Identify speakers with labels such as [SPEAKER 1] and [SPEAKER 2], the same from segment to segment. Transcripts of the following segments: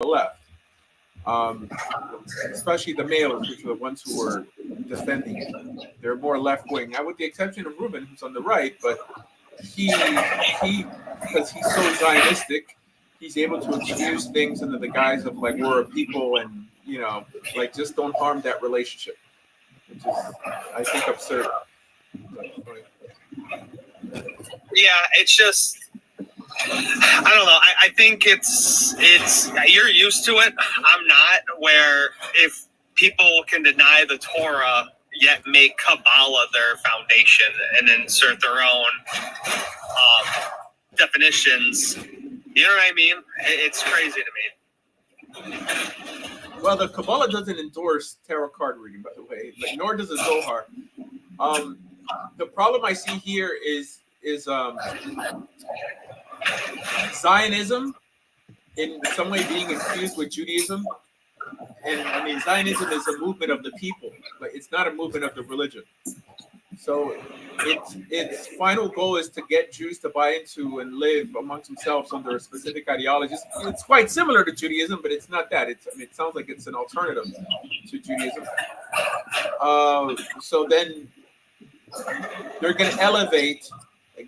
[SPEAKER 1] the left, um, especially the males, which were the ones who were defending. They're more left wing, with the exception of Reuben, who's on the right. But he because he's so Zionistic, he's able to excuse things under the guise of like we're a people and like just don't harm that relationship, which is I think absurd.
[SPEAKER 2] Yeah, it's just I don't know. I think it's you're used to it. I'm not. Where if people can deny the Torah yet make Kabbalah their foundation and insert their own definitions, you know what I mean? It's crazy to me.
[SPEAKER 1] Well, the Kabbalah doesn't endorse tarot card reading, by the way, nor does the Zohar. The problem I see here is Zionism in some way being infused with Judaism. And I mean, Zionism is a movement of the people, but it's not a movement of the religion. So its final goal is to get Jews to buy into and live amongst themselves under a specific ideology. It's quite similar to Judaism, but it's not that. It sounds like it's an alternative to Judaism. So then they're going to elevate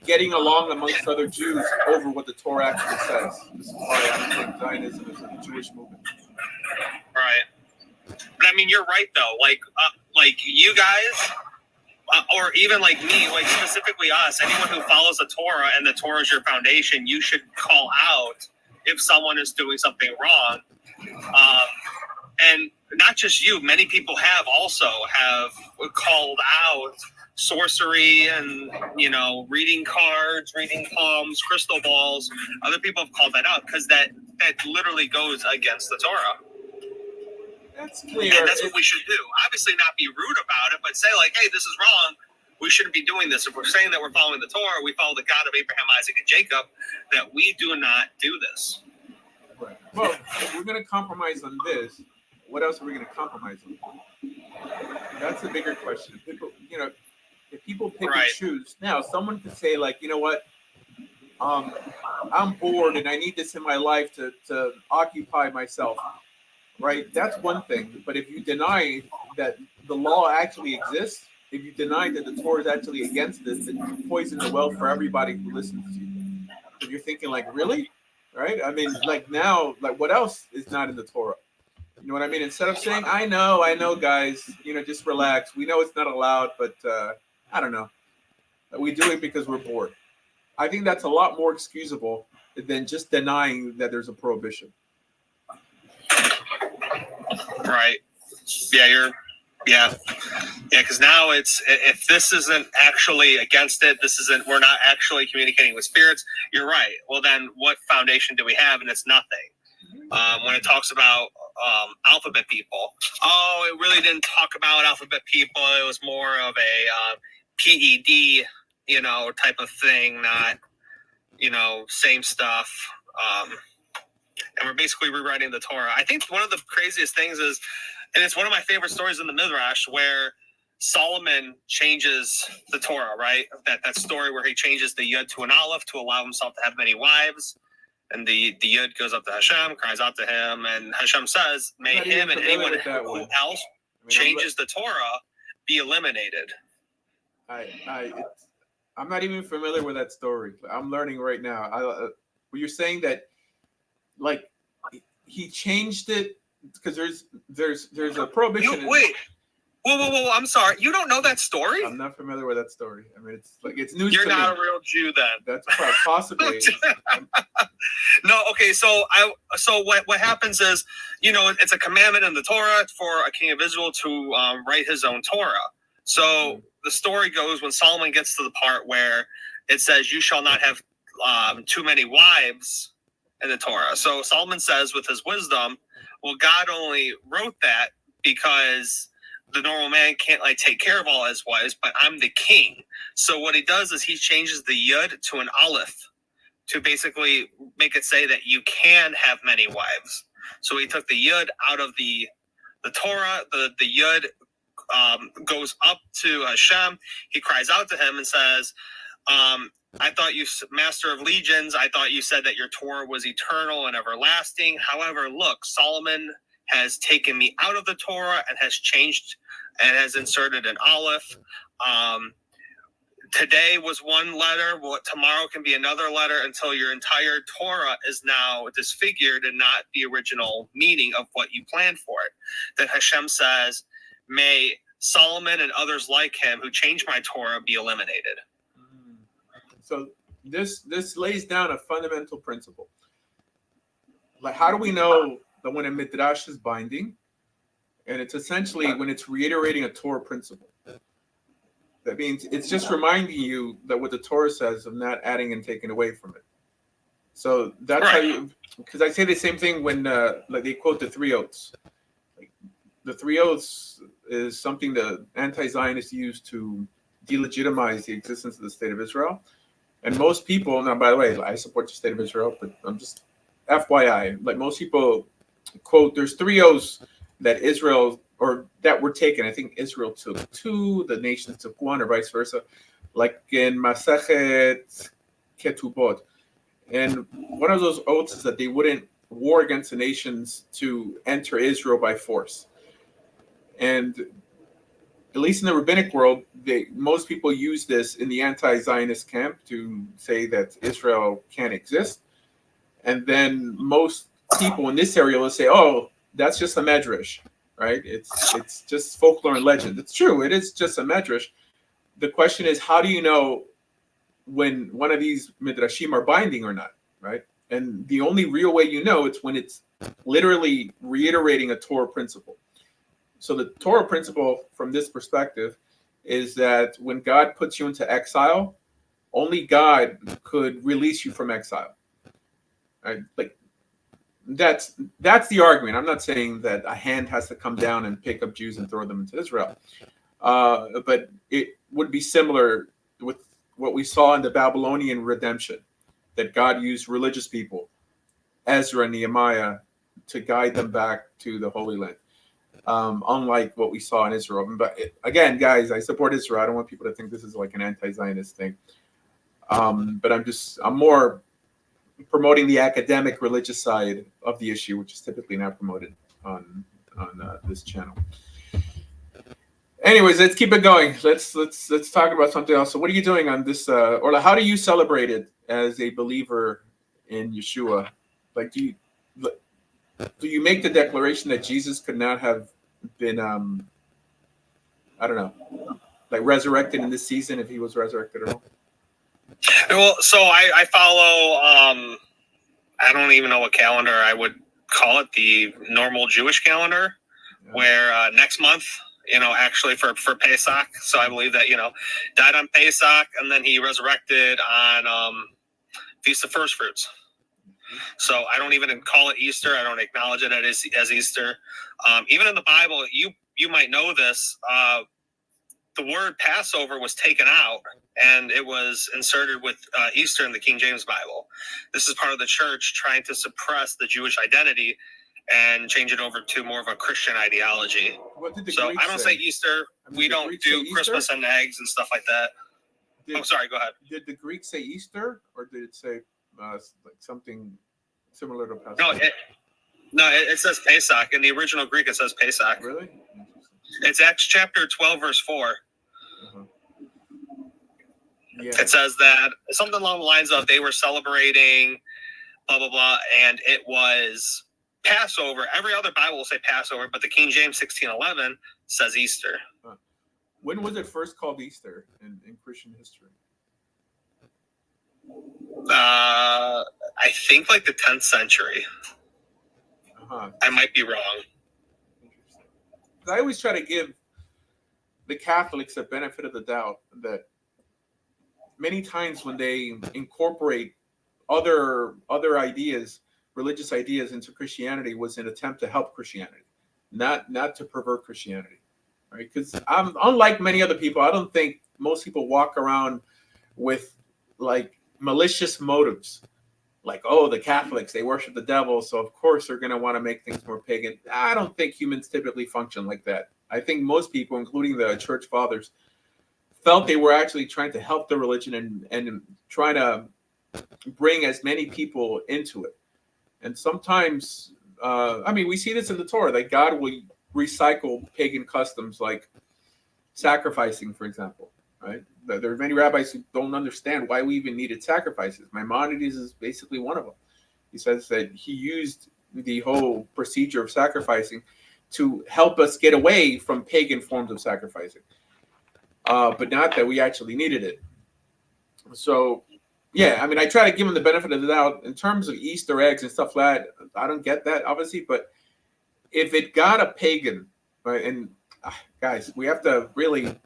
[SPEAKER 1] getting along amongst other Jews over what the Torah actually says. This is why I don't think Zionism is a Jewish movement.
[SPEAKER 2] Right. But I mean, you're right though. Like you guys, or even like me, like specifically us, anyone who follows the Torah and the Torah is your foundation, you should call out if someone is doing something wrong. And not just you, many people have called out sorcery and reading cards, reading palms, crystal balls. Other people have called that out because that literally goes against the Torah.
[SPEAKER 1] That's clear.
[SPEAKER 2] And that's what we should do. Obviously not be rude about it, but say like, hey, this is wrong. We shouldn't be doing this. If we're saying that we're following the Torah, we follow the God of Abraham, Isaac, and Jacob, that we do not do this.
[SPEAKER 1] Right. Well, if we're going to compromise on this, what else are we going to compromise on? That's the bigger question. If people pick and choose, now someone could say like, you know what, I'm bored and I need this in my life to occupy myself, right? That's one thing. But if you deny that the law actually exists, if you deny that the Torah is actually against this, then you poison the well for everybody who listens to you. If you're thinking like, really? Right? I mean, like now, like what else is not in the Torah? You know what I mean? Instead of saying, I know, guys, just relax. We know it's not allowed, but I don't know. We do it because we're bored. I think that's a lot more excusable than just denying that there's a prohibition.
[SPEAKER 2] Right. Yeah, because now if this isn't actually against it, we're not actually communicating with spirits, you're right. Well, then what foundation do we have? And it's nothing. When it talks about alphabet people, it really didn't talk about alphabet people. It was more of a PED, type of thing, not, same stuff. And we're basically rewriting the Torah. I think one of the craziest things is, and it's one of my favorite stories in the Midrash, where Solomon changes the Torah, right? That story where he changes the Yud to an Aleph to allow himself to have many wives. And the Yud goes up to Hashem, cries out to him, and Hashem says, may him and anyone who else changes the Torah be eliminated.
[SPEAKER 1] I'm not even familiar with that story. I'm learning right now. You're saying that, like, he changed it because there's a prohibition.
[SPEAKER 2] Wait. Whoa! I'm sorry. You don't know that story?
[SPEAKER 1] I'm not familiar with that story. I mean, it's news.
[SPEAKER 2] You're
[SPEAKER 1] to me.
[SPEAKER 2] Not a real Jew, then.
[SPEAKER 1] That's possibly.
[SPEAKER 2] No, okay. So what happens is, it's a commandment in the Torah for a king of Israel to write his own Torah. So the story goes when Solomon gets to the part where it says, "You shall not have too many wives" in the Torah. So Solomon says, with his wisdom, well, God only wrote that because the normal man can't take care of all his wives, but I'm the king. So what he does is he changes the Yud to an Aleph to basically make it say that you can have many wives. So he took the Yud out of the Torah. The Yud goes up to Hashem. He cries out to him and says, I thought you, Master of Legions, I thought you said that your Torah was eternal and everlasting. However, look, Solomon has taken me out of the Torah and has changed and has inserted an aleph. Today was one letter. What tomorrow can be another letter until your entire Torah is now disfigured and not the original meaning of what you planned for it. That Hashem says, may Solomon and others like him who changed my Torah be eliminated.
[SPEAKER 1] So this lays down a fundamental principle. Like, how do we know that when a midrash is binding? And it's essentially when it's reiterating a Torah principle. That means it's just reminding you that what the Torah says of not adding and taking away from it. So that's
[SPEAKER 2] right.
[SPEAKER 1] how you, because I say the same thing when like they quote the three oaths. Like, the three oaths is something the anti-Zionists use to delegitimize the existence of the state of Israel. And most people, now by the way, I support the state of Israel, but I'm just FYI, like most people quote, there's three oaths that Israel, or that were taken. I think Israel took two, the nations took one, or vice versa, like in Masechet Ketubot. And one of those oaths is that they wouldn't war against the nations to enter Israel by force. And at least in the rabbinic world, most people use this in the anti-Zionist camp to say that Israel can't exist. And then most people in this area will say, oh, that's just a medrash, right? It's just folklore and legend. It's true. It is just a medrash. The question is, how do you know when one of these midrashim are binding or not, right? And the only real way you know, it's when it's literally reiterating a Torah principle. So the Torah principle from this perspective is that when God puts you into exile, only God could release you from exile. Right? Like that's the argument. I'm not saying that a hand has to come down and pick up Jews and throw them into Israel. But it would be similar with what we saw in the Babylonian redemption, that God used religious people, Ezra and Nehemiah, to guide them back to the Holy Land. Unlike what we saw in Israel. But again, guys, I support Israel. I don't want people to think this is like an anti-Zionist thing. But I'm more promoting the academic religious side of the issue, which is typically not promoted on this channel. Anyways, let's keep it going. Let's talk about something else. So what are you doing on this, or how do you celebrate it as a believer in Yeshua? Like, do you make the declaration that Jesus could not have been, I don't know, like resurrected in this season if he was resurrected at all?
[SPEAKER 2] Well, so I follow, I don't even know what calendar I would call it, the normal Jewish calendar, where next month, actually for Pesach. So I believe that, died on Pesach and then he resurrected on Feast of First Fruits. So I don't even call it Easter. I don't acknowledge it as Easter. Even in the Bible, you might know this, the word Passover was taken out and it was inserted with Easter in the King James Bible. This is part of the church trying to suppress the Jewish identity and change it over to more of a Christian ideology.
[SPEAKER 1] What did the
[SPEAKER 2] so
[SPEAKER 1] Greeks
[SPEAKER 2] I don't say Easter. We don't do Christmas and eggs and stuff like that. I'm sorry, go ahead.
[SPEAKER 1] Did the Greeks say Easter, or did it say like something similar to Passover?
[SPEAKER 2] It says Pesach. In the original Greek, it says Pesach.
[SPEAKER 1] Really?
[SPEAKER 2] It's Acts chapter 12, verse 4.
[SPEAKER 1] Uh-huh. Yeah.
[SPEAKER 2] It says that something along the lines of they were celebrating blah, blah, blah, and it was Passover. Every other Bible will say Passover, but the King James 1611 says Easter.
[SPEAKER 1] Huh. When was it first called Easter in Christian history?
[SPEAKER 2] I think like the 10th century.
[SPEAKER 1] Uh-huh.
[SPEAKER 2] I might be wrong.
[SPEAKER 1] Interesting. I always try to give the Catholics a benefit of the doubt that many times when they incorporate other ideas, religious ideas into Christianity was an attempt to help Christianity, not to pervert Christianity, right? Because unlike many other people, I don't think most people walk around with like malicious motives. Like, oh, the Catholics, they worship the devil, so of course they're going to want to make things more pagan. I don't think humans typically function like that. I think most people, including the church fathers, felt they were actually trying to help the religion and trying to bring as many people into it. And sometimes, I mean, we see this in the Torah, like God will recycle pagan customs like sacrificing, for example, right? There are many rabbis who don't understand why we even needed sacrifices. Maimonides is basically one of them. He says that he used the whole procedure of sacrificing to help us get away from pagan forms of sacrificing, but not that we actually needed it. So, yeah, I mean, I try to give him the benefit of the doubt in terms of Easter eggs and stuff like that. I don't get that, obviously, but if it got a pagan, right, and guys, we have to really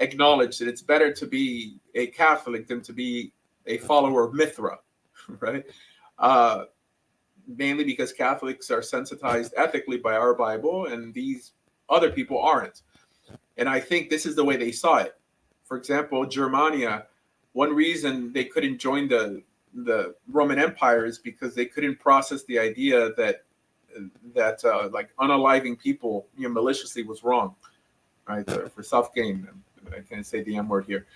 [SPEAKER 1] acknowledge that it's better to be a Catholic than to be a follower of Mithra, right? Mainly because Catholics are sensitized ethically by our Bible, and these other people aren't. And I think this is the way they saw it. For example, Germania, one reason they couldn't join the Roman Empire is because they couldn't process the idea that like unaliving people, maliciously was wrong, right? For self gain. I can't say the M word here.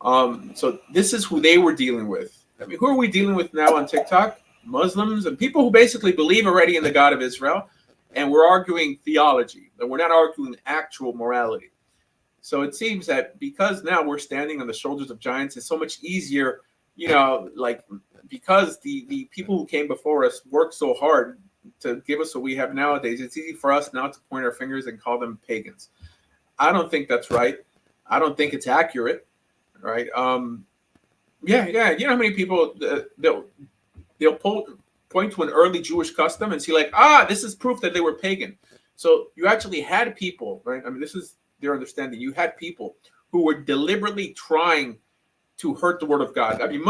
[SPEAKER 1] So this is who they were dealing with. I mean, who are we dealing with now on TikTok? Muslims and people who basically believe already in the God of Israel, and we're arguing theology, and we're not arguing actual morality. So it seems that because now we're standing on the shoulders of giants, it's so much easier, like because the people who came before us worked so hard to give us what we have nowadays, it's easy for us now to point our fingers and call them pagans. I don't think that's right. I don't think it's accurate, right? Yeah. You know how many people they'll point to an early Jewish custom and see like, this is proof that they were pagan. So you actually had people, right? I mean, this is their understanding. You had people who were deliberately trying to hurt the word of God. I mean,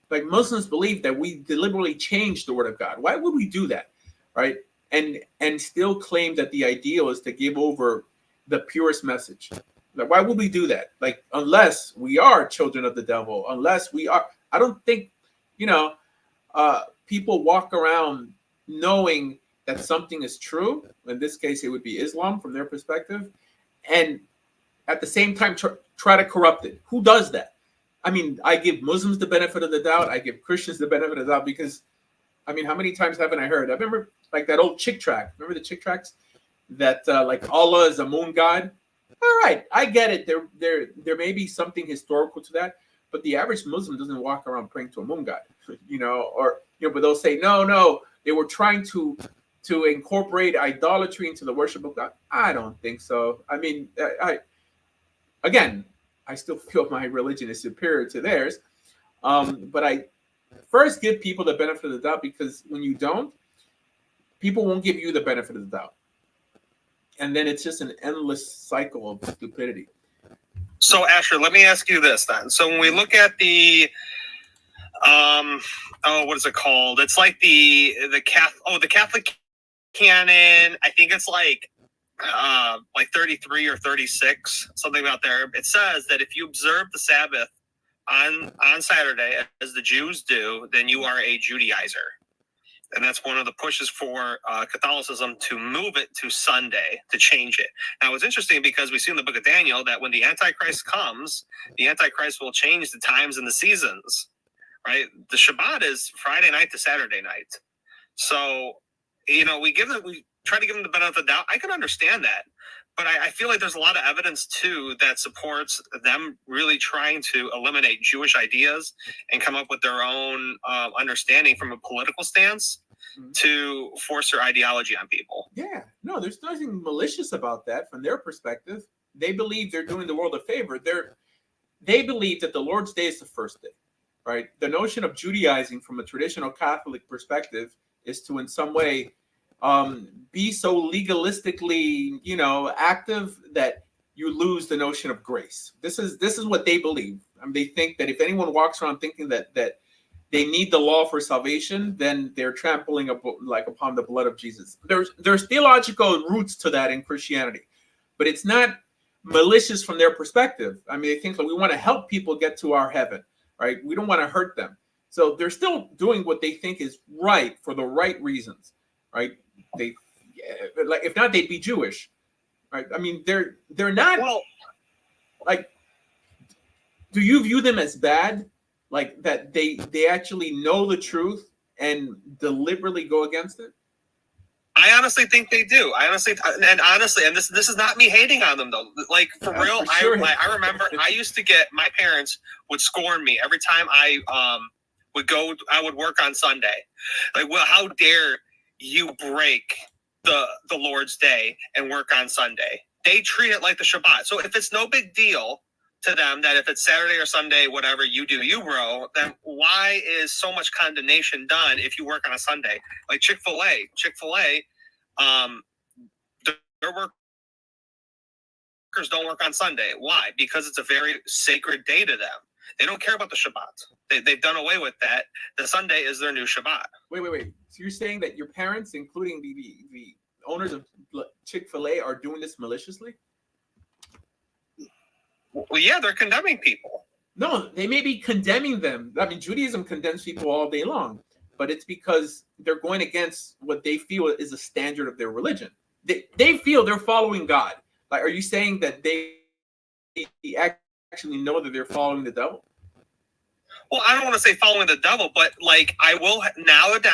[SPEAKER 1] like Muslims believe that we deliberately changed the word of God. Why would we do that, right? And still claim that the ideal is to give over the purest message. Like, why would we do that? Like, unless we are children of the devil, unless we are, I don't think, people walk around knowing that something is true. In this case, it would be Islam from their perspective. And at the same time, try to corrupt it. Who does that? I mean, I give Muslims the benefit of the doubt. I give Christians the benefit of the doubt because, I mean, how many times haven't I heard? I remember like that old chick track. Remember the chick tracks? That like Allah is a moon god. All right, I get it. There may be something historical to that, but the average Muslim doesn't walk around praying to a moon god, but they'll say, no, they were trying to incorporate idolatry into the worship of God. I don't think so. I mean, I still feel my religion is superior to theirs, but I first give people the benefit of the doubt, because when you don't, people won't give you the benefit of the doubt. And then it's just an endless cycle of stupidity.
[SPEAKER 2] So, Asher, let me ask you this then. So when we look at the, what is it called? It's like the Catholic canon. I think it's like 33 or 36, something about there. It says that if you observe the Sabbath on Saturday, as the Jews do, then you are a Judaizer. And that's one of the pushes for Catholicism to move it to Sunday, to change it. Now, it's interesting because we see in the book of Daniel that when the Antichrist comes, the Antichrist will change the times and the seasons, right? The Shabbat is Friday night to Saturday night. So, we try to give them the benefit of the doubt. I can understand that. But I feel like there's a lot of evidence, too, that supports them really trying to eliminate Jewish ideas and come up with their own understanding from a political stance to force their ideology on people.
[SPEAKER 1] Yeah, no, there's nothing malicious about that from their perspective. They believe they're doing the world a favor. They believe that the Lord's Day is the first day, right? The notion of Judaizing from a traditional Catholic perspective is to, in some way, be so legalistically, active that you lose the notion of grace. This is what they believe. I mean, they think that if anyone walks around thinking that they need the law for salvation, then they're trampling upon the blood of Jesus. There's theological roots to that in Christianity, but it's not malicious from their perspective. I mean, they think that we want to help people get to our heaven, right? We don't want to hurt them. So they're still doing what they think is right for the right reasons, right? If not, they'd be Jewish, right? I mean, they're not do you view them as bad? Like that they actually know the truth and deliberately go against it?
[SPEAKER 2] I honestly think they do. And this is not me hating on them though. Like for real,
[SPEAKER 1] for sure.
[SPEAKER 2] I remember I used to get, my parents would scorn me every time I would work on Sunday. Like, well, how dare you break the Lord's Day and work on Sunday? They treat it like the Shabbat. So if it's no big deal to them that if it's Saturday or Sunday, whatever you do, you bro, then why is so much condemnation done if you work on a Sunday? Like Chick-fil-A, their workers don't work on Sunday. Why? Because it's a very sacred day to them. They don't care about the Shabbat. They've done away with that. The Sunday is their new Shabbat.
[SPEAKER 1] Wait. So you're saying that your parents, including the owners of Chick-fil-A, are doing this maliciously?
[SPEAKER 2] Well, yeah, they're condemning people.
[SPEAKER 1] No, they may be condemning them. I mean, Judaism condemns people all day long, but it's because they're going against what they feel is a standard of their religion. They feel they're following God. Like, are you saying that they actually know that they're following the devil?
[SPEAKER 2] Well, I don't want to say following the devil, but like I will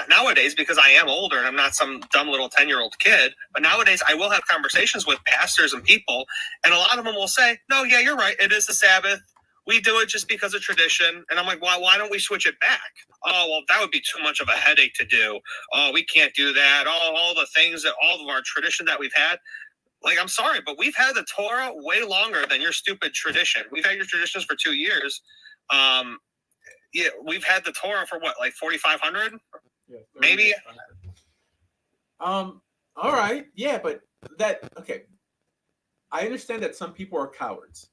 [SPEAKER 2] nowadays, because I am older and I'm not some dumb little 10-year-old kid, but nowadays I will have conversations with pastors and people, and a lot of them will say, no, yeah, you're right. It is the Sabbath. We do it just because of tradition. And I'm like, well, why don't we switch it back? Oh, well, that would be too much of a headache to do. Oh, we can't do that. All the things that all of our tradition that we've had. Like, I'm sorry, but we've had the Torah way longer than your stupid tradition. We've had your traditions for 2 years. Yeah, we've had the Torah for what, like 4,500?
[SPEAKER 1] Yeah,
[SPEAKER 2] maybe.
[SPEAKER 1] All right, yeah, but okay. I understand that some people are cowards.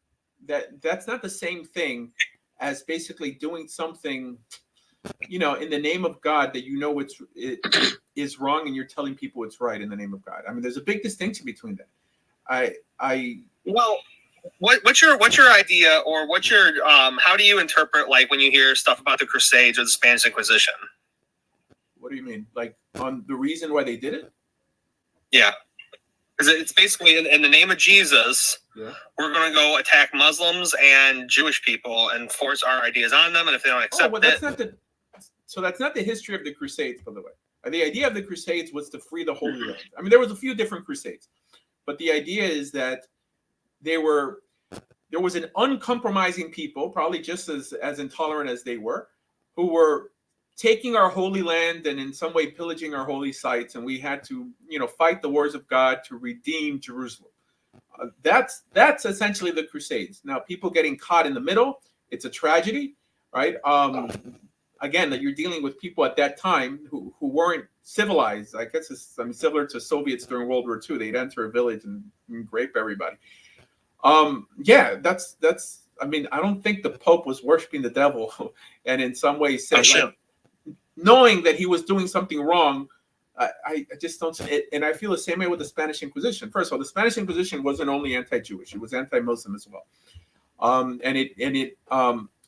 [SPEAKER 1] That's not the same thing as basically doing something, in the name of God that it is wrong, and you're telling people it's right in the name of God. I mean, there's a big distinction between that.
[SPEAKER 2] Well, what's your idea, or what's your how do you interpret, like, when you hear stuff about the Crusades or the Spanish Inquisition?
[SPEAKER 1] What do you mean? Like, on the reason why they did it?
[SPEAKER 2] Yeah, because it's basically in the name of Jesus. Yeah. We're going to go attack Muslims and Jewish people and force our ideas on them, and if they don't accept
[SPEAKER 1] so that's not the history of the Crusades, by the way. The idea of the Crusades was to free the Holy Land. I mean, there was a few different Crusades, but the idea is that there was an uncompromising people, probably just as intolerant as they were, who were taking our holy land and in some way pillaging our holy sites, and we had to, fight the wars of God to redeem Jerusalem. That's essentially the Crusades. Now, people getting caught in the middle, it's a tragedy, right? Again, that you're dealing with people at that time who weren't civilized. I guess similar to Soviets during World War II. They'd enter a village and rape everybody. Yeah, that's. I mean, I don't think the Pope was worshiping the devil, and in some ways said, knowing that he was doing something wrong. I just don't see it, and I feel the same way with the Spanish Inquisition. First of all, the Spanish Inquisition wasn't only anti-Jewish; it was anti-Muslim as well. And it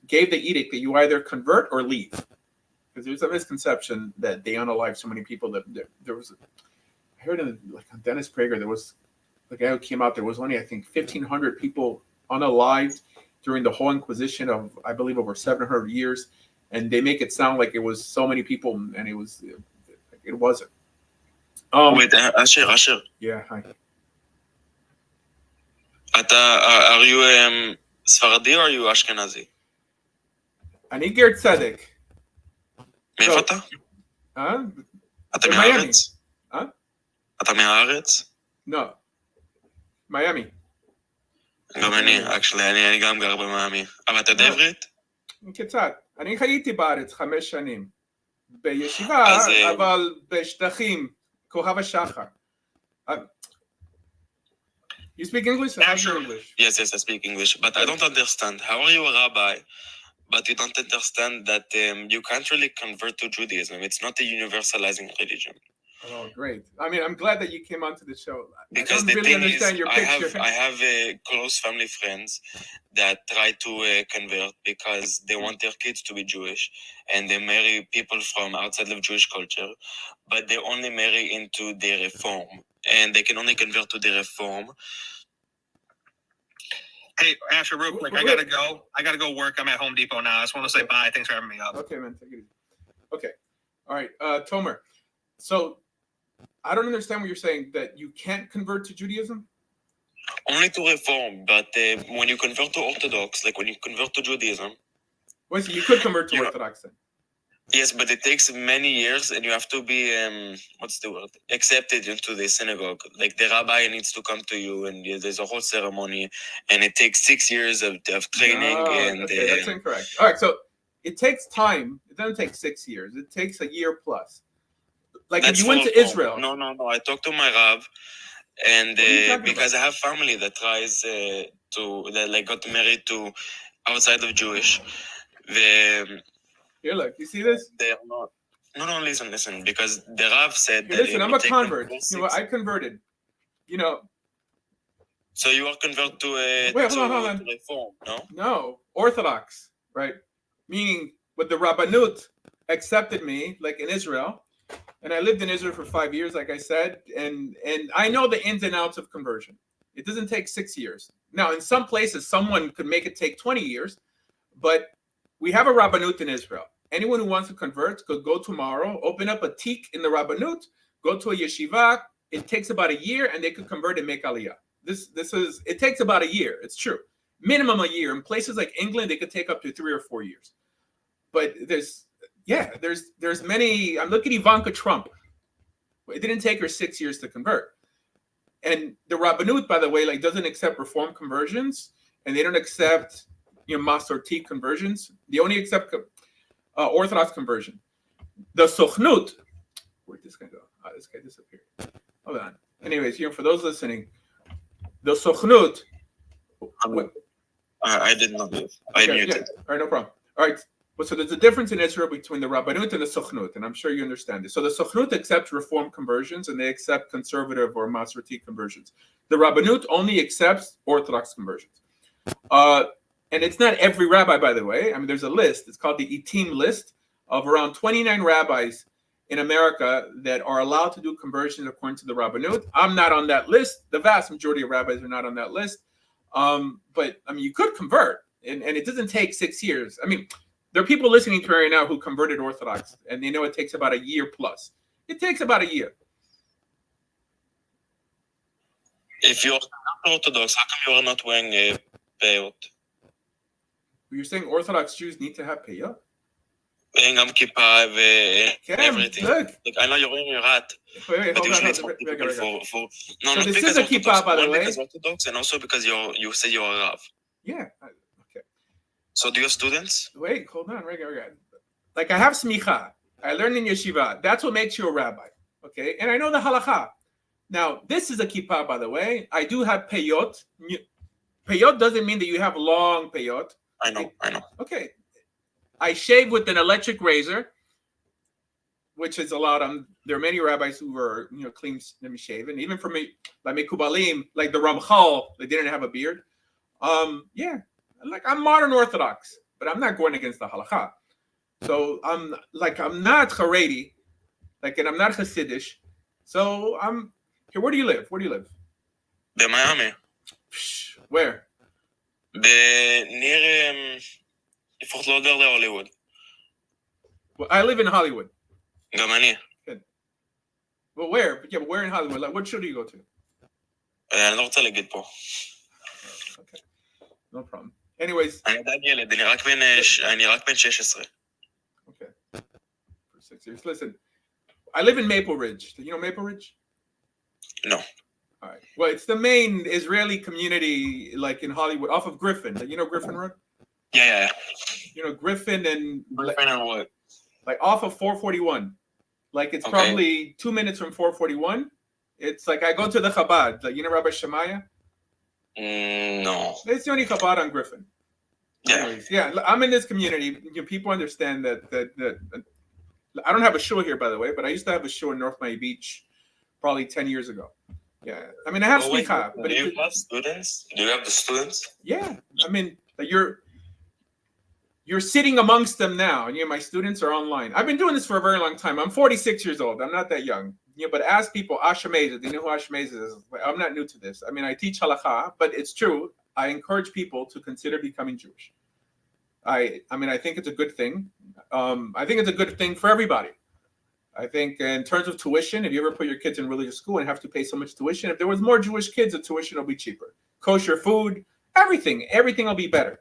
[SPEAKER 1] gave the edict that you either convert or leave, because there's a misconception that they unalive so many people. That there was, I heard on Dennis Prager, there was the guy who came out. There was only, I think, 1,500 people unalived during the whole Inquisition of, I believe, over 700 years, and they make it sound like it was so many people, and it wasn't.
[SPEAKER 3] Wait, Asher.
[SPEAKER 1] Yeah, hi.
[SPEAKER 3] Are you ספרדי or are you אשכנזי?
[SPEAKER 1] אני גר צדק.
[SPEAKER 3] מאיפה אתה? אתה מהארץ? אתה מהארץ?
[SPEAKER 1] לא. מיאמי.
[SPEAKER 3] גם אני גם גר במיאמי. אבל אתה יודע עברית?
[SPEAKER 1] קצת. אני חייתי בארץ 5 שנים. בישיבה, אבל בשטחים, כוכב השחר. You speak English?
[SPEAKER 2] Yeah, sure.
[SPEAKER 1] English.
[SPEAKER 3] Yes, I speak English, but I don't understand. How are you a rabbi, but you don't understand that you can't really convert to Judaism? It's not a universalizing religion.
[SPEAKER 1] Oh, great. I mean, I'm glad that you came onto the show.
[SPEAKER 3] Because
[SPEAKER 1] I don't really understand your picture.
[SPEAKER 3] I have close family friends that try to convert because they want their kids to be Jewish, and they marry people from outside of Jewish culture, but they only marry into the Reform, and they can only convert to the Reform.
[SPEAKER 2] Hey, Asher, real quick, I gotta go. I gotta go work. I'm at Home Depot now. I just want to say bye. Thanks for having me up.
[SPEAKER 1] Okay, man. Take it easy. Okay. All right. Tomer. So I don't understand what you're saying, that you can't convert to Judaism?
[SPEAKER 3] Only to reform, but when you convert to Orthodox, like when you convert to Judaism,
[SPEAKER 1] Well, so you could convert to Orthodox then.
[SPEAKER 3] yes, but it takes many years, and you have to be what's the word? Accepted into the synagogue. Like the rabbi needs to come to you, and there's a whole ceremony, and it takes 6 years of training. And
[SPEAKER 1] okay, that's incorrect. All right, so it takes time. It doesn't take 6 years. It takes a year plus. Like if you went to Israel.
[SPEAKER 3] No. I talked to my Rav, and because I have family that tries that like got married to outside of Jewish.
[SPEAKER 1] Here, look, you see this?
[SPEAKER 3] They are not. No, listen. Because the Rav said
[SPEAKER 1] Here, listen, I'm a convert. You know, I converted. You know.
[SPEAKER 3] So you are convert to
[SPEAKER 1] hold on.
[SPEAKER 3] To reform, no?
[SPEAKER 1] No, Orthodox, right? Meaning, with the Rabbanut accepted me, like in Israel, and I lived in Israel for 5 years, like I said, and I know the ins and outs of conversion. It doesn't take 6 years. Now, in some places, someone could make it take 20 years, but we have a Rabbanut in Israel. Anyone who wants to convert could go tomorrow, open up a tik in the Rabbanut, go to a yeshiva. It takes about a year, and they could convert and make aliyah. It takes about a year. It's true. Minimum a year. In places like England, it could take up to 3 or 4 years. But there's many. I'm looking at Ivanka Trump. It didn't take her 6 years to convert. And the Rabbanut, by the way, like doesn't accept Reform conversions, and they don't accept Masorti conversions. They only accept Orthodox conversion. The Sochnut. Where'd this guy go? This guy disappeared. Hold on. Anyways, for those listening, the Sochnut.
[SPEAKER 3] I did not move. I muted.
[SPEAKER 1] Yeah. All right, no problem. All right. Well, so there's a difference in Israel between the Rabbanut and the Sochnut, and I'm sure you understand this. So the Sochnut accepts Reform conversions, and they accept conservative or Masorti conversions. The Rabbanut only accepts Orthodox conversions. And it's not every rabbi, by the way. I mean, there's a list. It's called the Itim list of around 29 rabbis in America that are allowed to do conversions according to the Rabbanut. I'm not on that list. The vast majority of rabbis are not on that list. But I mean, you could convert, and it doesn't take 6 years. I mean, there are people listening to me right now who converted Orthodox, and they know it takes about a year plus. It takes about a year.
[SPEAKER 3] If you're Orthodox, how come you are not wearing a peyot?
[SPEAKER 1] You're saying Orthodox Jews need to have peyot?
[SPEAKER 3] Wearing kippah and everything.
[SPEAKER 1] Look.
[SPEAKER 3] Like, I know you're wearing your hat.
[SPEAKER 1] Wait,
[SPEAKER 3] but usually it's for people for no, so not this is a kippah, by the way. Because Orthodox, and also because you say you're a Rav.
[SPEAKER 1] Yeah. Okay.
[SPEAKER 3] So do you have students?
[SPEAKER 1] Wait, hold on. Like I have smicha. I learned in yeshiva. That's what makes you a rabbi. Okay. And I know the halakha. Now, this is a kippah, by the way. I do have peyot. Peyot doesn't mean that you have long peyot.
[SPEAKER 3] I know.
[SPEAKER 1] Okay. I shave with an electric razor, which is allowed. There are many rabbis who are, clean shaven. Even for me, like Mekubalim, like the Ramchal, they didn't have a beard. Yeah. Like I'm modern Orthodox, but I'm not going against the halakha. So I'm not Haredi, and I'm not Hasidish. So I'm here. Where do you live?
[SPEAKER 3] In Miami.
[SPEAKER 1] Where?
[SPEAKER 3] Near Fort Lauderdale, Hollywood.
[SPEAKER 1] Well, I live in Hollywood.
[SPEAKER 3] גם אני.
[SPEAKER 1] But where? Yeah, but where in Hollywood? Like, what show do you go to?
[SPEAKER 3] אני לא רוצה להגיד פה.
[SPEAKER 1] Okay. No problem. Anyways.
[SPEAKER 3] אני עדיין ילד, אני רק בן 16.
[SPEAKER 1] Okay. For 6 years. Listen, I live in Maple Ridge. Do you know Maple Ridge?
[SPEAKER 3] No.
[SPEAKER 1] All right. Well, it's the main Israeli community, like in Hollywood, off of Griffin. You know Griffin Road?
[SPEAKER 3] Yeah.
[SPEAKER 1] Griffin and
[SPEAKER 3] what?
[SPEAKER 1] Like off of 441. Like it's probably 2 minutes from 441. It's like I go to the Chabad. Like, Rabbi Shemaiah?
[SPEAKER 3] No.
[SPEAKER 1] It's the only Chabad on Griffin.
[SPEAKER 3] Yeah.
[SPEAKER 1] Anyways, yeah, I'm in this community. People understand that I don't have a show here, by the way, but I used to have a show in North Miami Beach probably 10 years ago. Yeah. I mean, I have smicha.
[SPEAKER 3] Do you have students? Do you have the students?
[SPEAKER 1] Yeah. I mean, you're sitting amongst them now, and my students are online. I've been doing this for a very long time. I'm 46 years old. I'm not that young. But ask people, Meza, do you know who Meza is? I'm not new to this. I mean, I teach halakha, but it's true. I encourage people to consider becoming Jewish. I mean, I think it's a good thing. I think it's a good thing for everybody. I think in terms of tuition, if you ever put your kids in religious school and have to pay so much tuition, if there was more Jewish kids, the tuition will be cheaper. Kosher food, everything will be better.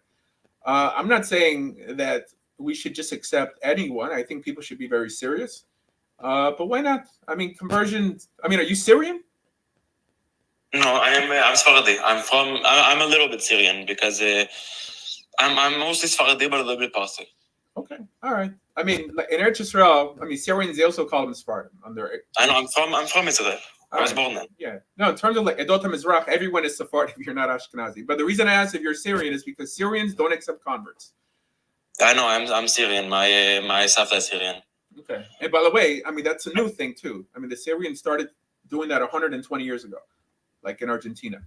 [SPEAKER 1] I'm not saying that we should just accept anyone. I think people should be very serious. But why not? I mean, conversion. I mean, are you Syrian?
[SPEAKER 3] No, I'm Sephardi. I'm a little bit Syrian because I'm mostly Sephardi, but a little bit Parsi.
[SPEAKER 1] Okay, all right. I mean, like in Eretz Yisrael, I mean, Syrians, they also call them Sephardim.
[SPEAKER 3] I know. I'm from Israel. I was born there.
[SPEAKER 1] Yeah. No, in terms of like Edot HaMizrach, everyone is Sephardi if you're not Ashkenazi. But the reason I asked if you're Syrian is because Syrians don't accept converts.
[SPEAKER 3] I know. I'm Syrian. My Savta is Syrian.
[SPEAKER 1] Okay. And by the way, I mean, that's a new thing too. I mean, the Syrians started doing that 120 years ago, like in Argentina.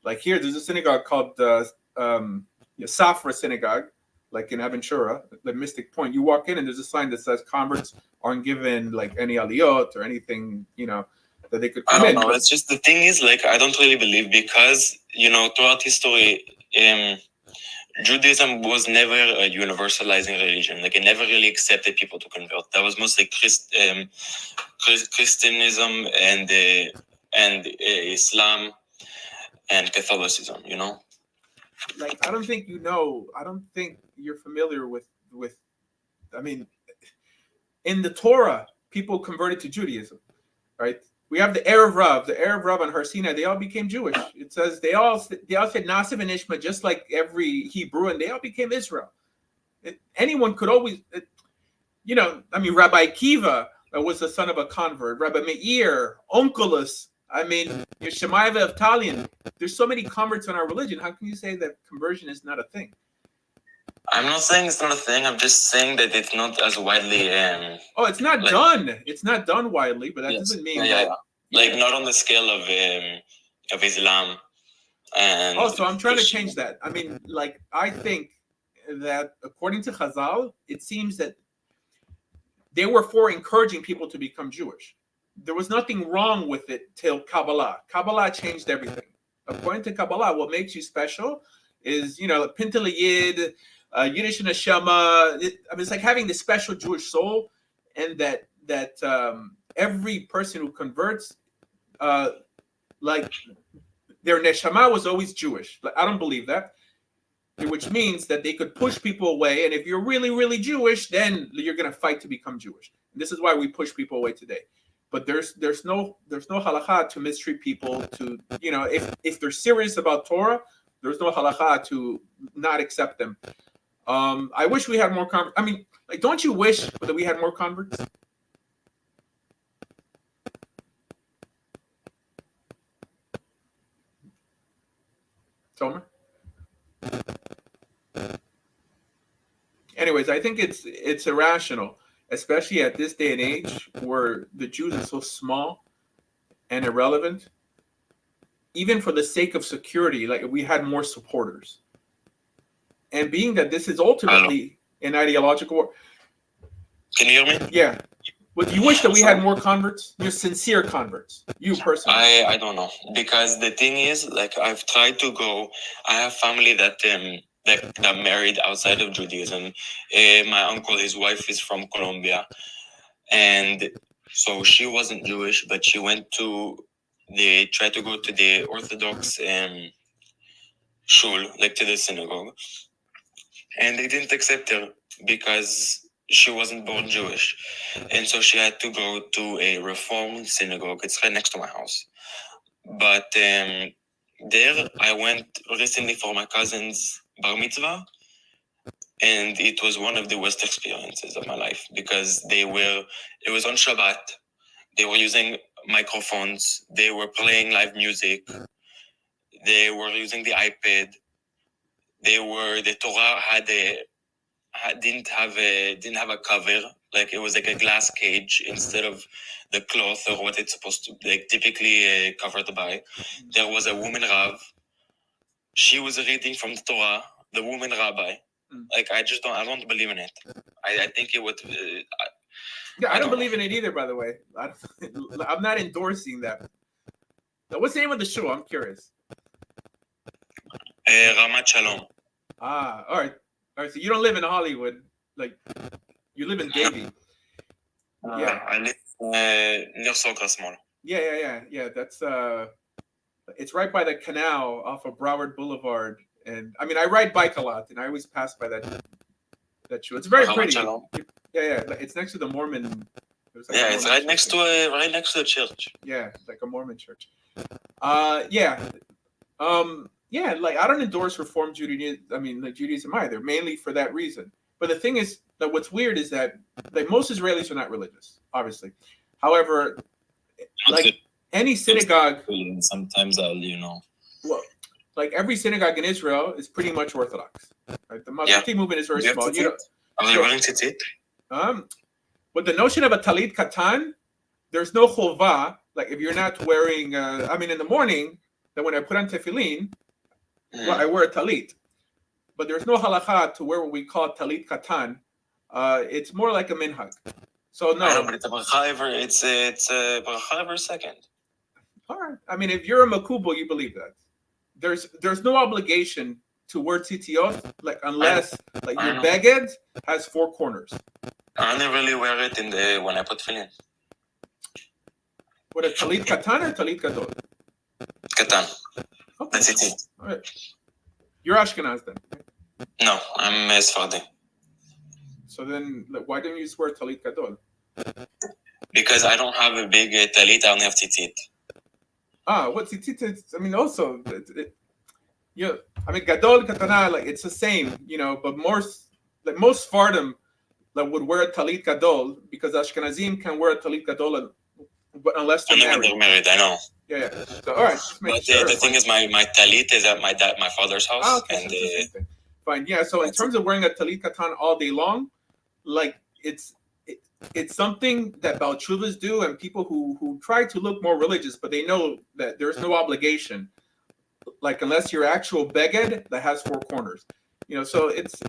[SPEAKER 1] Like here, there's a synagogue called Safra Synagogue, like in Aventura, the Mystic Point. You walk in and there's a sign that says converts aren't given like any aliyot or anything, that they could come in.
[SPEAKER 3] I don't know. It's just the thing is, like, I don't really believe because, throughout history, Judaism was never a universalizing religion. Like, it never really accepted people to convert. That was mostly Christianism and Islam and Catholicism,
[SPEAKER 1] Like, I don't think you're familiar with, I mean, in the Torah, people converted to Judaism, right? We have the Erev Rav on Har Sinai, they all became Jewish. It says they all said Nasiv and Ishma, just like every Hebrew, and they all became Israel. Anyone could always, Rabbi Akiva was the son of a convert, Rabbi Meir, Onkelos, Shemaiah of Talion. There's so many converts in our religion. How can you say that conversion is not a thing?
[SPEAKER 3] I'm not saying it's not a thing. I'm just saying that it's not as widely.
[SPEAKER 1] It's not done. It's not done widely, but that doesn't mean.
[SPEAKER 3] Like not on the scale of Islam. And
[SPEAKER 1] so I'm trying to change that. I mean, like I think that according to Chazal, it seems that they were for encouraging people to become Jewish. There was nothing wrong with it till Kabbalah. Kabbalah changed everything. According to Kabbalah, what makes you special is, Pintel Yid, Yiddish Neshama. It's like having this special Jewish soul, and that every person who converts, like their Neshama was always Jewish. Like, I don't believe that, which means that they could push people away. And if you're really, really Jewish, then you're going to fight to become Jewish. And this is why we push people away today. But there's no halakha to mistreat people. To if they're serious about Torah, there's no halakha to not accept them. I wish we had more converts. I mean, like, don't you wish that we had more converts? Tomer? Anyways, I think it's irrational, especially at this day and age where the Jews are so small and irrelevant. Even for the sake of security, like, we had more supporters. And being that this is ultimately an ideological war.
[SPEAKER 3] Can you hear me?
[SPEAKER 1] Yeah. But you wish that we had more converts? You're sincere converts. You personally.
[SPEAKER 3] I don't know. Because the thing is, like, I've tried to go. I have family that married outside of Judaism. My uncle, his wife is from Colombia. And so she wasn't Jewish, but she they tried to go to the Orthodox shul, like to the synagogue. And they didn't accept her because she wasn't born Jewish. And so she had to go to a Reformed synagogue. It's right next to my house. But there, I went recently for my cousin's bar mitzvah. And it was one of the worst experiences of my life because it was on Shabbat. They were using microphones. They were playing live music. They were using the iPad. The Torah didn't have a cover. Like, it was like a glass cage instead of the cloth or what it's supposed to be, like, typically covered by. There was a woman Rav. She was reading from the Torah, the woman rabbi. Like, I don't believe in it. I think it would.
[SPEAKER 1] I don't believe in it either, by the way. I'm not endorsing that. What's the name of the show? I'm curious.
[SPEAKER 3] Ramat Shalom.
[SPEAKER 1] Ah, all right. So you don't live in Hollywood, like you live in Davie. Yeah.
[SPEAKER 3] I live near Soccer Small.
[SPEAKER 1] Yeah. That's it's right by the canal off of Broward Boulevard, and I mean I ride bike a lot, and I always pass by that show. It's very
[SPEAKER 3] Ramat
[SPEAKER 1] pretty.
[SPEAKER 3] Shalom.
[SPEAKER 1] Yeah. It's next to the Mormon. There's like a
[SPEAKER 3] Yeah, it's
[SPEAKER 1] Mormon
[SPEAKER 3] right next to the church.
[SPEAKER 1] Yeah, like a Mormon church. Like I don't endorse Reform Judaism. I mean, like Judaism either, mainly for that reason. But the thing is that what's weird is that like most Israelis are not religious, obviously. However, like any synagogue,
[SPEAKER 3] sometimes I'll,
[SPEAKER 1] well, like every synagogue in Israel is pretty much Orthodox. Right? The Masorti movement is very small.
[SPEAKER 3] Are they wearing tzitzit?
[SPEAKER 1] With the notion of a talit katan, there's no chovah. Like if you're not wearing, in the morning, then when I put on tefillin, well, I wear a talit. But there's no halacha to wear what we call talit katan. It's more like a minhag. So no.
[SPEAKER 3] I know, but it's a bracha it's a bracha every second.
[SPEAKER 1] All right. I mean, if you're a makubal, you believe that. There's no obligation to wear tzitziot, like unless like your beged has 4 corners.
[SPEAKER 3] I only really wear it when I put tefillin.
[SPEAKER 1] What, a talit katan or talit gadol?
[SPEAKER 3] Katan.
[SPEAKER 1] Okay.
[SPEAKER 3] That's it.
[SPEAKER 1] All right. You're Ashkenaz then.
[SPEAKER 3] No, I'm Sephardi.
[SPEAKER 1] So then, like, why don't you just wear talit gadol?
[SPEAKER 3] Because I don't have a big talit, I only have tzitzit.
[SPEAKER 1] What tzitzit? I mean, also, gadol katana, like it's the same, but like most Sephardim that would wear a talit gadol because Ashkenazim can wear a talit gadol, but unless they're married.
[SPEAKER 3] They're married, I know.
[SPEAKER 1] Yeah. So all right.
[SPEAKER 3] But the thing is, my talit is at my father's house,
[SPEAKER 1] okay,
[SPEAKER 3] and
[SPEAKER 1] fine. Yeah. So in terms of wearing a talit katan all day long, like it's something that Baal Teshuvas do, and people who try to look more religious, but they know that there's no obligation, like unless your actual beged that has 4 corners. So it's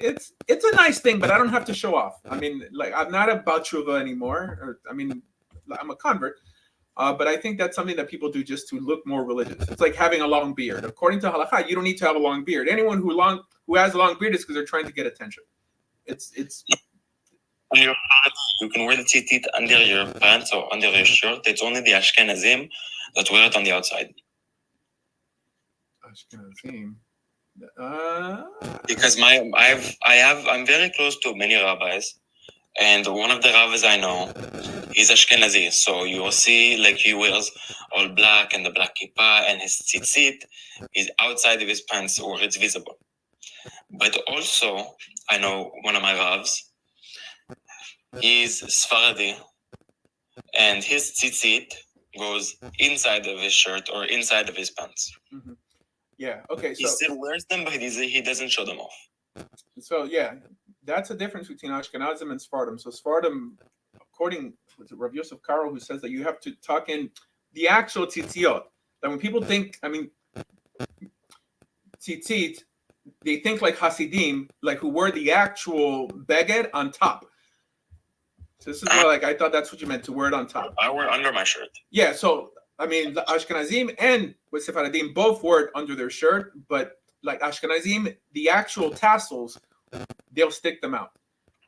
[SPEAKER 1] a nice thing, but I don't have to show off. I mean, like I'm not a Baal Teshuva anymore. I'm a convert. But I think that's something that people do just to look more religious. It's like having a long beard. According to halakha, you don't need to have a long beard. Anyone who has a long beard is because they're trying to get attention. It's.
[SPEAKER 3] You can wear the tzitzit under your pants or under your shirt. It's only the Ashkenazim that wear it on the outside.
[SPEAKER 1] Ashkenazim.
[SPEAKER 3] Because I'm very close to many rabbis. And one of the rabbis I know is Ashkenazi. So you will see like he wears all black and the black kippah, and his tzitzit is outside of his pants where it's visible. But also, I know one of my rabbis, he's Sephardi, and his tzitzit goes inside of his shirt or inside of his pants.
[SPEAKER 1] Mm-hmm. Yeah, okay.
[SPEAKER 3] He still wears them, but he doesn't show them off.
[SPEAKER 1] So, yeah. That's the difference between Ashkenazim and Sephardim. So Sephardim, according to Rav Yosef Karo, who says that you have to tuck in the actual tzitziot. That when people think, tzitzit, they think like Hasidim, like who wear the actual beged on top. So this is why, like, I thought that's what you meant, to wear it on top.
[SPEAKER 3] I wear under my shirt.
[SPEAKER 1] Yeah, so, the Ashkenazim and with Sephardim both wear it under their shirt, but like Ashkenazim, the actual tassels, they'll stick them out.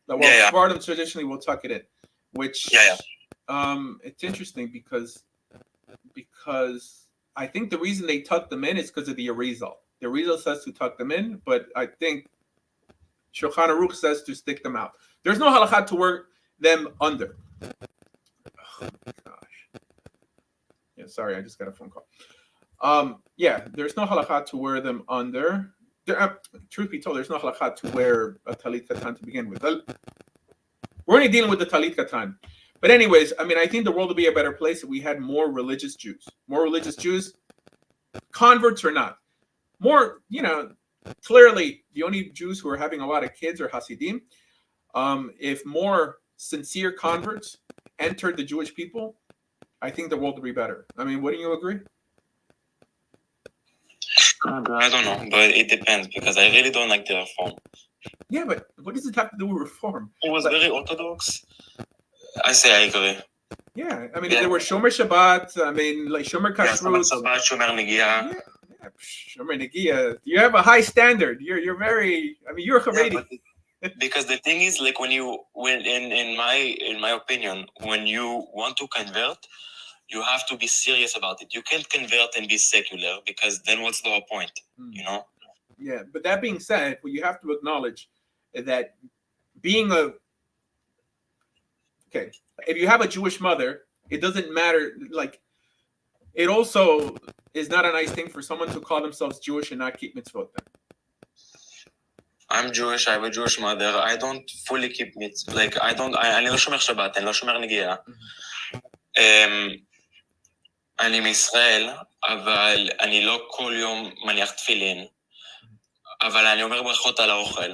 [SPEAKER 1] While Sephardim traditionally will tuck it in, which it's interesting because I think the reason they tuck them in is because of the Arizal. The Arizal says to tuck them in, but I think Shulchan Aruch says to stick them out. There's no halakha to wear them under. Oh my gosh. Yeah, sorry, I just got a phone call. There's no halakha to wear them under. Truth be told, there's no halakha to wear a talit katan to begin with. We're only dealing with the talit katan. But anyways, I think the world would be a better place if we had more religious Jews. More religious Jews, converts or not. More, clearly the only Jews who are having a lot of kids are Hasidim. If more sincere converts entered the Jewish people, I think the world would be better. Wouldn't you agree?
[SPEAKER 3] I don't know, but it depends because I really don't like the reform.
[SPEAKER 1] Yeah, but what does it have to do with reform?
[SPEAKER 3] It was very orthodox. I agree.
[SPEAKER 1] Yeah, they were Shomer Shabbat. Shomer Kashrut.
[SPEAKER 3] Shabbat, Shomer Negiah.
[SPEAKER 1] Yeah, I mean, Nagia, you have a high standard. You're very. I mean, you're Haredi.
[SPEAKER 3] Because the thing is, like, when in my opinion, when you want to convert, you have to be serious about it. You can't convert and be secular, because then what's the whole point? You know?
[SPEAKER 1] Yeah, but that being said, what you have to acknowledge is that being if you have a Jewish mother, it doesn't matter. Like, it also is not a nice thing for someone to call themselves Jewish and not keep mitzvot.
[SPEAKER 3] I'm Jewish, I have a Jewish mother, I don't fully keep mitzvot. Like, אני לא שומר שבת, אני לא שומר נגיעה. אני מישראל, אבל אני לא כל יום מניח תפילין, אבל אני אומר ברכות על האוכל.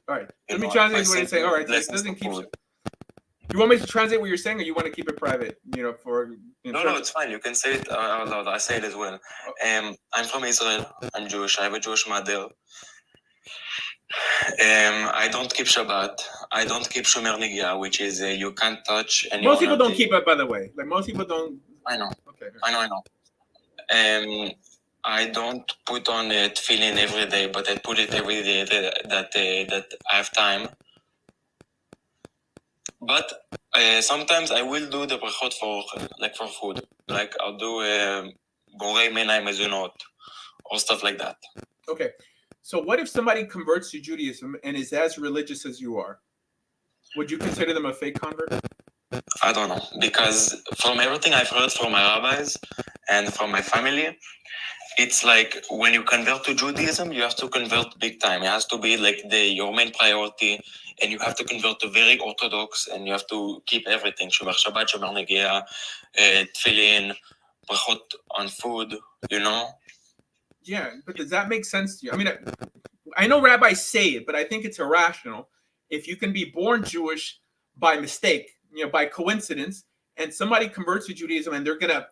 [SPEAKER 1] All right, let me translate what you're saying. All right, so it doesn't keep. You want me to translate what you're saying, or you want to keep it private?
[SPEAKER 3] No, it's fine. You can say it out loud. I say it as well. I'm from Israel. I'm Jewish. I have a Jewish mother. I don't keep Shabbat. I don't keep Shomer Negia, which is you can't touch.
[SPEAKER 1] Most people don't keep it, by the way. Like, most people don't.
[SPEAKER 3] I know.
[SPEAKER 1] Okay.
[SPEAKER 3] I know. I don't put on tefillin every day, but I put it every day that I have time. But sometimes I will do the brachot for like for food. Like, I'll do borei menai mezunot or stuff like that.
[SPEAKER 1] Okay. So what if somebody converts to Judaism and is as religious as you are? Would you consider them a fake convert?
[SPEAKER 3] I don't know, because from everything I've heard from my rabbis and from my family, it's like when you convert to Judaism, you have to convert big time. It has to be like your main priority, and you have to convert to very orthodox, and you have to keep everything. Shomer Shabbat, Shomer Negia, tefillin, brachot on food, you know?
[SPEAKER 1] Yeah, but does that make sense to you? I mean, I know rabbis say it, but I think it's irrational. If you can be born Jewish by mistake, by coincidence, and somebody converts to Judaism and they're going to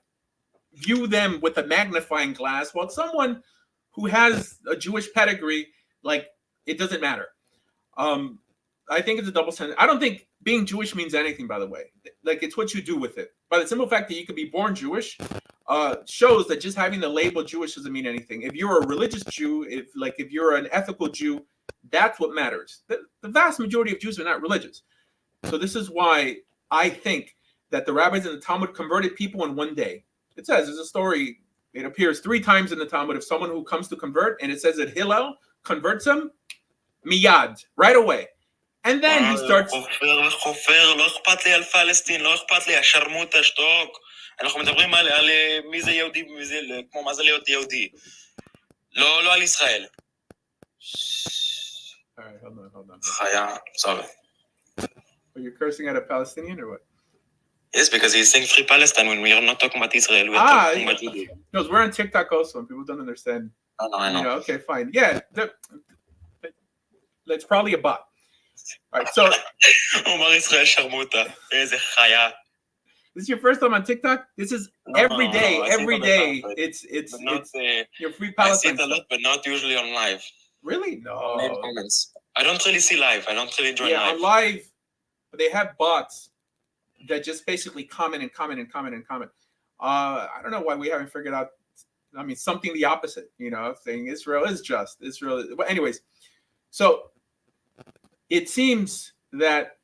[SPEAKER 1] view them with a magnifying glass, while someone who has a Jewish pedigree, like, it doesn't matter. I think it's a double standard. I don't think being Jewish means anything, by the way. Like, it's what you do with it. By the simple fact that you could be born Jewish shows that just having the label Jewish doesn't mean anything. If you're a religious Jew, if you're an ethical Jew, that's what matters. The vast majority of Jews are not religious. So this is why I think that the rabbis in the Talmud converted people in one day. It says, there's a story, it appears 3 times in the Talmud of someone who comes to convert, and it says that Hillel converts him miyad, right away. And then he starts...
[SPEAKER 3] חופר, לא אכפת לי על פלסטין, לא אכפת לי, השרמוטה, שתוק. אנחנו מדברים על מי זה יהודי, כמו מה זה להיות יהודי. לא על ישראל.
[SPEAKER 1] All right, hold on.
[SPEAKER 3] חיה, sorry.
[SPEAKER 1] Are you cursing at a Palestinian or what?
[SPEAKER 3] Yes, because he's saying free Palestine when we are not talking about Israel. We are talking about Judaism.
[SPEAKER 1] Because we're on TikTok also, and people don't understand.
[SPEAKER 3] I know.
[SPEAKER 1] Okay, fine. Yeah, that's probably a bot. All right, so...
[SPEAKER 3] אומר ישראל שרמוטה, איזה חיה.
[SPEAKER 1] This is your first time on TikTok? This is every day. It's your free Palestine.
[SPEAKER 3] I see it a lot, but not usually on live.
[SPEAKER 1] Really? No.
[SPEAKER 3] Leave comments. I don't really see live. I don't really join live.
[SPEAKER 1] Yeah, on live, they have bots that just basically comment. I don't know why we haven't figured out, something the opposite, saying Israel is just. But anyways, so it seems that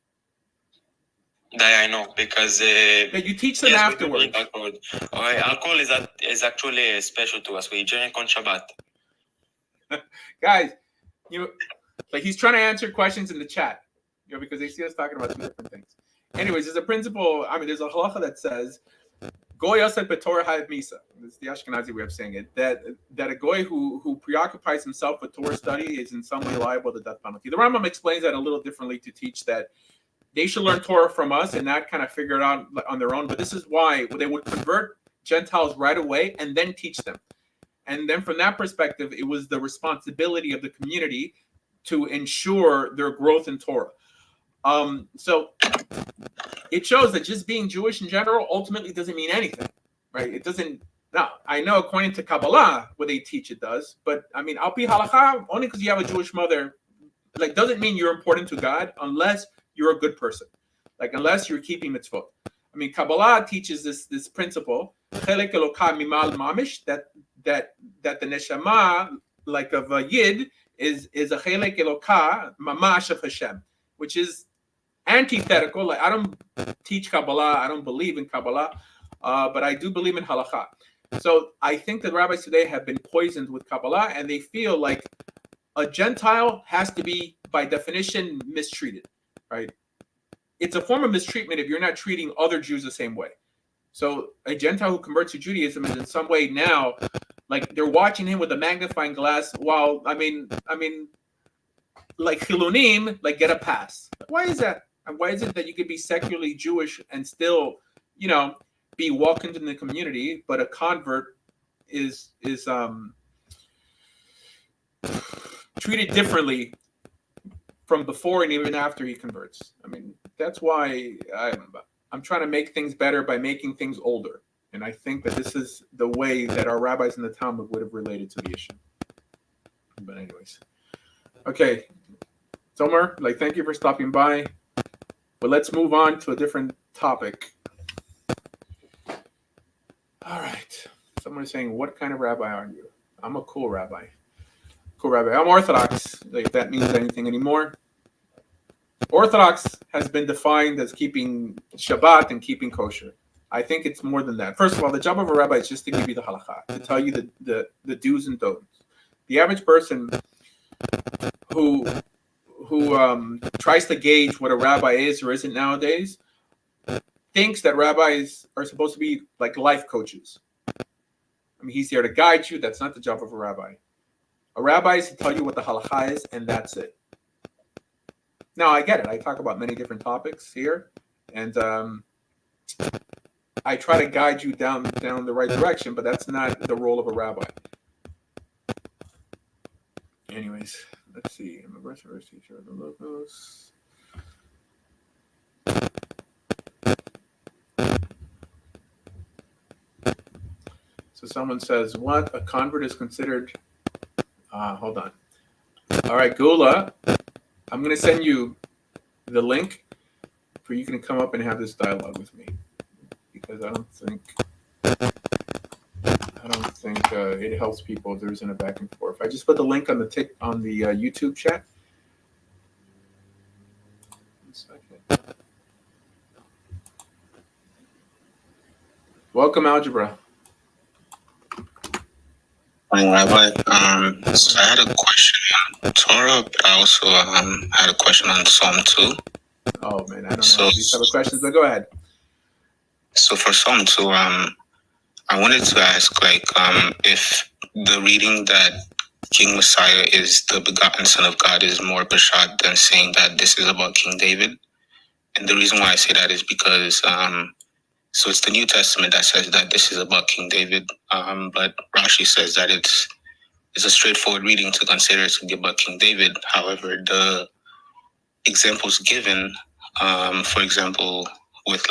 [SPEAKER 3] I know, because
[SPEAKER 1] that you teach them afterwards.
[SPEAKER 3] Alcohol is actually special to us. We drink on Shabbat.
[SPEAKER 1] Guys, like, he's trying to answer questions in the chat, because they see us talking about 2 different things. Anyways, there's a principle. There's a halacha that says, "Goy yosef b'Torah hayv misa." It's the Ashkenazi way of saying it. That a goy who preoccupies himself with Torah study is in some way liable to death penalty. The Rambam explains that a little differently to teach that they should learn Torah from us and not kind of figure it out on their own. But this is why they would convert Gentiles right away and then teach them. And then from that perspective, it was the responsibility of the community to ensure their growth in Torah. So it shows that just being Jewish in general ultimately doesn't mean anything, right? It doesn't. Now, I know according to Kabbalah, what they teach it does, but Al Pi Halacha, only because you have a Jewish mother, like, doesn't mean you're important to God unless you're a good person, like, unless you're keeping mitzvot. Kabbalah teaches this principle chelek Eloka mimal mamish, that the neshama, like of a yid, is a chelek Eloka mamash of Hashem, which is antithetical. Like, I don't teach Kabbalah, I don't believe in Kabbalah, but I do believe in halakha. So I think that rabbis today have been poisoned with Kabbalah, and they feel like a Gentile has to be, by definition, mistreated, right? It's a form of mistreatment if you're not treating other Jews the same way. So a Gentile who converts to Judaism is in some way now, like, they're watching him with a magnifying glass, while, I mean, like Chilunim, like, get a pass. Why is that? And why is it that you could be secularly Jewish and still, be welcomed in the community, but a convert is treated differently from before and even after he converts? I mean, that's why I'm trying to make things better by making things older. And I think that this is the way that our rabbis in the Talmud would have related to the issue. But anyways. Okay. Tomer, thank you for stopping by. But let's move on to a different topic. All right. Someone is saying, what kind of rabbi are you? I'm a cool rabbi. I'm Orthodox, if that means anything anymore. Orthodox has been defined as keeping Shabbat and keeping kosher. I think it's more than that. First of all, the job of a rabbi is just to give you the halakha, to tell you the do's and don'ts. The average person who tries to gauge what a rabbi is or isn't nowadays thinks that rabbis are supposed to be like life coaches. I mean, he's there to guide you. That's not the job of a rabbi. A rabbi is to tell you what the halakha is, and that's it. Now, I get it. I talk about many different topics here, and I try to guide you down the right direction, but that's not the role of a rabbi. Anyways, let's see. I'm a verse teacher of the logos. So someone says, what? A convert is considered... hold on. All right, Gula, I'm going to send you the link for you can come up and have this dialogue with me, because I don't think it helps people if there isn't a back and forth. I just put the link on the YouTube chat. 1 second. Welcome, Algebra.
[SPEAKER 4] Morning, Rabbi. So I had a question on Torah, but I also had a question on Psalm 2.
[SPEAKER 1] Oh, man, I don't know these type of questions, but go ahead.
[SPEAKER 4] So for Psalm 2, I wanted to ask, if the reading that King Messiah is the begotten Son of God is more Bashat than saying that this is about King David. And the reason why I say that is because so it's the New Testament that says that this is about King David, but Rashi says that it's a straightforward reading to consider to be about King David. However, the examples given, for example, with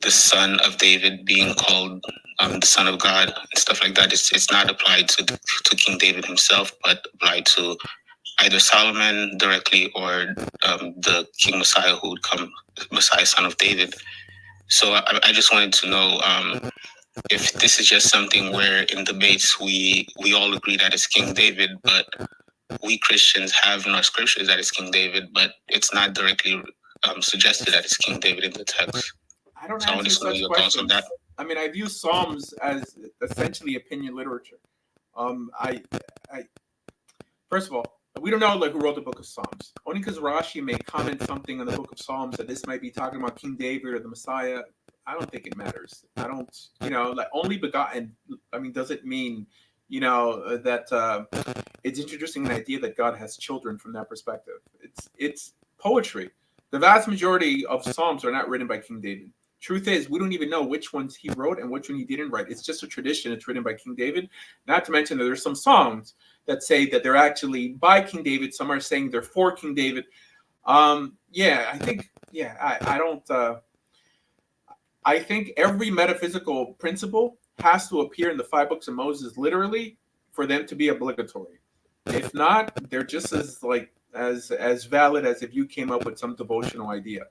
[SPEAKER 4] the son of David being called the Son of God and stuff like that, it's not applied to King David himself, but applied to either Solomon directly or the King Messiah who would come, Messiah, son of David. So I just wanted to know if this is just something where in debates we all agree that it's King David, but we Christians have in our scriptures that it's King David, but it's not directly suggested that it's King David in the text.
[SPEAKER 1] I don't
[SPEAKER 4] So I
[SPEAKER 1] answer
[SPEAKER 4] want to know
[SPEAKER 1] such
[SPEAKER 4] your thoughts on
[SPEAKER 1] questions.
[SPEAKER 4] that.
[SPEAKER 1] I mean, I view Psalms as essentially opinion literature. I first of all, we don't know who wrote the book of Psalms. Only because Rashi may comment something on the book of Psalms that this might be talking about King David or the Messiah. I don't think it matters. I don't, only begotten. I mean, does it mean, that it's introducing an idea that God has children from that perspective? It's poetry. The vast majority of Psalms are not written by King David. Truth is, we don't even know which ones he wrote and which one he didn't write. It's just a tradition. It's written by King David. Not to mention that there's some songs that say that they're actually by King David. Some are saying they're for King David. I think every metaphysical principle has to appear in the 5 books of Moses literally for them to be obligatory. If not, they're just as valid as if you came up with some devotional idea.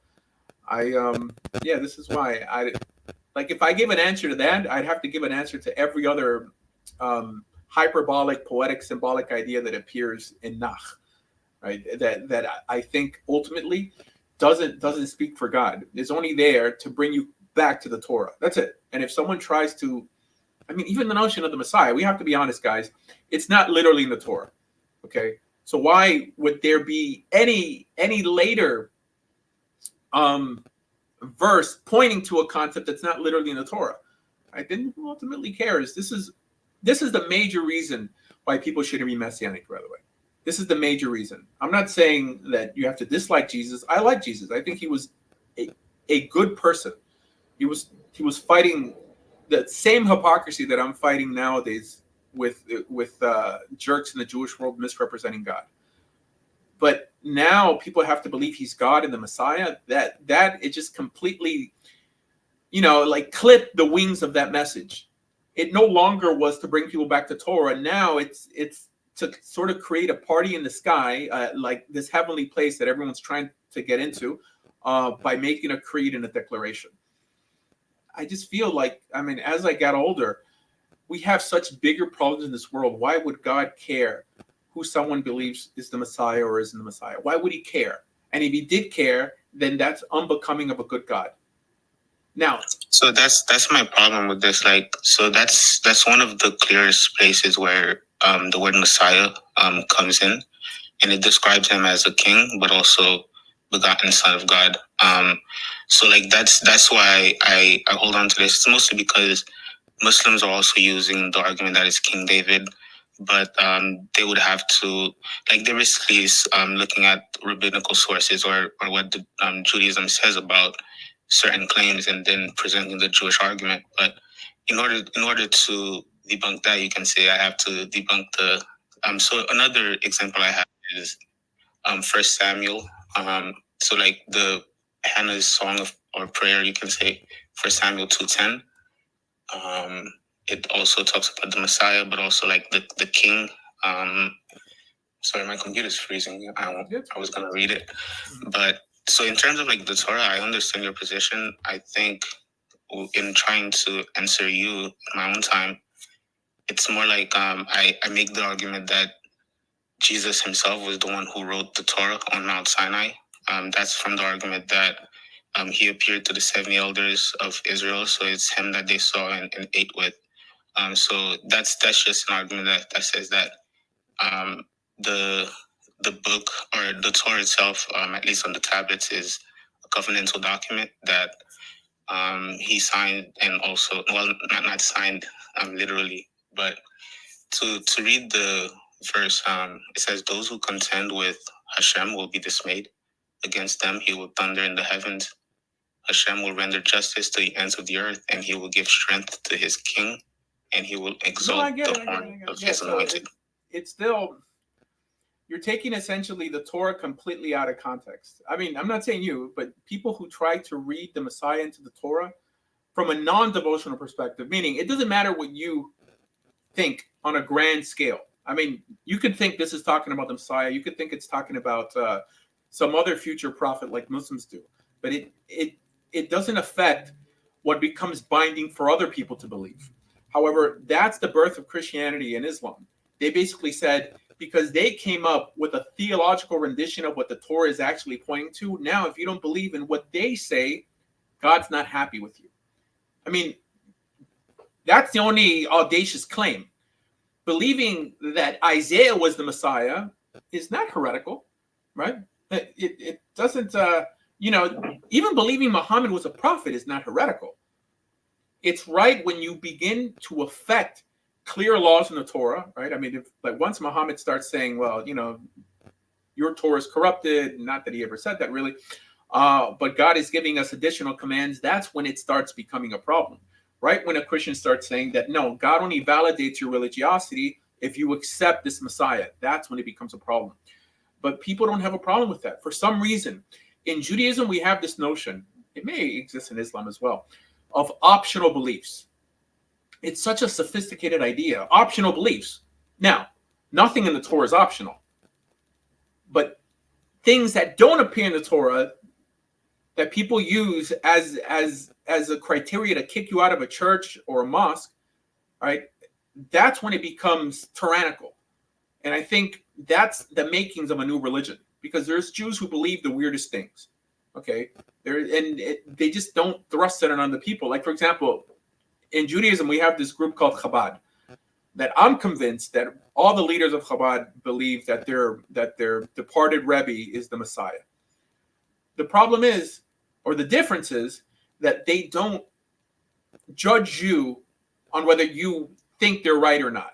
[SPEAKER 1] This is why Like if I give an answer to that, I'd have to give an answer to every other hyperbolic, poetic, symbolic idea that appears in Nach, right? That I think ultimately doesn't speak for God. It's only there to bring you back to the Torah. That's it. And if someone tries to, I mean, even the notion of the Messiah, we have to be honest, guys. It's not literally in the Torah. Okay, so why would there be any later verse pointing to a concept that's not literally in the Torah? I didn't ultimately cares. This is the major reason why people shouldn't be messianic, by the way. This is the major reason. I'm not saying that you have to dislike Jesus. I like Jesus. I think he was a good person. He was fighting the same hypocrisy that I'm fighting nowadays with jerks in the Jewish world misrepresenting God. But now people have to believe he's God and the Messiah. That it just completely, like clipped the wings of that message. It no longer was to bring people back to Torah. Now it's to sort of create a party in the sky, like this heavenly place that everyone's trying to get into by making a creed and a declaration. I just feel like, I mean, as I got older, we have such bigger problems in this world. Why would God care who someone believes is the Messiah or isn't the Messiah? Why would he care? And if he did care, then that's unbecoming of a good God. Now,
[SPEAKER 4] so that's my problem with this. Like, so that's one of the clearest places where the word Messiah comes in, and it describes him as a king, but also begotten Son of God. So like that's why I hold on to this. It's mostly because Muslims are also using the argument that it's King David, but they would have to, like, they're basically looking at rabbinical sources or what the, Judaism says about certain claims and then presenting the Jewish argument. But in order to debunk that, you can say I have to debunk the. So another example I have is 1 Samuel. So like the Hannah's song or prayer, you can say 1 Samuel 2:10. It also talks about the Messiah, but also like the king. Sorry, my computer's freezing. I was gonna read it, but so in terms of like the Torah, I understand your position. I think in trying to answer you in my own time, it's more like I make the argument that Jesus himself was the one who wrote the Torah on Mount Sinai. That's from the argument that he appeared to the 70 elders of Israel, so it's him that they saw and ate with. So that's just an argument that says that the book or the Torah itself, at least on the tablets, is a covenantal document that he signed, and also, well, not signed literally, but to read the verse, it says, "Those who contend with Hashem will be dismayed. Against them he will thunder in the heavens. Hashem will render justice to the ends of the earth, and he will give strength to his king, and he will exalt the horn of his anointed."
[SPEAKER 1] It's still, you're taking essentially the Torah completely out of context. I mean, I'm not saying you, but people who try to read the Messiah into the Torah from a non-devotional perspective, meaning it doesn't matter what you think on a grand scale. I mean, you could think this is talking about the Messiah. You could think it's talking about some other future prophet like Muslims do. But it doesn't affect what becomes binding for other people to believe. However, that's the birth of Christianity and Islam. They basically said, because they came up with a theological rendition of what the Torah is actually pointing to, now if you don't believe in what they say, God's not happy with you. I mean, that's the only audacious claim. Believing that Isaiah was the Messiah is not heretical, right? It doesn't, even believing Muhammad was a prophet is not heretical. It's right when you begin to affect clear laws in the Torah, right? I mean, if like once Muhammad starts saying, well, your Torah is corrupted, not that he ever said that really, but God is giving us additional commands, that's when it starts becoming a problem. Right when a Christian starts saying that, no, God only validates your religiosity if you accept this Messiah, that's when it becomes a problem. But people don't have a problem with that. For some reason, in Judaism, we have this notion, it may exist in Islam as well, of optional beliefs. It's such a sophisticated idea, optional beliefs. Now, nothing in the Torah is optional, but things that don't appear in the Torah that people use as as a criteria to kick you out of a church or a mosque, right? That's when it becomes tyrannical. And I think that's the makings of a new religion, because there's Jews who believe the weirdest things. Okay, they just don't thrust it on other people. Like, for example, in Judaism, we have this group called Chabad, that I'm convinced that all the leaders of Chabad believe that their departed Rebbe is the Messiah. The problem is, or the difference is, that they don't judge you on whether you think they're right or not.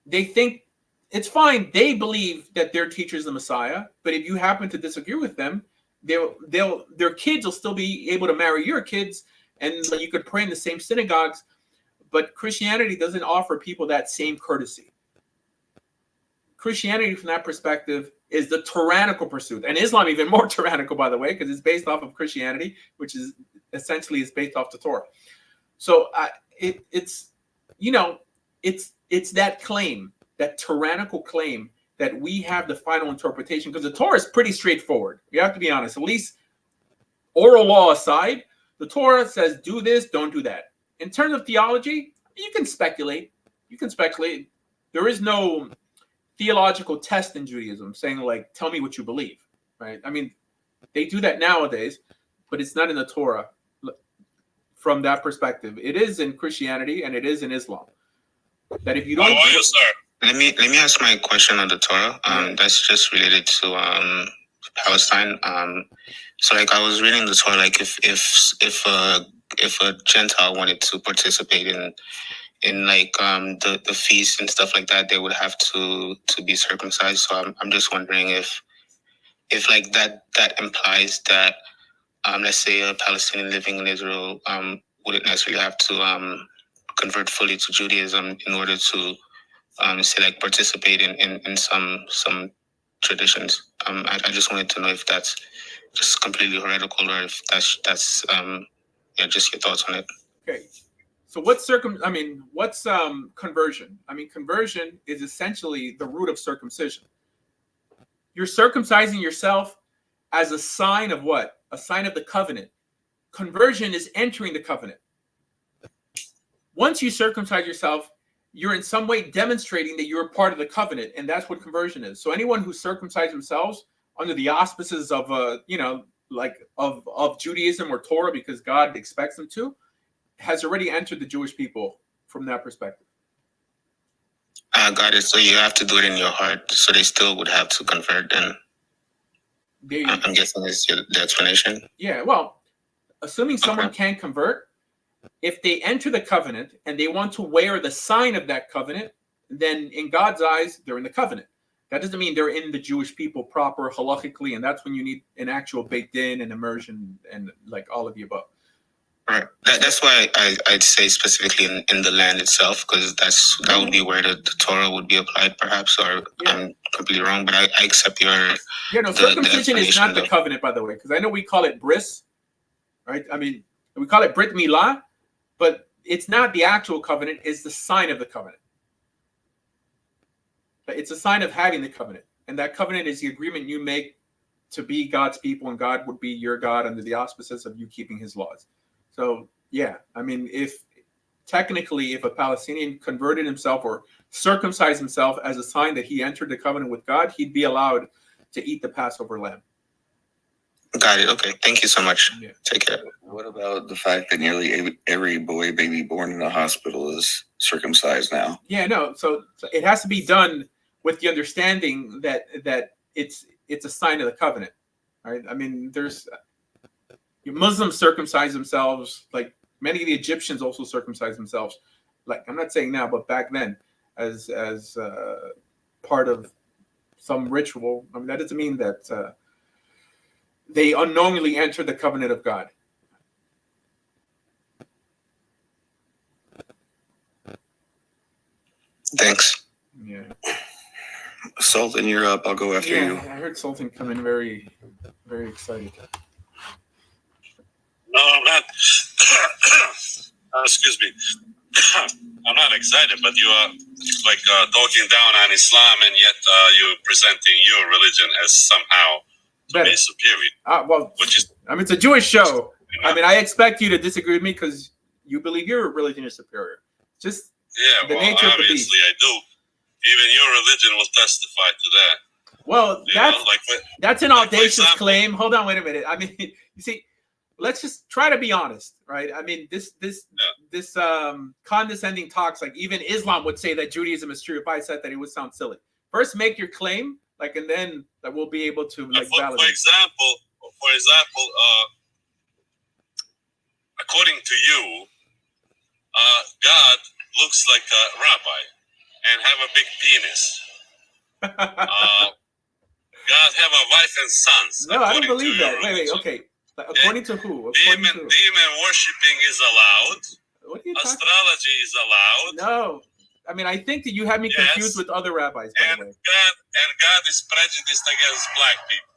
[SPEAKER 1] They think it's fine. They believe that their teacher is the Messiah, but if you happen to disagree with them, their kids will still be able to marry your kids, and you could pray in the same synagogues. But Christianity doesn't offer people that same courtesy. Christianity, from that perspective, is the tyrannical pursuit, and Islam even more tyrannical, by the way, because it's based off of Christianity, which is essentially based off the Torah. So it's that claim, that tyrannical claim, that we have the final interpretation, because the Torah is pretty straightforward. You have to be honest. At least oral law aside, the Torah says do this, don't do that. In terms of theology, you can speculate. There is no theological test in Judaism saying, like, tell me what you believe, right? I mean, they do that nowadays, but it's not in the Torah from that perspective. It is in Christianity and it is in Islam. That if you don't...
[SPEAKER 4] Let me ask my question on the Torah. That's just related to Palestine. So, like, I was reading the Torah, like, if a Gentile wanted to participate in like the feasts and stuff like that, they would have to be circumcised. So I'm just wondering if like that implies that let's say a Palestinian living in Israel wouldn't necessarily have to convert fully to Judaism in order to say, like, participate in some traditions. I just wanted to know if that's just completely heretical, or if that's just your thoughts on it.
[SPEAKER 1] Okay. So what's conversion? I mean, conversion is essentially the root of circumcision. You're circumcising yourself as a sign of what? A sign of the covenant. Conversion is entering the covenant. Once you circumcise yourself, you're in some way demonstrating that you're a part of the covenant, and that's what conversion is. So anyone who circumcises themselves under the auspices of of Judaism or Torah, because God expects them to, has already entered the Jewish people from that perspective.
[SPEAKER 4] Got it. So you have to do it in your heart. So they still would have to convert then. I'm guessing is the explanation.
[SPEAKER 1] Yeah, well, assuming someone can convert, if they enter the covenant and they want to wear the sign of that covenant, then in God's eyes, they're in the covenant. That doesn't mean they're in the Jewish people proper halachically, and that's when you need an actual baked in and immersion and like all of the above.
[SPEAKER 4] Right. That's why I'd say specifically in the land itself, because that would be where the Torah would be applied, perhaps, or I'm completely wrong, but I accept your...
[SPEAKER 1] Yeah, no, circumcision is not the covenant, by the way, because I know we call it bris, right? I mean, we call it Brit Milah, but it's not the actual covenant, it's the sign of the covenant. It's a sign of having the covenant, and that covenant is the agreement you make to be God's people, and God would be your God under the auspices of you keeping his laws. So, yeah, I mean, if a Palestinian converted himself or circumcised himself as a sign that he entered the covenant with God, he'd be allowed to eat the Passover lamb.
[SPEAKER 4] Got it. Okay. Thank you so much. Yeah. Take care.
[SPEAKER 5] What about the fact that nearly every boy baby born in a hospital is circumcised now?
[SPEAKER 1] Yeah, no. So it has to be done with the understanding that it's a sign of the covenant, right? I mean, there's... Muslims circumcise themselves, like many of the Egyptians also circumcised themselves. Like, I'm not saying now, but back then, as part of some ritual. I mean, that doesn't mean that they unknowingly enter the covenant of God.
[SPEAKER 4] Thanks.
[SPEAKER 1] Yeah.
[SPEAKER 5] Sultan, you're up. I'll go after you.
[SPEAKER 1] I heard Sultan come in very, very excited.
[SPEAKER 6] No, I'm not. Excuse me. I'm not excited, but you are like talking down on Islam, and yet you're presenting your religion as somehow to be superior.
[SPEAKER 1] Well, it's a Jewish show. I mean, I expect you to disagree with me because you believe your religion is superior. Just
[SPEAKER 6] Yeah,
[SPEAKER 1] the
[SPEAKER 6] well,
[SPEAKER 1] nature of the beast.
[SPEAKER 6] obviously I do. Even your religion will testify to that.
[SPEAKER 1] Well,
[SPEAKER 6] You know, like
[SPEAKER 1] that's an
[SPEAKER 6] like, for
[SPEAKER 1] audacious
[SPEAKER 6] example-
[SPEAKER 1] claim. Hold on, wait a minute. I mean, you see, let's just try to be honest, right? I mean, this condescending talks, like even Islam would say that Judaism is true. If I said that, it would sound silly. First, make your claim, like, and then like, we'll be able to like
[SPEAKER 6] for
[SPEAKER 1] validate.
[SPEAKER 6] example, according to you, God looks like a rabbi and have a big penis. God have a wife and sons.
[SPEAKER 1] No, I don't
[SPEAKER 6] according to
[SPEAKER 1] believe
[SPEAKER 6] your
[SPEAKER 1] that. Wait,
[SPEAKER 6] religion.
[SPEAKER 1] okay. According to who? According to who?
[SPEAKER 6] Demon worshiping is allowed.
[SPEAKER 1] What are you talking?
[SPEAKER 6] Astrology is allowed.
[SPEAKER 1] No, I mean, I think that you have me
[SPEAKER 6] Yes.
[SPEAKER 1] confused with other rabbis, by
[SPEAKER 6] And
[SPEAKER 1] the way.
[SPEAKER 6] God is prejudiced against black people.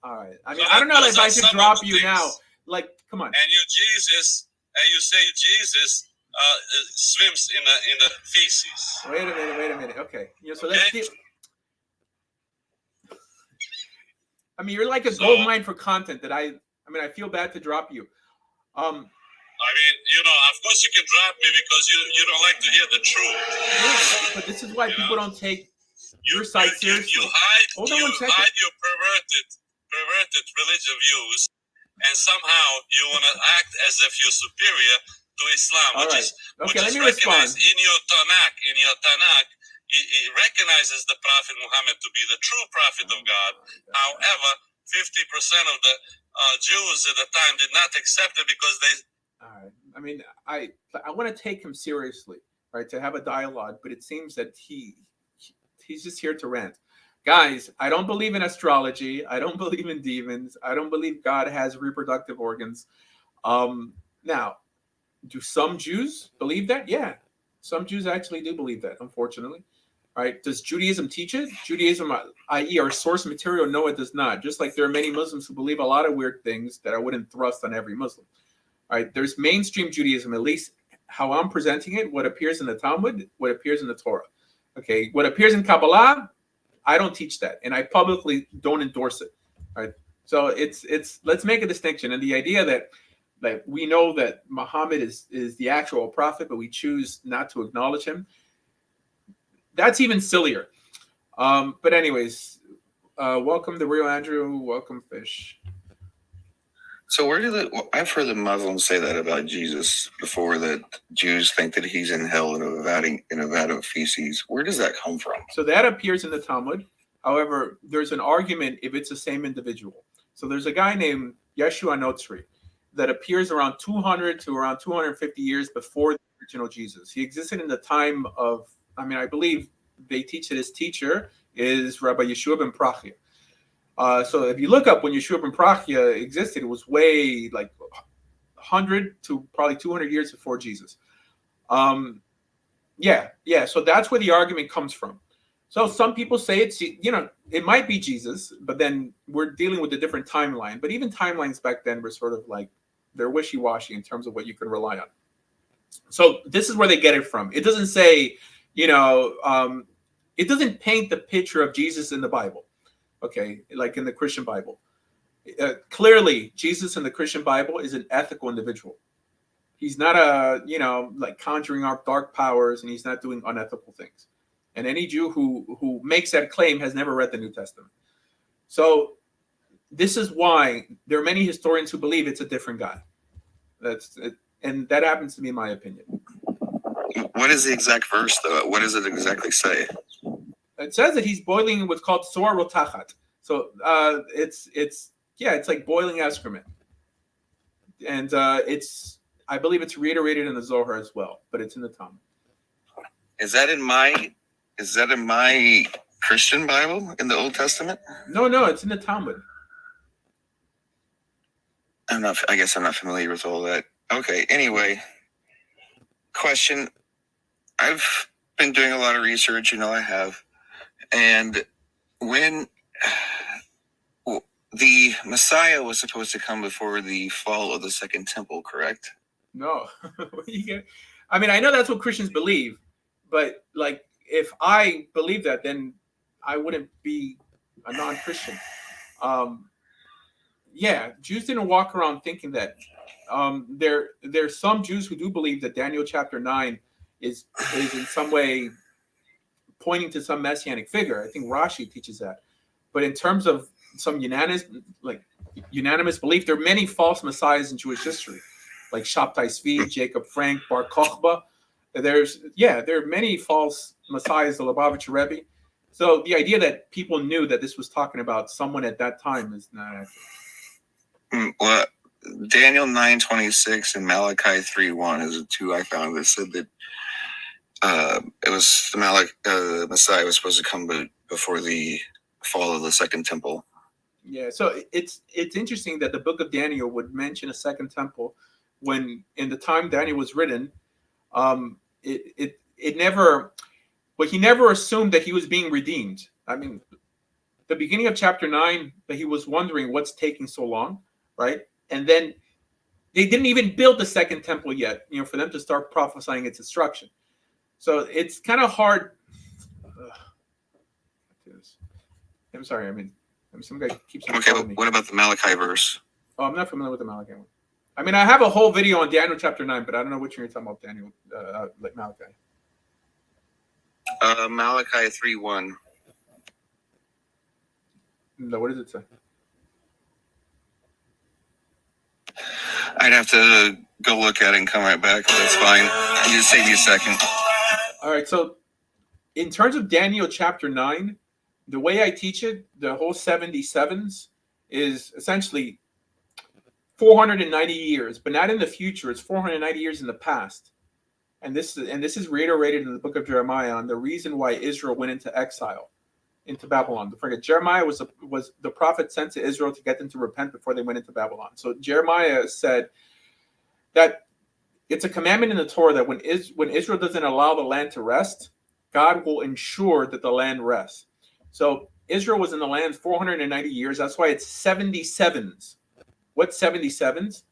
[SPEAKER 1] All right. I mean,
[SPEAKER 6] So
[SPEAKER 1] I don't know
[SPEAKER 6] those
[SPEAKER 1] if I
[SPEAKER 6] are
[SPEAKER 1] should
[SPEAKER 6] some of
[SPEAKER 1] drop
[SPEAKER 6] the
[SPEAKER 1] you
[SPEAKER 6] things.
[SPEAKER 1] now. Like, come on.
[SPEAKER 6] And you say Jesus swims in the feces.
[SPEAKER 1] Wait a minute. Okay. So let's
[SPEAKER 6] Okay.
[SPEAKER 1] deal. I mean, you're like a
[SPEAKER 6] So-
[SPEAKER 1] gold mine for content that I mean, I feel bad to drop you.
[SPEAKER 6] I mean, of course you can drop me because you don't like to hear the truth.
[SPEAKER 1] But this is why
[SPEAKER 6] You
[SPEAKER 1] people
[SPEAKER 6] know?
[SPEAKER 1] don't take
[SPEAKER 6] You,
[SPEAKER 1] your side
[SPEAKER 6] you, you,
[SPEAKER 1] seriously.
[SPEAKER 6] you hide,
[SPEAKER 1] Hold on
[SPEAKER 6] you
[SPEAKER 1] 1 second.
[SPEAKER 6] hide your perverted religion views, and somehow you want to act as if you're superior to Islam,
[SPEAKER 1] All right. Okay, let
[SPEAKER 6] which is
[SPEAKER 1] me respond.
[SPEAKER 6] recognized in your Tanakh. It recognizes the Prophet Muhammad to be the true prophet of God. However, 50% of the Jews at the time did not accept it because they.
[SPEAKER 1] All right. I mean, I want to take him seriously, right? To have a dialogue, but it seems that he's just here to rant. Guys, I don't believe in astrology. I don't believe in demons. I don't believe God has reproductive organs. Now, do some Jews believe that? Yeah, some Jews actually do believe that, unfortunately. Right? Does Judaism teach it? Judaism, i.e., our source material? No, it does not. Just like there are many Muslims who believe a lot of weird things that I wouldn't thrust on every Muslim. All right, there's mainstream Judaism, at least how I'm presenting it, what appears in the Talmud, what appears in the Torah. Okay, what appears in Kabbalah, I don't teach that, and I publicly don't endorse it. All right, so it's let's make a distinction. And the idea that we know that Muhammad is the actual prophet, but we choose not to acknowledge him, that's even sillier. But anyways, welcome the real Andrew. Welcome, Fish.
[SPEAKER 5] So I've heard the Muslims say that about Jesus before, that Jews think that he's in hell in a vat of feces. Where does that come from?
[SPEAKER 1] So that appears in the Talmud. However, there's an argument if it's the same individual. So there's a guy named Yeshua Notzri that appears around 200 to around 250 years before the original Jesus. He existed in the time of, I believe they teach that his teacher is Rabbi Yeshua ben Prachia. So if you look up when Yeshua ben Prachia existed, it was way like 100 to probably 200 years before Jesus. Yeah. So that's where the argument comes from. So some people say it might be Jesus, but then we're dealing with a different timeline. But even timelines back then were sort of like, they're wishy-washy in terms of what you can rely on. So this is where they get it from. It doesn't say, it doesn't paint the picture of Jesus in the Bible. Okay, like in the Christian Bible. Clearly, Jesus in the Christian Bible is an ethical individual. He's not like conjuring up dark powers, and he's not doing unethical things. And any Jew who makes that claim has never read the New Testament. So this is why there are many historians who believe it's a different guy. That's it, and that happens to be my opinion.
[SPEAKER 5] What is the exact verse, though? What does it exactly say?
[SPEAKER 1] It says that he's boiling in what's called sor rotachat. So it's like boiling excrement, and I believe it's reiterated in the Zohar as well, but it's in the Talmud.
[SPEAKER 5] Is that in my Christian Bible in the Old Testament?
[SPEAKER 1] No, it's in the Talmud.
[SPEAKER 5] I guess I'm not familiar with all that. Okay, anyway, question. I've been doing a lot of research, I have. And when the Messiah was supposed to come before the fall of the Second Temple, correct?
[SPEAKER 1] No. I know that's what Christians believe, but like if I believe that, then I wouldn't be a non-Christian. yeah, Jews didn't walk around thinking that. There's some Jews who do believe that Daniel chapter 9 is in some way pointing to some messianic figure. I think Rashi teaches that. But in terms of some unanimous belief, there are many false messiahs in Jewish history, like Shabtai Tzvi, Jacob Frank, Bar Kochba. There are many false messiahs, the Lubavitcher Rebbe. So the idea that people knew that this was talking about someone at that time is not accurate.
[SPEAKER 5] Well, Daniel 9:26 and Malachi 3:1 is the two I found that said that it was the Messiah was supposed to come before the fall of the Second Temple.
[SPEAKER 1] Yeah, so it's interesting that the book of Daniel would mention a second temple when in the time Daniel was written, he never assumed that he was being redeemed. I mean, the beginning of chapter 9, that he was wondering what's taking so long, right? And then they didn't even build the second temple yet, for them to start prophesying its destruction. So it's kind of hard. I'm sorry. I mean, some guy keeps on calling me.
[SPEAKER 5] What about the Malachi verse?
[SPEAKER 1] Oh, I'm not familiar with the Malachi one. I mean, I have a whole video on Daniel chapter 9, but I don't know which one you're talking about, Daniel, like Malachi.
[SPEAKER 5] Malachi 3:1.
[SPEAKER 1] No, what does it say?
[SPEAKER 5] I'd have to go look at it and come right back. That's fine. You just save me a second.
[SPEAKER 1] All right. So, in terms of Daniel chapter 9, the way I teach it, the whole 77s is essentially 490 years, but not in the future. It's 490 years in the past. And this is reiterated in the book of Jeremiah on the reason why Israel went into exile, into Babylon. Don't forget, Jeremiah was the prophet sent to Israel to get them to repent before they went into Babylon. So Jeremiah said that it's a commandment in the Torah that when Israel doesn't allow the land to rest, God will ensure that the land rests. So Israel was in the land 490 years. That's why it's 77s. What's 77s?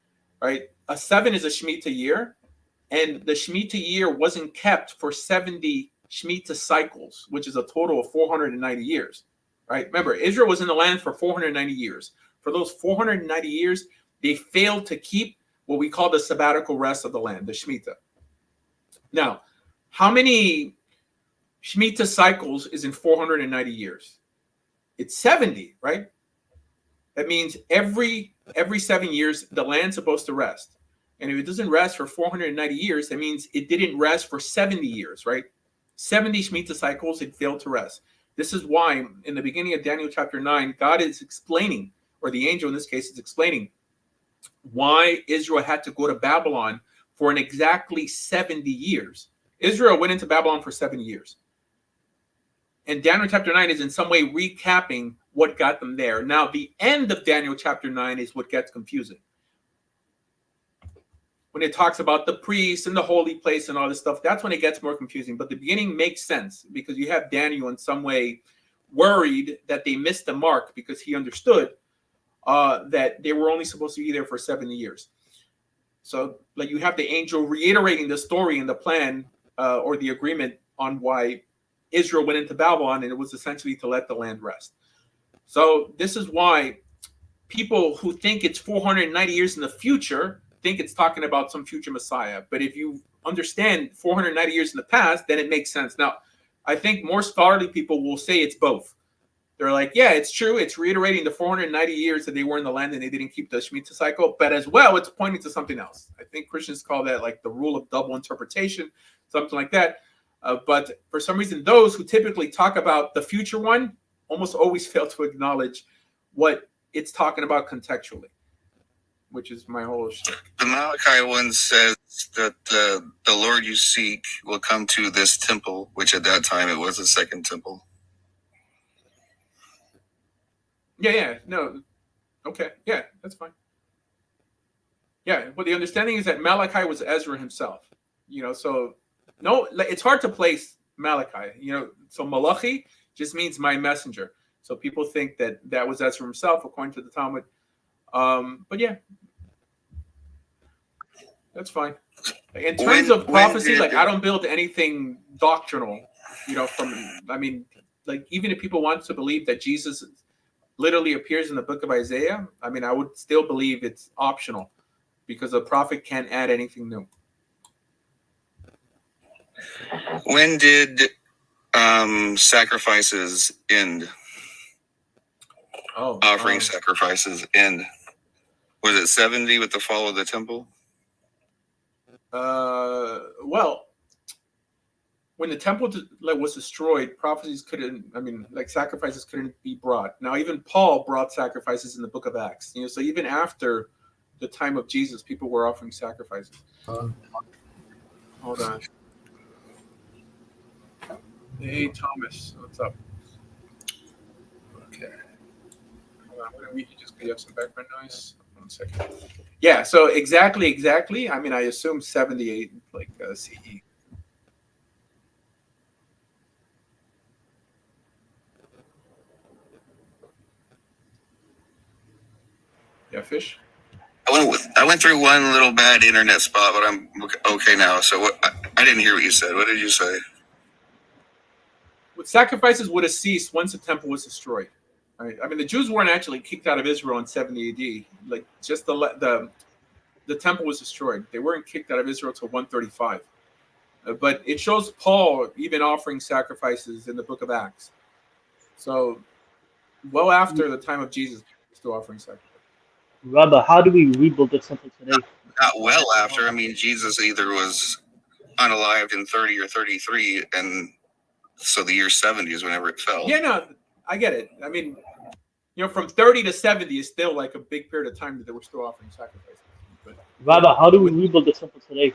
[SPEAKER 1] Right? A 7 is a Shemitah year. And the Shemitah year wasn't kept for 70 Shemitah cycles, which is a total of 490 years, right? Remember, Israel was in the land for 490 years. For those 490 years, they failed to keep what we call the sabbatical rest of the land, the Shemitah. Now, how many Shemitah cycles is in 490 years? It's 70, right? That means every 7 years, the land's supposed to rest. And if it doesn't rest for 490 years, that means it didn't rest for 70 years, right? 70 Shemitah cycles, it failed to rest. This is why in the beginning of Daniel chapter 9, God is explaining, or the angel in this case is explaining, why Israel had to go to Babylon for an exactly 70 years. Israel went into Babylon for 7 years. And Daniel chapter 9 is in some way recapping what got them there. Now, the end of Daniel chapter 9 is what gets confusing. When it talks about the priests and the holy place and all this stuff, that's when it gets more confusing. But the beginning makes sense because you have Daniel in some way worried that they missed the mark because he understood that they were only supposed to be there for 70 years. So like you have the angel reiterating the story and the plan or the agreement on why Israel went into Babylon, and it was essentially to let the land rest. So this is why people who think it's 490 years in the future think it's talking about some future Messiah. But if you understand 490 years in the past, then it makes sense. Now, I think more scholarly people will say it's both. They're like, yeah, it's true. It's reiterating the 490 years that they were in the land and they didn't keep the Shemitah cycle. But as well, it's pointing to something else. I think Christians call that like the rule of double interpretation, something like that. But for some reason, those who typically talk about the future one almost always fail to acknowledge what it's talking about contextually, which is my whole shtick.
[SPEAKER 5] The Malachi one says that the Lord you seek will come to this temple, which at that time it was the second temple.
[SPEAKER 1] Yeah, no. Okay, yeah, that's fine. Yeah, but the understanding is that Malachi was Ezra himself. So no, it's hard to place Malachi. So Malachi just means my messenger. So people think that was Ezra himself, according to the Talmud. But yeah, that's fine. In terms of prophecy, I don't build anything doctrinal, even if people want to believe that Jesus literally appears in the book of Isaiah, I mean, I would still believe it's optional because a prophet can't add anything new.
[SPEAKER 5] When did sacrifices end? Offering sacrifices end. Was it 70 with the fall of the temple?
[SPEAKER 1] Well, when the temple was destroyed, sacrifices couldn't be brought. Now, even Paul brought sacrifices in the book of Acts. So even after the time of Jesus, people were offering sacrifices. Hold on. Hey, Thomas, what's up? Okay. Hold on. We just have some background noise. 1 second. Yeah. So exactly. I mean, I assume 78, CE. Yeah, Fish.
[SPEAKER 5] I went through one little bad internet spot, but I'm okay now. So what? I didn't hear what you said. What did you say?
[SPEAKER 1] Sacrifices would have ceased once the temple was destroyed. Right? I mean, the Jews weren't actually kicked out of Israel in 70 AD. Just the temple was destroyed. They weren't kicked out of Israel till 135. But it shows Paul even offering sacrifices in the book of Acts. So, well after the time of Jesus, still offering sacrifices.
[SPEAKER 7] Rabbi, how do we rebuild the temple today?
[SPEAKER 5] Not well after. I mean, Jesus either was unalived in 30 or 33, and so the year 70 is whenever it fell.
[SPEAKER 1] Yeah, no, I get it. I mean, from 30 to 70 is still like a big period of time that they were still offering sacrifices. But,
[SPEAKER 7] Rabbi, how do we rebuild the temple today?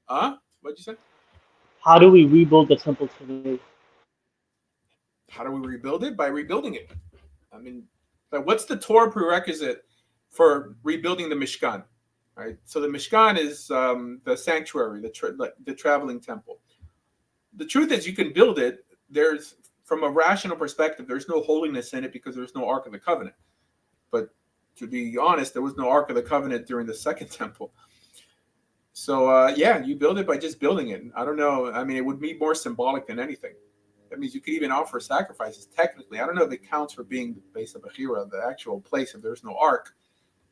[SPEAKER 1] What'd you say?
[SPEAKER 7] How do we rebuild the temple today?
[SPEAKER 1] How do we rebuild it? By rebuilding it. I mean, what's the Torah prerequisite for rebuilding the Mishkan? Right. So the Mishkan is the sanctuary, the traveling temple. The truth is, you can build it. There's, from a rational perspective, there's no holiness in it because there's no Ark of the Covenant. But to be honest, there was no Ark of the Covenant during the second temple. So you build it by just building it. I don't know. I mean, it would be more symbolic than anything. That means you could even offer sacrifices technically. I don't know if it counts for being the base of Bechira, the actual place if there's no ark,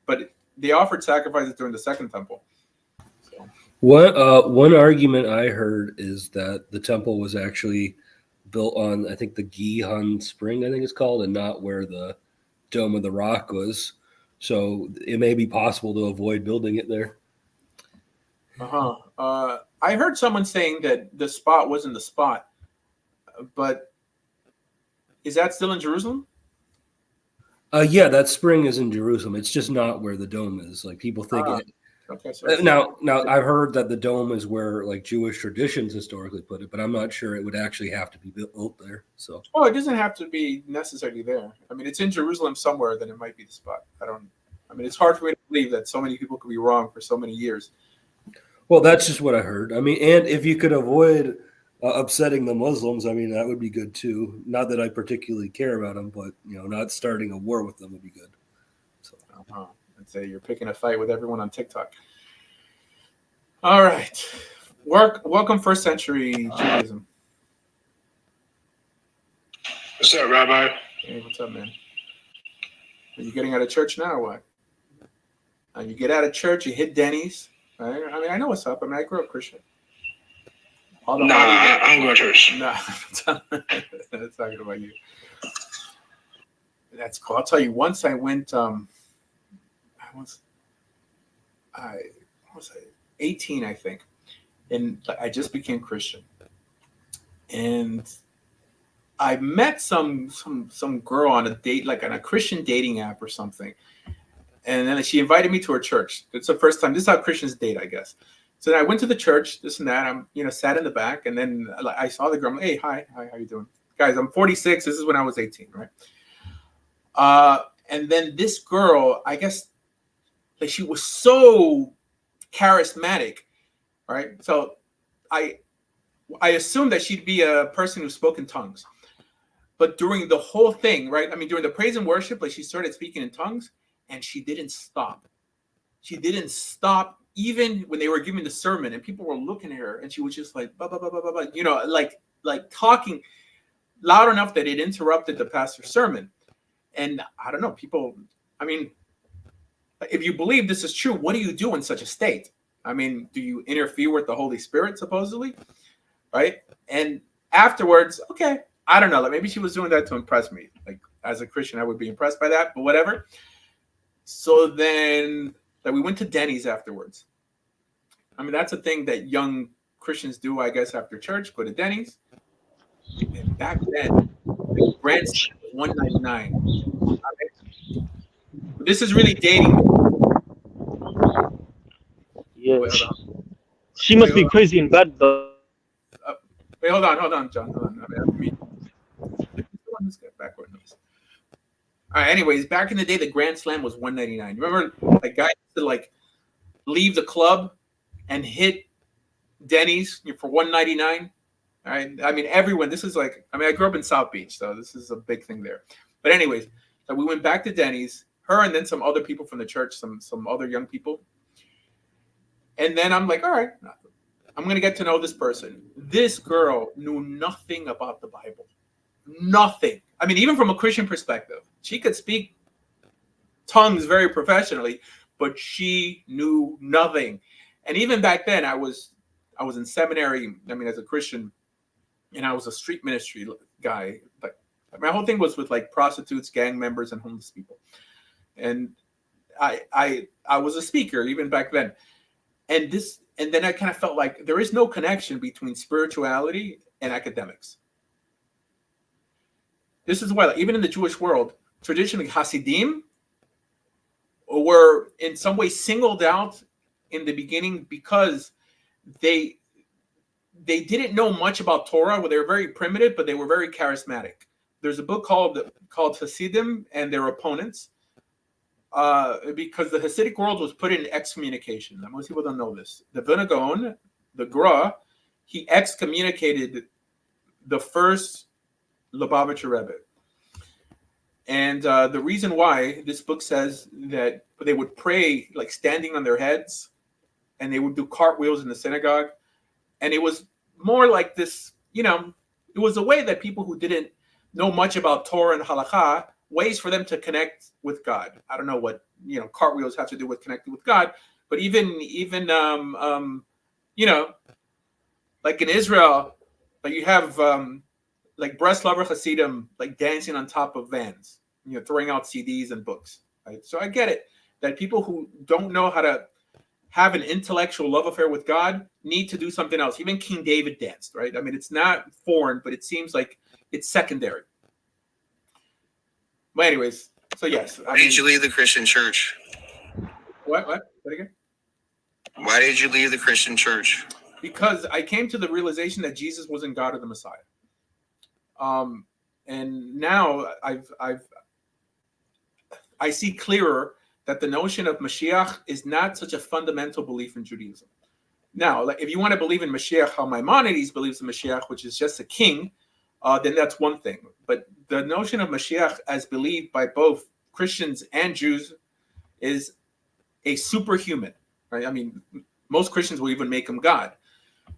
[SPEAKER 1] but they offered sacrifices during the second temple. So.
[SPEAKER 8] One argument I heard is that the temple was actually built on, I think, the Gihon Spring, I think it's called, and not where the Dome of the Rock was. So it may be possible to avoid building it there.
[SPEAKER 1] I heard someone saying that the spot wasn't the spot. But is that still in Jerusalem?
[SPEAKER 8] Yeah, that spring is in Jerusalem. It's just not where the dome is. Like people think it.
[SPEAKER 1] Okay. So
[SPEAKER 8] Now I've heard that the dome is where like Jewish traditions historically put it, but I'm not sure it would actually have to be built there. So.
[SPEAKER 1] Oh, it doesn't have to be necessarily there. I mean, it's in Jerusalem somewhere. Then it might be the spot. I mean, it's hard for me to believe that so many people could be wrong for so many years.
[SPEAKER 8] Well, that's just what I heard. I mean, and if you could avoid upsetting the Muslims, I mean, that would be good too. Not that I particularly care about them, but not starting a war with them would be good. So,
[SPEAKER 1] I'd say you're picking a fight with everyone on TikTok. All right, welcome first century Judaism.
[SPEAKER 9] What's up, Rabbi?
[SPEAKER 1] Hey, what's up, man? Are you getting out of church now or what? You get out of church, you hit Denny's. Right? I mean, I know what's up. I mean, I grew up Christian.
[SPEAKER 9] I don't go to church.
[SPEAKER 1] No, that's talking about you. That's cool. I'll tell you. Once I went. I was 18, I think, and I just became Christian, and I met some girl on a date, like on a Christian dating app or something, and then she invited me to her church. It's the first time. This is how Christians date, I guess. So then I went to the church, this and that. I'm, sat in the back, and then I saw the girl. I'm like, hey, hi, how you doing, guys? I'm 46. This is when I was 18, right? And then this girl, I guess, like she was so charismatic, right? So I assumed that she'd be a person who spoke in tongues, but during the whole thing, right? I mean, during the praise and worship, like she started speaking in tongues, and she didn't stop. She didn't stop. Even when they were giving the sermon and people were looking at her, and she was just like, blah, blah, blah, blah, blah, like talking loud enough that it interrupted the pastor's sermon. And I don't know, people, I mean, if you believe this is true, what do you do in such a state? I mean, do you interfere with the Holy Spirit, supposedly? Right? And afterwards, okay, I don't know. Like maybe she was doing that to impress me. Like as a Christian, I would be impressed by that, but whatever. So then we went to Denny's afterwards. I mean, that's a thing that young Christians do, I guess, after church, go to Denny's. And back then, the Grand Slam was $1.99. This is really dating me.
[SPEAKER 7] Yeah.
[SPEAKER 1] Wait,
[SPEAKER 7] She must be crazy in bed, though.
[SPEAKER 1] Wait, hold on, John. Hold on. I mean, let's get backward noise. All right. Anyways, back in the day, the Grand Slam was $1.99. Remember, like guys used to like leave the club and hit Denny's for $1.99. All right. I mean, everyone. This is like. I mean, I grew up in South Beach, so this is a big thing there. But anyways, so we went back to Denny's. Her and then some other people from the church, some other young people. And then I'm like, all right, I'm going to get to know this person. This girl knew nothing about the Bible. Nothing. I mean, even from a Christian perspective, she could speak tongues very professionally, but she knew nothing. And even back then, I was in seminary, I mean, as a Christian, and I was a street ministry guy. But my whole thing was with like prostitutes, gang members, and homeless people. And I was a speaker even back then. And then I kind of felt like there is no connection between spirituality and academics. This is why, like, even in the Jewish world, traditionally Hasidim were in some way singled out in the beginning because they didn't know much about Torah. Well, they were very primitive, but they were very charismatic. There's a book called Hasidim and Their Opponents. Because the Hasidic world was put in excommunication. Now, most people don't know this. The Vilna Gaon, the Gra, he excommunicated the first Lubavitcher Rebbe. And the reason why this book says that they would pray like standing on their heads, and they would do cartwheels in the synagogue. And it was more like this, you know, it was a way that people who didn't know much about Torah and Halakha, ways for them to connect with God. I don't know what, you know, cartwheels have to do with connecting with God, but even you know, like in Israel, like you have like Breslauer Hasidim like dancing on top of vans, you know, throwing out CDs and books. Right? So I get it that people who don't know how to have an intellectual love affair with God need to do something else. Even King David danced, right? I mean, it's not foreign, but it seems like it's secondary. But anyways, so yes.
[SPEAKER 5] Why did you leave the Christian church?
[SPEAKER 1] What? What again?
[SPEAKER 5] Why did you leave the Christian church?
[SPEAKER 1] Because I came to the realization that Jesus wasn't God or the Messiah. And now I see clearer that the notion of Mashiach is not such a fundamental belief in Judaism. Now, like if you want to believe in Mashiach, how Maimonides believes in Mashiach, which is just a king, then that's one thing. But the notion of Mashiach as believed by both Christians and Jews is a superhuman, right? I mean, most Christians will even make him God.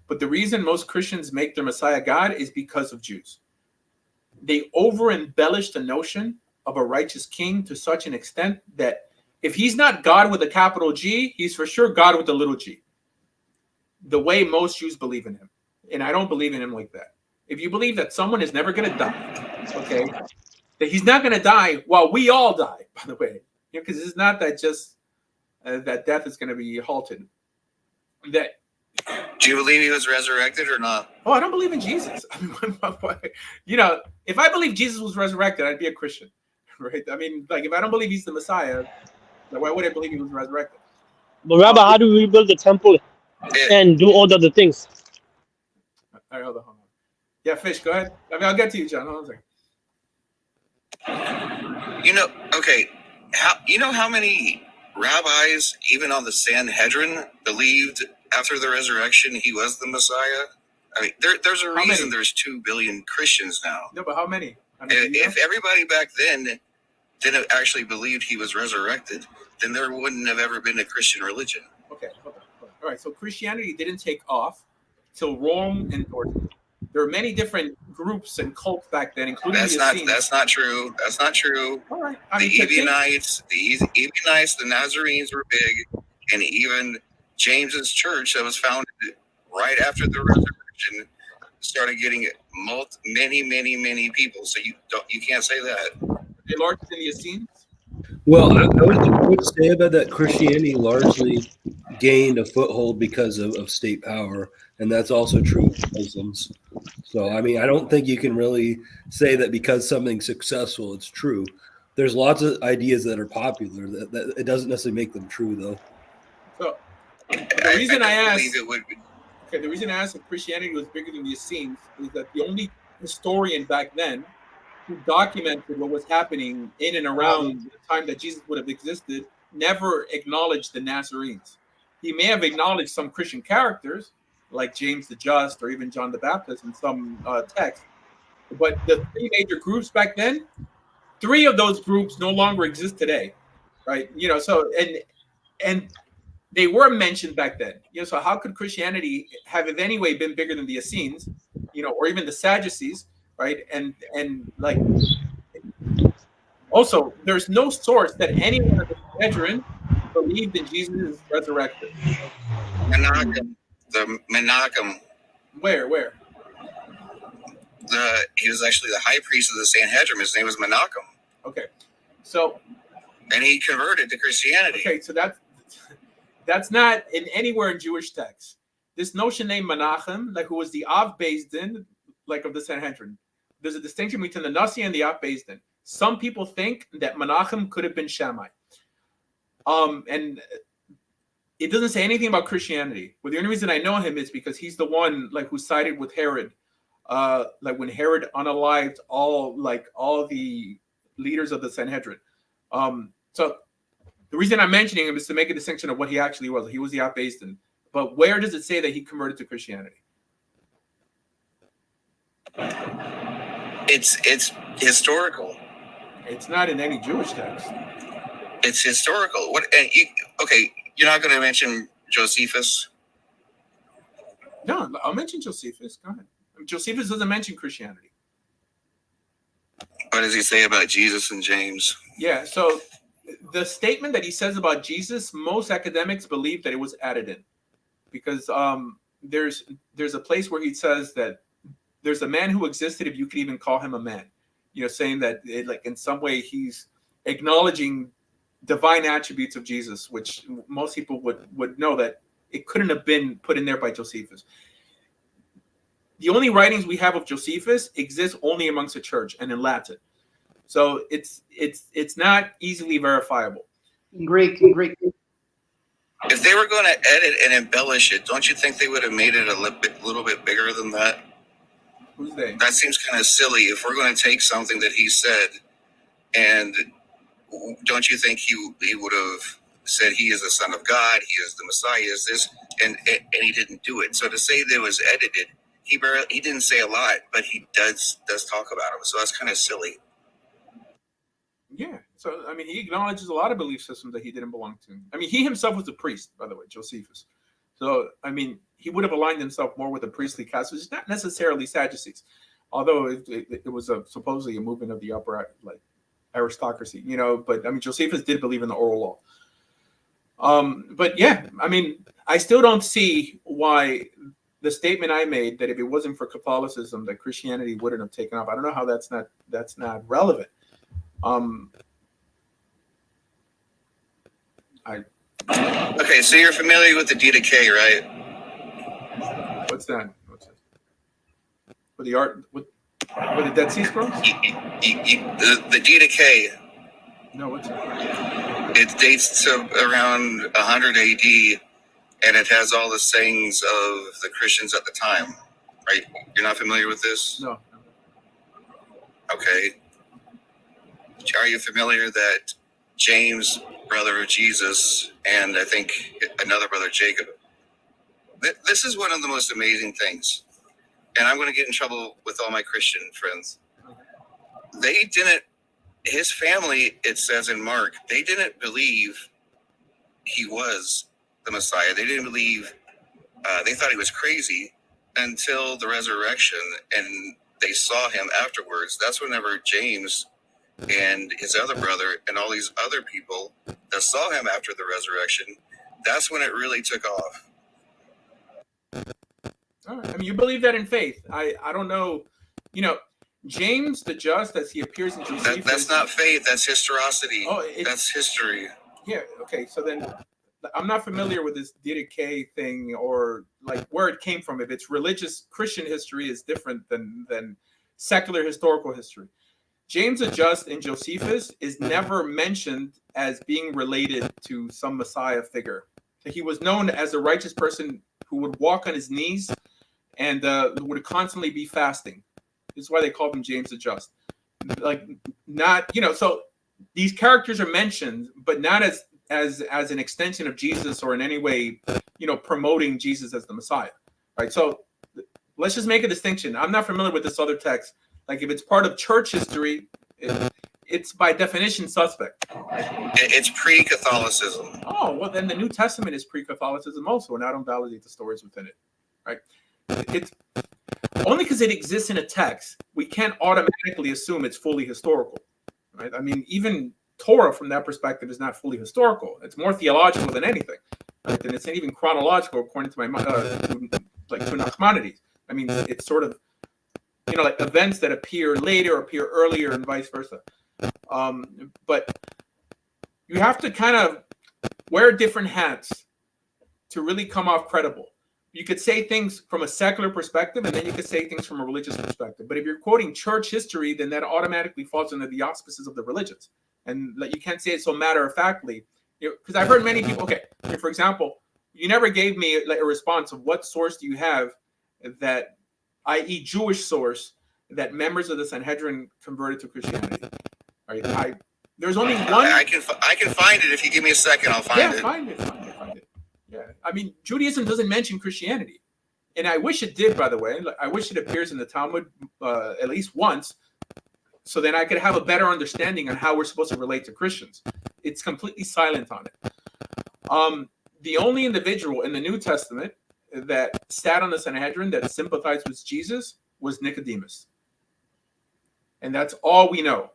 [SPEAKER 1] But the reason most Christians make their Messiah God is because of Jews. They over-embellish the notion of a righteous king to such an extent that if he's not God with a capital G, he's for sure God with a little g. The way most Jews believe in him. And I don't believe in him like that. If you believe that someone is never going to die, okay, that he's not going to die while we all die, by the way, because it's not that just that death is going to be halted. That.
[SPEAKER 5] Do you believe he was resurrected or not?
[SPEAKER 1] Oh, I don't believe in Jesus. I mean, you know, if I believe Jesus was resurrected, I'd be a Christian, right? I mean, like if I don't believe he's the Messiah, then why would I believe he was resurrected?
[SPEAKER 7] But Rabbi, how do we rebuild the temple and do all the other things?
[SPEAKER 1] All right, hold on. Yeah, Fish, go ahead. I mean, I'll get to you, John. Hold on a second.
[SPEAKER 5] You know, okay, how many rabbis, even on the Sanhedrin, believed after the resurrection he was the Messiah? I mean, there's a reason there's 2 billion Christians now.
[SPEAKER 1] No, but how many? I mean,
[SPEAKER 5] if everybody back then didn't actually believe he was resurrected, then there wouldn't have ever been a Christian religion.
[SPEAKER 1] Okay, hold on. All right, so Christianity didn't take off till Rome endorsed it. There were many different groups and cults back then, including
[SPEAKER 5] That's
[SPEAKER 1] the
[SPEAKER 5] not
[SPEAKER 1] Essenes.
[SPEAKER 5] that's not true. That's not true.
[SPEAKER 1] All right.
[SPEAKER 5] The Ebionites, the Nazarenes were big, and even James's church that was founded right after the resurrection started getting many people. So you can't say that.
[SPEAKER 1] They're larger than the Essenes.
[SPEAKER 8] Well, I would say about that Christianity largely gained a foothold because of state power, and that's also true of Muslims. So, I mean, I don't think you can really say that because something's successful, it's true. There's lots of ideas that are popular that it doesn't necessarily make them true, though.
[SPEAKER 1] So the reason I asked,
[SPEAKER 5] believe it would be.
[SPEAKER 1] okay, the reason I asked if Christianity was bigger than the Essenes is that the only historian back then who documented what was happening in and around the time that Jesus would have existed never acknowledged the Nazarenes. He may have acknowledged some Christian characters like James the Just or even John the Baptist in some texts, but the three major groups back then, three of those groups no longer exist today, right? You know, so and they were mentioned back then. You know, so how could Christianity have in any way been bigger than the Essenes, you know, or even the Sadducees, right? And like, also, there's no source that anyone of the Sanhedrin believed in Jesus' resurrection.
[SPEAKER 5] The Menachem.
[SPEAKER 1] Where?
[SPEAKER 5] He was actually the high priest of the Sanhedrin. His name was Menachem.
[SPEAKER 1] Okay, so.
[SPEAKER 5] And he converted to Christianity.
[SPEAKER 1] Okay, so that's not in anywhere in Jewish texts. This notion named Menachem, like who was the Av Beis Din, like of the Sanhedrin. There's a distinction between the Nasi and the Av Beis Din. Some people think that Menachem could have been Shammai. And it doesn't say anything about Christianity. Well, the only reason I know him is because he's the one like who sided with Herod, like when Herod unalived all the leaders of the Sanhedrin. So the reason I'm mentioning him is to make a distinction of what he actually was. He was the Av Beis Din. But where does it say that he converted to Christianity?
[SPEAKER 5] It's historical.
[SPEAKER 1] It's not in any Jewish text.
[SPEAKER 5] It's historical. You're not going to mention Josephus?
[SPEAKER 1] No, I'll mention Josephus. Go ahead. Josephus doesn't mention Christianity.
[SPEAKER 5] What does he say about Jesus and James?
[SPEAKER 1] Yeah, so the statement that he says about Jesus, most academics believe that it was added in, because there's a place where he says that there's a man who existed if you could even call him a man, you know, saying that like in some way he's acknowledging divine attributes of Jesus, which most people would know that it couldn't have been put in there by Josephus. The only writings we have of Josephus exist only amongst the church and in Latin. So it's not easily verifiable.
[SPEAKER 10] In Greek.
[SPEAKER 5] If they were going to edit and embellish it, don't you think they would have made it a little bit bigger than that?
[SPEAKER 1] Who's they?
[SPEAKER 5] That seems kind of silly. If we're going to take something that he said, and don't you think he would have said he is the Son of God, he is the Messiah, is this, and he didn't do it. So to say that it was edited, he didn't say a lot, but he does talk about him. So that's kind of silly.
[SPEAKER 1] Yeah. So, I mean, he acknowledges a lot of belief systems that he didn't belong to. I mean, he himself was a priest, by the way, Josephus. So, I mean, he would have aligned himself more with the priestly caste, which is not necessarily Sadducees, although it was supposedly a movement of the upper, like, aristocracy, you know. But, I mean, Josephus did believe in the oral law. But, yeah, I mean, I still don't see why the statement I made that if it wasn't for Catholicism, that Christianity wouldn't have taken off. I don't know how that's not relevant.
[SPEAKER 5] Okay, so you're familiar with the D-Decay, right?
[SPEAKER 1] What's that? With the art, with the Dead Sea Scrolls?
[SPEAKER 5] The D-Decay.
[SPEAKER 1] No, what's that?
[SPEAKER 5] It dates to around 100 AD, and it has all the sayings of the Christians at the time, right? You're not familiar with this?
[SPEAKER 1] No.
[SPEAKER 5] Okay. Are you familiar that James, brother of Jesus, and I think another brother, Jacob, this is one of the most amazing things, and I'm going to get in trouble with all my Christian friends. They didn't, his family, it says in Mark, they didn't believe he was the Messiah. They didn't believe, they thought he was crazy until the resurrection, and they saw him afterwards. That's whenever James and his other brother and all these other people that saw him after the resurrection, that's when it really took off.
[SPEAKER 1] All right. I mean, you believe that in faith. I don't know. James the Just, as he appears in Josephus.
[SPEAKER 5] That's not faith. That's historicity.
[SPEAKER 1] Oh,
[SPEAKER 5] that's history.
[SPEAKER 1] Yeah. Okay. So then, I'm not familiar with this DDK thing or like where it came from. If it's religious Christian history, is different than secular historical history. James the Just in Josephus is never mentioned as being related to some Messiah figure. So he was known as a righteous person who would walk on his knees and would constantly be fasting. This is why they called him James the Just. Like, not, so these characters are mentioned, but not as an extension of Jesus or in any way, promoting Jesus as the Messiah, right? So let's just make a distinction. I'm not familiar with this other text. Like, if it's part of church history, it's by definition suspect.
[SPEAKER 5] It's pre-Catholicism.
[SPEAKER 1] Oh, well, then the New Testament is pre-Catholicism also, and I don't validate the stories within it, right? It's only because it exists in a text, we can't automatically assume it's fully historical, right? I mean, even Torah from that perspective is not fully historical. It's more theological than anything, right? And it's not even chronological according to my to Nachmanides. I mean, it's sort of, like events that appear later or appear earlier and vice versa. But you have to kind of wear different hats to really come off credible. You could say things from a secular perspective, and then you could say things from a religious perspective. But if you're quoting church history, then that automatically falls under the auspices of the religions. And you can't say it so matter-of-factly. Because I've heard many people, for example, you never gave me a response of what source do you have that, i.e. Jewish source, that members of the Sanhedrin converted to Christianity. Right? There's only one.
[SPEAKER 5] I can find it if you give me a second. I'll find it.
[SPEAKER 1] Find it. Yeah, I mean, Judaism doesn't mention Christianity, and I wish it did. By the way, I wish it appears in the Talmud at least once, so then I could have a better understanding on how we're supposed to relate to Christians. It's completely silent on it. The only individual in the New Testament that sat on the Sanhedrin that sympathized with Jesus was Nicodemus, and that's all we know.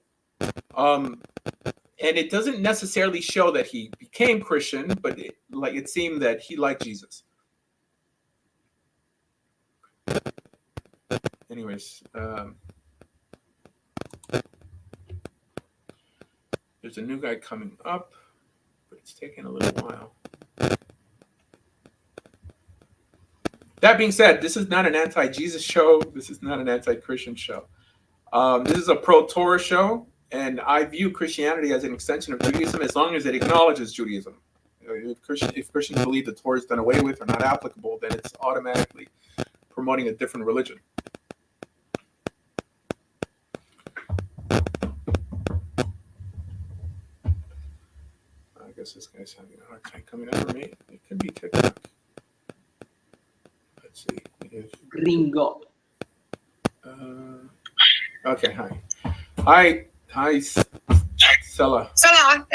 [SPEAKER 1] And it doesn't necessarily show that he became Christian, but it seemed that he liked Jesus. Anyways, there's a new guy coming up, but it's taking a little while. That being said, this is not an anti-Jesus show. This is not an anti-Christian show. This is a pro-Torah show. And I view Christianity as an extension of Judaism as long as it acknowledges Judaism. If Christians believe the Torah is done away with or not applicable, then it's automatically promoting a different religion. I guess this guy's having a hard time coming over me. It could be TikTok. Let's see.
[SPEAKER 10] Ringo.
[SPEAKER 1] Okay, hi. Hi, Sela.
[SPEAKER 11] Salah,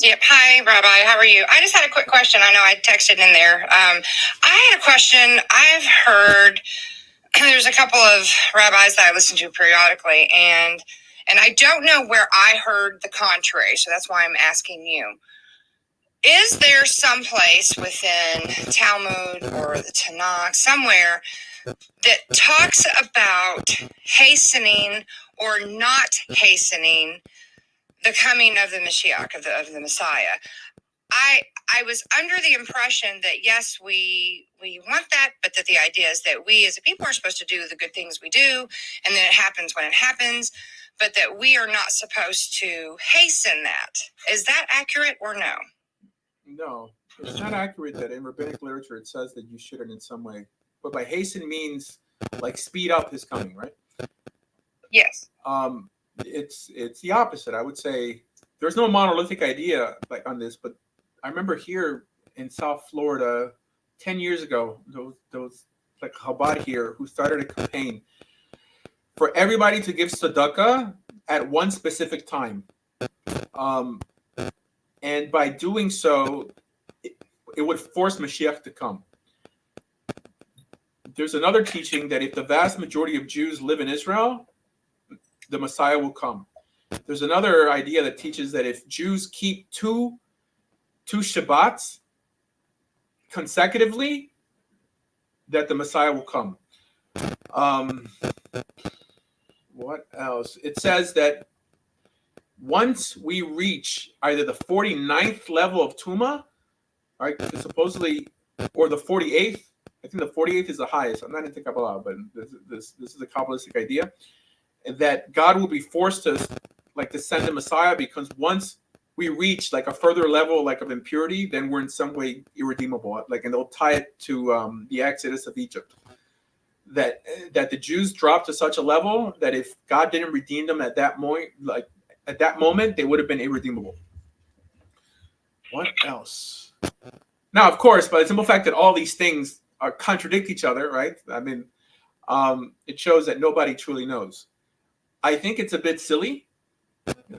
[SPEAKER 11] yep. Hi, Rabbi. How are you? I just had a quick question. I know I texted in there. I had a question. I've heard there's a couple of rabbis that I listen to periodically, and I don't know where I heard the contrary, so that's why I'm asking you. Is there some place within Talmud or the Tanakh, somewhere, that talks about hastening or not hastening the coming of the Mashiach, of the Messiah? I was under the impression that, yes, we want that, but that the idea is that we as a people are supposed to do the good things we do, and then it happens when it happens, but that we are not supposed to hasten that. Is that accurate or no?
[SPEAKER 1] No, it's not accurate that in rabbinic literature it says that you shouldn't in some way. But by hasten means like speed up his coming, right?
[SPEAKER 11] Yes.
[SPEAKER 1] It's the opposite. I would say there's no monolithic idea like on this, but I remember here in South Florida 10 years ago, those like Chabad here who started a campaign for everybody to give tzedakah at one specific time. And by doing so, it would force Mashiach to come. there's another teaching that if the vast majority of Jews live in Israel, the Messiah will come. There's another idea that teaches that if Jews keep two Shabbats consecutively, that the Messiah will come. What else? It says that once we reach either the 49th level of Tuma, right, supposedly, or the 48th, I think the 48th is the highest. I'm not into Kabbalah, but this is a Kabbalistic idea, that God will be forced to send the Messiah, because once we reach like a further level of impurity, then we're in some way irredeemable. And they'll tie it to the Exodus of Egypt. That the Jews dropped to such a level that if God didn't redeem them at that moment, they would have been irredeemable. What else? Now, of course, by the simple fact that all these things contradict each other, right? I mean, it shows that nobody truly knows. I think it's a bit silly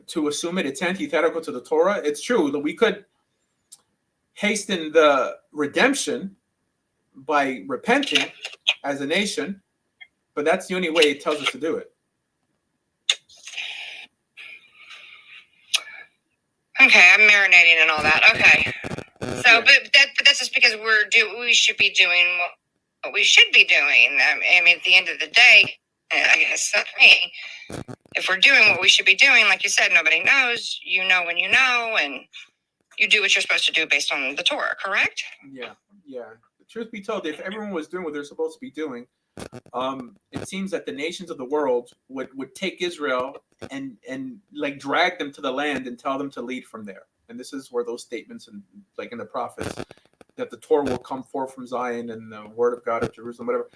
[SPEAKER 1] to assume it's antithetical to the Torah. It's true that we could hasten the redemption by repenting as a nation, but that's the only way it tells us to do it.
[SPEAKER 11] Okay, I'm marinating and all that. Okay, so but that's just because we should be doing what we should be doing. I mean, at the end of the day, I guess if we're doing what we should be doing, like you said, nobody knows. You know when you know, and you do what you're supposed to do based on the Torah, correct?
[SPEAKER 1] Yeah. The truth be told, if everyone was doing what they're supposed to be doing, it seems that the nations of the world would take Israel and drag them to the land and tell them to lead from there. And this is where those statements in the prophets that the Torah will come forth from Zion and the word of God of Jerusalem, whatever.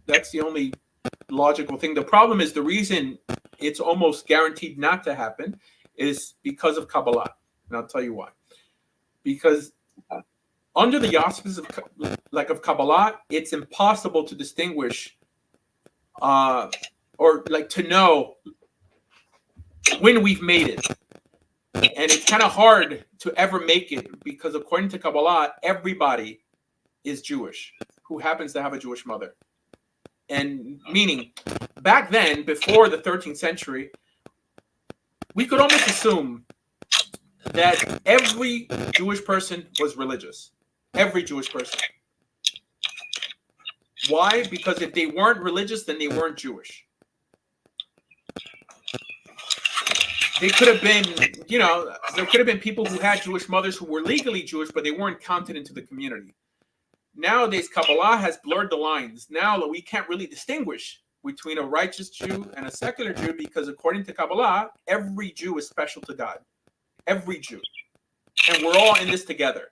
[SPEAKER 1] That's the only logical thing. The problem is the reason it's almost guaranteed not to happen is because of Kabbalah. And I'll tell you why. Because under the auspices of Kabbalah, it's impossible to distinguish or to know when we've made it. And it's kind of hard to ever make it, because according to Kabbalah, everybody is Jewish who happens to have a Jewish mother. And meaning, back then, before the 13th century, we could almost assume that every Jewish person was religious. Every Jewish person. Why? Because if they weren't religious, then they weren't Jewish. They could have been, there could have been people who had Jewish mothers who were legally Jewish, but they weren't counted into the community. Nowadays, Kabbalah has blurred the lines. Now we can't really distinguish between a righteous Jew and a secular Jew, because according to Kabbalah, every Jew is special to God. Every Jew. And we're all in this together.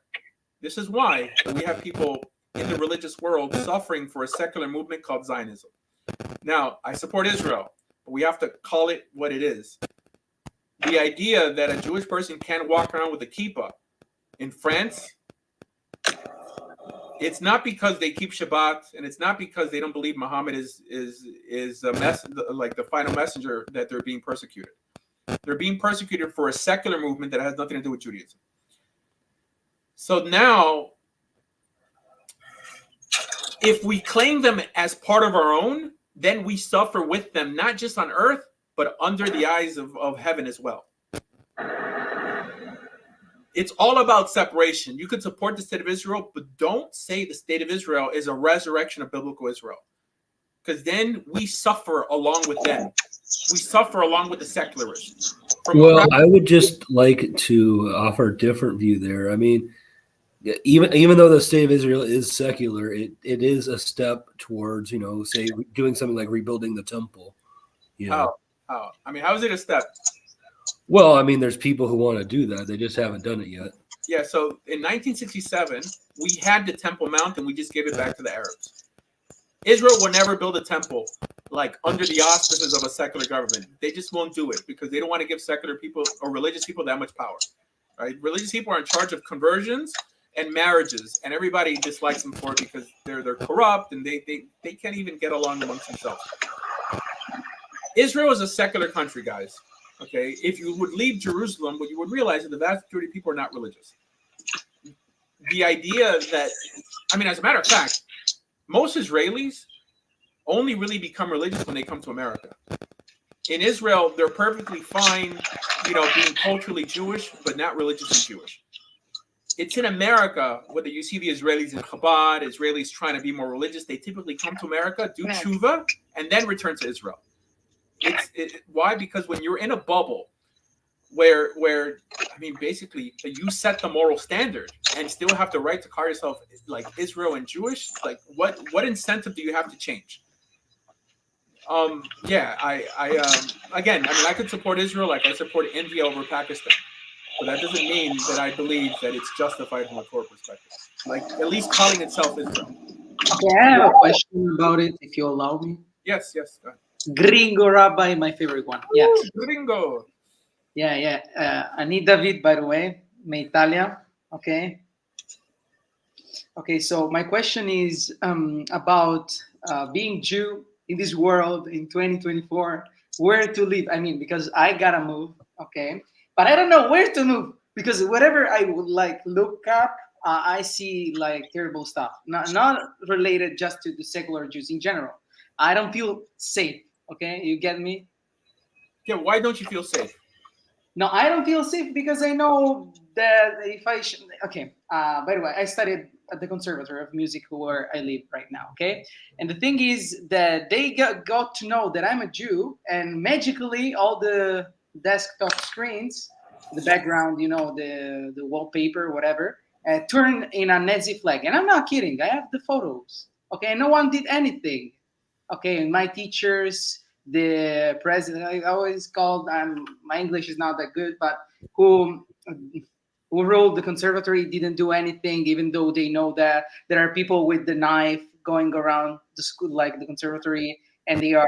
[SPEAKER 1] This is why we have people in the religious world suffering for a secular movement called Zionism. Now, I support Israel, but we have to call it what it is. The idea that a Jewish person can't walk around with a kippah in France, it's not because they keep Shabbat, and it's not because they don't believe Muhammad is the final messenger that they're being persecuted. They're being persecuted for a secular movement that has nothing to do with Judaism. So now, if we claim them as part of our own, then we suffer with them, not just on earth, but under the eyes of heaven as well. It's all about separation. You could support the state of Israel, but don't say the state of Israel is a resurrection of biblical Israel, because then we suffer along with them. We suffer along with the secularists.
[SPEAKER 8] Well, I would just like to offer a different view there. I mean, even though the state of Israel is secular, it is a step towards, say, doing something like rebuilding the temple.
[SPEAKER 1] How? I mean, how is it a step?
[SPEAKER 8] Well, I mean, there's people who want to do that. They just haven't done it yet.
[SPEAKER 1] Yeah, so in 1967, we had the Temple Mount, and we just gave it back to the Arabs. Israel will never build a temple under the auspices of a secular government. They just won't do it because they don't want to give secular people or religious people that much power. Right? Religious people are in charge of conversions and marriages, and everybody dislikes them for it because they're corrupt and they can't even get along amongst themselves. Israel is a secular country, guys. Okay, if you would leave Jerusalem, what you would realize is the vast majority of people are not religious. the idea that, I mean, as a matter of fact, most Israelis only really become religious when they come to America. In Israel, they're perfectly fine, being culturally Jewish, but not religiously Jewish. It's in America, whether you see the Israelis in Chabad, Israelis trying to be more religious, they typically come to America, do tshuva, and then return to Israel. Why? Because when you're in a bubble where I mean, basically, you set the moral standard and still have the right to call yourself like Israel and Jewish, like what incentive do you have to change? Again, I mean, I could support Israel like I support India over Pakistan. But that doesn't mean that I believe that it's justified from a Torah perspective. Like, at least calling itself Israel.
[SPEAKER 10] Okay, I have a question about it, if you allow me.
[SPEAKER 1] Yes. Go ahead.
[SPEAKER 10] Gringo Rabbi, my favorite one. Yeah.
[SPEAKER 1] Gringo.
[SPEAKER 10] Yeah. Ani David, by the way, me Italia. Okay. Okay, so my question is about being Jew in this world in 2024, where to live. I mean, because I gotta move, okay? But I don't know where to move because whatever I would like look up, I see like terrible stuff. Not related just to the secular Jews in general. I don't feel safe. Okay, you get me?
[SPEAKER 1] Yeah. Why don't you feel safe?
[SPEAKER 10] No, I don't feel safe because I know that if I okay. By the way, I studied at the Conservatory of Music where I live right now. Okay, and the thing is that they got to know that I'm a Jew, and magically all the desktop screens, the background, the wallpaper, whatever, turn in a Nazi flag. And I'm not kidding. I have the photos. Okay, no one did anything. Okay, my teachers, the president, I always called, my English is not that good, but who ruled the conservatory didn't do anything, even though they know that there are people with the knife going around the school, like the conservatory, and they are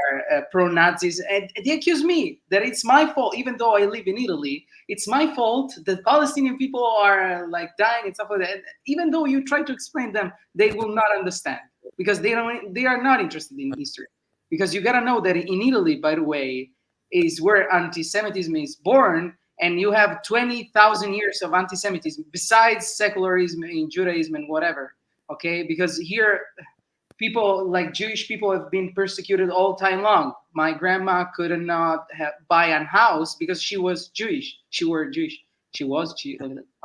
[SPEAKER 10] pro-Nazis, and they accuse me that it's my fault, even though I live in Italy. It's my fault that Palestinian people are like dying and stuff like that. And even though you try to explain them, they will not understand because they are not interested in history. Because you gotta know that in Italy, by the way, is where anti-Semitism is born, and you have 20,000 years of anti-Semitism besides secularism in Judaism and whatever. Okay, because here, people like Jewish people have been persecuted all time long. My grandma could not buy a house because she was Jewish.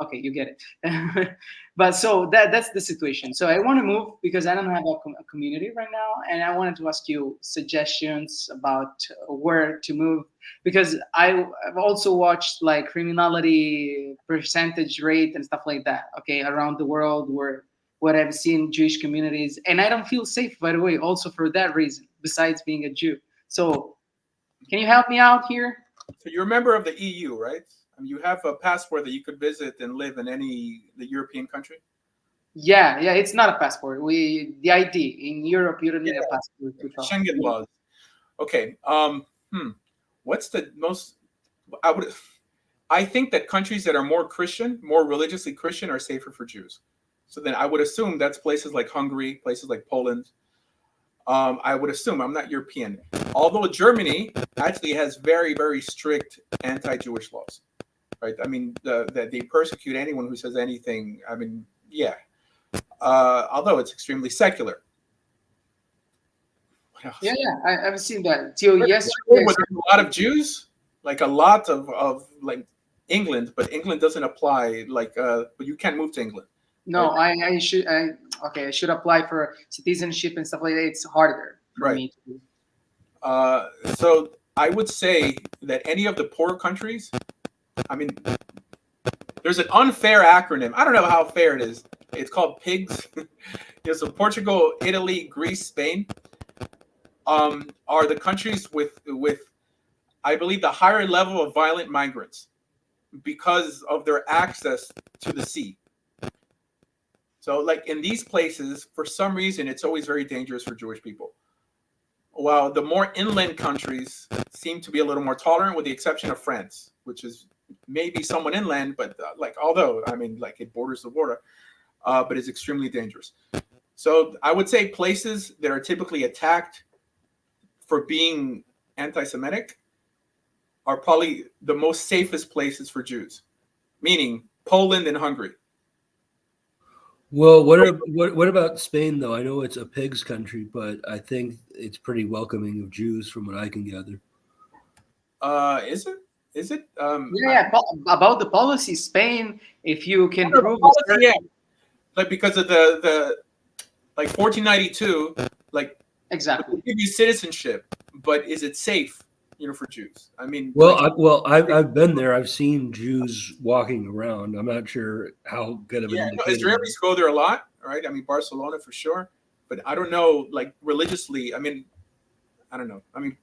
[SPEAKER 10] Okay, you get it. But so that's the situation. So I want to move because I don't have a community right now, and I wanted to ask you suggestions about where to move because I've also watched like criminality percentage rate and stuff like that. Okay, around the world where what I've seen Jewish communities, and I don't feel safe, by the way, also for that reason, besides being a Jew. So can you help me out here?
[SPEAKER 1] So you're a member of the EU, right? I mean, you have a passport that you could visit and live in the European country?
[SPEAKER 10] Yeah, it's not a passport. The ID. In Europe, you don't need a passport to travel.
[SPEAKER 1] Schengen laws. Okay. What's the most, I think that countries that are more Christian, more religiously Christian are safer for Jews. So then I would assume that's places like Hungary, places like Poland. I would assume, I'm not European. Although Germany actually has very, very strict anti-Jewish laws, right? I mean, that they persecute anyone who says anything. I mean, yeah. Although it's extremely secular. What else?
[SPEAKER 10] Yeah, I've seen that. Till yesterday,
[SPEAKER 1] there's a lot of Jews, like a lot of like England, but England doesn't apply. Like, but you can't move to England.
[SPEAKER 10] No, right? I should apply for citizenship and stuff like that. It's harder for me to do.
[SPEAKER 1] So I would say that any of the poor countries, I mean, there's an unfair acronym. I don't know how fair it is. It's called PIGS. So Portugal, Italy, Greece, Spain are the countries with I believe the higher level of violent migrants because of their access to the sea. So like in these places, for some reason, it's always very dangerous for Jewish people. While the more inland countries seem to be a little more tolerant, with the exception of France, which is maybe somewhat inland, but although, I mean, like it borders the border, but it's extremely dangerous. So I would say places that are typically attacked for being anti-Semitic are probably the most safest places for Jews, meaning Poland and Hungary.
[SPEAKER 8] Well, what about Spain though? I know it's a pig's country, but I think it's pretty welcoming of Jews, from what I can gather.
[SPEAKER 1] Is it? Is it?
[SPEAKER 10] Yeah, about the policy, Spain, if you can
[SPEAKER 1] The
[SPEAKER 10] prove
[SPEAKER 1] policy, yeah. Like because of the like 1492, like
[SPEAKER 10] exactly.
[SPEAKER 1] they give you citizenship, but is it safe? For Jews. I mean,
[SPEAKER 8] I've been there. I've seen Jews walking around. I'm not sure how good of an indicator.
[SPEAKER 1] Israelis go there a lot, right? I mean, Barcelona for sure, but I don't know, like religiously. I mean, I don't know. I mean,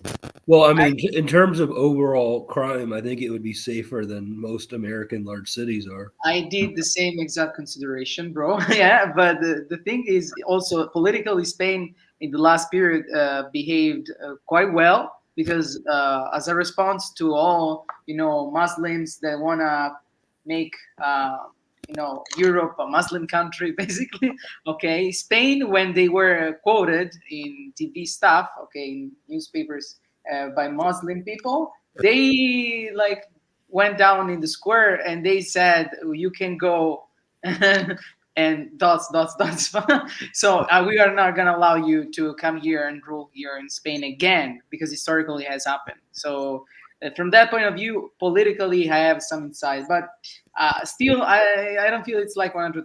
[SPEAKER 8] in terms of overall crime, I think it would be safer than most American large cities are.
[SPEAKER 10] I did the same exact consideration, bro. Yeah, but the thing is also politically, Spain in the last period behaved quite well because as a response to all Muslims that wanna make Europe a Muslim country, basically. Okay, Spain, when they were quoted in TV stuff, okay, in newspapers by Muslim people, they like went down in the square and they said you can go and dots. So we are not gonna allow you to come here and rule here in Spain again because historically it has happened. So from that point of view, politically I have some insight, but still I don't feel it's like 100%.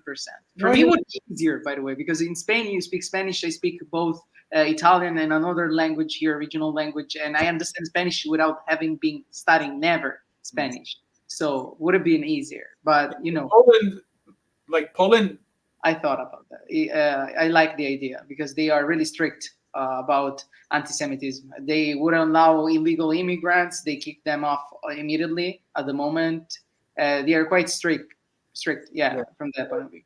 [SPEAKER 10] For me, it would be easier, by the way, because in Spain you speak Spanish. I speak both Italian and another language here, regional language, and I understand Spanish without having been studying never Spanish. So would have been easier, but
[SPEAKER 1] Poland.
[SPEAKER 10] I thought about that. I like the idea because they are really strict about anti-Semitism. They wouldn't allow illegal immigrants. They kick them off immediately at the moment. They are quite strict. Yeah, from that point of view.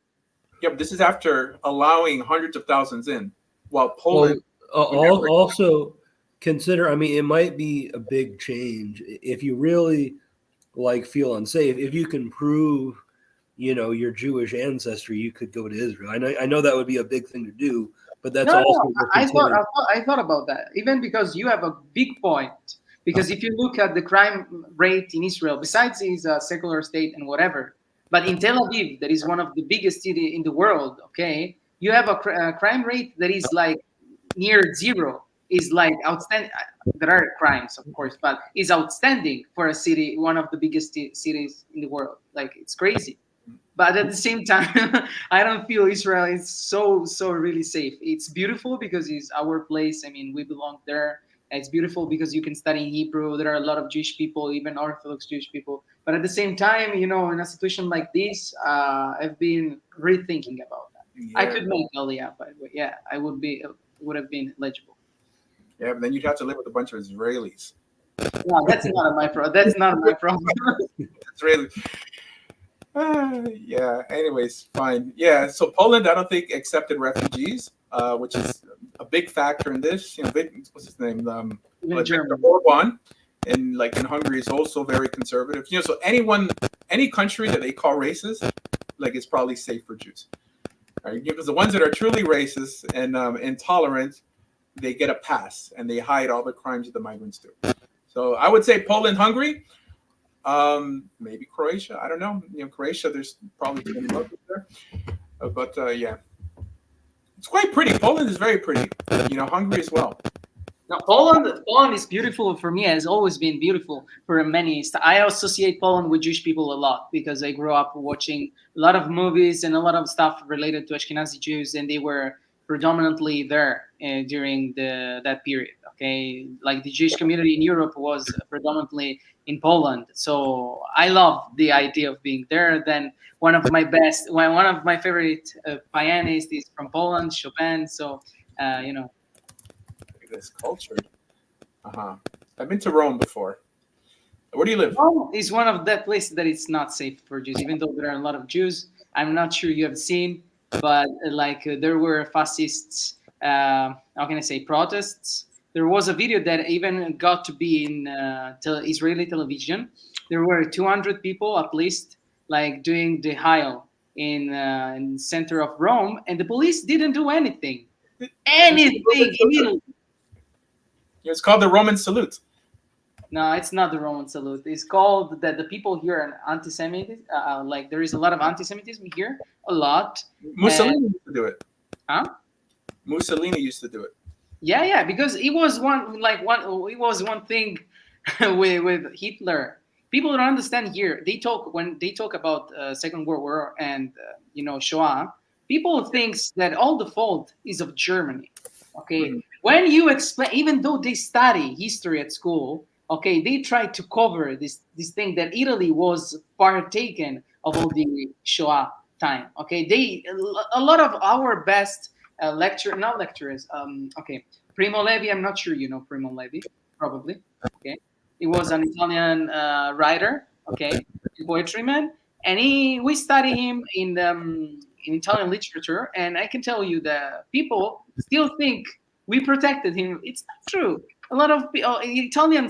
[SPEAKER 1] Yeah, but this is after allowing hundreds of thousands in, while Poland.
[SPEAKER 8] Also consider. I mean, it might be a big change if you really feel unsafe. If you can prove, your Jewish ancestry, you could go to Israel. I know that would be a big thing to do, but that's also.
[SPEAKER 10] I thought about that, even because you have a big point. Because if you look at the crime rate in Israel, besides it's a secular state and whatever, but in Tel Aviv, that is one of the biggest cities in the world, okay, you have a crime rate that is like near zero. Is like outstanding. There are crimes, of course, but is outstanding for a city, one of the biggest cities in the world. Like it's crazy. But at the same time, I don't feel Israel is so really safe. It's beautiful because it's our place. I mean, we belong there. It's beautiful because you can study Hebrew. There are a lot of Jewish people, even Orthodox Jewish people. But at the same time, in a situation like this, I've been rethinking about that. Yeah. I could make Aliyah, by the way. Yeah, I would have been eligible.
[SPEAKER 1] Yeah, but then you'd have to live with a bunch of Israelis.
[SPEAKER 10] No, that's not my problem. That's not my problem.
[SPEAKER 1] Israelis. Yeah. Anyways, fine. Yeah. So Poland, I don't think accepted refugees, which is a big factor in this. What's his name? Viktor Orban, and in Hungary is also very conservative. So any country that they call racist, it's probably safe for Jews. Right? Because the ones that are truly racist and intolerant, they get a pass and they hide all the crimes that the migrants do. So I would say Poland, Hungary. Maybe Croatia. I don't know. Croatia. There's probably too many Muslims there, but yeah, it's quite pretty. Poland is very pretty. Hungary as well.
[SPEAKER 10] Now, Poland is beautiful for me. Has always been beautiful for many. I associate Poland with Jewish people a lot because I grew up watching a lot of movies and a lot of stuff related to Ashkenazi Jews, and they were predominantly there during that period. Okay, like the Jewish community in Europe was predominantly in Poland. So I love the idea of being there. Then one of my favorite pianists is from Poland, Chopin. So
[SPEAKER 1] This culture. I've been to Rome before. Where do you live?
[SPEAKER 10] Rome is one of that places that it's not safe for Jews, even though there are a lot of Jews. I'm not sure you have seen, but there were fascists. How can I say protests? There was a video that even got to be in Israeli television. There were 200 people at least, doing the Heil in center of Rome, and the police didn't do anything. It's called
[SPEAKER 1] the Roman salute.
[SPEAKER 10] No, it's not the Roman salute. It's called that the people here are anti-Semitic. Like there is a lot of anti-Semitism here, a lot.
[SPEAKER 1] Mussolini used to do it.
[SPEAKER 10] Huh?
[SPEAKER 1] Mussolini used to do it.
[SPEAKER 10] Yeah, because it was one thing with Hitler. People don't understand here. When they talk about Second World War and Shoah. People thinks that all the fault is of Germany. Okay, when you explain, even though they study history at school, okay, they try to cover this thing that Italy was partaken of all the Shoah time. Okay, a lot of our best lecturers. Okay, Primo Levi. I'm not sure you know Primo Levi, probably. Okay, he was an Italian writer. Okay, poetry man, and we study him in Italian literature, and I can tell you that people still think we protected him. It's not true. A lot of Italian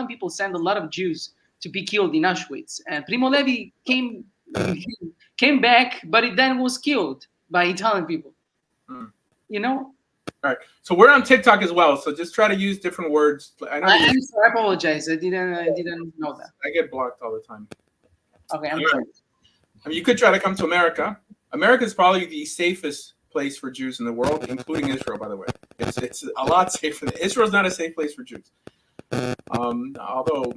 [SPEAKER 10] people send a lot of Jews to be killed in Auschwitz, and Primo Levi came back, but it then was killed by Italian people. You know.
[SPEAKER 1] All right. So we're on TikTok as well. So just try to use different words.
[SPEAKER 10] I'm sorry, I apologize. I didn't know that.
[SPEAKER 1] I get blocked all the time.
[SPEAKER 10] Okay, I'm
[SPEAKER 1] sorry. I mean, you could try to come to America. America is probably the safest place for Jews in the world, including Israel, by the way. It's a lot safer. Israel's not a safe place for Jews. Although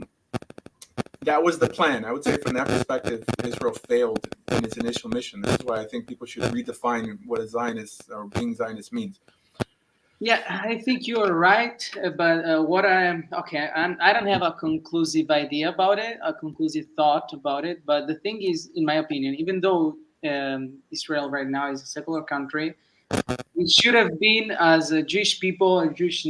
[SPEAKER 1] that was the plan. I would say from that perspective, Israel failed in its initial mission. This is why I think people should redefine what a Zionist or being Zionist means.
[SPEAKER 10] Yeah, I think you are right, but I don't have a conclusive idea about it, a conclusive thought about it. But the thing is, in my opinion, even though Israel right now is a secular country, it should have been, as a Jewish people, a Jewish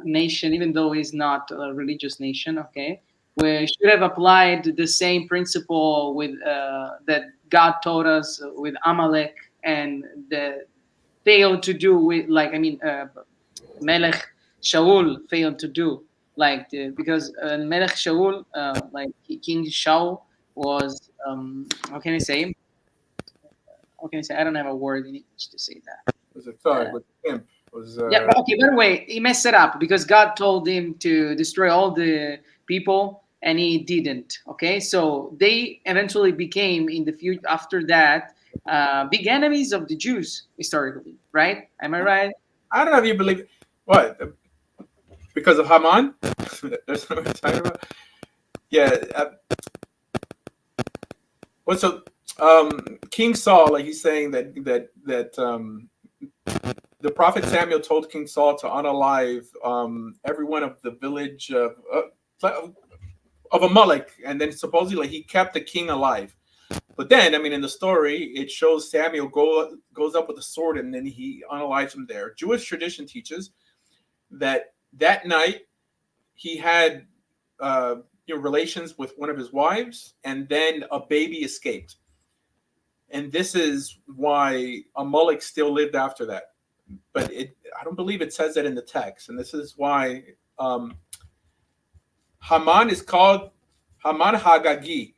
[SPEAKER 10] nation, even though it's not a religious nation. Okay, we should have applied the same principle with that God taught us with Amalek and the failed to do with Melech Shaul failed to do because Melech Shaul King Shaul was how can I say I don't have a word in English to say that.
[SPEAKER 1] Was a thug with him.
[SPEAKER 10] Yeah, but okay, by the way, he messed it up because God told him to destroy all the people and he didn't. Okay, so they eventually became in the future after that big enemies of the Jews historically, right? Am I right?
[SPEAKER 1] I don't know if you believe what because of Haman. That's what we're talking about. Yeah. King Saul, like he's saying that the prophet Samuel told King Saul to unalive everyone of the village of Amalek, and then supposedly he kept the king alive. But then, I mean, in the story, it shows Samuel goes up with a sword and then he unalives him there. Jewish tradition teaches that night he had relations with one of his wives, and then a baby escaped. And this is why Amalek still lived after that. But I don't believe it says that in the text. And this is why Haman is called Haman Hagagi,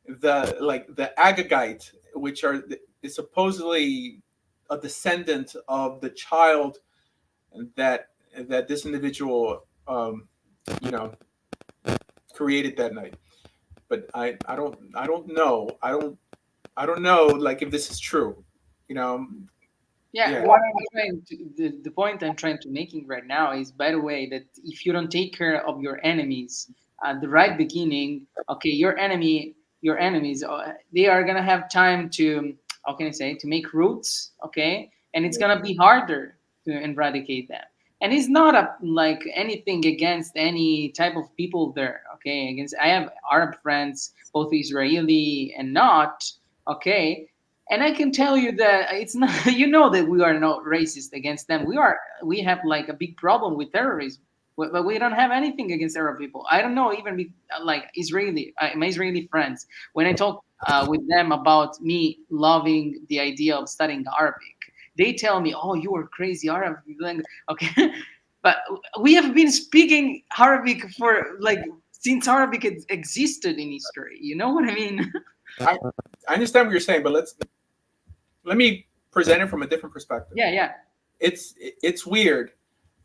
[SPEAKER 1] the Agagite, which is supposedly a descendant of the child that this individual created that night. But I don't know. I don't know like if this is true.
[SPEAKER 10] Yeah. What the point I'm trying to making right now is, by the way, that if you don't take care of your enemies at the right beginning, okay, your enemies, they are gonna have time to, how can I say, to make roots, okay, and it's gonna be harder to eradicate them. And it's not anything against any type of people there, okay. I have Arab friends, both Israeli and not, okay. And I can tell you that it's not, that we are not racist against them. We have a big problem with terrorism, but we don't have anything against Arab people. I don't know, even with my Israeli friends, when I talk with them about me loving the idea of studying Arabic, they tell me, "Oh, you are crazy Arab." Okay, but we have been speaking Arabic for since Arabic existed in history. You know what I mean?
[SPEAKER 1] I understand what you're saying, but let me present it from a different perspective.
[SPEAKER 10] Yeah.
[SPEAKER 1] It's weird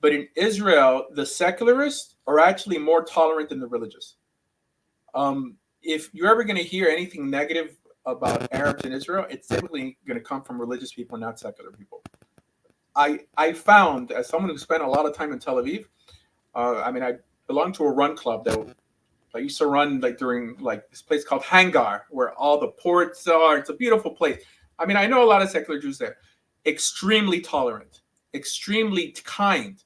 [SPEAKER 1] But in Israel, the secularists are actually more tolerant than the religious. If you're ever going to hear anything negative about Arabs in Israel, it's typically going to come from religious people, not secular people. I found, as someone who spent a lot of time in Tel Aviv, I belong to a run club that I used to run like during like this place called Hangar, where all the ports are. It's a beautiful place. I mean, I know a lot of secular Jews there. Extremely tolerant, extremely kind.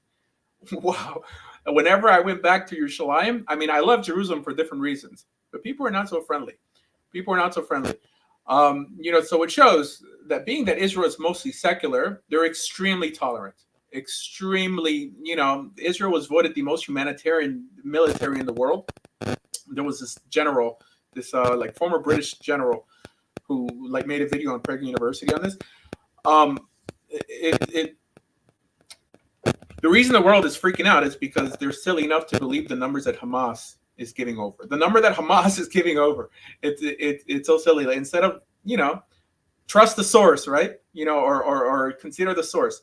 [SPEAKER 1] Wow. Whenever I went back to Yerushalayim, I mean, I love Jerusalem for different reasons, but people are not so friendly. People are not so friendly. So it shows that being that Israel is mostly secular, they're extremely tolerant. Extremely, Israel was voted the most humanitarian military in the world. There was this general, this former British general, who like made a video on Prager University on this. The reason the world is freaking out is because they're silly enough to believe the numbers that Hamas is giving over. The number that Hamas is giving over, it's so silly. Like, instead of trust the source, right? Or consider the source.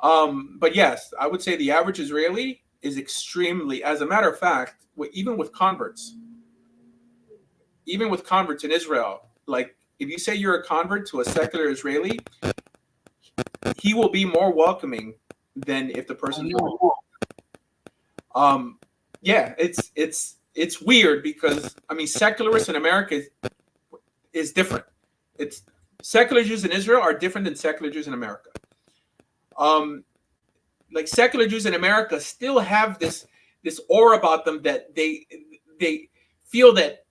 [SPEAKER 1] But yes, I would say the average Israeli is extremely, as a matter of fact, even with converts in Israel, like if you say you're a convert to a secular Israeli, he will be more welcoming than if the person. Yeah, it's weird because secularists in America is different. It's secular Jews in Israel are different than secular Jews in America. Like secular Jews in America still have this aura about them that they feel that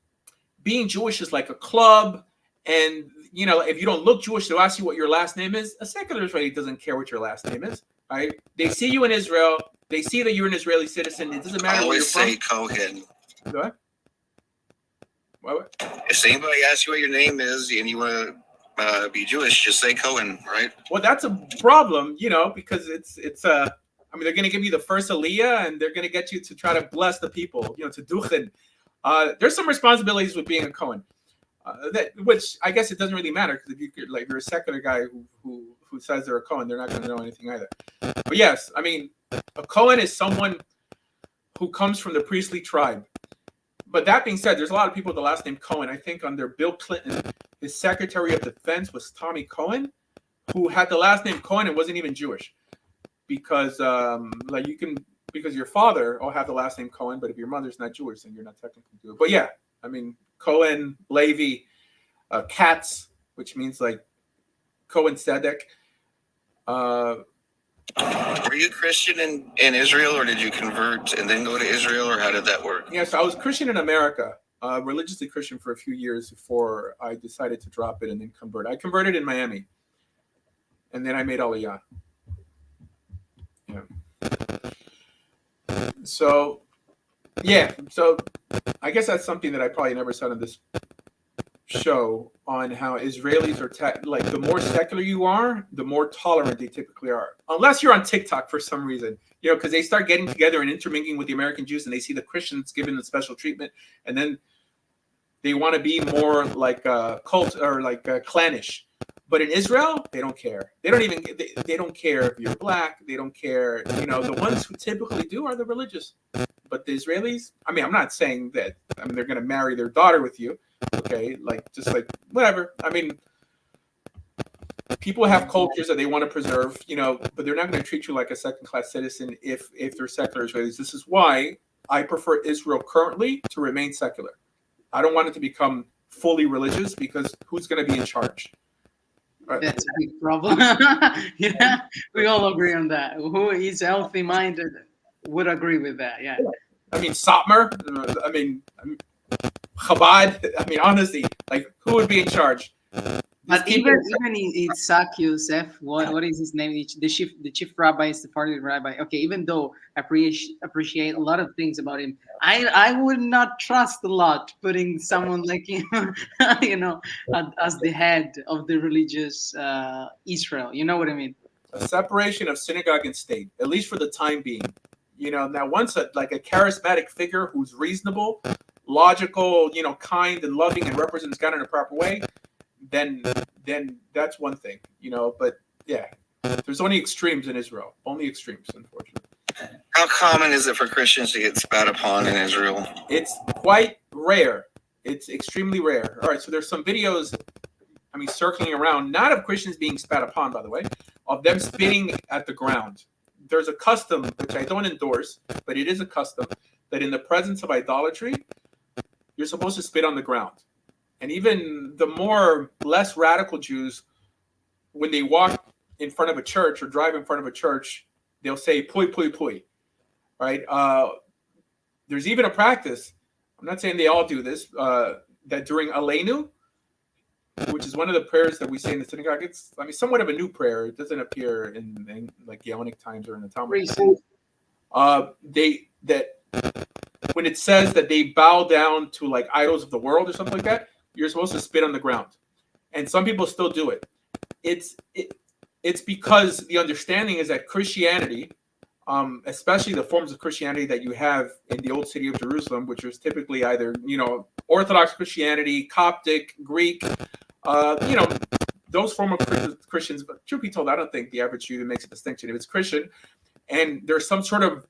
[SPEAKER 1] being Jewish is like a club, and if you don't look Jewish, they'll ask you what your last name is. A secular Israeli doesn't care what your last name is, right? They see you in Israel, they see that you're an Israeli citizen. It doesn't matter where you're from. I always say Cohen. What?
[SPEAKER 5] If anybody asks you what your name is and you want to be Jewish, just say Cohen, right?
[SPEAKER 1] Well, that's a problem, because it's they're going to give you the first aliyah, and they're going to get you to try to bless the people, to duchen. There's some responsibilities with being a Cohen, which I guess it doesn't really matter, because if you're a secular guy who says they're a Cohen, they're not going to know anything either. But yes, a Cohen is someone who comes from the priestly tribe. But that being said, there's a lot of people with the last name Cohen. I think under Bill Clinton, his Secretary of Defense was Tommy Cohen, who had the last name Cohen and wasn't even Jewish, because because your father will have the last name Cohen, but if your mother's not Jewish, then you're not technically Jewish. But yeah, Cohen, Levi, Katz, which means like Cohen Sedek.
[SPEAKER 5] Were you Christian in Israel, or did you convert and then go to Israel, or how did that work?
[SPEAKER 1] Yes, I was Christian in America, religiously Christian for a few years before I decided to drop it and then convert. I converted in Miami, and then I made Aliyah. Yeah. So I guess that's something that I probably never said on this show, on how Israelis are the more secular you are, the more tolerant they typically are, unless you're on TikTok for some reason, because they start getting together and intermingling with the American Jews, and they see the Christians given the special treatment, and then they want to be more like cult or like clannish. But in Israel, they don't care. They don't care if you're black. They don't care. The ones who typically do are the religious. But the Israelis, I'm not saying that they're going to marry their daughter with you. Okay, whatever. People have cultures that they want to preserve, but they're not going to treat you like a second-class citizen if they're secular Israelis. This is why I prefer Israel currently to remain secular. I don't want it to become fully religious, because who's going to be in charge? Right.
[SPEAKER 10] That's a big problem. Yeah, we all agree on that. Who is healthy-minded would agree with that. Yeah.
[SPEAKER 1] Satmar. Chabad. Honestly, who would be in charge?
[SPEAKER 10] But even Itzhak Yosef, what is his name? The chief rabbi, Sephardic rabbi. Okay, even though I appreciate a lot of things about him, I would not trust a lot putting someone like him, as the head of the religious Israel. You know what I mean?
[SPEAKER 1] A separation of synagogue and state, at least for the time being. Now once a charismatic figure who's reasonable, logical, kind and loving and represents God in a proper way, then that's one thing, but yeah, There's only extremes in Israel. Only extremes, unfortunately.
[SPEAKER 5] How common is it for Christians to get spat upon in Israel?
[SPEAKER 1] It's quite rare. It's extremely rare. All right, so there's some videos, circling around, not of Christians being spat upon, by the way, of them spitting at the ground. There's a custom, which I don't endorse, but it is a custom, that in the presence of idolatry, you're supposed to spit on the ground. And even the less radical Jews, when they walk in front of a church or drive in front of a church, they'll say, pui, pui, pui, right? There's even a practice, I'm not saying they all do this, that during Aleinu, which is one of the prayers that we say in the synagogue, it's somewhat of a new prayer. It doesn't appear in like Gaonic times or in the Talmud. When it says that they bow down to like idols of the world or something like that, you're supposed to spit on the ground, and some people still do it. It's because the understanding is that Christianity, especially the forms of Christianity that you have in the old city of Jerusalem, which was typically either Orthodox Christianity, Coptic, Greek, those form of Christians. But truth be told, I don't think the average Jew makes a distinction if it's Christian, and there's some sort of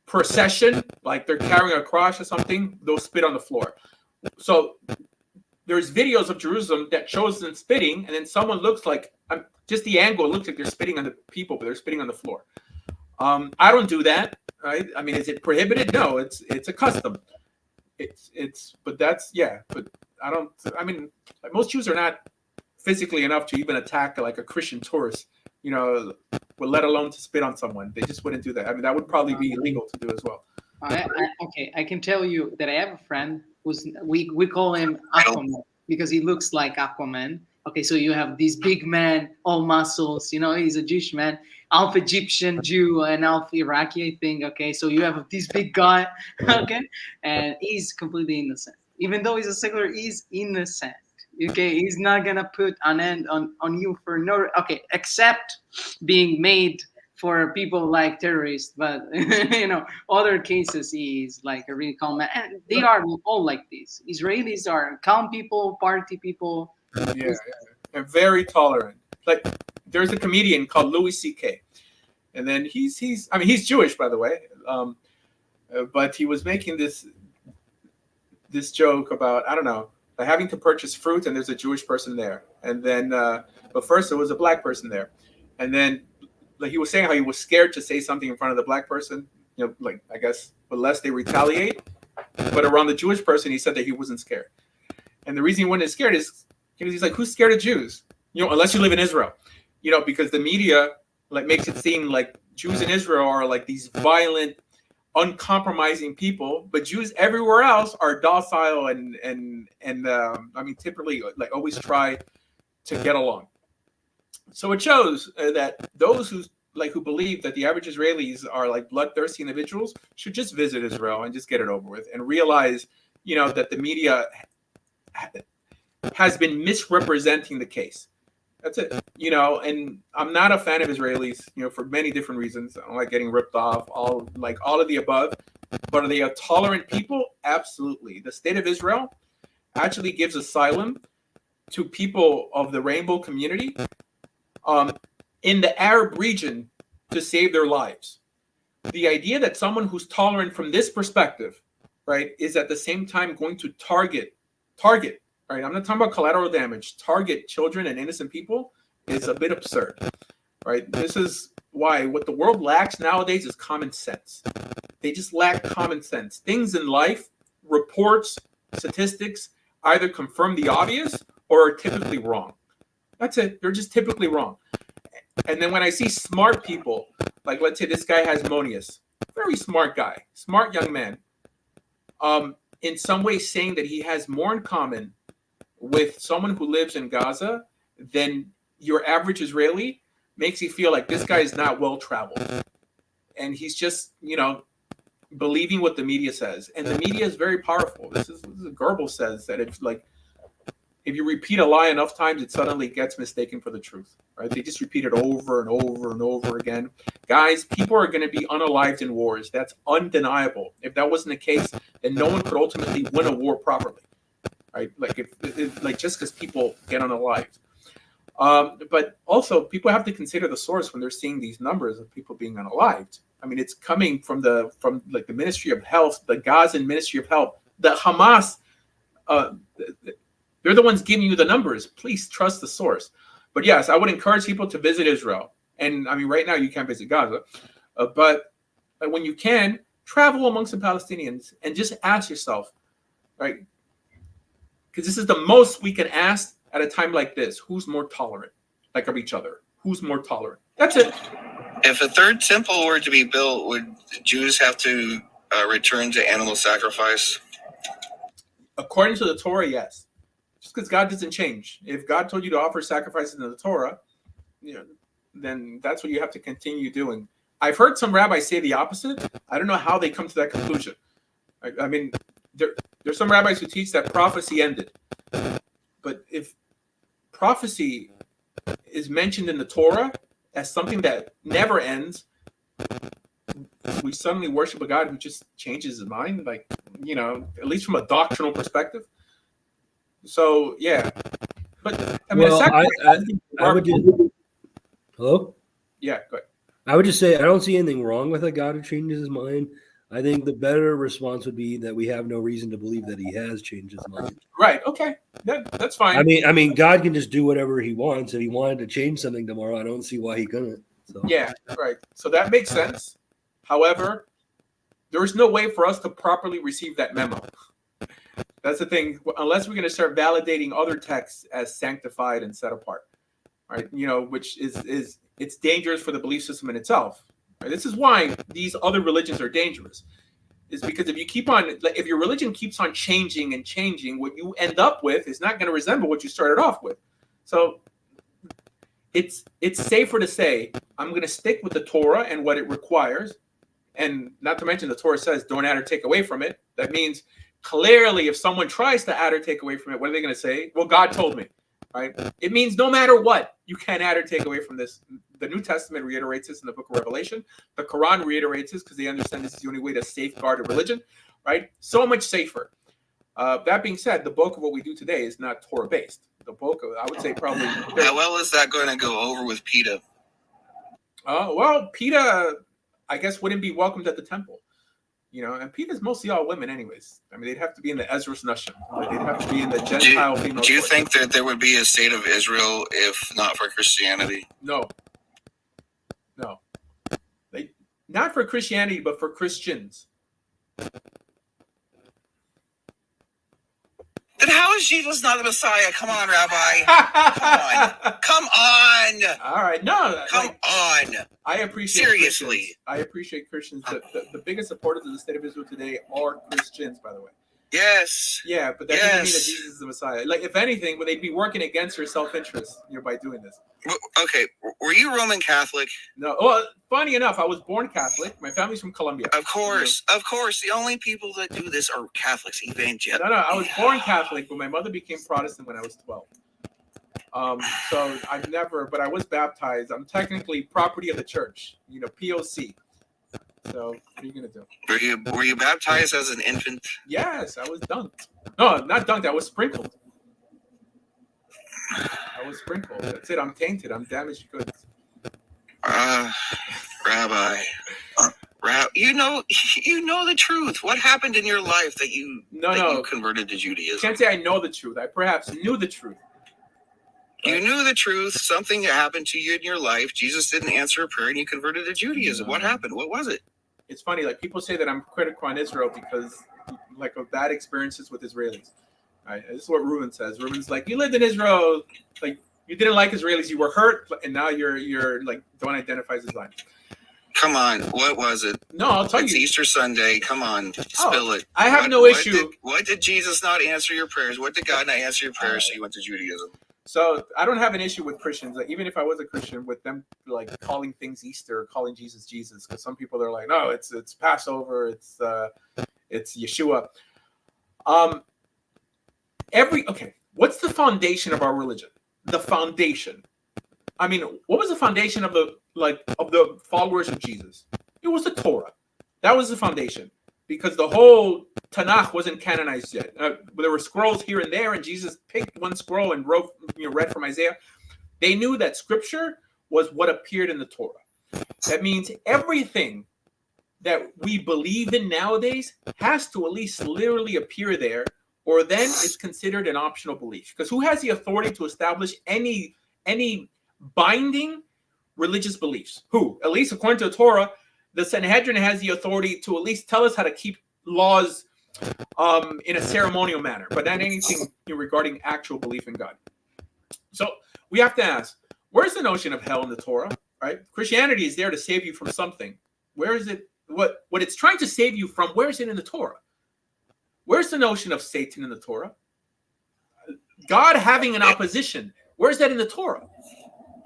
[SPEAKER 1] procession, like they're carrying a cross or something, they'll spit on the floor. So there's videos of Jerusalem that shows them spitting, and then someone looks like, just the angle, it looks like they're spitting on the people, but they're spitting on the floor. I don't do that, right? Is it prohibited? No, it's a custom. But that's, but I don't, most Jews are not physically enough to even attack like a Christian tourist, let alone to spit on someone. They just wouldn't do that. That would probably be illegal to do as well.
[SPEAKER 10] I can tell you that I have a friend who's, we call him Aquaman because he looks like Aquaman. Okay, so you have this big man, all muscles, he's a Jewish man, half Egyptian Jew and half Iraqi, I think. Okay, so you have this big guy, okay, and he's completely innocent. Even though he's a secular, he's innocent. Okay, he's not gonna put an end on you for no, except being made for people like terrorists, but other cases he's like a really calm man. And they are all like this. Israelis are calm people, party people.
[SPEAKER 1] Yeah, and very tolerant. Like there's a comedian called Louis C.K. and then he's Jewish, by the way, but he was making this joke about, I don't know, having to purchase fruit and there's a Jewish person there, and then but first there was a black person there, and then like he was saying how he was scared to say something in front of the black person, like I guess unless they retaliate, but around the Jewish person he said that he wasn't scared, and the reason he wasn't scared is he's like, who's scared of Jews? Unless you live in Israel, because the media like makes it seem like Jews in Israel are like these violent, uncompromising people, but Jews everywhere else are docile and typically like always try to get along. So it shows that those who believe that the average Israelis are like bloodthirsty individuals should just visit Israel and just get it over with and realize, that the media has been misrepresenting the case. That's it. And I'm not a fan of Israelis, for many different reasons. I don't like getting ripped off, all of the above. But are they a tolerant people? Absolutely. The state of Israel actually gives asylum to people of the rainbow community in the Arab region to save their lives. The idea that someone who's tolerant from this perspective, right, is at the same time going to target, right? I'm not talking about collateral damage. Target children and innocent people is a bit absurd, right? This is why what the world lacks nowadays is common sense. They just lack common sense. Things in life, reports, statistics, either confirm the obvious or are typically wrong. That's it. They're just typically wrong. And then when I see smart people, like let's say this guy Hasmoneus, very smart guy, smart young man, in some way saying that he has more in common with someone who lives in Gaza than your average Israeli, makes you feel like this guy is not well traveled. And he's just, believing what the media says. And the media is very powerful. This is Goebbels says that if you repeat a lie enough times, it suddenly gets mistaken for the truth, right? They just repeat it over and over and over again. Guys, people are going to be unalived in wars. That's undeniable. If that wasn't the case, then no one could ultimately win a war properly. Right, like if just because people get unalived, But also, people have to consider the source when they're seeing these numbers of people being unalived. I mean, it's coming from the Ministry of Health, the Gazan Ministry of Health, the Hamas. They're the ones giving you the numbers. Please trust the source. But yes, I would encourage people to visit Israel. And I mean, right now you can't visit Gaza, but when you can, travel amongst the Palestinians and just ask yourself, right? Because this is the most we can ask at a time like this. Who's more tolerant, like, of each other? Who's more tolerant? That's it.
[SPEAKER 5] If a third temple were to be built, would Jews have to return to animal sacrifice?
[SPEAKER 1] According to the Torah, yes. Just because God doesn't change. If God told you to offer sacrifices in the Torah, then that's what you have to continue doing. I've heard some rabbis say the opposite. I don't know how they come to that conclusion. I mean, there's some rabbis who teach that prophecy ended. But if prophecy is mentioned in the Torah as something that never ends, we suddenly worship a God who just changes his mind, like, at least from a doctrinal perspective. So, yeah. But, I mean,
[SPEAKER 8] I would just... Hello?
[SPEAKER 1] Yeah, go ahead.
[SPEAKER 8] I would just say I don't see anything wrong with a God who changes his mind. I think the better response would be that we have no reason to believe that he has changed his mind.
[SPEAKER 1] Right. Okay. That's fine.
[SPEAKER 8] I mean, God can just do whatever he wants. If he wanted to change something tomorrow, I don't see why he couldn't. So.
[SPEAKER 1] Yeah, right. So that makes sense. However, there is no way for us to properly receive that memo. That's the thing. Unless we're going to start validating other texts as sanctified and set apart, right? Which is it's dangerous for the belief system in itself. Right? This is why these other religions are dangerous. Is because if your religion keeps on changing and changing, what you end up with is not going to resemble what you started off with. So it's safer to say, I'm going to stick with the Torah and what it requires. And not to mention the Torah says, don't add or take away from it. That means clearly if someone tries to add or take away from it, what are they going to say? Well, God told me, right? It means no matter what, you can't add or take away from this. The New Testament reiterates this in the book of Revelation. The Quran reiterates this because they understand this is the only way to safeguard a religion, right? So much safer. That being said, the bulk of what we do today is not Torah-based. The bulk of it, I would say probably...
[SPEAKER 5] How well is that going to go over with PETA?
[SPEAKER 1] Well, PETA, I guess, wouldn't be welcomed at the temple. And PETA is mostly all women anyways. I mean, they'd have to be in the Ezra's Nashim. They'd have to be in the Gentile female.
[SPEAKER 5] Do you think that there would be a state of Israel if not for Christianity?
[SPEAKER 1] No. Not for Christianity, but for Christians.
[SPEAKER 5] Then how is Jesus not the Messiah? Come on, Rabbi. Come on.
[SPEAKER 1] All right. No.
[SPEAKER 5] Come on.
[SPEAKER 1] I appreciate
[SPEAKER 5] Seriously.
[SPEAKER 1] Christians. I appreciate Christians. The biggest supporters of the state of Israel today are Christians, by the way.
[SPEAKER 5] Yes.
[SPEAKER 1] Yeah, but that doesn't mean that Jesus is the Messiah. Like, if anything, would they be working against your self-interest by doing this?
[SPEAKER 5] Okay. Were you Roman Catholic?
[SPEAKER 1] No. Well, funny enough, I was born Catholic. My family's from Colombia.
[SPEAKER 5] Of course. Of course. The only people that do this are Catholics, evangelical.
[SPEAKER 1] No. I was born Catholic, but my mother became Protestant when I was 12. So I've never, but I was baptized. I'm technically property of the church, POC. So what are you gonna do?
[SPEAKER 5] Were you baptized as an infant?
[SPEAKER 1] Yes, I was dunked. No, not dunked. I was sprinkled. That's it. I'm tainted. I'm damaged goods.
[SPEAKER 5] Rabbi, you know the truth. What happened in your life that you converted to Judaism?
[SPEAKER 1] I can't say I know the truth. I perhaps knew the truth.
[SPEAKER 5] You knew the truth. Something happened to you in your life. Jesus didn't answer a prayer, and you converted to Judaism. What happened? What was it?
[SPEAKER 1] It's funny. Like, people say that I'm critical on Israel because, like, of bad experiences with Israelis. Right? This is what Reuben says. Reuben's like, you lived in Israel, like, you didn't like Israelis, you were hurt, and now you're like, don't identify as Zion.
[SPEAKER 5] Come on, what was it?
[SPEAKER 1] No, I'll tell you.
[SPEAKER 5] It's Easter Sunday. Come on, spill it.
[SPEAKER 1] I have no issue.
[SPEAKER 5] What did Jesus not answer your prayers? What did God not answer your prayers? So you went to Judaism.
[SPEAKER 1] So I don't have an issue with Christians, like, even if I was a Christian, with them like calling things Easter, calling Jesus Jesus, because some people are like, no, it's Passover, it's Yeshua. What's the foundation of our religion? The foundation. I mean, what was the foundation of the followers of Jesus? It was the Torah. That was the foundation, because the whole Tanakh wasn't canonized yet. There were scrolls here and there, and Jesus picked one scroll and read from Isaiah. They knew that Scripture was what appeared in the Torah. That means everything that we believe in nowadays has to at least literally appear there, or then it's considered an optional belief. Because who has the authority to establish any binding religious beliefs? Who? At least according to the Torah, the Sanhedrin has the authority to at least tell us how to keep laws in a ceremonial manner, but not anything regarding actual belief in God. So we have to ask, where's the notion of hell in the Torah? Right? Christianity is there to save you from something. Where is it? What it's trying to save you from, where is it in the Torah? Where's the notion of Satan in the Torah? God having an opposition, where's that in the Torah?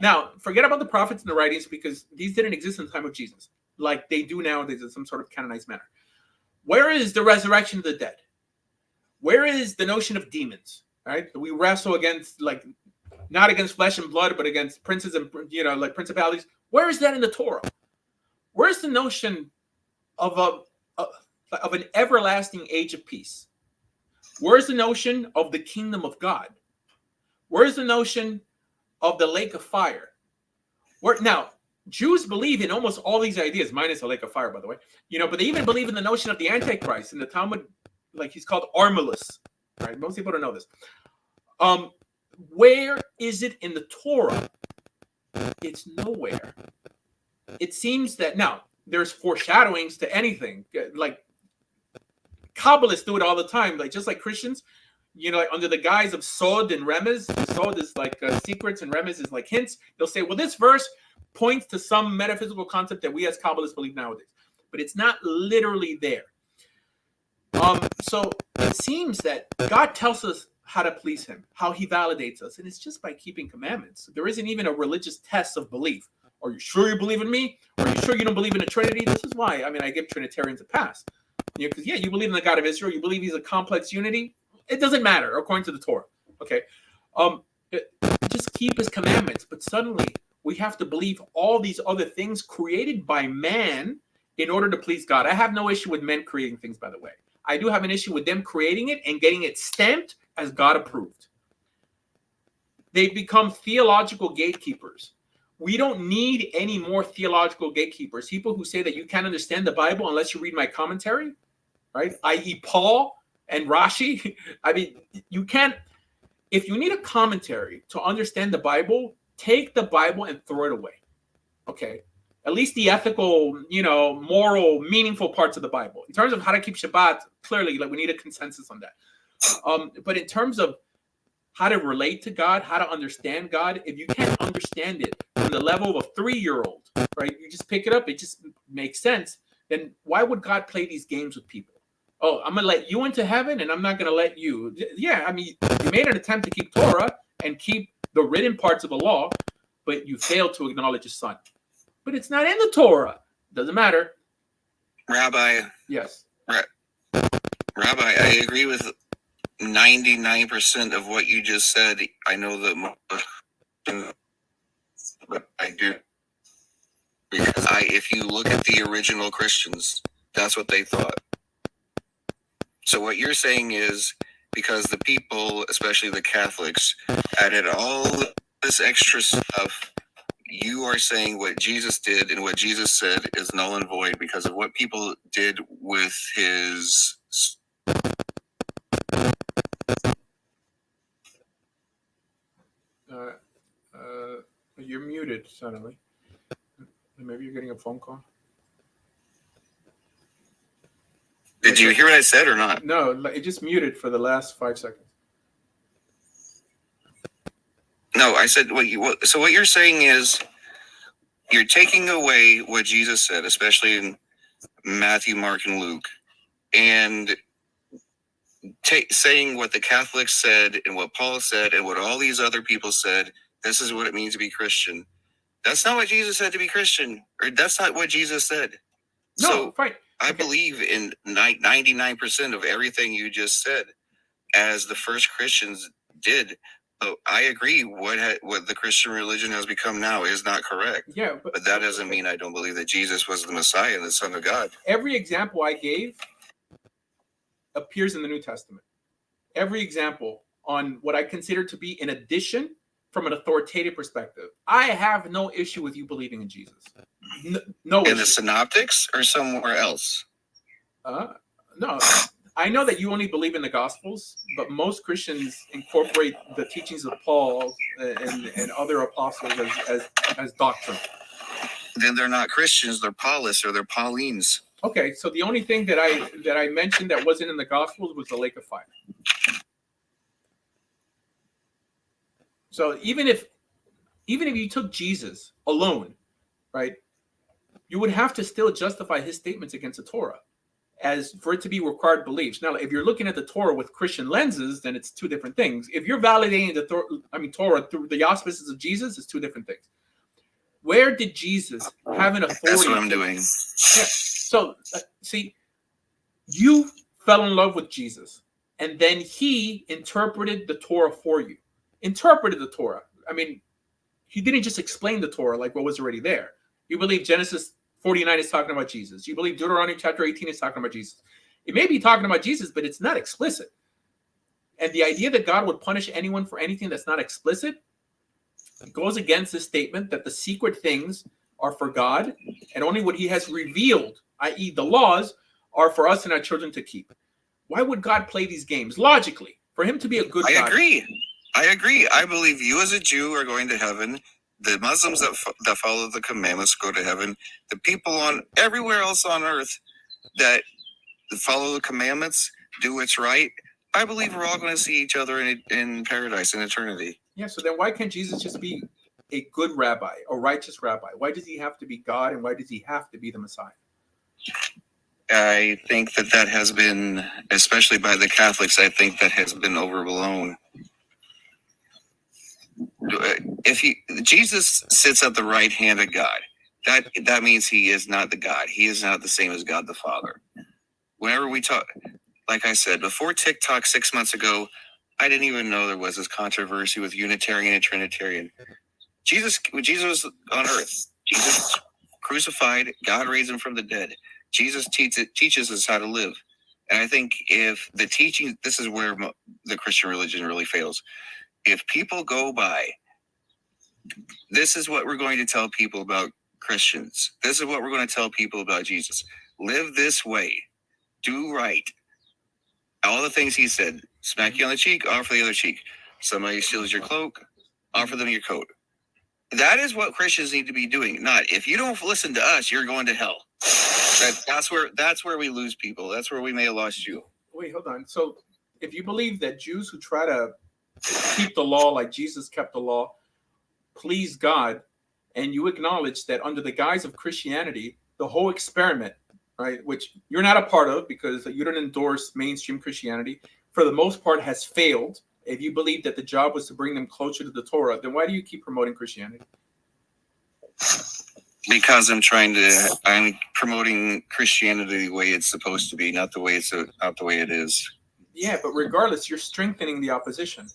[SPEAKER 1] Now, forget about the prophets and the writings, because these didn't exist in the time of Jesus, like they do nowadays in some sort of canonized manner. Where is the resurrection of the dead? Where is the notion of demons? Right? We wrestle against, like, not against flesh and blood, but against princes and, like principalities. Where is that in the Torah? Where's the notion of an everlasting age of peace? Where's the notion of the kingdom of God? Where's the notion of the lake of fire? Now, Jews believe in almost all these ideas, minus the lake of fire, by the way. But they even believe in the notion of the Antichrist. In the Talmud, like, he's called Armilus. Right? Most people don't know this. Where is it in the Torah? It's nowhere. It seems that now there's foreshadowings to anything. Like Kabbalists do it all the time, like just like Christians, like under the guise of sod and remez. Sod is like secrets and remez is like hints. They'll say, well, this verse points to some metaphysical concept that we as Kabbalists believe nowadays, but it's not literally there. So it seems that God tells us how to please him, how he validates us, and it's just by keeping commandments. There isn't even a religious test of belief. Are you sure you believe in me? Are you sure you don't believe in a Trinity? This is why, I give Trinitarians a pass. Because, you believe in the God of Israel. You believe he's a complex unity. It doesn't matter, according to the Torah. Okay? Just keep his commandments. But suddenly, we have to believe all these other things created by man in order to please God. I have no issue with men creating things, by the way. I do have an issue with them creating it and getting it stamped as God approved. They become theological gatekeepers. We don't need any more theological gatekeepers. People who say that you can't understand the Bible unless you read my commentary, right? I.e. Paul and Rashi. You can't. If you need a commentary to understand the Bible, take the Bible and throw it away. Okay? At least the ethical, moral, meaningful parts of the Bible. In terms of how to keep Shabbat, clearly, like, we need a consensus on that. But in terms of how to relate to God, how to understand God, if you can't understand it from the level of a 3-year-old, right? You just pick it up, it just makes sense. Then why would God play these games with people? Oh, I'm going to let you into heaven and I'm not going to let you. Yeah, you made an attempt to keep Torah and keep the written parts of the law, but you failed to acknowledge his son. But it's not in the Torah. Doesn't matter.
[SPEAKER 5] Rabbi.
[SPEAKER 1] Yes.
[SPEAKER 5] Rabbi, I agree with 99% of what you just said. I know that, but I do, because if you look at the original Christians, that's what they thought. So what you're saying is, because the people, especially the Catholics, added all this extra stuff, you are saying what Jesus did and what Jesus said is null and void because of what people did with his.
[SPEAKER 1] You're muted suddenly. Maybe you're getting a phone call.
[SPEAKER 5] Did you hear what I said or not?
[SPEAKER 1] No, it just muted for the last 5 seconds.
[SPEAKER 5] No, I said so what you're saying is you're taking away what Jesus said, especially in Matthew, Mark, and Luke, and saying what the Catholics said and what Paul said and what all these other people said. This is what it means to be Christian. That's not what Jesus said to be Christian, or that's not what Jesus said.
[SPEAKER 1] No,
[SPEAKER 5] so
[SPEAKER 1] fine.
[SPEAKER 5] I believe in 99% of everything you just said, as the first Christians did. So I agree. What the Christian religion has become now is not correct.
[SPEAKER 1] Yeah,
[SPEAKER 5] but that doesn't mean I don't believe that Jesus was the Messiah and the Son of God.
[SPEAKER 1] Every example I gave appears in the New Testament. Every example on what I consider to be an addition from an authoritative perspective, I have no issue with you believing in Jesus. No
[SPEAKER 5] In
[SPEAKER 1] issue.
[SPEAKER 5] the synoptics or somewhere else?
[SPEAKER 1] No. I know that you only believe in the Gospels, but most Christians incorporate the teachings of Paul and other apostles as doctrine.
[SPEAKER 5] Then they're not Christians. They're Paulus or they're Paulines.
[SPEAKER 1] Okay, so the only thing that I mentioned that wasn't in the Gospels was the lake of fire. So even if you took Jesus alone, right, you would have to still justify his statements against the Torah as for it to be required beliefs. Now, if you're looking at the Torah with Christian lenses, then it's two different things. If you're validating the Torah through the auspices of Jesus, it's two different things. Where did Jesus have an authority?
[SPEAKER 5] That's what I'm doing.
[SPEAKER 1] Yeah. So, see, you fell in love with Jesus, and then he interpreted the Torah for you. Interpreted the Torah. I mean, he didn't just explain the Torah like what was already there. You believe Genesis 49 is talking about Jesus. You believe Deuteronomy chapter 18 is talking about Jesus. It may be talking about Jesus, but it's not explicit. And the idea that God would punish anyone for anything that's not explicit goes against the statement that the secret things are for God, and only what he has revealed, i.e. the laws, are for us and our children to keep. Why would God play these games? Logically, for him to be a good God.
[SPEAKER 5] I agree. I believe you as a Jew are going to heaven. The Muslims that follow the commandments go to heaven. The people on everywhere else on earth that follow the commandments, do what's right. I believe we're all going to see each other in paradise in eternity.
[SPEAKER 1] Yeah, so then why can't Jesus just be a good rabbi, a righteous rabbi? Why does he have to be God, and why does he have to be the Messiah?
[SPEAKER 5] I think that has been, especially by the Catholics, I think that has been overblown. Jesus sits at the right hand of God, that means he is not the God. He is not the same as God the Father. Whenever we talk, like I said, before TikTok 6 months ago, I didn't even know there was this controversy with Unitarian and Trinitarian. Jesus was on earth. Jesus crucified. God raised him from the dead. Jesus teaches us how to live. And I think if the teaching, this is where the Christian religion really fails. If people go by, this is what we're going to tell people about Christians. This is what we're going to tell people about Jesus. Live this way. Do right. All the things he said. Smack you on the cheek, offer the other cheek. Somebody steals your cloak, offer them your coat. That is what Christians need to be doing. Not, if you don't listen to us, you're going to hell. That's where we lose people. That's where we may have lost you.
[SPEAKER 1] Wait, hold on. So if you believe that Jews who try to keep the law like Jesus kept the law please God, and you acknowledge that under the guise of Christianity, the whole experiment, right, which you're not a part of because you don't endorse mainstream Christianity, for the most part has failed. If you believe that the job was to bring them closer to the Torah, then why do you keep promoting Christianity?
[SPEAKER 5] Because I'm promoting Christianity the way it's supposed to be, not the way it is.
[SPEAKER 1] Yeah, but regardless, you're strengthening the opposition.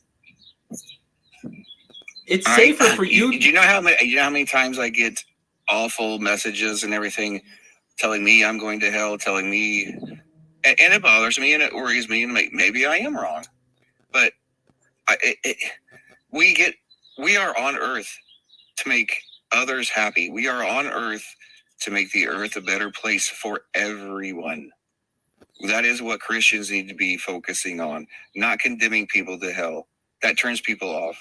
[SPEAKER 1] It's safer for you.
[SPEAKER 5] Do you know how many times I get awful messages and everything telling me I'm going to hell, telling me, and it bothers me and it worries me, and maybe I am wrong, but we are on earth to make others happy. We are on earth to make the earth a better place for everyone. That is what Christians need to be focusing on, not condemning people to hell. That turns people off.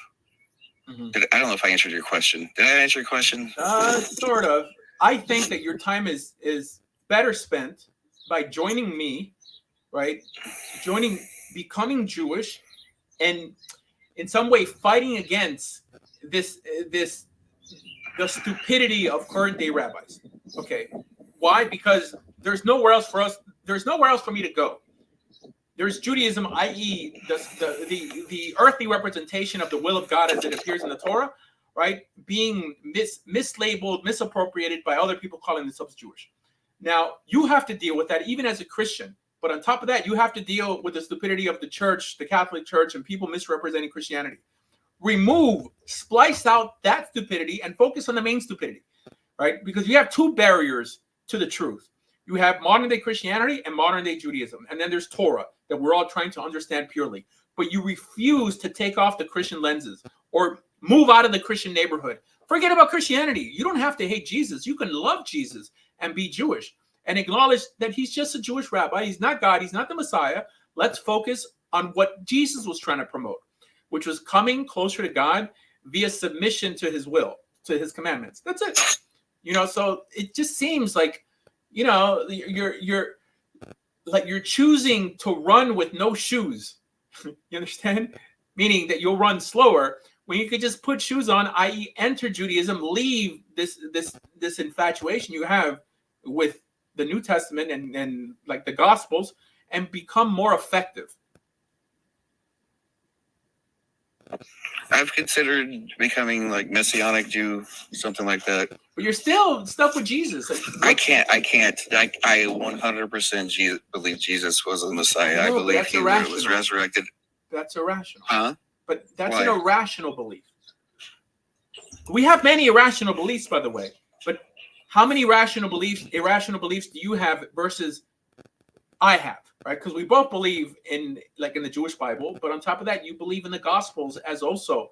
[SPEAKER 5] Mm-hmm. I don't know if I answered your question. Did I answer your question?
[SPEAKER 1] Sort of. I think that your time is better spent by joining me, right? Becoming Jewish, and in some way fighting against the stupidity of current day rabbis. Okay. Why? Because there's nowhere else for us. There's nowhere else for me to go. There's Judaism, i.e. the earthly representation of the will of God as it appears in the Torah, right? Being mislabeled, misappropriated by other people calling themselves Jewish. Now, you have to deal with that even as a Christian. But on top of that, you have to deal with the stupidity of the church, the Catholic Church, and people misrepresenting Christianity. Splice out that stupidity and focus on the main stupidity, right? Because you have two barriers to the truth. You have modern day Christianity and modern day Judaism. And then there's Torah that we're all trying to understand purely. But you refuse to take off the Christian lenses or Move out of the Christian neighborhood. Forget about Christianity. You don't have to hate Jesus. You can love Jesus and be Jewish and acknowledge that he's just a Jewish rabbi. He's not God. He's not the Messiah. Let's focus on what Jesus was trying to promote, which was coming closer to God via submission to his will, to his commandments. That's it. So it just seems like, you're choosing to run with no shoes. You understand? Meaning that you'll run slower when you could just put shoes on, i.e. enter Judaism, leave this infatuation you have with the New Testament and like the Gospels, and become more effective.
[SPEAKER 5] I've considered becoming like Messianic Jew, something like that.
[SPEAKER 1] But you're still stuck with Jesus.
[SPEAKER 5] I can't. I 100% believe Jesus was the Messiah. I believe he was resurrected.
[SPEAKER 1] That's irrational.
[SPEAKER 5] Huh?
[SPEAKER 1] But that's
[SPEAKER 5] Why?
[SPEAKER 1] an irrational belief. We have many irrational beliefs, by the way. But how many irrational beliefs do you have versus I have? Right? Because we both believe in the Jewish Bible, but on top of that, you believe in the Gospels as also.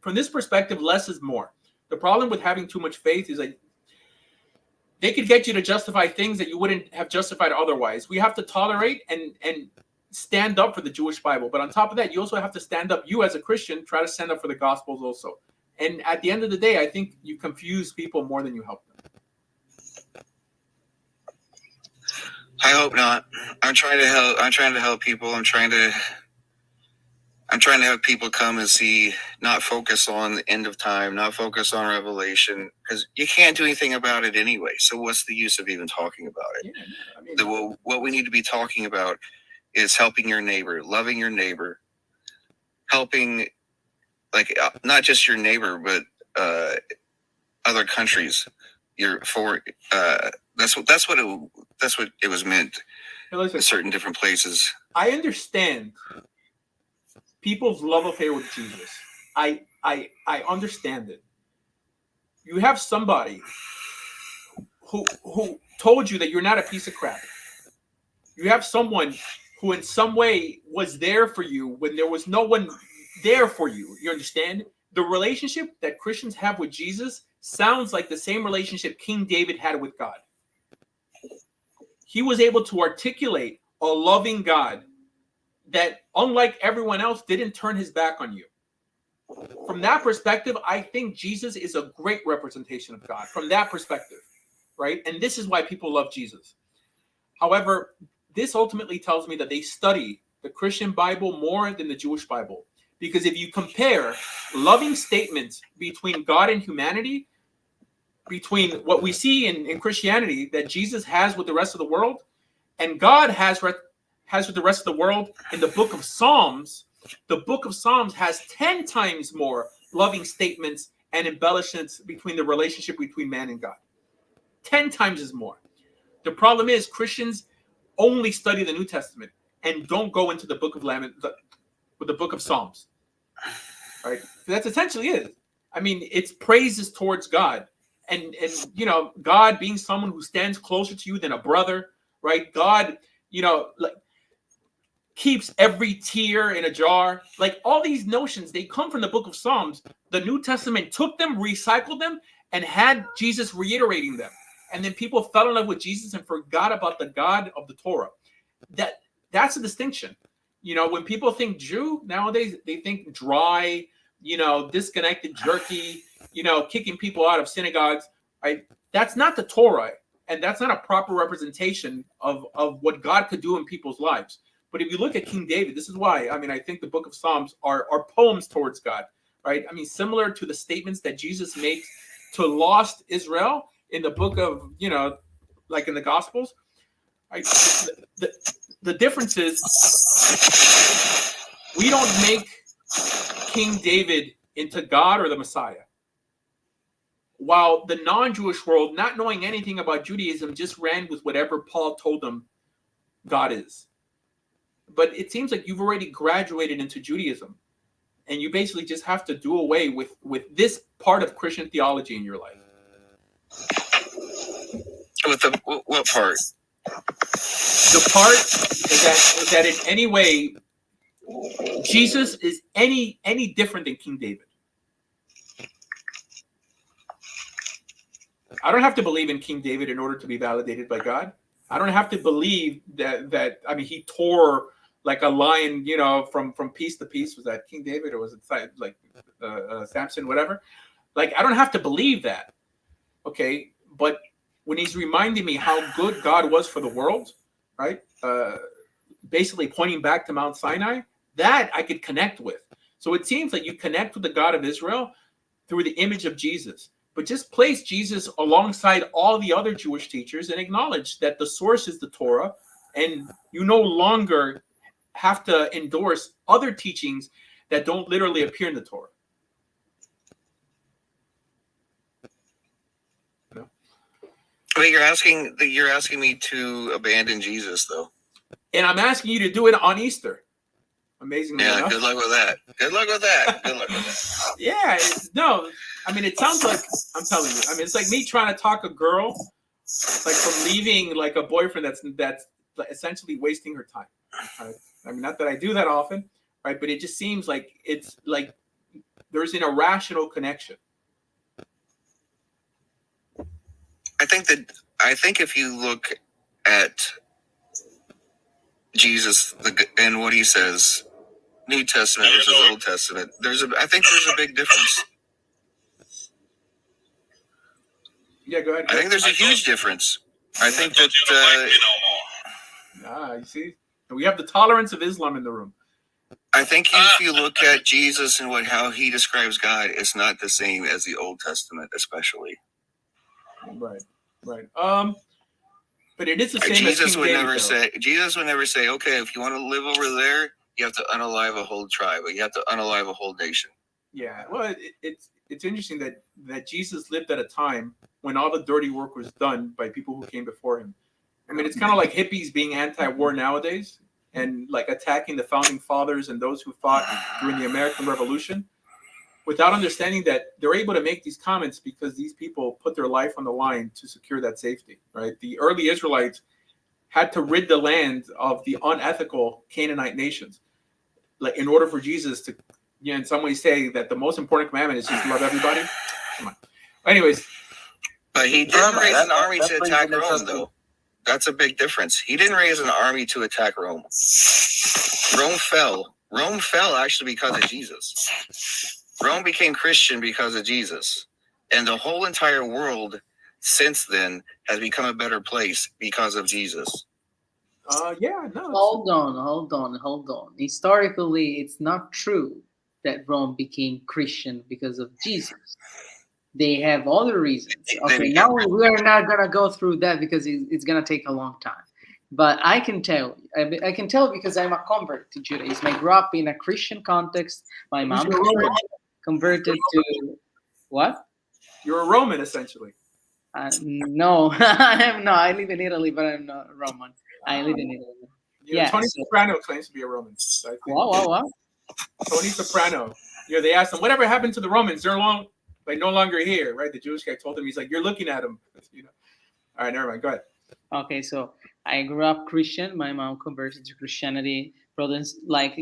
[SPEAKER 1] From this perspective, less is more. The problem with having too much faith is that they could get you to justify things that you wouldn't have justified otherwise. We have to tolerate and stand up for the Jewish Bible. But on top of that, you also have to stand up. You as a Christian, try to stand up for the Gospels also. And at the end of the day, I think you confuse people more than you help them.
[SPEAKER 5] I hope not. I'm trying to help people. I'm trying to have people come and see, not focus on the end of time, not focus on Revelation, because you can't do anything about it anyway. So what's the use of even talking about it? Yeah, what we need to be talking about is helping your neighbor, loving your neighbor, helping, not just your neighbor, but other countries. That's what it was meant.
[SPEAKER 1] Hey, listen,
[SPEAKER 5] in certain different places.
[SPEAKER 1] I understand people's love affair with Jesus. I understand it. You have somebody who told you that you're not a piece of crap. You have someone who in some way was there for you when there was no one there for you. You understand? The relationship that Christians have with Jesus sounds like the same relationship King David had with God. He was able to articulate a loving God that, unlike everyone else, didn't turn his back on you. From that perspective, I think Jesus is a great representation of God from that perspective, right? And this is why people love Jesus. However, this ultimately tells me that they study the Christian Bible more than the Jewish Bible. Because if you compare loving statements between God and humanity, between what we see in Christianity that Jesus has with the rest of the world, and God has with the rest of the world in the book of Psalms, the book of Psalms has 10 times more loving statements and embellishments between the relationship between man and God. 10 times as more. The problem is Christians only study the New Testament and don't go into the book of with the book of Psalms. Right? That's essentially it. I mean, it's praises towards God. And God being someone who stands closer to you than a brother, right? God, keeps every tear in a jar. Like all these notions, they come from the book of Psalms. The New Testament took them, recycled them, and had Jesus reiterating them. And then people fell in love with Jesus and forgot about the God of the Torah. That's a distinction. When people think Jew nowadays, they think dry, disconnected, jerky, kicking people out of synagogues. Right? That's not the Torah, and that's not a proper representation of what God could do in people's lives. But if you look at King David, this is why, I think the book of Psalms are poems towards God, right? Similar to the statements that Jesus makes to lost Israel in the book of, like in the Gospels. Right? The difference is we don't make King David into God or the Messiah. While the non-Jewish world, not knowing anything about Judaism, just ran with whatever Paul told them God is. But it seems like you've already graduated into Judaism, and you basically just have to do away with this part of Christian theology in your life.
[SPEAKER 5] What part?
[SPEAKER 1] The part that in any way Jesus is any different than King David. I don't have to believe in King David in order to be validated by God. I don't have to believe that I mean, he tore like a lion, you know, from piece to piece. Was that King David or was it like Samson, whatever? Like, I don't have to believe that. Okay. But when he's reminding me how good God was for the world, right? Basically pointing back to Mount Sinai, that I could connect with. So it seems like you connect with the God of Israel through the image of Jesus. But just place Jesus alongside all the other Jewish teachers and acknowledge that the source is the Torah, and you no longer have to endorse other teachings that don't literally appear in the Torah. You know?
[SPEAKER 5] But you're asking me to abandon Jesus, though.
[SPEAKER 1] And I'm asking you to do it on Easter. Amazingly enough.
[SPEAKER 5] Good luck with that. Good luck with that. Good luck with that.
[SPEAKER 1] Yeah, no. I mean, it sounds like, I'm telling you, I mean, it's like me trying to talk a girl, like, from leaving, like, a boyfriend that's essentially wasting her time. Right? I mean, not that I do that often, right? But it just seems like it's like there's an irrational connection.
[SPEAKER 5] I think if you look at Jesus and what he says, New Testament versus Old Testament, I think there's a big difference.
[SPEAKER 1] Yeah, go ahead.
[SPEAKER 5] I think there's a huge difference. I think that
[SPEAKER 1] you see, we have the tolerance of Islam in the room.
[SPEAKER 5] I think if you look at Jesus and how he describes God, it's not the same as the Old Testament, especially.
[SPEAKER 1] Right. But it is the same. Jesus would never
[SPEAKER 5] say, okay, if you want to live over there, you have to unalive a whole tribe, or you have to unalive a whole nation.
[SPEAKER 1] Yeah, well, it's interesting that Jesus lived at a time when all the dirty work was done by people who came before him. I mean, it's kind of like hippies being anti-war nowadays and like attacking the founding fathers and those who fought during the American Revolution without understanding that they're able to make these comments because these people put their life on the line to secure that safety, right? The early Israelites had to rid the land of the unethical Canaanite nations, like in order for Jesus to, in some ways say that the most important commandment is just to love everybody. Come on. Anyways.
[SPEAKER 5] But he didn't raise an army to attack Rome, though. That's a big difference. He didn't raise an army to attack Rome. Rome fell. Rome fell actually because of Jesus. Rome became Christian because of Jesus. And the whole entire world since then has become a better place because of Jesus.
[SPEAKER 1] Yeah, no.
[SPEAKER 10] Hold on. Historically, it's not true that Rome became Christian because of Jesus. They have other reasons. Okay, now we are not gonna go through that because it's gonna take a long time. But I can tell because I'm a convert to Judaism. I grew up in a Christian context. My mom converted to what?
[SPEAKER 1] You're a Roman, essentially.
[SPEAKER 10] No, I live in Italy, but I'm not Roman. I live in Italy.
[SPEAKER 1] Yeah, Tony Soprano claims to be a Roman. So
[SPEAKER 10] what?
[SPEAKER 1] Tony Soprano. They asked him, whatever happened to the Romans? They're no longer here, right? The Jewish guy told him, he's like, you're looking at them. All right, never mind. Go ahead.
[SPEAKER 10] Okay, so I grew up Christian. My mom converted to Christianity.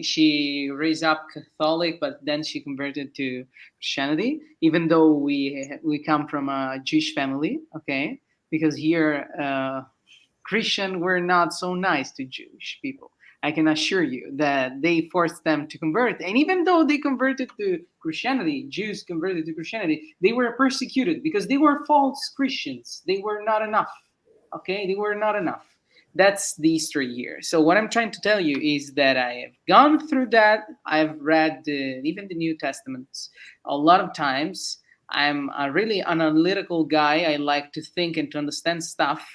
[SPEAKER 10] She raised up Catholic, but then she converted to Christianity, even though we come from a Jewish family, okay? Because here, Christian were not so nice to Jewish people. I can assure you that they forced them to convert. And even though they converted to Christianity, Jews converted to Christianity, they were persecuted because they were false Christians. They were not enough. Okay, they were not enough. That's the history here. So what I'm trying to tell you is that I have gone through that. I've read even the New Testaments a lot of times. I'm a really analytical guy. I like to think and to understand stuff.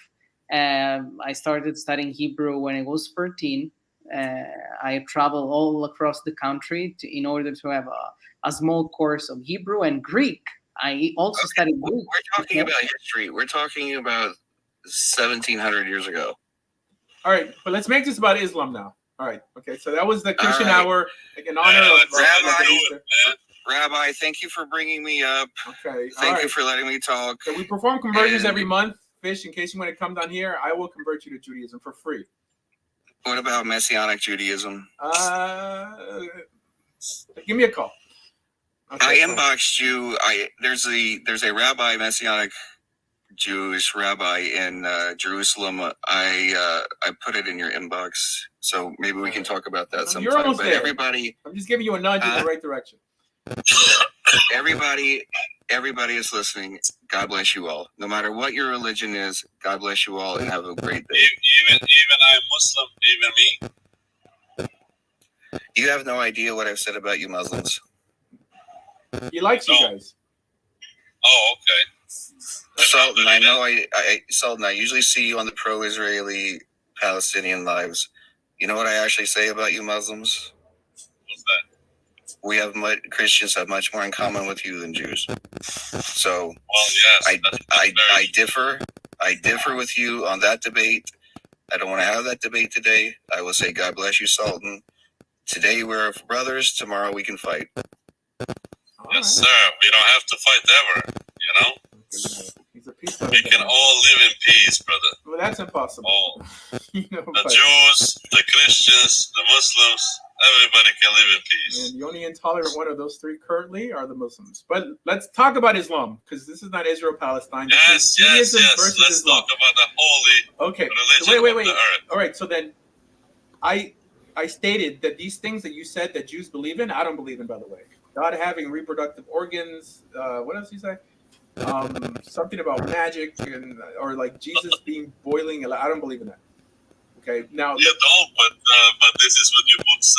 [SPEAKER 10] I started studying Hebrew when I was 14. I traveled all across the country in order to have a small course of Hebrew and Greek. I also studied Greek.
[SPEAKER 5] We're talking about history. We're talking about 1,700 years ago.
[SPEAKER 1] All right, but let's make this about Islam now. All right, okay. So that was the Christian hour, like in honor of
[SPEAKER 5] Rabbi. Thank you for bringing me up.
[SPEAKER 1] Okay.
[SPEAKER 5] Thank you for letting me talk.
[SPEAKER 1] So we perform conversions every month. Fish, in case you want to come down here, I will convert you to Judaism for free.
[SPEAKER 5] What about Messianic Judaism?
[SPEAKER 1] Give me a call.
[SPEAKER 5] I inboxed you. There's a rabbi, Messianic Jewish rabbi in Jerusalem. I put it in your inbox, so maybe we can talk about that sometime.
[SPEAKER 1] You're almost
[SPEAKER 5] but
[SPEAKER 1] there.
[SPEAKER 5] Everybody,
[SPEAKER 1] I'm just giving you a nudge in the right direction.
[SPEAKER 5] Everybody is listening. God bless you all. No matter what your religion is, God bless you all and have a great day.
[SPEAKER 6] Even I'm Muslim, even me.
[SPEAKER 5] You have no idea what I've said about you Muslims.
[SPEAKER 1] He likes you guys.
[SPEAKER 6] Oh, okay.
[SPEAKER 5] Sultan, I know Sultan, I usually see you on the pro-Israeli Palestinian lives. You know what I actually say about you Muslims?
[SPEAKER 6] What's that?
[SPEAKER 5] Christians have much more in common with you than Jews. So,
[SPEAKER 6] well, yes,
[SPEAKER 5] I differ with you on that debate. I don't want to have that debate today. I will say God bless you, Sultan. Today we're brothers. Tomorrow we can fight.
[SPEAKER 6] Yes, sir. We don't have to fight ever. You know.
[SPEAKER 1] He's a peaceful.
[SPEAKER 6] We can all live in peace, brother.
[SPEAKER 1] Well, that's impossible.
[SPEAKER 6] All. The Jews, the Christians, the Muslims. Everybody can live in peace.
[SPEAKER 1] And the only intolerant one of those three currently are the Muslims. But let's talk about Islam, because this is not Israel-Palestine.
[SPEAKER 6] Yes. Let's
[SPEAKER 1] Islam.
[SPEAKER 6] talk about the holy religion
[SPEAKER 1] Wait.
[SPEAKER 6] of the earth.
[SPEAKER 1] All right, so then I stated that these things that you said that Jews believe in, I don't believe in, by the way. God having reproductive organs, what else did you say? Something about magic, or like Jesus being boiling. I don't believe in that. Okay, now
[SPEAKER 6] you don't, but this is what your books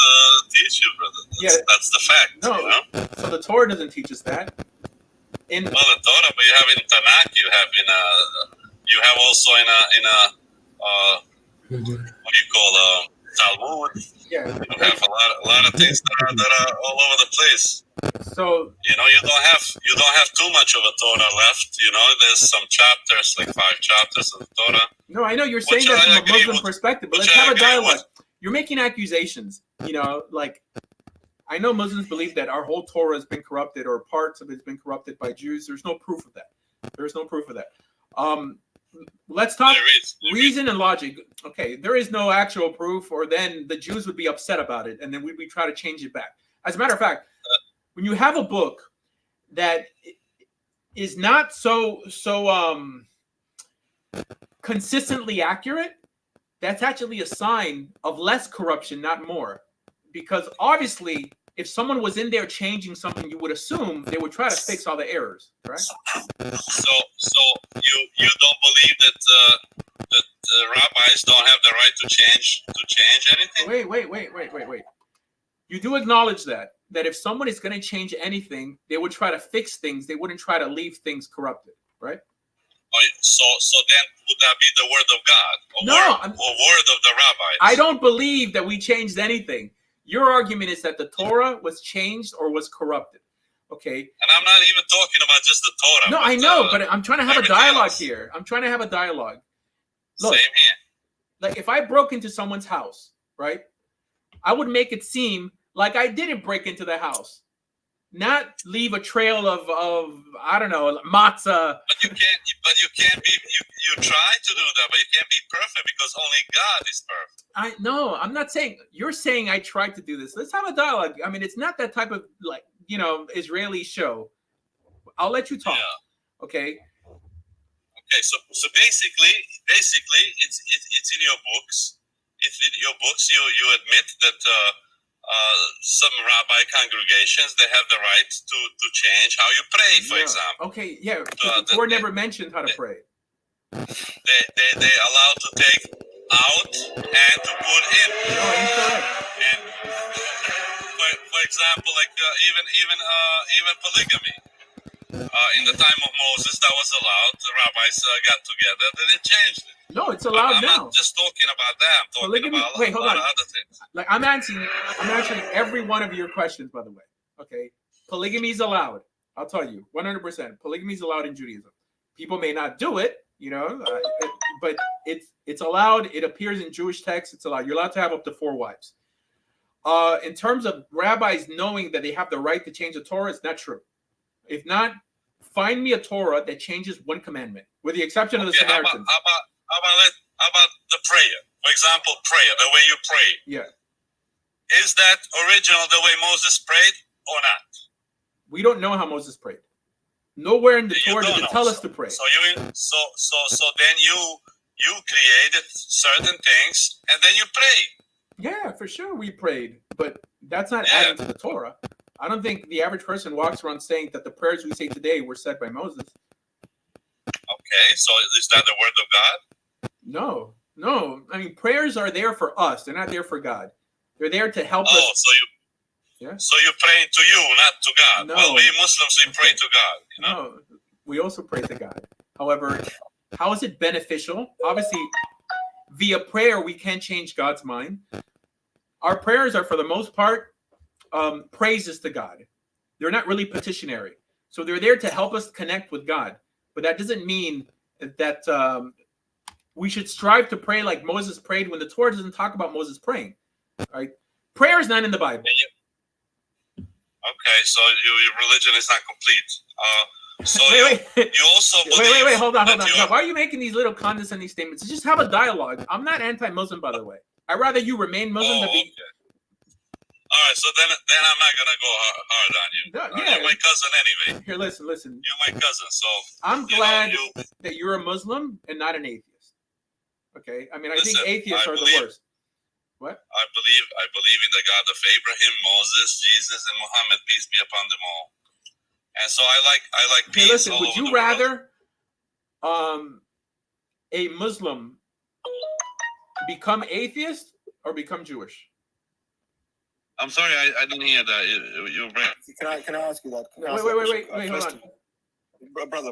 [SPEAKER 6] teach you, brother. That's the fact.
[SPEAKER 1] No,
[SPEAKER 6] you know?
[SPEAKER 1] So the Torah doesn't teach us that.
[SPEAKER 6] The Torah, but you have in Tanakh, you have also in what do you call Talmud.
[SPEAKER 1] Yeah,
[SPEAKER 6] you have a lot of things that are all over the place.
[SPEAKER 1] So
[SPEAKER 6] you don't have too much of a Torah left. There's some chapters, like 5 chapters of the Torah.
[SPEAKER 1] No, I know you're saying that from a Muslim perspective, but let's have a dialogue. You're making accusations. Like I know Muslims believe that our whole Torah has been corrupted, or parts of it's been corrupted by Jews. There's no proof of that. Let's talk reason and logic. Okay, there is no actual proof, or then the Jews would be upset about it, and then we'd try to change it back. As a matter of fact, when you have a book that is not so consistently accurate, that's actually a sign of less corruption, not more. Because obviously, if someone was in there changing something, you would assume they would try to fix all the errors, right?
[SPEAKER 6] So you don't believe that rabbis don't have the right to change anything?
[SPEAKER 1] Wait. You do acknowledge that if someone is going to change anything, they would try to fix things. They wouldn't try to leave things corrupted, right?
[SPEAKER 6] So then would that be the word of God? Or word of the rabbis?
[SPEAKER 1] I don't believe that we changed anything. Your argument is that the Torah was changed or was corrupted. Okay.
[SPEAKER 6] And I'm not even talking about just the Torah.
[SPEAKER 1] No, I know, but I'm trying to have a dialogue here. I'm trying to have a dialogue. Look,
[SPEAKER 6] same here.
[SPEAKER 1] Like if I broke into someone's house, right? I would make it seem like I didn't break into the house, not leave a trail of I don't know, matzah.
[SPEAKER 6] But you can't be. You try to do that, but you can't be perfect because only God is perfect.
[SPEAKER 1] I'm not saying. You're saying I tried to do this. Let's have a dialogue. I mean, it's not that type of Israeli show. I'll let you talk. Yeah. Okay.
[SPEAKER 6] Okay. So basically, it's in your books. It's in your books. You admit that some rabbi congregations, they have the right to change how you pray, for example.
[SPEAKER 1] Okay. Yeah. The Torah never mentioned how to pray.
[SPEAKER 6] They allowed to take out and to put in.
[SPEAKER 1] No, incorrect.
[SPEAKER 6] And for example, like even polygamy. In the time of Moses, that was allowed. The rabbis got together. Then they changed it.
[SPEAKER 1] No, it's allowed now.
[SPEAKER 6] I'm not just talking about that. I'm talking
[SPEAKER 1] polygamy,
[SPEAKER 6] about
[SPEAKER 1] wait, hold on.
[SPEAKER 6] other things.
[SPEAKER 1] Like I'm answering every one of your questions, by the way. Okay, polygamy is allowed. I'll tell you, 100%. Polygamy is allowed in Judaism. People may not do it, but it's allowed. It appears in Jewish texts. It's allowed. You're allowed to have up to 4 wives. In terms of rabbis knowing that they have the right to change the Torah, it's not true. If not, find me a Torah that changes one commandment, with the exception of the Samaritans.
[SPEAKER 6] How about the prayer? For example, prayer, the way you pray.
[SPEAKER 1] Yeah.
[SPEAKER 6] is that original the way Moses prayed or not?
[SPEAKER 1] We don't know how Moses prayed. Nowhere in the
[SPEAKER 6] You
[SPEAKER 1] Torah
[SPEAKER 6] don't
[SPEAKER 1] does it
[SPEAKER 6] know.
[SPEAKER 1] tell us to pray.
[SPEAKER 6] So then you created certain things and then you pray.
[SPEAKER 1] Yeah, for sure we prayed, but that's not
[SPEAKER 6] Yeah.
[SPEAKER 1] adding to the Torah. I don't think the average person walks around saying that the prayers we say today were said by Moses.
[SPEAKER 6] Okay, so is that the word of God?
[SPEAKER 1] No. I mean, prayers are there for us. They're not there for God. They're there to help
[SPEAKER 6] Oh,
[SPEAKER 1] us.
[SPEAKER 6] so you pray to you, not to God.
[SPEAKER 1] No.
[SPEAKER 6] Well, we Muslims, we pray to God. You know?
[SPEAKER 1] No, we also pray to God. However, how is it beneficial? Obviously, via prayer, we can't change God's mind. Our prayers are, for the most part, praises to God. They're not really petitionary. So they're there to help us connect with God. But that doesn't mean that we should strive to pray like Moses prayed when the Torah doesn't talk about Moses praying. Right? Prayer is not in the Bible.
[SPEAKER 6] Okay, so your religion is not complete. So
[SPEAKER 1] wait.
[SPEAKER 6] you also believe
[SPEAKER 1] Wait, hold on.
[SPEAKER 6] that
[SPEAKER 1] No, why are you making these little condescending statements? Just have a dialogue. I'm not anti-Muslim, by the way. I'd rather you remain Muslim than be.
[SPEAKER 6] Okay. All right, so then I'm not gonna go hard on you.
[SPEAKER 1] Yeah.
[SPEAKER 6] You're my cousin anyway.
[SPEAKER 1] Here, listen.
[SPEAKER 6] You're my cousin, so
[SPEAKER 1] I'm glad that you're a Muslim and not an atheist. Okay, I mean, I think atheists are the worst. What?
[SPEAKER 6] I believe in the God of Abraham, Moses, Jesus, and Muhammad, peace be upon them all. And so I like peace.
[SPEAKER 1] Hey, listen,
[SPEAKER 6] all
[SPEAKER 1] would
[SPEAKER 6] over
[SPEAKER 1] you
[SPEAKER 6] the world.
[SPEAKER 1] rather a Muslim become atheist or become Jewish?
[SPEAKER 6] I'm sorry, I didn't hear that. You
[SPEAKER 12] Can I ask you that?
[SPEAKER 1] Wait, hold on.
[SPEAKER 12] Brother,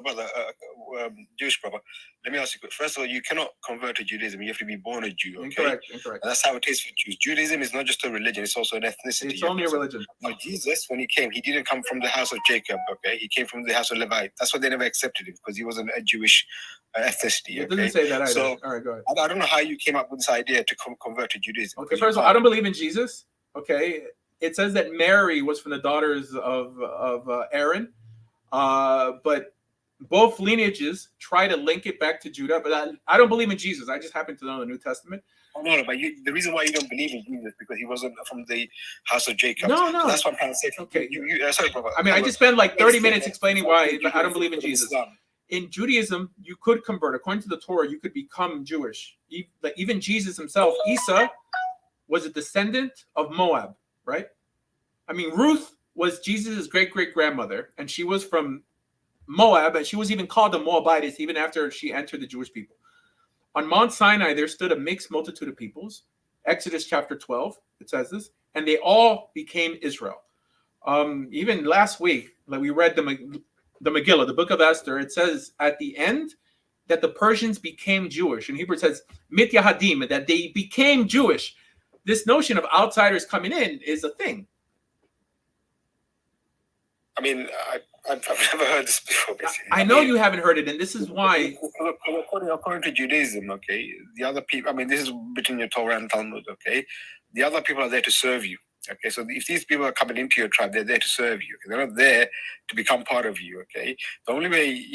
[SPEAKER 12] Jewish brother, let me ask you. First of all, you cannot convert to Judaism. You have to be born a Jew. Okay?
[SPEAKER 1] Incorrect.
[SPEAKER 12] And that's how it is for Jews. Judaism is not just a religion; it's also an ethnicity.
[SPEAKER 1] It's only a religion.
[SPEAKER 12] Now, Jesus, when he came, he didn't come from the house of Jacob. Okay, he came from the house of Levi. That's why they never accepted him, because he wasn't a Jewish ethnicity.
[SPEAKER 1] It doesn't say that either.
[SPEAKER 12] So,
[SPEAKER 1] all right, go ahead.
[SPEAKER 12] I don't know how you came up with this idea to convert to Judaism.
[SPEAKER 1] Okay, first of all, I don't believe in Jesus. Okay, it says that Mary was from the daughters of Aaron, but both lineages try to link it back to Judah. But I don't believe in Jesus. I just happen to know the New Testament.
[SPEAKER 12] Oh, no, but the reason why you don't believe in Jesus is because he wasn't from the house of Jacob.
[SPEAKER 1] No.
[SPEAKER 12] So that's what I'm trying to say.
[SPEAKER 1] Okay.
[SPEAKER 12] Sorry, brother.
[SPEAKER 1] I mean, I just spent like 30 minutes explaining why I don't believe in Jesus. In Judaism, you could convert. According to the Torah, you could become Jewish. Even Jesus himself, Esau, was a descendant of Moab, right? I mean, Ruth was Jesus' great-great-grandmother, and she was from Moab, and she was even called a Moabitess even after she entered the Jewish people. On Mount Sinai, there stood a mixed multitude of peoples. Exodus chapter 12, it says this, and they all became Israel. Even last week, like we read the Megillah, the book of Esther, it says at the end that the Persians became Jewish. In Hebrew, it says mit yahadim, that they became Jewish. This notion of outsiders coming in is a thing.
[SPEAKER 12] I mean, I've never heard this before. Basically.
[SPEAKER 1] I know you haven't heard it, and this is why.
[SPEAKER 12] According to Judaism, okay, the other people, I mean, this is between your Torah and Talmud, okay? The other people are there to serve you, okay? So if these people are coming into your tribe, they're there to serve you. Okay? They're not there to become part of you, okay? The only way,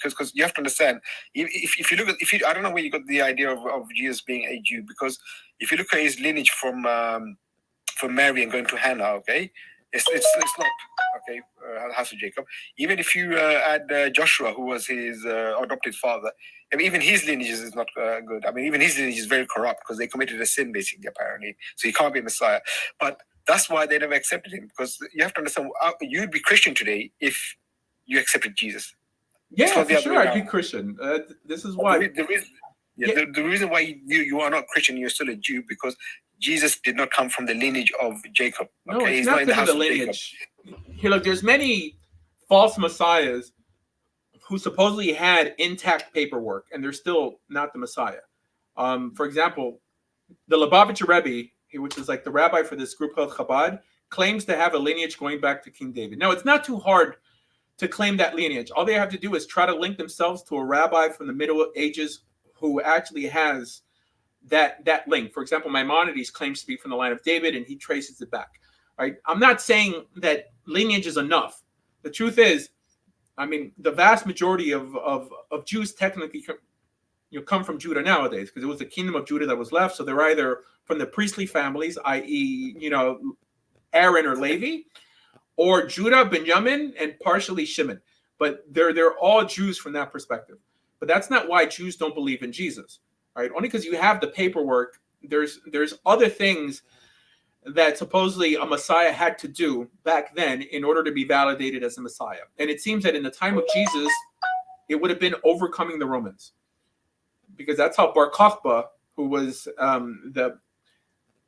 [SPEAKER 12] because you have to understand, if you look at, I don't know where you got the idea of Jesus being a Jew, because if you look at his lineage from Mary and going to Hannah, okay? It's not, okay, house of Jacob. Even if you add Joshua, who was his adopted father, I mean, even his lineage is not good. I mean, even his lineage is very corrupt because they committed a sin, basically, apparently. So he can't be Messiah. But that's why they never accepted him, because you have to understand, you'd be Christian today if you accepted Jesus.
[SPEAKER 1] Yeah, for sure, I'd be Christian. This is why.
[SPEAKER 12] The reason why you are not Christian, you're still a Jew, because Jesus did not come from the lineage of Jacob. Okay?
[SPEAKER 1] No, it's
[SPEAKER 12] He's
[SPEAKER 1] not
[SPEAKER 12] in the house
[SPEAKER 1] the
[SPEAKER 12] of
[SPEAKER 1] lineage. Here, look, there's many false messiahs who supposedly had intact paperwork, and they're still not the Messiah. For example, the Lubavitcher Rebbe, which is like the rabbi for this group called Chabad, claims to have a lineage going back to King David. Now, it's not too hard to claim that lineage. All they have to do is try to link themselves to a rabbi from the Middle Ages who actually has that link. For example, Maimonides claims to be from the line of David, and he traces it back. Right? I'm not saying that lineage is enough. The truth is, I mean, the vast majority of Jews technically, come from Judah nowadays, because it was the kingdom of Judah that was left. So they're either from the priestly families, i.e., Aaron or Levi, or Judah, Benjamin, and partially Shimon. But they're all Jews from that perspective. But that's not why Jews don't believe in Jesus, right? Only because you have the paperwork. There's other things that supposedly a Messiah had to do back then in order to be validated as a Messiah. And it seems that in the time of Jesus, it would have been overcoming the Romans, because that's how Bar Kokhba, who was a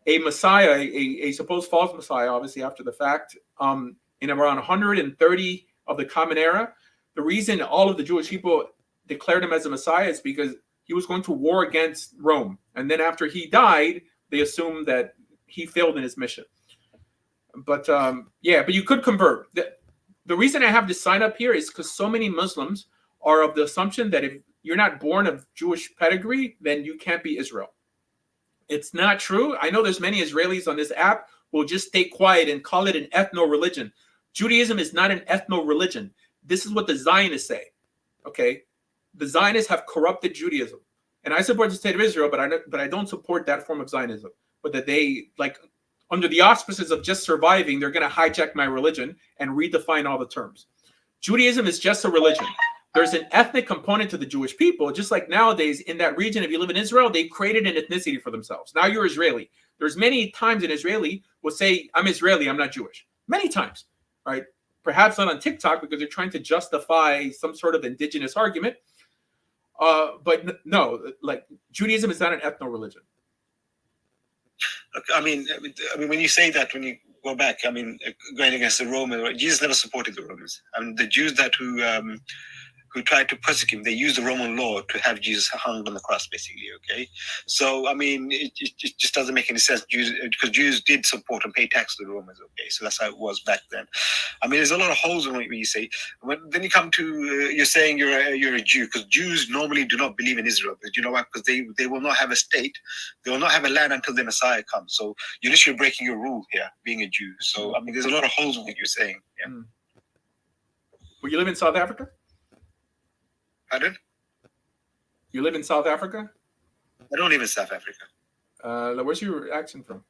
[SPEAKER 1] Messiah, a supposed false Messiah, obviously after the fact, in around 130 of the Common Era, the reason all of the Jewish people declared him as a Messiah is because he was going to war against Rome. And then after he died, they assumed that he failed in his mission. But but you could convert. The reason I have this sign up here is because so many Muslims are of the assumption that if you're not born of Jewish pedigree, then you can't be Israel. It's not true. I know there's many Israelis on this app who will just stay quiet and call it an ethno-religion. Judaism is not an ethno-religion. This is what the Zionists say. Okay? The Zionists have corrupted Judaism. And I support the state of Israel, but I don't support that form of Zionism. But that they, like, under the auspices of just surviving, they're going to hijack my religion and redefine all the terms. Judaism is just a religion. There's an ethnic component to the Jewish people, just like nowadays in that region, if you live in Israel, they created an ethnicity for themselves. Now you're Israeli. There's many times an Israeli will say, I'm Israeli, I'm not Jewish. Many times, right? Perhaps not on TikTok because they're trying to justify some sort of indigenous argument. But no, like Judaism is not an ethno-religion.
[SPEAKER 12] I mean, when you say that, when you go back, I mean, going against the Romans, Jesus never supported the Romans. I mean, the Jews that who tried to persecute him, they used the Roman law to have Jesus hung on the cross, basically. Okay, so I mean, it just doesn't make any sense. Because Jews did support and pay tax to the Romans. Okay, so that's how it was back then. I mean, there's a lot of holes in what you say. Then you come to you're saying you're a Jew, because Jews normally do not believe in Israel. But you know what? Because they will not have a state, they will not have a land until the Messiah comes. So you're literally breaking your rule here, being a Jew. So I mean, there's a lot of holes in what you're saying. Yeah.
[SPEAKER 1] Well, you live in South Africa?
[SPEAKER 12] Pardon?
[SPEAKER 1] You live in South Africa?
[SPEAKER 12] I don't live in South Africa.
[SPEAKER 1] Where's your accent from?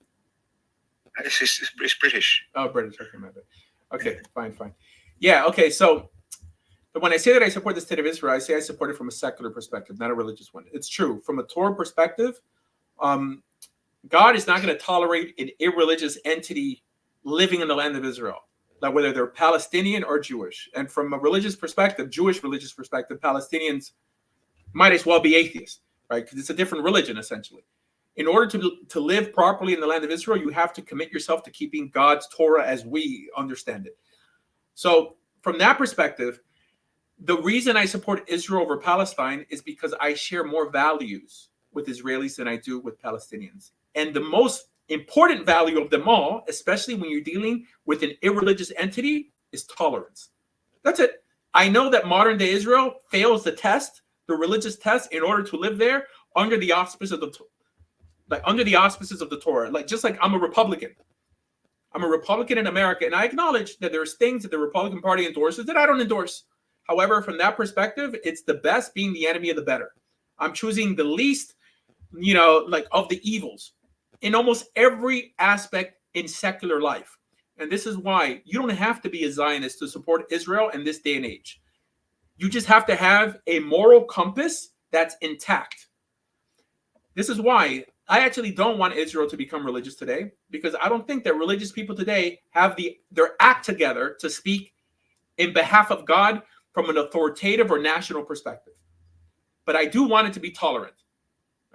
[SPEAKER 12] It's British.
[SPEAKER 1] Oh, British. Okay, my bad. Okay, fine. Yeah, okay. So when I say that I support the state of Israel, I say I support it from a secular perspective, not a religious one. It's true. From a Torah perspective, God is not going to tolerate an irreligious entity living in the land of Israel, like whether they're Palestinian or Jewish. And from a religious perspective, Jewish religious perspective, Palestinians might as well be atheists, right? Because it's a different religion, essentially. In order to live properly in the land of Israel, you have to commit yourself to keeping God's Torah as we understand it. So from that perspective, the reason I support Israel over Palestine is because I share more values with Israelis than I do with Palestinians. And the most important value of them all, especially when you're dealing with an irreligious entity, is tolerance. That's it. I know that modern day Israel fails the test, the religious test, in order to live there under the auspices of the Torah. Like, just like I'm a Republican. I'm a Republican in America, and I acknowledge that there's things that the Republican Party endorses that I don't endorse. However, from that perspective, it's the best being the enemy of the better. I'm choosing the least, of the evils in almost every aspect in secular life. And this is why you don't have to be a Zionist to support Israel in this day and age. You just have to have a moral compass that's intact. This is why I actually don't want Israel to become religious today, because I don't think that religious people today have their act together to speak in behalf of God from an authoritative or national perspective. But I do want it to be tolerant.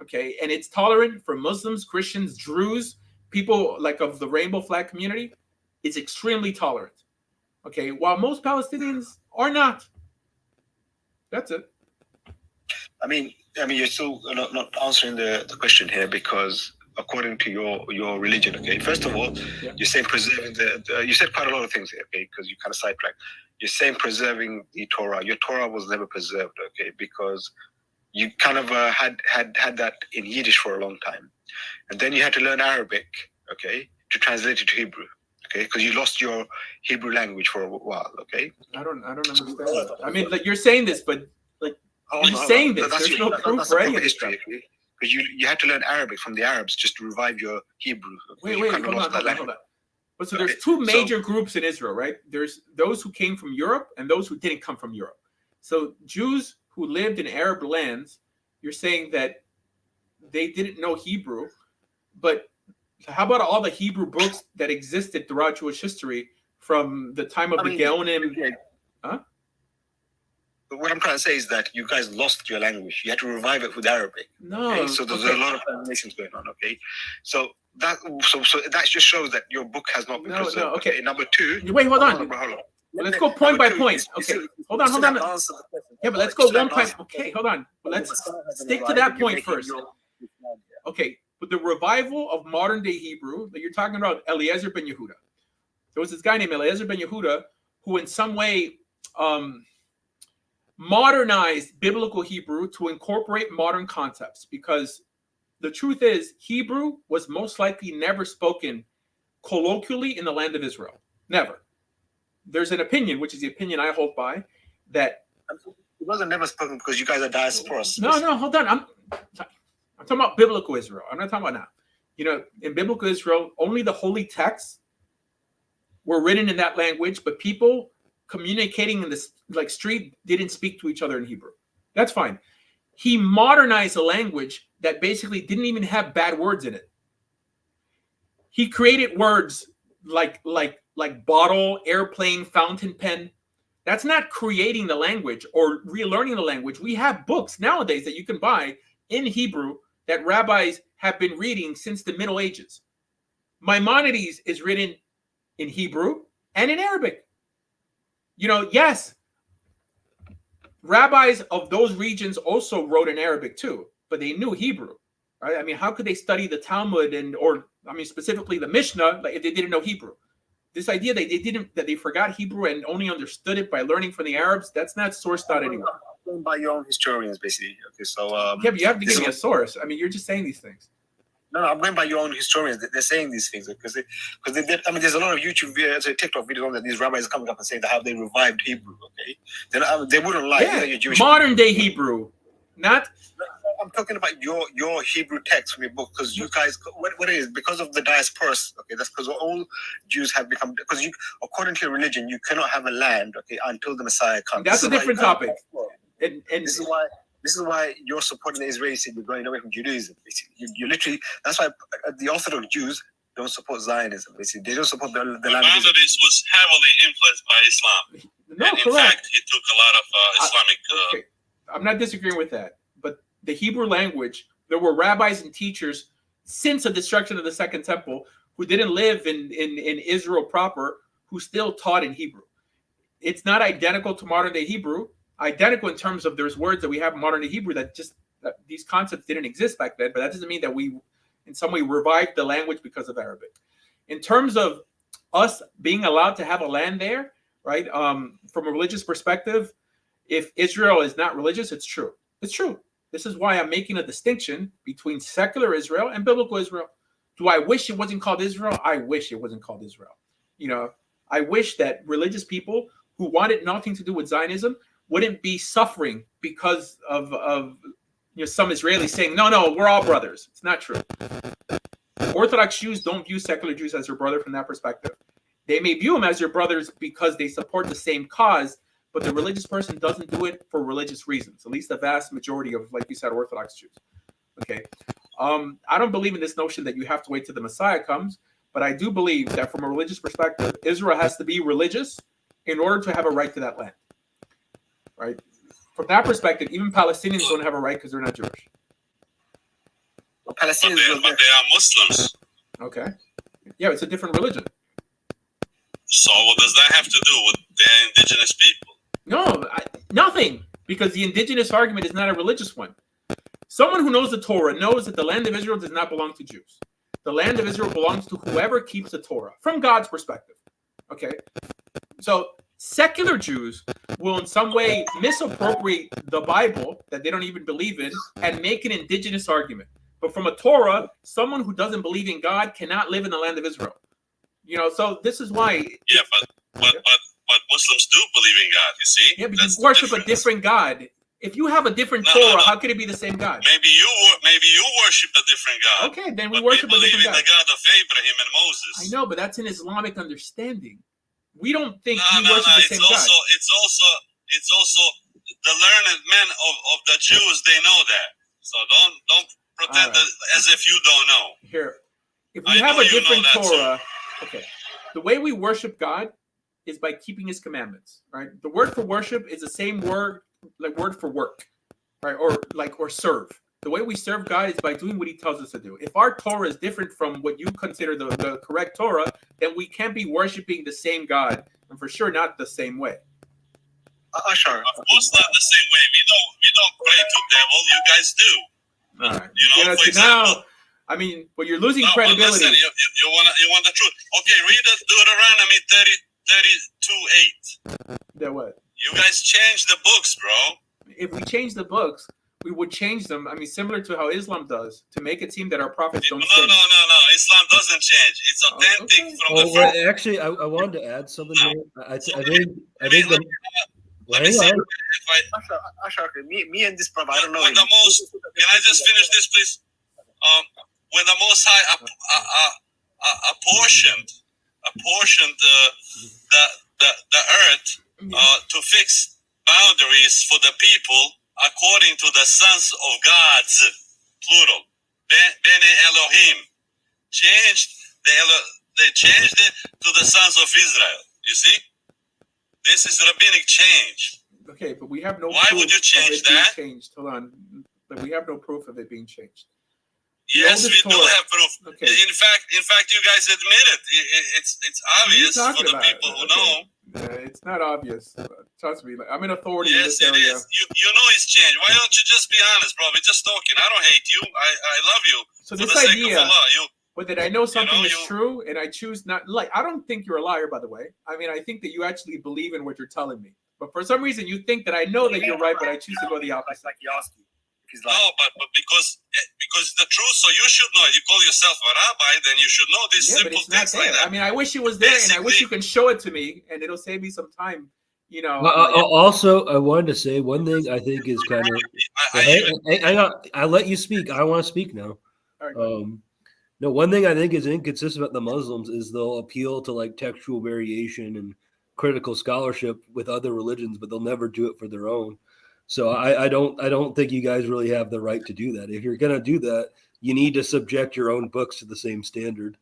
[SPEAKER 1] Okay, and it's tolerant for Muslims, Christians, Druze, people like of the rainbow flag community. It's extremely tolerant. Okay, while most Palestinians are not. That's it.
[SPEAKER 12] I mean, you're still not answering the question here, because according to your religion, okay. First of all, you're saying preserving you said quite a lot of things here, okay, because you kind of sidetracked. You're saying preserving the Torah. Your Torah was never preserved, okay, because you kind of had that in Yiddish for a long time, and then you had to learn Arabic, okay, to translate it to Hebrew, okay, because you lost your Hebrew language for a while, okay.
[SPEAKER 1] I don't understand that. I mean, like, you're saying this, but like I'm saying this. There's no proof for any of this stuff.
[SPEAKER 12] Because you had to learn Arabic from the Arabs just to revive your Hebrew.
[SPEAKER 1] Wait, hold on. But so there's two major groups in Israel, right? There's those who came from Europe and those who didn't come from Europe. So Jews who lived in Arab lands, you're saying that they didn't know Hebrew, but how about all the Hebrew books that existed throughout Jewish history from the time of the Gaonim? Huh?
[SPEAKER 12] What I'm trying to say is that you guys lost your language. You had to revive it with Arabic.
[SPEAKER 1] No.
[SPEAKER 12] Okay? So there's a lot of translations going on. Okay. So that just shows that your book has not been preserved.
[SPEAKER 1] No. Okay.
[SPEAKER 12] Number two.
[SPEAKER 1] Wait, hold on. Let's go point by point. Okay. Hold on. Yeah, but let's go one point. Okay, hold on. Let's stick to that point first. Okay. With the revival of modern day Hebrew that you're talking about, Eliezer ben Yehuda. There was this guy named Eliezer ben Yehuda who in some way modernized biblical Hebrew to incorporate modern concepts, because the truth is Hebrew was most likely never spoken colloquially in the land of Israel. Never. There's an opinion, which is the opinion I hold by, that
[SPEAKER 12] it wasn't never spoken because you guys are diasporas.
[SPEAKER 1] No, hold on. I'm talking about biblical Israel. I'm not talking about now. You know, in biblical Israel, only the holy texts were written in that language, but people communicating in this street didn't speak to each other in Hebrew. That's fine. He modernized a language that basically didn't even have bad words in it. He created words like bottle, airplane, fountain pen. That's not creating the language or relearning the language. We have books nowadays that you can buy in Hebrew that rabbis have been reading since the Middle Ages. Maimonides is written in Hebrew and in Arabic. You know, yes, rabbis of those regions also wrote in Arabic too, but they knew Hebrew, right? I mean, how could they study the Talmud specifically the Mishnah, if they didn't know Hebrew? This idea that they forgot Hebrew and only understood it by learning from the Arabs, that's not sourced out anywhere.
[SPEAKER 12] Going by your own historians, basically. Okay, so
[SPEAKER 1] yeah, but you have to give me a source. I mean, you're just saying these things.
[SPEAKER 12] No, I'm going by your own historians. They're saying these things because they did. I mean, there's a lot of YouTube videos, TikTok videos on that these rabbis coming up and saying that how they revived Hebrew. Okay, they wouldn't lie.
[SPEAKER 1] Yeah,
[SPEAKER 12] you're Jewish.
[SPEAKER 1] Modern day Hebrew, not.
[SPEAKER 12] I'm talking about your Hebrew text from your book, because you guys, what it is, because of the diasporas. Okay, that's because all Jews have become, because according to your religion, you cannot have a land, okay, until the Messiah comes.
[SPEAKER 1] That's a different topic. And
[SPEAKER 12] this is why you're supporting the Israelis and you're going away from Judaism. You literally, that's why the Orthodox Jews don't support Zionism. Basically, they don't support the land.
[SPEAKER 6] Maimonides was heavily influenced by Islam.
[SPEAKER 1] No,
[SPEAKER 6] and in
[SPEAKER 1] correct.
[SPEAKER 6] fact, he took a lot of Islamic.
[SPEAKER 1] Okay. I'm not disagreeing with that, but the Hebrew language, there were rabbis and teachers since the destruction of the Second Temple who didn't live in Israel proper, who still taught in Hebrew. It's not identical to modern day Hebrew. Identical in terms of there's words that we have in modern day Hebrew that these concepts didn't exist back then, but that doesn't mean that we in some way revived the language because of Arabic. In terms of us being allowed to have a land there, right? From a religious perspective, if Israel is not religious, it's true. It's true. This is why I'm making a distinction between secular Israel and biblical Israel. Do I wish it wasn't called Israel? I wish it wasn't called Israel. You know, I wish that religious people who wanted nothing to do with Zionism wouldn't be suffering because of some Israelis saying, no, we're all brothers. It's not true. Orthodox Jews don't view secular Jews as their brother from that perspective. They may view them as their brothers because they support the same cause, but the religious person doesn't do it for religious reasons, at least the vast majority of, like you said, Orthodox Jews. Okay. I don't believe in this notion that you have to wait till the Messiah comes, but I do believe that from a religious perspective, Israel has to be religious in order to have a right to that land. Right? From that perspective, even Palestinians don't have a right because they're not Jewish.
[SPEAKER 12] Well, Palestinians,
[SPEAKER 6] but they are Muslims.
[SPEAKER 1] Okay. Yeah, it's a different religion.
[SPEAKER 6] So what does that have to do with the indigenous people?
[SPEAKER 1] No, nothing, because the indigenous argument is not a religious one. Someone who knows the Torah knows that the land of Israel does not belong to Jews. The land of Israel belongs to whoever keeps the Torah, from God's perspective. Okay? So secular Jews will in some way misappropriate the Bible that they don't even believe in and make an indigenous argument. But from a Torah, someone who doesn't believe in God cannot live in the land of Israel. You know, so this is why.
[SPEAKER 6] Yeah, but Muslims do believe in God, you see?
[SPEAKER 1] Yeah, but you worship a different God If you have a different
[SPEAKER 6] No,
[SPEAKER 1] Torah,
[SPEAKER 6] no.
[SPEAKER 1] how could it be the same God?
[SPEAKER 6] Maybe you worship a different God.
[SPEAKER 1] Okay, then we
[SPEAKER 6] But
[SPEAKER 1] worship
[SPEAKER 6] we
[SPEAKER 1] a
[SPEAKER 6] believe
[SPEAKER 1] different
[SPEAKER 6] in
[SPEAKER 1] God.
[SPEAKER 6] the God of Abraham and Moses.
[SPEAKER 1] I know, but that's an Islamic understanding. We don't think
[SPEAKER 6] No,
[SPEAKER 1] we worship the
[SPEAKER 6] It's
[SPEAKER 1] same
[SPEAKER 6] also
[SPEAKER 1] God.
[SPEAKER 6] it's also the learned men of the Jews. They know that. So don't pretend
[SPEAKER 1] All right.
[SPEAKER 6] that as if you don't know.
[SPEAKER 1] Here, if we
[SPEAKER 6] I
[SPEAKER 1] have
[SPEAKER 6] know
[SPEAKER 1] a
[SPEAKER 6] you know
[SPEAKER 1] different
[SPEAKER 6] that too.
[SPEAKER 1] Torah, okay, the way we worship God is by keeping His commandments, right? The word for worship is the same word, like word for work, right? Or serve. The way we serve God is by doing what He tells us to do. If our Torah is different from what you consider the correct Torah, then we can't be worshiping the same God, and for sure not the same way.
[SPEAKER 12] Sure.
[SPEAKER 6] Of course, not the same way. We don't pray to devil. You guys do.
[SPEAKER 1] All right.
[SPEAKER 6] You know,
[SPEAKER 1] Yeah,
[SPEAKER 6] for
[SPEAKER 1] so
[SPEAKER 6] example.
[SPEAKER 1] now, I mean, but you're losing
[SPEAKER 6] No, but
[SPEAKER 1] credibility.
[SPEAKER 6] listen, you want the truth. Okay, read Deuteronomy 32:8.
[SPEAKER 1] That what?
[SPEAKER 6] You guys changed the books, bro.
[SPEAKER 1] If we change the books, we would change them. I mean, similar to how Islam does, to make it seem that our prophets don't sin.
[SPEAKER 6] No. Islam doesn't change. It's authentic
[SPEAKER 1] okay.
[SPEAKER 6] from the
[SPEAKER 8] Oh,
[SPEAKER 6] first.
[SPEAKER 8] well, actually, I wanted to add something here. I think
[SPEAKER 6] Let me see
[SPEAKER 8] hang on.
[SPEAKER 6] if
[SPEAKER 12] Ashar, me and this brother, I don't know.
[SPEAKER 6] when the most. Can I just finish this, please? When the Most High apportioned the earth to fix boundaries for the people according to the sons of God's plural, Bene Elohim, they changed it to the sons of Israel. You see, this is rabbinic change.
[SPEAKER 1] Okay, but we have no
[SPEAKER 6] Why
[SPEAKER 1] proof
[SPEAKER 6] would you change
[SPEAKER 1] of it being
[SPEAKER 6] that?
[SPEAKER 1] changed. Hold on. But we have no proof of it being changed.
[SPEAKER 6] Yes,
[SPEAKER 1] oldest
[SPEAKER 6] we do
[SPEAKER 1] Torah.
[SPEAKER 6] have proof.
[SPEAKER 1] Okay.
[SPEAKER 6] In fact, you guys admit it. It's
[SPEAKER 1] What are you
[SPEAKER 6] obvious for
[SPEAKER 1] talking
[SPEAKER 6] the
[SPEAKER 1] about?
[SPEAKER 6] people who
[SPEAKER 1] Okay.
[SPEAKER 6] know.
[SPEAKER 1] It's not obvious. Trust me. Like, I'm an authority in
[SPEAKER 6] Yes,
[SPEAKER 1] this
[SPEAKER 6] it
[SPEAKER 1] area.
[SPEAKER 6] is. You know it's changed. Why don't you just be honest, bro? We're just talking. I don't hate you. I love you.
[SPEAKER 1] So
[SPEAKER 6] For
[SPEAKER 1] this
[SPEAKER 6] the sake
[SPEAKER 1] idea,
[SPEAKER 6] of Allah,
[SPEAKER 1] but that I know something is
[SPEAKER 6] you-
[SPEAKER 1] true and I choose not. Like, I don't think you're a liar, by the way. I mean, I think that you actually believe in what you're telling me. But for some reason, you think that I know that you're right, but I choose to go the opposite.
[SPEAKER 12] Like he asked you. If he's
[SPEAKER 6] no, but because the truth. So you should know. You call yourself a rabbi, then you should know these
[SPEAKER 1] Yeah, but
[SPEAKER 6] simple
[SPEAKER 1] it's not
[SPEAKER 6] things like
[SPEAKER 1] there.
[SPEAKER 6] that.
[SPEAKER 1] I mean, I wish it was there, and I wish you can show it to me, and it'll save me some time. You know.
[SPEAKER 8] Also, I wanted to say one thing I think is kind of. I let you speak. I want to speak now.
[SPEAKER 1] All right.
[SPEAKER 8] No, one thing I think is inconsistent about the Muslims is they'll appeal to like textual variation and critical scholarship with other religions, but they'll never do it for their own. So I don't think you guys really have the right to do that. If you're gonna do that, you need to subject your own books to the same standard.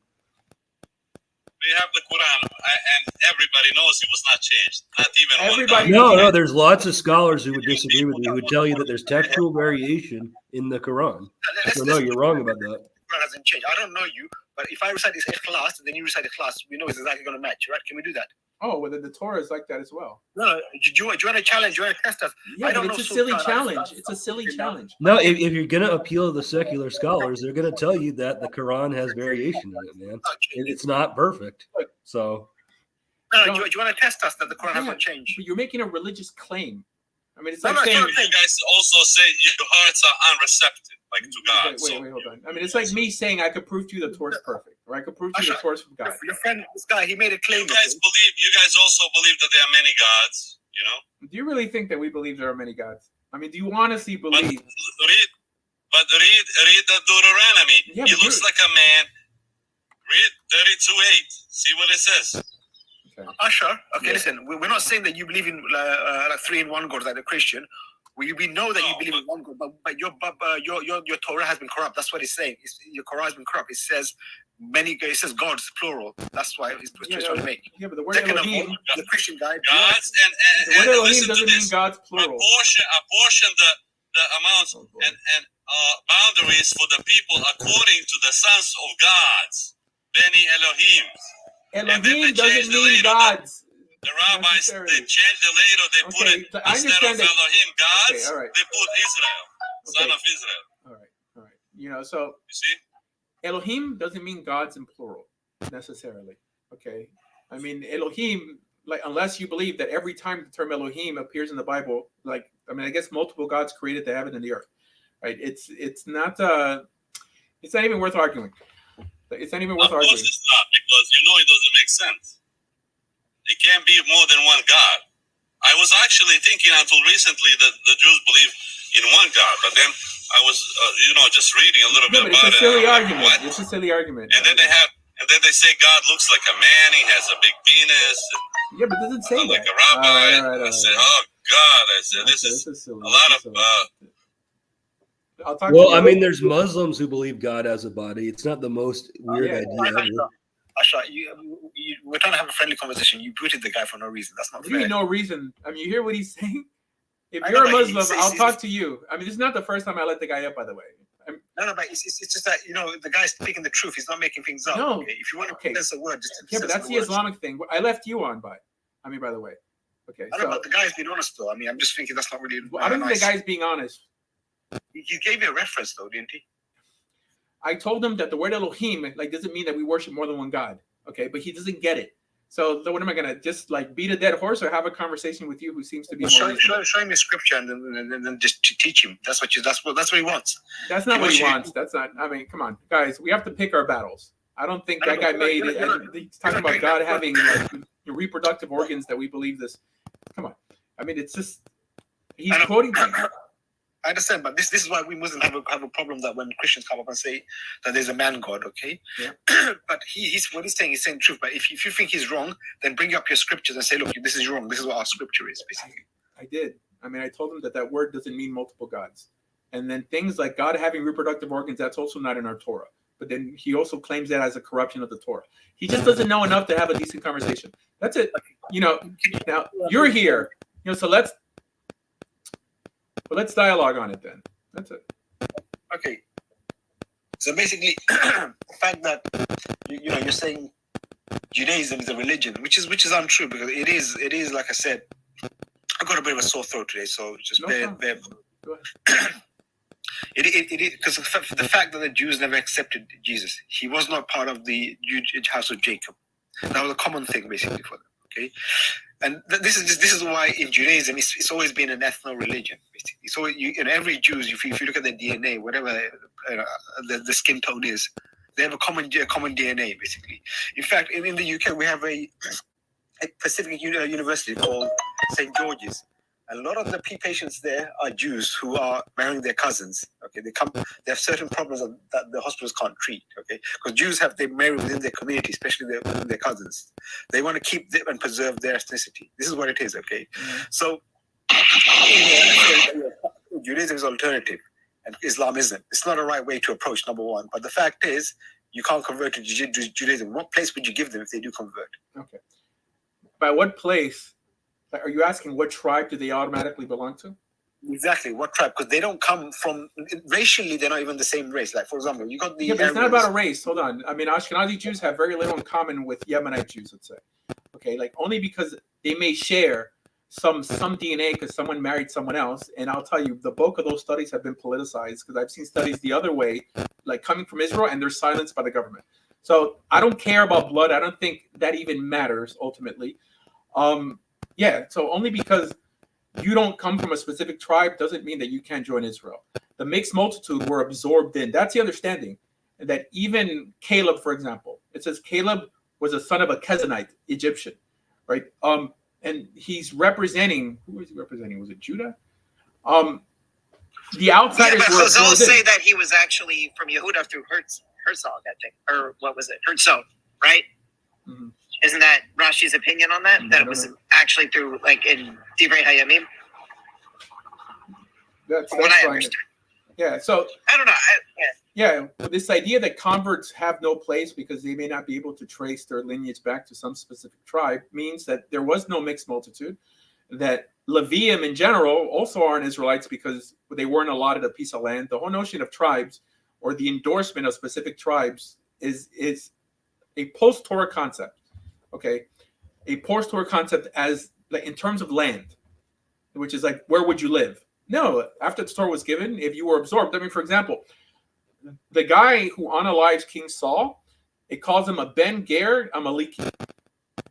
[SPEAKER 6] We have the Quran, and everybody knows it was not changed. Not even
[SPEAKER 1] Everybody
[SPEAKER 6] one.
[SPEAKER 8] No, there's lots of scholars who would disagree with you, who would tell you that there's textual variation in the Quran. So no, you're wrong about that.
[SPEAKER 12] Quran hasn't changed. I don't know you, but if I recite this class, then you recite a class, we know it's exactly going to match, right? Can we do that?
[SPEAKER 1] Oh, well, then the Torah is like that as well.
[SPEAKER 12] No, do you want to challenge? Do you want to test us?
[SPEAKER 1] Yeah,
[SPEAKER 12] I don't
[SPEAKER 1] but it's
[SPEAKER 12] know
[SPEAKER 1] a silly
[SPEAKER 12] Sultan.
[SPEAKER 1] challenge. It's a silly challenge.
[SPEAKER 8] No, if you're gonna appeal to the secular scholars, they're gonna tell you that the Quran has variation in it, man. And it's not perfect. So
[SPEAKER 12] No, do you want to test us that the Quran has
[SPEAKER 1] Yeah,
[SPEAKER 12] not changed?
[SPEAKER 1] but you're making a religious claim. I mean, it's
[SPEAKER 12] No,
[SPEAKER 1] like saying.
[SPEAKER 6] You guys also say your hearts are unreceptive, like to God.
[SPEAKER 1] Wait, hold on. I mean, it's like me saying I could prove to you the Torah is perfect, or I could prove to you the Torah is from God.
[SPEAKER 12] Your friend, this guy, he made a claim.
[SPEAKER 6] You guys also believe that there are many gods, you know?
[SPEAKER 1] Do you really think that we believe there are many gods? I mean, do you honestly believe?
[SPEAKER 6] Read the Deuteronomy.
[SPEAKER 1] Yeah,
[SPEAKER 6] He
[SPEAKER 1] but
[SPEAKER 6] looks like a man. Read 32:8. See what it says.
[SPEAKER 12] Sure. Okay,
[SPEAKER 1] Yeah.
[SPEAKER 12] listen, we're not saying that you believe in like 3-in-1 God like a Christian. We know that you believe in one God, but your Torah has been corrupt. That's what it's saying. Your Quran has been corrupt. It says it says gods plural. That's why it's trying to make.
[SPEAKER 1] Yeah, but the word
[SPEAKER 12] Second of
[SPEAKER 1] Elohim,
[SPEAKER 12] all, the Christian guy.
[SPEAKER 6] Gods
[SPEAKER 1] the word Elohim
[SPEAKER 6] listen to
[SPEAKER 1] doesn't mean
[SPEAKER 6] this.
[SPEAKER 1] God's plural.
[SPEAKER 6] Apportion the amounts and boundaries for the people according to the sons of gods. Beni Elohim.
[SPEAKER 1] Elohim doesn't mean gods.
[SPEAKER 6] The rabbis, they changed the later, they put it,
[SPEAKER 1] I
[SPEAKER 6] instead
[SPEAKER 1] understand
[SPEAKER 6] of
[SPEAKER 1] that.
[SPEAKER 6] Elohim, gods,
[SPEAKER 1] Okay, all right.
[SPEAKER 6] they put Israel, son
[SPEAKER 1] Okay.
[SPEAKER 6] of Israel.
[SPEAKER 1] All right. You know, so
[SPEAKER 6] You see?
[SPEAKER 1] Elohim doesn't mean gods in plural necessarily. Okay, I mean Elohim, like unless you believe that every time the term Elohim appears in the Bible, like I mean, I guess multiple gods created the heaven and the earth, right? It's not even worth arguing. It's not even worth
[SPEAKER 6] Of course
[SPEAKER 1] arguing.
[SPEAKER 6] it's not, because you know it doesn't make sense. It can't be more than one God. I was actually thinking until recently that the Jews believe in one God, but then I was, just reading a little bit about it.
[SPEAKER 1] It's a silly argument. It's a silly argument.
[SPEAKER 6] And then they say God looks like a man. He has a big penis.
[SPEAKER 1] Yeah, but it doesn't say
[SPEAKER 6] like
[SPEAKER 1] that.
[SPEAKER 6] a rabbi.
[SPEAKER 1] All right.
[SPEAKER 6] I said, oh God! I said, this is
[SPEAKER 1] silly.
[SPEAKER 6] a lot of.
[SPEAKER 1] I'll talk
[SPEAKER 8] Well,
[SPEAKER 1] to you.
[SPEAKER 8] I mean, there's Muslims who believe God has a body. It's not the most weird idea ever.
[SPEAKER 12] Asha, we're trying to have a friendly conversation. You booted the guy for no reason. That's not
[SPEAKER 1] What do you
[SPEAKER 12] fair.
[SPEAKER 1] mean, no reason? I mean, you hear what he's saying? If
[SPEAKER 12] I
[SPEAKER 1] you're
[SPEAKER 12] know,
[SPEAKER 1] a
[SPEAKER 12] but
[SPEAKER 1] Muslim, I'll talk to you. I mean, this is not the first time I let the guy up, by the way.
[SPEAKER 12] No, but it's just that, the guy's speaking the truth. He's not making things up.
[SPEAKER 1] No.
[SPEAKER 12] Okay? If you want to sense a word, just
[SPEAKER 1] Yeah, but that's the Islamic thing. I left you on by the way. Okay.
[SPEAKER 12] I know, but the guy's being honest, though. I mean, I'm just thinking that's not really.
[SPEAKER 1] Well, I don't think the guy's being honest.
[SPEAKER 12] He gave you a reference, though, didn't he?
[SPEAKER 1] I told him that the word Elohim doesn't mean that we worship more than one God. Okay, but he doesn't get it. So what am I gonna just beat a dead horse or have a conversation with you who seems to be
[SPEAKER 12] show him a scripture and then just teach him. That's what he wants.
[SPEAKER 1] That's not what he wants. That's not. I mean, come on, guys. We have to pick our battles. I don't think that guy made it. He's talking about God having reproductive organs that we believe this. Come on. I mean, it's just he's quoting.
[SPEAKER 12] I understand, but this is why we Muslims have a problem that when Christians come up and say that there's a man God, okay?
[SPEAKER 1] Yeah.
[SPEAKER 12] But he's saying the truth. But if you think he's wrong, then bring up your scriptures and say, look, this is wrong. This is what our scripture is, basically.
[SPEAKER 1] I did. I mean, I told him that word doesn't mean multiple gods. And then things like God having reproductive organs, that's also not in our Torah. But then he also claims that as a corruption of the Torah. He just doesn't know enough to have a decent conversation. That's it. Now you're here. So let's dialogue on it then. That's it.
[SPEAKER 12] Okay. So basically, the fact that you're saying Judaism is a religion, which is untrue, because it is like I said. I've got a bit of a sore throat today, so just bear.
[SPEAKER 1] Go ahead.
[SPEAKER 12] It because the fact that the Jews never accepted Jesus, he was not part of the house of Jacob. That was a common thing basically for them. Okay. And this is why in Judaism it's always been an ethno religion. So every Jew, if you look at their DNA, whatever the skin tone is, they have a common DNA basically. In fact, in the UK we have a Pacific University called St. George's. A lot of the patients there are Jews who are marrying their cousins. Okay, they have certain problems that the hospitals can't treat. Okay, because Jews they marry within their community, especially within their cousins. They want to keep them and preserve their ethnicity. This is what it is. Okay, so Judaism is alternative, and Islam isn't. It's not a right way to approach, number one. But the fact is, you can't convert to Judaism. What place would you give them if they do convert?
[SPEAKER 1] Okay, by what place? Are you asking what tribe do they automatically belong to?
[SPEAKER 12] Exactly, what tribe? Because they don't come from racially. They're not even the same race. Like for example, you got the.
[SPEAKER 1] Yeah, but it's not about a race. Hold on. I mean, Ashkenazi Jews have very little in common with Yemenite Jews. Let's say, okay, only because they may share some DNA because someone married someone else. And I'll tell you, the bulk of those studies have been politicized because I've seen studies the other way, coming from Israel, and they're silenced by the government. So I don't care about blood. I don't think that even matters ultimately. Yeah, so only because you don't come from a specific tribe doesn't mean that you can't join Israel. The mixed multitude were absorbed in. That's the understanding. That even Caleb, for example, it says Caleb was a son of a Kezanite Egyptian, right? And he's representing, who was he representing? Was it Judah? The outsiders were absorbed
[SPEAKER 13] they'll say
[SPEAKER 1] in.
[SPEAKER 13] that he was actually from Yehuda through Herzog, I think. Or what was it? Herzog, right?
[SPEAKER 1] Mm-hmm.
[SPEAKER 13] Isn't that Rashi's opinion on that? That it was actually through, in Divrei Hayamim?
[SPEAKER 1] That's
[SPEAKER 13] what I
[SPEAKER 1] fine.
[SPEAKER 13] understand.
[SPEAKER 1] Yeah, so
[SPEAKER 13] I don't know.
[SPEAKER 1] Yeah, this idea that converts have no place because they may not be able to trace their lineage back to some specific tribe means that there was no mixed multitude, that Levium in general also aren't Israelites because they weren't allotted a piece of land. The whole notion of tribes or the endorsement of specific tribes is a post-Torah concept. Okay, a post-Torah concept as in terms of land, which is where would you live? No, after the Torah was given, if you were absorbed. I mean, for example, the guy who unalives King Saul, it calls him a Ben Ger Amaleki,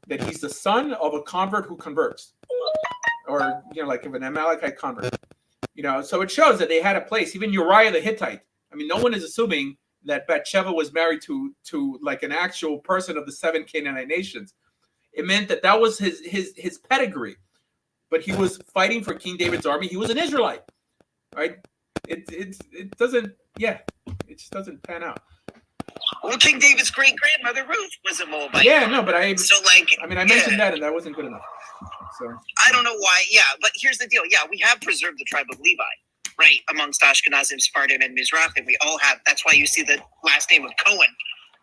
[SPEAKER 1] that he's the son of a convert who converts, or of an Amalekite convert. So it shows that they had a place. Even Uriah the Hittite. I mean, no one is assuming that Bathsheba was married to an actual person of the 7 Canaanite nations. It meant that was his pedigree. but he was fighting for King David's army. He was an Israelite, right? It doesn't, it just doesn't pan out.
[SPEAKER 13] Well, King David's great grandmother Ruth was a Moabite.
[SPEAKER 1] Yeah, no, but I mentioned
[SPEAKER 13] yeah.
[SPEAKER 1] that, and that wasn't good enough. So
[SPEAKER 13] I don't know why. Yeah, but here's the deal. Yeah, we have preserved the tribe of Levi, right, amongst Ashkenazim, Sephardim, and Mizrahim. We all have. That's why you see the last name of Cohen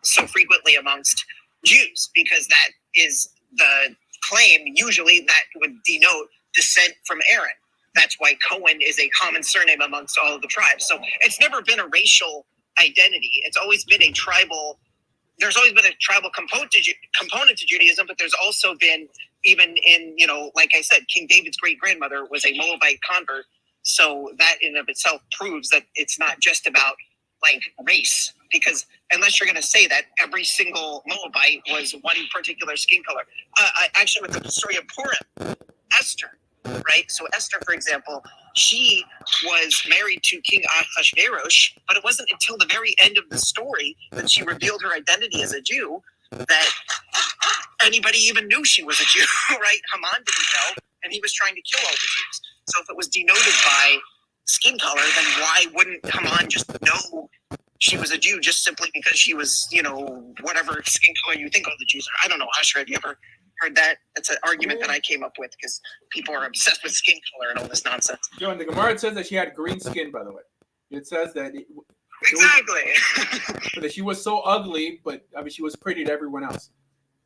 [SPEAKER 13] so frequently amongst Jews, because that is the claim. Usually, that would denote descent from Aaron. That's why Cohen is a common surname amongst all of the tribes. So it's never been a racial identity. It's always been a tribal. There's always been a tribal component to Judaism, but there's also been, even in, like I said, King David's great grandmother was a Moabite convert. So that in of itself proves that it's not just about like race, because unless you're going to say that every single Moabite was one particular skin color. Actually, with the story of Purim, Esther, right? So Esther, for example, she was married to King Ahasuerus, but it wasn't until the very end of the story that she revealed her identity as a Jew that anybody even knew she was a Jew, right? Haman didn't know, and he was trying to kill all the Jews. So if it was denoted by skin color, then why wouldn't Haman just know she was a Jew just simply because she was, whatever skin color you think all the Jews are? I don't know, Asher, have you ever heard that? That's an argument that I came up with because people are obsessed with skin color and all this nonsense.
[SPEAKER 1] Joe, and the Gemara says that she had green skin, by the way. It says that that she was so ugly, but she was pretty to everyone else.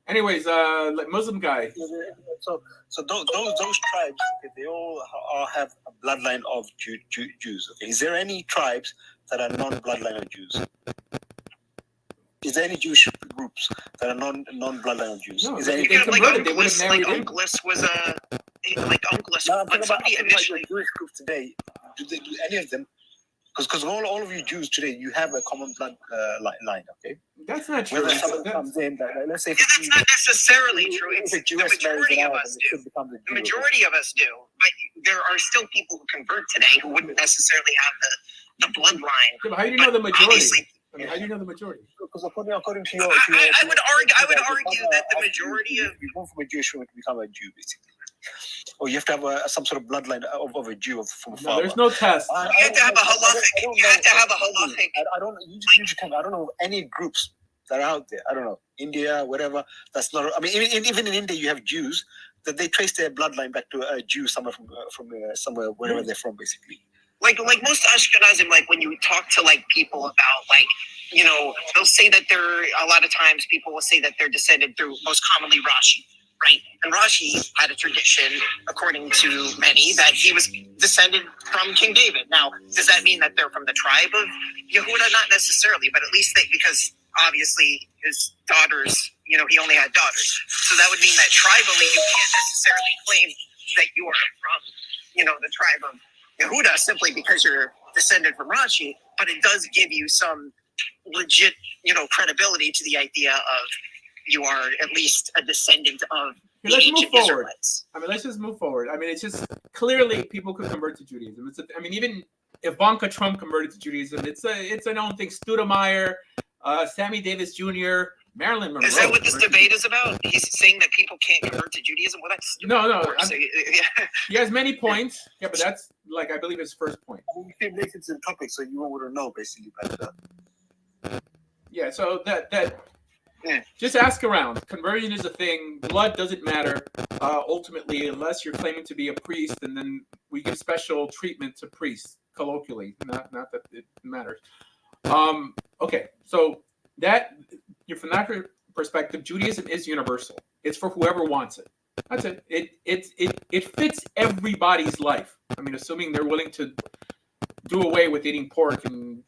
[SPEAKER 1] Anyways, like Muslim guy.
[SPEAKER 12] So those tribes, they all have a bloodline of Jews. Okay, is there any tribes that are non-bloodline of Jews? Is there any Jewish groups that are non-bloodline of Jews?
[SPEAKER 1] No,
[SPEAKER 12] is there any
[SPEAKER 1] like
[SPEAKER 13] Unclus was a Unclus.
[SPEAKER 12] No, I'm talking about Jewish groups today. Do any of them? Because all of you Jews today, you have a common blood line, okay?
[SPEAKER 1] That's not true.
[SPEAKER 12] Whether someone comes in, let's say,
[SPEAKER 13] that's not necessarily true. It's the majority of us do. The majority of us do, but there are still people who convert today who wouldn't necessarily have the bloodline.
[SPEAKER 1] Yeah, but how do you know the majority? How do you know the majority?
[SPEAKER 12] Because according to your,
[SPEAKER 13] I would argue that the majority of
[SPEAKER 12] you go from a Jewish woman to become a Jew, basically. Or you have to have some sort of bloodline of a Jew from a father.
[SPEAKER 1] There's no test.
[SPEAKER 13] You have to have a halachic. You have to have a halachic.
[SPEAKER 12] I don't know any groups that are out there. I don't know, India, whatever. That's not. I mean, even in India, you have Jews that they trace their bloodline back to a Jew somewhere from somewhere wherever they're from, basically.
[SPEAKER 13] Like most Ashkenazim, like when you talk to like people about they'll say that a lot of times people will say that they're descended through most commonly Rashi. Right, and Rashi had a tradition, according to many, that he was descended from King David. Now, does that mean that they're from the tribe of Yehuda? Not necessarily, but at least because obviously his daughters, he only had daughters. So that would mean that tribally, you can't necessarily claim that you are from, the tribe of Yehuda simply because you're descended from Rashi. But it does give you some legit, credibility to the idea of you are at least a descendant of the ancient Israelites.
[SPEAKER 1] Let's just move forward. It's just clearly people could convert to Judaism. Even Ivanka Trump converted to Judaism. It's a known thing. Studemeyer, Sammy Davis Jr., Marilyn Monroe.
[SPEAKER 13] Is that what this debate is about? He's saying that people can't convert to Judaism? Well, that's stupid.
[SPEAKER 1] No. He has many points. Yeah, but that's I believe his first point.
[SPEAKER 12] You came late into the topic, so you wouldn't know basically.
[SPEAKER 1] Yeah. So that. Just ask around. Conversion is a thing. Blood doesn't matter ultimately, unless you're claiming to be a priest, and then we give special treatment to priests colloquially. Not that it matters. Okay, so from that perspective, Judaism is universal. It's for whoever wants it. That's it. It fits everybody's life. Assuming they're willing to do away with eating pork, and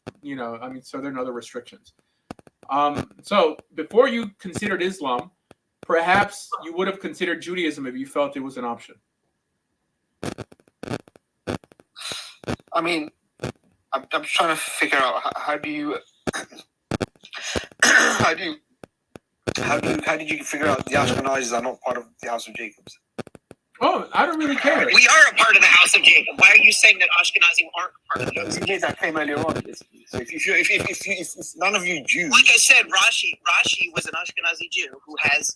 [SPEAKER 1] so there are no other restrictions. So before you considered Islam, perhaps you would have considered Judaism if you felt it was an option.
[SPEAKER 12] I'm trying to figure out how did you figure out the Ashkenazis are not part of the House of Jacobs?
[SPEAKER 1] Oh, I don't really care.
[SPEAKER 13] We are a part of the House of Jacob. Why are you saying that Ashkenazim aren't part of the House of Jacob?
[SPEAKER 12] You made that claim earlier on. So if none of you Jews,
[SPEAKER 13] like I said, Rashi was an Ashkenazi Jew who has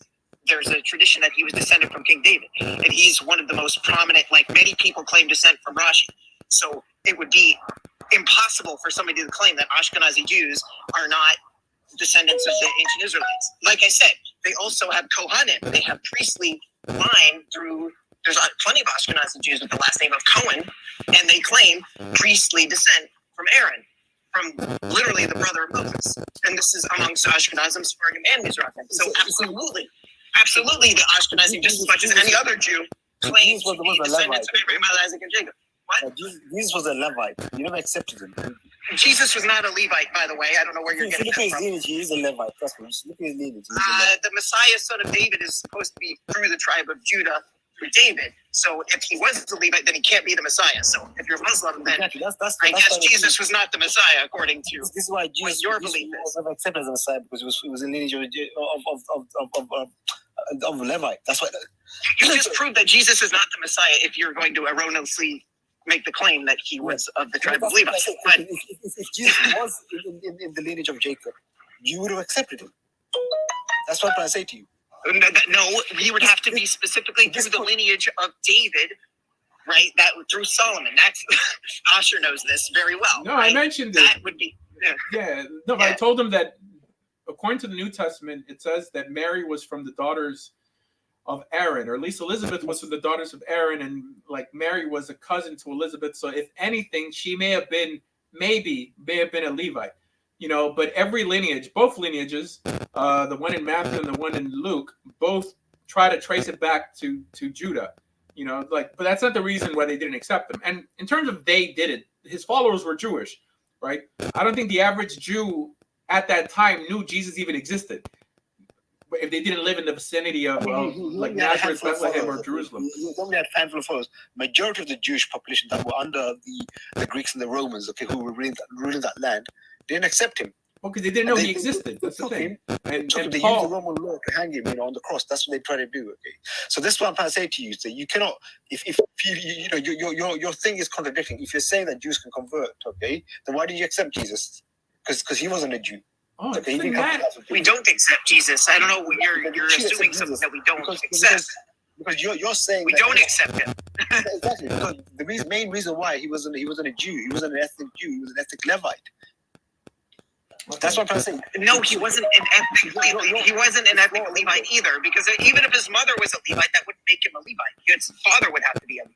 [SPEAKER 13] there's a tradition that he was descended from King David, and he's one of the most prominent. Like many people claim descent from Rashi, so it would be impossible for somebody to claim that Ashkenazi Jews are not descendants of the ancient Israelites. Like I said, they also have Kohanim. They have priestly line through. There's plenty of Ashkenazi Jews with the last name of Cohen, and they claim priestly descent from Aaron, from literally the brother of Moses. And this is amongst Ashkenazim, Sephardim, and Mizrahim. So absolutely, the Ashkenazi, just as much as any other Jew, claims to be descendants of Abraham, Isaac, and Jacob. What?
[SPEAKER 12] Jesus was a Levite. You never accepted him.
[SPEAKER 13] Jesus was not a Levite, by the way. I don't know where you're getting that from.
[SPEAKER 12] Look at his lineage. He is a Levite. Trust me. Just look at his lineage.
[SPEAKER 13] The Messiah, son of David, is supposed to be through the tribe of Judah, through David. So if he was the Levite, then he can't be the Messiah. So if you're Muslim, then I guess Jesus was not the Messiah, according to
[SPEAKER 12] this is why Jesus,
[SPEAKER 13] what your belief
[SPEAKER 12] was
[SPEAKER 13] is.
[SPEAKER 12] never accepted as a Messiah, because it was a lineage of Levite. That's why.
[SPEAKER 13] You just proved that Jesus is not the Messiah if you're going to erroneously make the claim that he was of the tribe of Levi. But
[SPEAKER 12] if Jesus was in the lineage of Jacob, you would have accepted him. That's what I say to you.
[SPEAKER 13] No, he would have to be specifically through the lineage of David, right? That through Solomon. That's Asher knows this very well.
[SPEAKER 1] No,
[SPEAKER 13] right?
[SPEAKER 1] I mentioned
[SPEAKER 13] that
[SPEAKER 1] it.
[SPEAKER 13] Would be
[SPEAKER 1] But I told him that according to the New Testament, it says that Mary was from the daughters of Aaron, or at least Elizabeth was from the daughters of Aaron, and like Mary was a cousin to Elizabeth. So if anything, she may have been a Levite, but every lineage, both lineages, the one in Matthew and the one in Luke, both try to trace it back to Judah, but that's not the reason why they didn't accept him. And in terms of they did it, his followers were Jewish, right? I don't think the average Jew at that time knew Jesus even existed, if they didn't live in the vicinity of like Nazareth, Bethlehem, or Jerusalem.
[SPEAKER 12] He only had a handful of followers. Majority of the Jewish population that were under the Greeks and the Romans, who were ruling that land, didn't accept him.
[SPEAKER 1] Well, because they didn't know he existed. That's the thing. And
[SPEAKER 12] they
[SPEAKER 1] Paul,
[SPEAKER 12] used the Roman law to hang him, on the cross. That's what they try to do. Okay, so this is what I'm trying to say to you. So you cannot, if your thing is contradicting. If you're saying that Jews can convert, okay, then why did you accept Jesus? Because he wasn't a Jew.
[SPEAKER 1] Oh,
[SPEAKER 12] okay,
[SPEAKER 13] we don't accept Jesus. I don't know. You're assuming something that we don't accept.
[SPEAKER 12] Because you're saying
[SPEAKER 13] we don't accept him.
[SPEAKER 12] Exactly. Because the main reason why he wasn't a Jew. He wasn't an ethnic Jew. He was an ethnic Levite. That's what I'm saying.
[SPEAKER 13] No, he wasn't an ethnic Levite. He wasn't an ethnic Levite either. Because even if his mother was a Levite, that wouldn't make him a Levite. His father would have to be a Levite.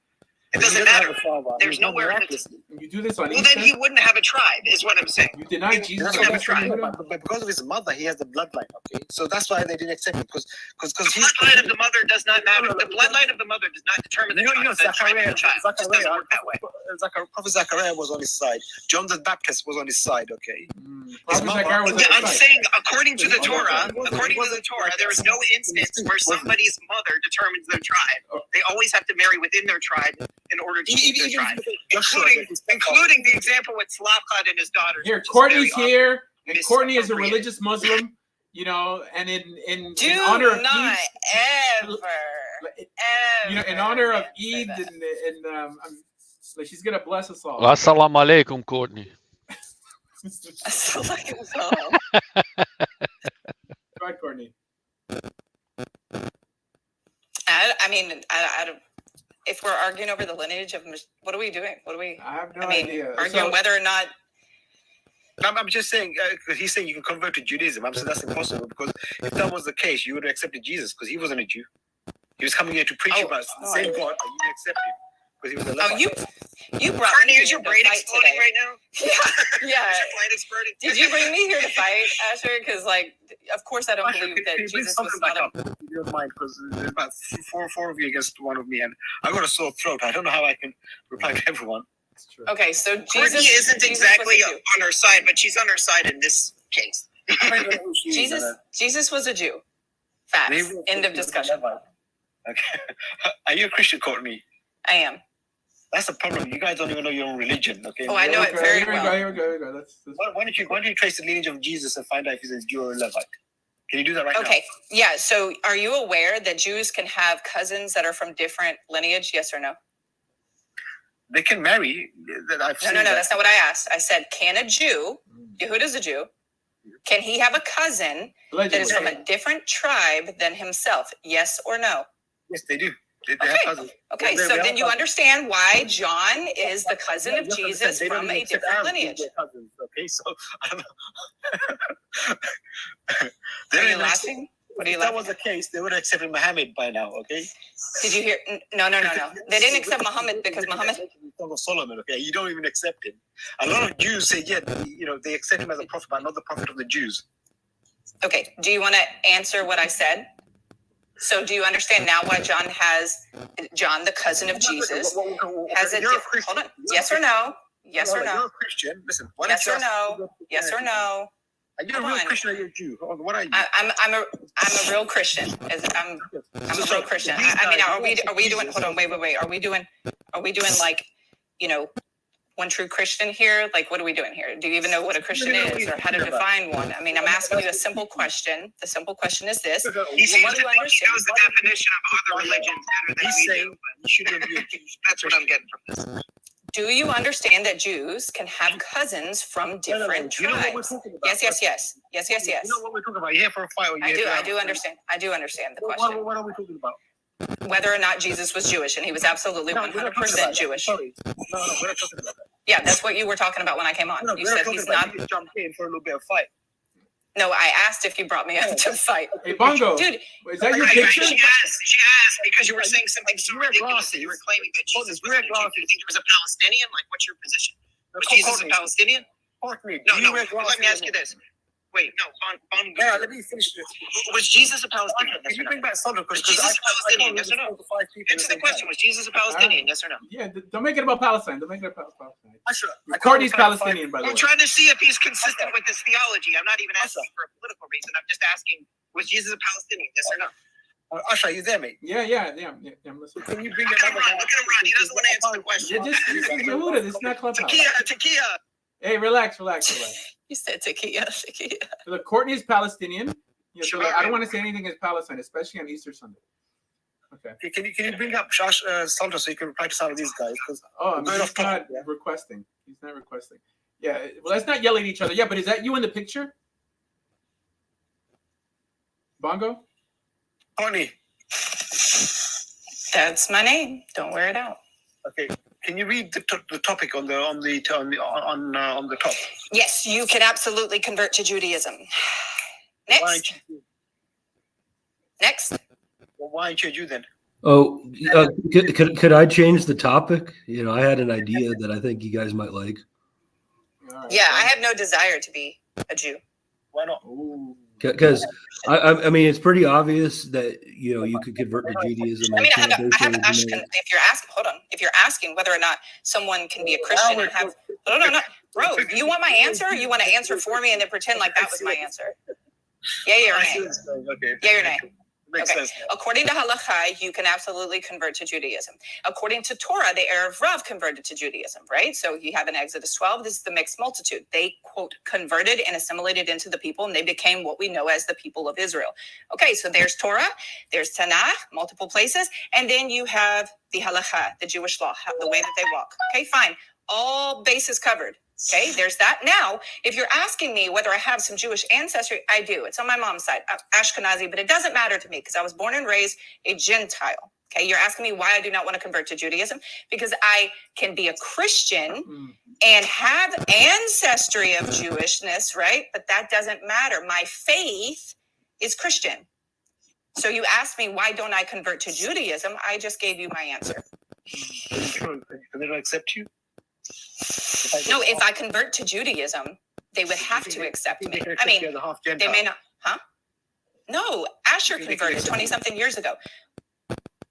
[SPEAKER 13] It doesn't matter. There's nowhere in it.
[SPEAKER 1] You do this on
[SPEAKER 13] Well, then he wouldn't have a tribe, is what I'm saying.
[SPEAKER 1] You deny Jesus.
[SPEAKER 13] Doesn't have a tribe.
[SPEAKER 12] But because of his mother, he has the bloodline. Okay, so that's why they didn't accept him. Because
[SPEAKER 13] the bloodline of the mother does not matter. The bloodline of the mother does not determine the tribe of the child. It just doesn't work that way.
[SPEAKER 12] Prophet Zechariah was on his side. John the Baptist was on his side. Okay.
[SPEAKER 13] I'm saying, according to the Torah, there is no instance where somebody's mother determines their tribe. They always have to marry within their tribe in order to keep their tribe, including the example with Slavchad and his daughters.
[SPEAKER 1] Here, Courtney's here, and Courtney is a religious Muslim, and in honor of Eid, in honor of Eid, and like she's gonna bless us all.
[SPEAKER 14] Assalamu alaikum, Courtney.
[SPEAKER 1] Right, Courtney.
[SPEAKER 11] I don't. If we're arguing over the lineage of, what are we doing?
[SPEAKER 1] I have no idea.
[SPEAKER 11] Arguing whether or not.
[SPEAKER 12] I'm just saying, because he's saying you can convert to Judaism. I'm saying that's impossible, because if that was the case, you would have accepted Jesus, because he wasn't a Jew. He was coming here to preach about the same God, but you didn't accept him. He was
[SPEAKER 11] you brought
[SPEAKER 13] Courtney,
[SPEAKER 11] me
[SPEAKER 13] is your brain exploding
[SPEAKER 11] today.
[SPEAKER 13] right now?
[SPEAKER 11] Yeah.
[SPEAKER 13] Is your brain exploding?
[SPEAKER 11] Did you bring me here to fight, Asher? Because, of course, I don't believe that Jesus was not a.
[SPEAKER 12] If you don't mind, because there's about four of you against one of me, and I got a sore throat. I don't know how I can reply to everyone.
[SPEAKER 11] Okay, so
[SPEAKER 13] Courtney isn't exactly on her side, but she's on her side in this case.
[SPEAKER 11] Jesus was a Jew. Facts. End of discussion.
[SPEAKER 12] Okay. Are you a Christian, Courtney?
[SPEAKER 11] I am.
[SPEAKER 12] That's the problem. You guys don't even know your own religion, okay?
[SPEAKER 11] Oh, I know it very well.
[SPEAKER 1] Here we go.
[SPEAKER 12] Why don't you trace the lineage of Jesus and find out if he's a Jew or a Levite? Can you do that right now?
[SPEAKER 11] Okay. Yeah. So, are you aware that Jews can have cousins that are from different lineage? Yes or no?
[SPEAKER 12] They can marry.
[SPEAKER 11] No. That's not what I asked. I said, can a Jew? Yehuda's a Jew. Can he have a cousin that is from
[SPEAKER 1] Allegedly.
[SPEAKER 11] a different tribe than himself? Yes or no?
[SPEAKER 12] Yes, they do. They
[SPEAKER 11] Okay.
[SPEAKER 12] have cousins.
[SPEAKER 11] Okay,
[SPEAKER 12] They
[SPEAKER 11] so
[SPEAKER 12] have
[SPEAKER 11] then you
[SPEAKER 12] cousins.
[SPEAKER 11] understand why John is the cousin of
[SPEAKER 12] Just understand,
[SPEAKER 11] Jesus
[SPEAKER 12] they don't
[SPEAKER 11] from
[SPEAKER 12] even
[SPEAKER 11] a
[SPEAKER 12] accept
[SPEAKER 11] different
[SPEAKER 12] Arabs as
[SPEAKER 11] lineage.
[SPEAKER 12] their cousins. Okay, so I don't know.
[SPEAKER 11] Are you laughing? What are you
[SPEAKER 12] If that
[SPEAKER 11] laughing
[SPEAKER 12] was the
[SPEAKER 11] at?
[SPEAKER 12] case, they would have accepted Muhammad by now. Okay.
[SPEAKER 11] Did you hear? No. They didn't accept Muhammad because Muhammad.
[SPEAKER 12] Song of Solomon. Okay, you don't even accept him. A lot of Jews say, yeah, they accept him as a prophet, but not the prophet of the Jews.
[SPEAKER 11] Okay, do you want to answer what I said? So do you understand now why John, the cousin of Jesus, has a different, hold on, yes or no? Yes or
[SPEAKER 12] You're
[SPEAKER 11] no?
[SPEAKER 12] a Christian. Listen.
[SPEAKER 11] Yes or no? Yes or no?
[SPEAKER 12] Are you a real Christian or you're a Jew? What are you?
[SPEAKER 11] I'm a real Christian. I'm a real Christian. I mean, are we doing? Hold on, wait. Are we doing like, one true Christian here? Like, what are we doing here? Do you even know what a Christian is or how to define one? I mean, I'm asking you a simple question. The simple question is this:
[SPEAKER 13] He seems
[SPEAKER 11] what do you
[SPEAKER 13] to think he
[SPEAKER 11] understand?
[SPEAKER 13] knows the definition of other religions better than we do.
[SPEAKER 12] You shouldn't be a Jew.
[SPEAKER 13] That's what I'm getting from this.
[SPEAKER 11] Do you understand that Jews can have cousins from different
[SPEAKER 12] Do you know what we're
[SPEAKER 11] tribes?
[SPEAKER 12] talking about?
[SPEAKER 11] Yes.
[SPEAKER 12] You know what we're talking about? You're here for a fight. Or you're here
[SPEAKER 11] I
[SPEAKER 12] to
[SPEAKER 11] do understand. I do understand the question.
[SPEAKER 12] What are we talking about?
[SPEAKER 11] Whether or not Jesus was Jewish, and he was absolutely 100% Jewish.
[SPEAKER 12] Sorry. No, we're not talking about that.
[SPEAKER 11] Yeah, that's what you were talking about when I came on. You said he's not.
[SPEAKER 12] You just jumped in for a little bit of fight.
[SPEAKER 11] No, I asked if you brought me up to fight.
[SPEAKER 1] Hey, Bongo.
[SPEAKER 11] Dude,
[SPEAKER 1] is that your
[SPEAKER 13] Right,
[SPEAKER 1] picture?
[SPEAKER 13] She asked because you were saying something so ridiculous that you were claiming that Jesus was a Jew. Do you think he was a Palestinian? Like, what's your position? Was Jesus a Palestinian? No. Let me ask you this. Wait, no, Bon.
[SPEAKER 12] Yeah, let me finish this.
[SPEAKER 13] Was Jesus a Palestinian?
[SPEAKER 12] Can you bring back Sandra?
[SPEAKER 13] Was Jesus a Palestinian? Yes or no? Answer the question. Was Jesus a Palestinian? Yes or no?
[SPEAKER 1] Yeah, don't make it about Palestine. Don't make it about Palestine.
[SPEAKER 12] I
[SPEAKER 1] Courtney's Palestinian, by the way.
[SPEAKER 13] I'm trying to see if he's consistent with his theology. I'm not even asking for a political reason. I'm just asking, was Jesus a Palestinian? Yes or no?
[SPEAKER 12] Asha, you there, mate?
[SPEAKER 1] Yeah, I'm listening.
[SPEAKER 12] Can you bring
[SPEAKER 13] Look at him run. He doesn't want to answer the question.
[SPEAKER 1] Yeah, just Yehuda. It's not Clubhouse.
[SPEAKER 13] Takia.
[SPEAKER 1] Hey, relax.
[SPEAKER 11] you said tequila.
[SPEAKER 1] Look, Courtney's Palestinian. So
[SPEAKER 13] Sure.
[SPEAKER 1] I don't want to say anything against Palestine, especially on Easter Sunday. Okay.
[SPEAKER 12] Can you bring up Sandra so you can reply to some of these guys?
[SPEAKER 1] He's not requesting. He's not requesting. Yeah. Well, let's not yell at each other. Yeah, but is that you in the picture? Bongo?
[SPEAKER 12] Connie.
[SPEAKER 11] That's my name. Don't wear it out.
[SPEAKER 12] Okay. Can you read the topic on the top?
[SPEAKER 11] Yes, you can absolutely convert to Judaism. Next.
[SPEAKER 12] Well, why aren't you a Jew then?
[SPEAKER 8] Oh, could I change the topic? I had an idea that I think you guys might like.
[SPEAKER 11] Yeah, I have no desire to be a Jew.
[SPEAKER 12] Why not?
[SPEAKER 8] Because I mean, it's pretty obvious that you could convert to Judaism.
[SPEAKER 11] I mean, I have if you're asking whether or not someone can be a Christian and have no, bro, you want my answer? You want to answer for me and then pretend like that was my answer? Yay or nay?
[SPEAKER 12] Okay.
[SPEAKER 11] Yay or nay?
[SPEAKER 12] Makes sense.
[SPEAKER 11] According to Halakha, you can absolutely convert to Judaism. According to Torah, the Erev Rav converted to Judaism, right? So you have in Exodus 12, this is the mixed multitude. They, quote, converted and assimilated into the people, and they became what we know as the people of Israel. Okay, so there's Torah, there's Tanakh, multiple places, and then you have the Halakha, the Jewish law, the way that they walk. Okay, fine. All bases covered. Okay, there's that. Now, if you're asking me whether I have some Jewish ancestry, I do. It's on my mom's side, Ashkenazi, but it doesn't matter to me because I was born and raised a Gentile. Okay, you're asking me why I do not want to convert to Judaism? Because I can be a Christian and have ancestry of Jewishness, right? But that doesn't matter. My faith is Christian. So you asked me, why don't I convert to Judaism? I just gave you my answer.
[SPEAKER 12] Can they not accept you?
[SPEAKER 11] No, if I convert to Judaism, they would have to accept me. I mean, they may not, huh? No, Asher converted 20-something years ago.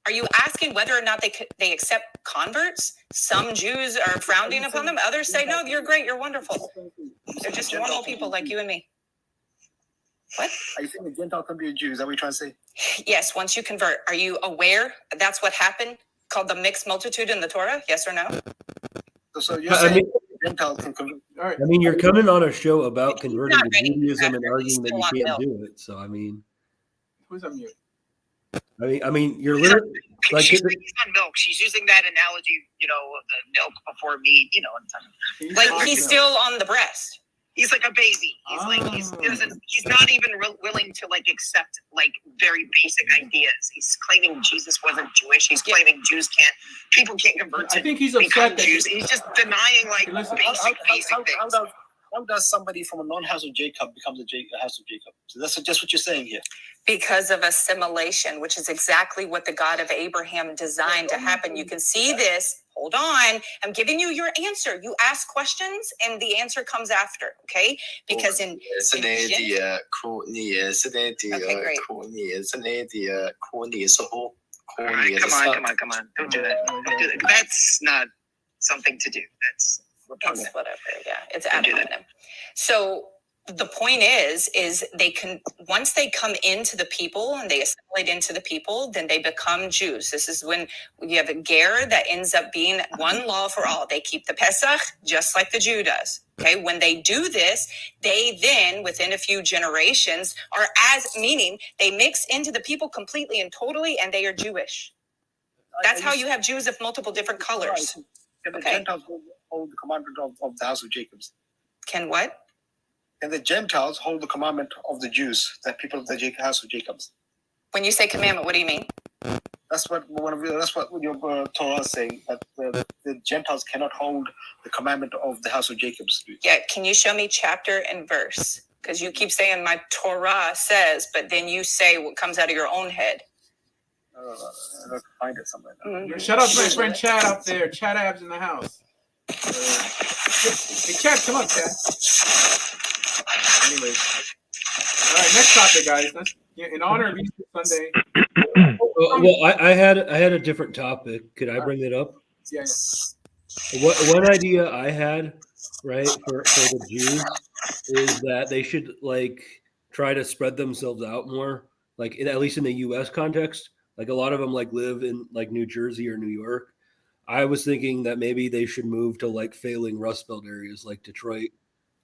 [SPEAKER 11] Are you asking whether or not they accept converts? Some Jews are frowning upon them. Others say, no, you're great, you're wonderful. They're just normal people like you and me. What?
[SPEAKER 12] Are you saying a Gentile can be a Jew? Is that what you're trying to say?
[SPEAKER 11] Yes, once you convert. Are you aware that's what happened, called the mixed multitude in the Torah? Yes or no?
[SPEAKER 12] So you're saying Gentile can convert.
[SPEAKER 1] All right.
[SPEAKER 8] I mean, you're coming on a show about converting to Judaism and arguing that you can't do it. So I mean,
[SPEAKER 1] Who's on mute?
[SPEAKER 8] I mean, you're literally like
[SPEAKER 13] She's on milk. She's using that analogy, of the milk before meat,
[SPEAKER 11] Like he's still on the breast.
[SPEAKER 13] He's like a baby. He's like he's not even willing to like accept like very basic ideas. He's claiming Jesus wasn't Jewish. He's claiming Jews people can't convert to
[SPEAKER 1] I think he's upset that
[SPEAKER 13] Jews. He's just denying like basic things.
[SPEAKER 12] How does somebody from a non-house of Jacob become the house of Jacob? So that's just what you're saying here.
[SPEAKER 11] Because of assimilation, which is exactly what the God of Abraham designed to happen. You can see this. Hold on. I'm giving you your answer. You ask questions and the answer comes after. Okay. Because in
[SPEAKER 13] Come on. Don't do that. That's not something to do. That's
[SPEAKER 11] whatever. Yeah. It's ad hominem. So the point is they can, once they come into the people and they assimilate into the people, then they become Jews. This is when you have a ger that ends up being one law for all. They keep the Pesach just like the Jew does. Okay. When they do this, they then within a few generations are meaning they mix into the people completely and totally, and they are Jewish. That's how you have Jews of multiple different colors.
[SPEAKER 12] Can the Gentiles hold the commandment of the house of Jacob?
[SPEAKER 11] Can what?
[SPEAKER 12] And the Gentiles hold the commandment of the Jews, the people of the house of Jacob.
[SPEAKER 11] When you say commandment, what do you mean?
[SPEAKER 12] That's what your Torah is saying, that the Gentiles cannot hold the commandment of the house of Jacob.
[SPEAKER 11] Yeah, can you show me chapter and verse? Because you keep saying my Torah says, but then you say what comes out of your own head.
[SPEAKER 12] I don't find it somewhere.
[SPEAKER 1] Mm-hmm. Shout out to my friend Chad up there. Chad Abs in the house. Hey, Chad, come up, Chad. Anyways, all right. Next topic, guys. In honor of Easter Sunday.
[SPEAKER 8] Well, I had a different topic. Could I bring it up?
[SPEAKER 1] Yeah.
[SPEAKER 8] One idea I had, right, for the Jews is that they should like try to spread themselves out more, like at least in the U.S. context. Like a lot of them like live in like New Jersey or New York. I was thinking that maybe they should move to like failing Rust Belt areas like Detroit.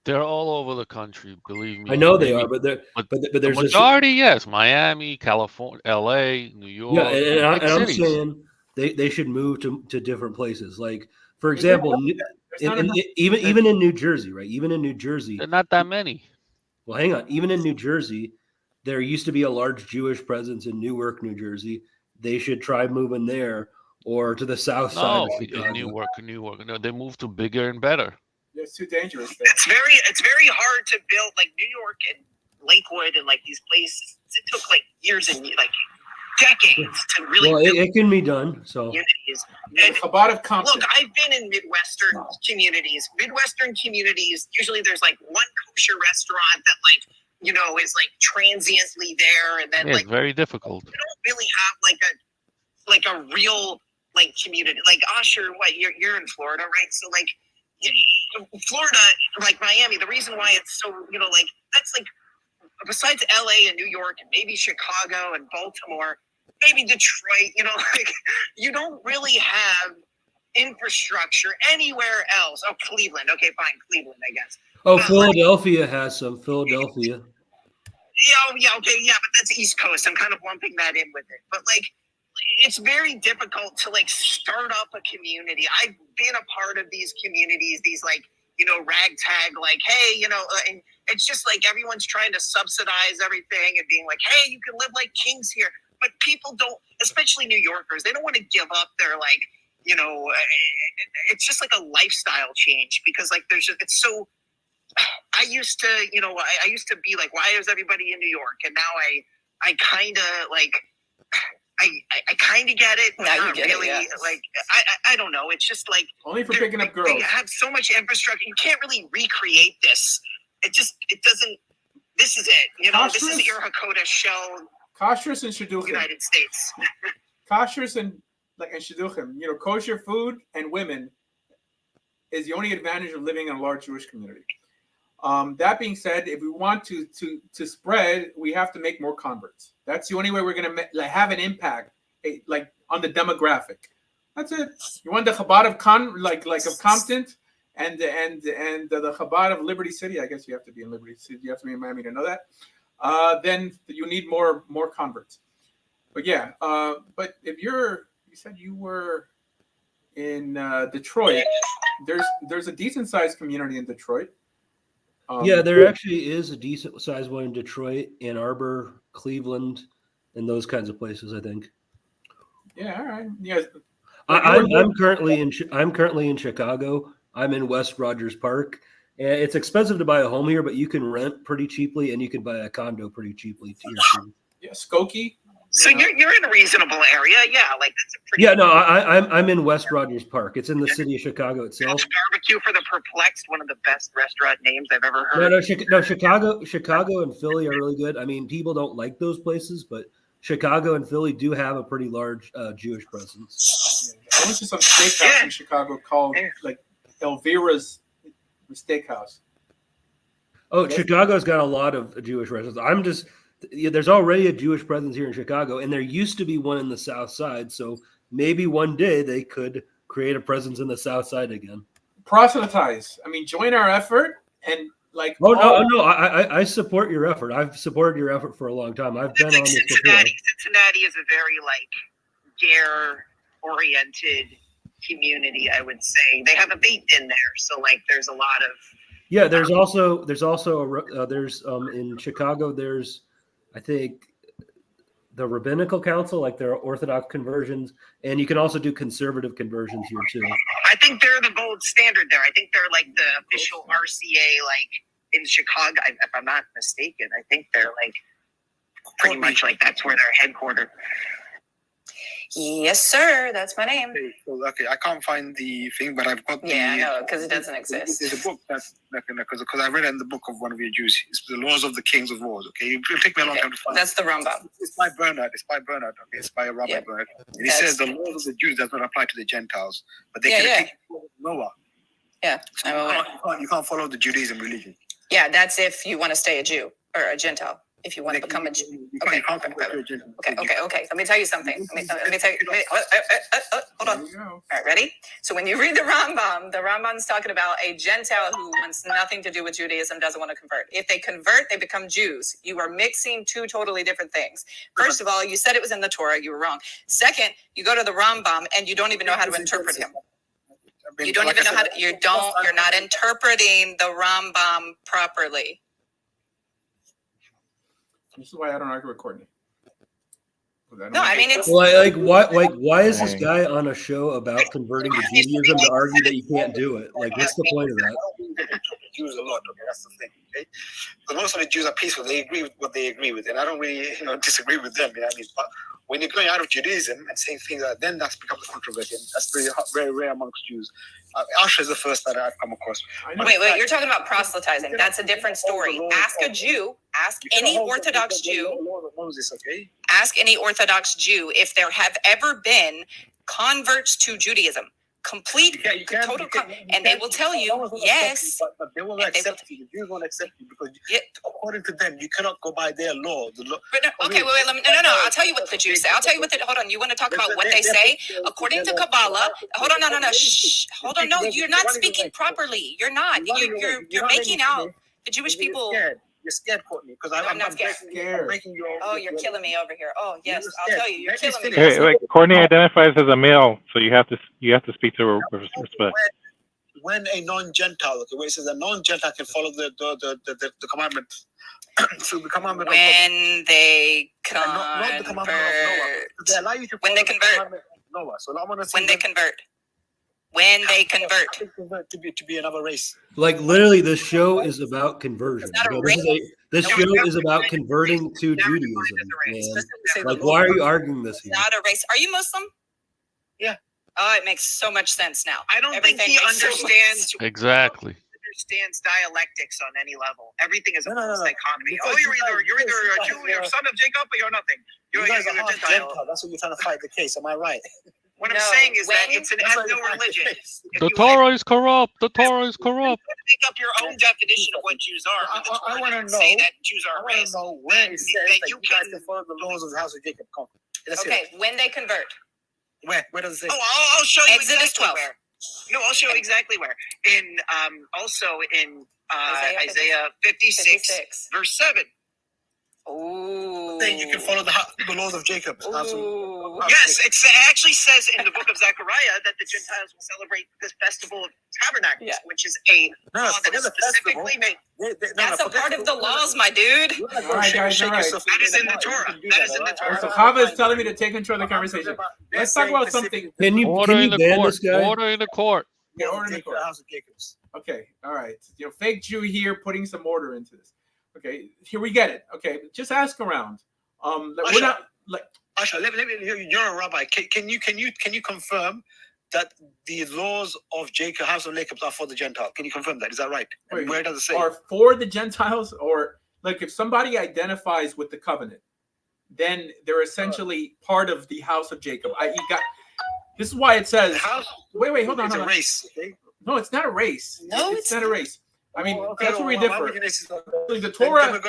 [SPEAKER 14] They're all over the country, believe me.
[SPEAKER 8] I know they are, but there's
[SPEAKER 14] the majority, yes. Miami, California, LA, New York.
[SPEAKER 8] Yeah, and I'm saying they should move to different places. Like, for example, even in New Jersey, right? Even in New Jersey.
[SPEAKER 14] They're not that many.
[SPEAKER 8] Well, hang on. Even in New Jersey, there used to be a large Jewish presence in Newark, New Jersey. They should try moving there or to the south side of Chicago.
[SPEAKER 14] Newark. No, they moved to bigger and better.
[SPEAKER 1] It's too dangerous.
[SPEAKER 13] It's very hard to build like New York and Lakewood and like these places. It took like years and like decades to really.
[SPEAKER 8] Well, it can be done. So.
[SPEAKER 13] And
[SPEAKER 1] Chabad of Compton.
[SPEAKER 13] Look, I've been in Midwestern communities. Usually there's like one kosher restaurant that like is like transiently there, and then
[SPEAKER 14] it's very difficult.
[SPEAKER 13] You don't really have like a real like community. Like Asher, you're in Florida, right? So like. Florida, like Miami, the reason why it's so, like that's like besides LA and New York and maybe Chicago and Baltimore, maybe Detroit, like you don't really have infrastructure anywhere else. Oh, Cleveland. Okay, fine. Cleveland, I guess.
[SPEAKER 8] Oh, Philadelphia has some. Philadelphia.
[SPEAKER 13] Yeah, okay, yeah, but that's East Coast. I'm kind of lumping that in with it. But like it's very difficult to like start up a community. I've been a part of these communities, these like, ragtag, like, hey, and it's just like everyone's trying to subsidize everything and being like, hey, you can live like kings here. But people don't, especially New Yorkers, they don't want to give up their like, it's just like a lifestyle change because like it's so, I used to be like, why is everybody in New York? And now I kind of like, I kind of get it.
[SPEAKER 11] Now you get
[SPEAKER 13] really,
[SPEAKER 11] it, yeah.
[SPEAKER 13] Like I don't know. It's just like
[SPEAKER 1] only for picking up girls.
[SPEAKER 13] They have so much infrastructure. You can't really recreate this. It doesn't. This is it. This is Ir Hakodesh shell.
[SPEAKER 1] Kashrus and shidduchim.
[SPEAKER 13] United States.
[SPEAKER 1] Kashrus and shidduchim. Kosher food and women is the only advantage of living in a large Jewish community. That being said, if we want to spread, we have to make more converts. That's the only way we're going to have an impact, like on the demographic. That's it. You want the Chabad of of Compton and the Chabad of Liberty City. I guess you have to be in Liberty City. You have to be in Miami to know that. Then you need more converts. But yeah. But if you said you were in Detroit, there's a decent sized community in Detroit.
[SPEAKER 8] Yeah, there actually is a decent sized one in Detroit, Ann Arbor, Cleveland, and those kinds of places. I think.
[SPEAKER 1] Yeah, all right. Yeah,
[SPEAKER 8] I'm currently in Chicago. I'm in West Rogers Park. And it's expensive to buy a home here, but you can rent pretty cheaply, and you can buy a condo pretty cheaply too.
[SPEAKER 1] Yeah, Skokie.
[SPEAKER 13] So you're in a reasonable area, yeah. Like that's a pretty.
[SPEAKER 8] Yeah, no, I'm in West Rogers Park. It's in the city of Chicago itself.
[SPEAKER 13] Barbecue for the Perplexed, one of the best restaurant names I've ever heard.
[SPEAKER 8] No, Chicago and Philly are really good. I mean, people don't like those places, but Chicago and Philly do have a pretty large Jewish presence.
[SPEAKER 1] I went to some steakhouse in Chicago called like Elvira's Steakhouse.
[SPEAKER 8] Oh, Chicago's got a lot of Jewish restaurants. There's already a Jewish presence here in Chicago, and there used to be one in the South Side. So maybe one day they could create a presence in the South Side again.
[SPEAKER 1] Proselytize. I mean, join our effort and like.
[SPEAKER 8] Oh no! I support your effort. I've supported your effort for a long time. I've been on this before.
[SPEAKER 13] Cincinnati is a very like Ger-oriented community. I would say they have a bait in there, so like there's a lot of.
[SPEAKER 8] Yeah, there's also in Chicago. There's, I think, the Rabbinical Council, like there are Orthodox conversions, and you can also do conservative conversions here too.
[SPEAKER 13] I think they're the gold standard there. I think they're like the official RCA, like in Chicago, if I'm not mistaken. I think they're like pretty much like that's where they're headquartered.
[SPEAKER 11] Yes, sir. That's my name.
[SPEAKER 12] Okay, I can't find the thing, but I've got the.
[SPEAKER 11] Yeah, I know, because it doesn't exist.
[SPEAKER 12] There's a book because I read it in the book of one of your Jews. It's the Laws of the Kings of Wars. Okay, it'll take me a long time to find.
[SPEAKER 11] That's the Rambam.
[SPEAKER 12] It's by Bernard. Okay, it's by Rabbi Bernard. And he says the laws of the Jews does not apply to the Gentiles, but they can take Noah.
[SPEAKER 11] Yeah,
[SPEAKER 12] you can't follow the Judaism religion.
[SPEAKER 11] Yeah, that's if you want to stay a Jew or a Gentile. If you want to become a Jew. Okay. Let me tell you something. Let me tell you. Hold on. All right, ready? So when you read the Rambam's talking about a Gentile who wants nothing to do with Judaism, doesn't want to convert. If they convert, they become Jews. You are mixing two totally different things. First of all, you said it was in the Torah. You were wrong. Second, you go to the Rambam and you don't even know how to interpret him. You don't even know how to. You're not interpreting the Rambam properly.
[SPEAKER 1] This is why I don't argue with Courtney.
[SPEAKER 11] It's
[SPEAKER 8] why is this guy on a show about converting to Judaism to argue that you can't do it? Like, what's the point of that?
[SPEAKER 12] Jews a lot. Okay, that's the thing. Okay, but most of the Jews are peaceful. They agree with what they agree with, and I don't really, disagree with them. You know what I mean? But when you're going out of Judaism and saying things like that, then that's becomes a controversy. And that's very rare amongst Jews. Asher is the first that I've come across.
[SPEAKER 11] Wait, you're talking about proselytizing. That's a different story. Ask a Jew. Ask any Orthodox Jew. Ask any Orthodox Jew if there have ever been converts to Judaism. Complete, total, and they will tell you yes.
[SPEAKER 12] But they won't accept you. The Jews won't accept you because according to them, you cannot go by their law.
[SPEAKER 11] No. I'll tell you what the Jews say. Hold on. You want to talk about what they say? According to Kabbalah. Hold on. No. Shh. Hold on. No, you're not speaking properly. You're not. You're making out the Jewish people.
[SPEAKER 12] You're scared, Courtney, because I'm not scared.
[SPEAKER 11] You're killing me over here. Oh yes, I'll tell you, you're killing me.
[SPEAKER 15] Hey, Courtney identifies as a male, so you have to speak to her with respect.
[SPEAKER 12] When a non-Gentile, where it says a non-Gentile can follow the commandment, so the commandment
[SPEAKER 11] when they convert,
[SPEAKER 12] not the commandment of Noah. They allow you to
[SPEAKER 11] when they convert,
[SPEAKER 12] Noah. So I'm gonna say
[SPEAKER 11] when they convert. When they convert
[SPEAKER 12] to be another race.
[SPEAKER 8] Like literally, this show is about conversion. This show is about converting to Judaism. Man. Like, why are you arguing this here?
[SPEAKER 11] Not a race. Are you Muslim?
[SPEAKER 13] Yeah.
[SPEAKER 11] Oh, it makes so much sense now.
[SPEAKER 13] I don't think he understands
[SPEAKER 14] exactly.
[SPEAKER 13] Understands dialectics on any level. Everything is a false dichotomy. Oh, you're either a Jew, you're son of Jacob, or you're nothing. You're a Gentile.
[SPEAKER 12] That's what you're trying to fight the case. Am I right?
[SPEAKER 13] What I'm saying is that it has no religion.
[SPEAKER 14] The Torah is corrupt. The Torah is corrupt.
[SPEAKER 13] Make up your own definition of what Jews are.
[SPEAKER 12] I want to know.
[SPEAKER 13] Say that Jews are a race.
[SPEAKER 12] I want to know where it says that you guys can follow the laws of the house of Jacob.
[SPEAKER 11] Okay, when they convert.
[SPEAKER 12] Where does it say?
[SPEAKER 13] Oh, I'll show you
[SPEAKER 11] Exodus
[SPEAKER 13] exactly
[SPEAKER 11] 12.
[SPEAKER 13] where. No, I'll show you exactly where. Also in Isaiah 56, verse 7.
[SPEAKER 11] Ooh.
[SPEAKER 12] Then you can follow the laws of Jacob.
[SPEAKER 13] Yes, it actually says in the book of Zechariah that the Gentiles will celebrate this festival of tabernacles, which is a law that is specifically made.
[SPEAKER 11] That's a part of the laws, my dude.
[SPEAKER 1] All right, guys, all right.
[SPEAKER 13] That is in the Torah. That is in the Torah.
[SPEAKER 1] So Chava is telling me to take control of the conversation. Let's talk about something.
[SPEAKER 8] Can you ban this guy?
[SPEAKER 14] Order in the court.
[SPEAKER 1] Yeah, order in the court. Okay, all right. Fake Jew here putting some order into this. Okay, here we get it. Okay, just ask around. We're not like.
[SPEAKER 12] Asha, let me. You're a rabbi. Can you confirm that the laws of Jacob, house of Jacob, are for the Gentile? Can you confirm that? Is that right?
[SPEAKER 1] Wait,
[SPEAKER 12] where does it say?
[SPEAKER 1] Are for the Gentiles, or like if somebody identifies with the covenant, then they're essentially part of the house of Jacob. This is why it says. Wait, hold on.
[SPEAKER 12] It's a race. Okay?
[SPEAKER 1] No, it's not a race.
[SPEAKER 11] No,
[SPEAKER 1] it's not a race. I mean, that's where we differ. The Torah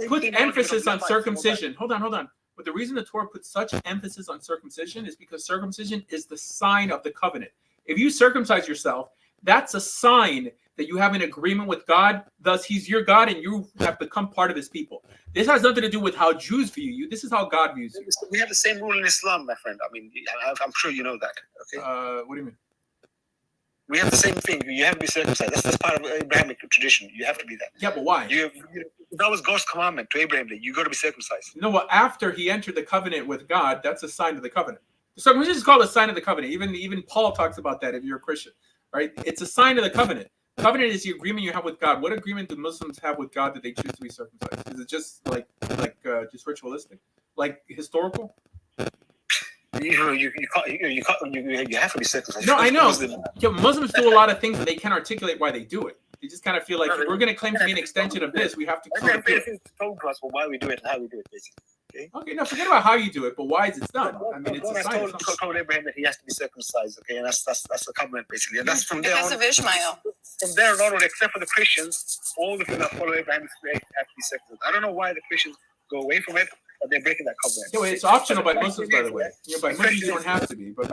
[SPEAKER 1] puts emphasis on circumcision. Hold on. But the reason the Torah puts such emphasis on circumcision is because circumcision is the sign of the covenant. If you circumcise yourself, that's a sign that you have an agreement with God. Thus, He's your God, and you have become part of His people. This has nothing to do with how Jews view you. This is how God views you.
[SPEAKER 12] We have the same rule in Islam, my friend. I mean, I'm sure you know that. Okay.
[SPEAKER 1] What do you mean?
[SPEAKER 12] We have the same thing. You have to be circumcised. That's part of Abrahamic tradition. You have to be that.
[SPEAKER 1] Yeah, but why?
[SPEAKER 12] That was God's commandment to Abraham. You got to be circumcised.
[SPEAKER 1] No, well, after he entered the covenant with God, that's a sign of the covenant. Circumcision is called a sign of the covenant. Even Paul talks about that if you're a Christian, right? It's a sign of the covenant. Covenant is the agreement you have with God. What agreement do Muslims have with God that they choose to be circumcised? Is it just like just ritualistic, like historical?
[SPEAKER 12] You have to be circumcised.
[SPEAKER 1] No, I know. Muslims do a lot of things, but they can't articulate why they do it. They just kind of feel like if we're going to claim to be an extension of this, we have to.
[SPEAKER 12] Told us why we do it and how we do it, basically.
[SPEAKER 1] Okay, no, forget about how you do it, but why is it done? I mean, it's a sign.
[SPEAKER 12] Told Abraham that he has to be circumcised. Okay, and that's the covenant basically, and that's from there
[SPEAKER 11] because
[SPEAKER 12] on.
[SPEAKER 11] Of Ishmael.
[SPEAKER 12] From there on, except for the Christians, all the people that follow Abraham's faith have to be circumcised. I don't know why the Christians go away from it. But they're breaking that covenant.
[SPEAKER 1] Yeah, well, it's optional by Muslims, by the way. By Muslims, you don't have to be. But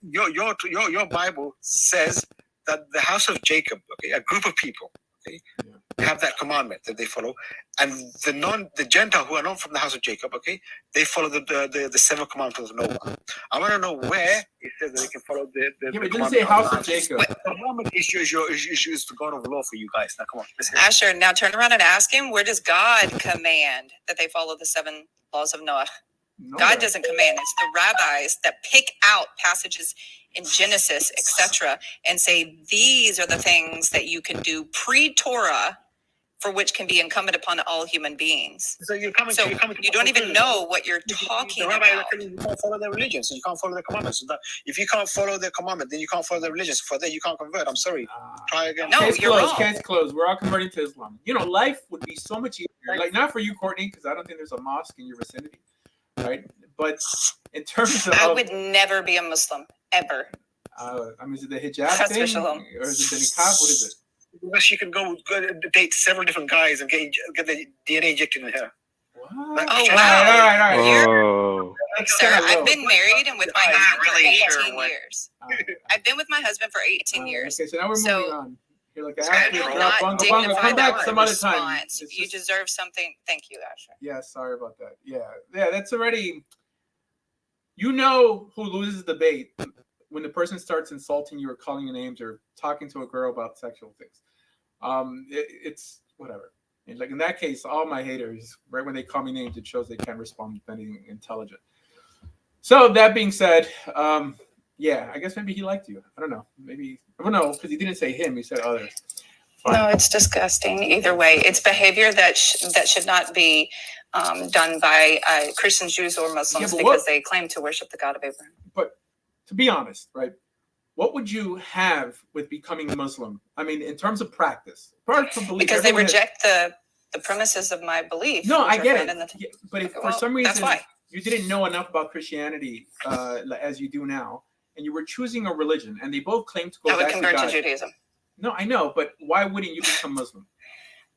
[SPEAKER 12] your Bible says that the house of Jacob, okay, a group of people, okay, have that commandment that they follow, and the Gentile who are not from the house of Jacob, okay, they follow the seven commandments of Noah. I want to know where it says that they can follow the.
[SPEAKER 1] Yeah, but it didn't say house of Jacob.
[SPEAKER 12] The commandment is the God of law for you guys. Now, come on, listen.
[SPEAKER 11] Asher, now turn around and ask him, where does God command that they follow the 7 laws of Noah? No. God doesn't command. It's the rabbis that pick out passages in Genesis, etc., and say these are the things that you can do pre-Torah, for which can be incumbent upon all human beings.
[SPEAKER 12] So you
[SPEAKER 11] don't even know what you're talking about.
[SPEAKER 12] You can't follow their religion, so you can't follow their commandments. So if you can't follow their commandment, then you can't follow their religion. So for that, you can't convert. I'm sorry. Try again.
[SPEAKER 11] No, you're wrong.
[SPEAKER 1] Case closed. We're all converting to Islam. Life would be so much easier. Like, not for you, Courtney, because I don't think there's a mosque in your vicinity, right? But in terms of...
[SPEAKER 11] I would never be a Muslim, ever.
[SPEAKER 1] I mean, is it the hijab thing? Or is it the niqab? What is it?
[SPEAKER 12] Unless you can go date several different guys and get the DNA injected in her.
[SPEAKER 1] What?
[SPEAKER 11] Oh, wow.
[SPEAKER 15] Oh.
[SPEAKER 11] Sir, I've been married and with my husband for 18 years. I've been with my husband for 18 years.
[SPEAKER 1] Okay, so now we're moving on. You're like,
[SPEAKER 11] I will not dignify that
[SPEAKER 1] some other time.
[SPEAKER 11] You deserve something. Thank you, Asher.
[SPEAKER 1] Yeah, sorry about that. Yeah, that's already... You know who loses the debate when the person starts insulting you or calling you names or talking to a girl about sexual things. It's whatever. And like in that case, all my haters, right when they call me names, it shows they can't respond with anything intelligent. So that being said, yeah, I guess maybe he liked you. I don't know. Maybe, I don't know, because he didn't say him, he said others. Fine.
[SPEAKER 11] No, it's disgusting. Either way, it's behavior that should not be done by Christians, Jews, or Muslims because they claim to worship the God of Abraham.
[SPEAKER 1] But to be honest, right, what would you have with becoming Muslim? I mean, in terms of practice.
[SPEAKER 11] Because they reject the premises of my belief.
[SPEAKER 1] No, I get it. But if for some reason you didn't know enough about Christianity as you do now, and you were choosing a religion, and they both claim to go back to God. I would convert to Judaism. No, I know, but why wouldn't you become Muslim?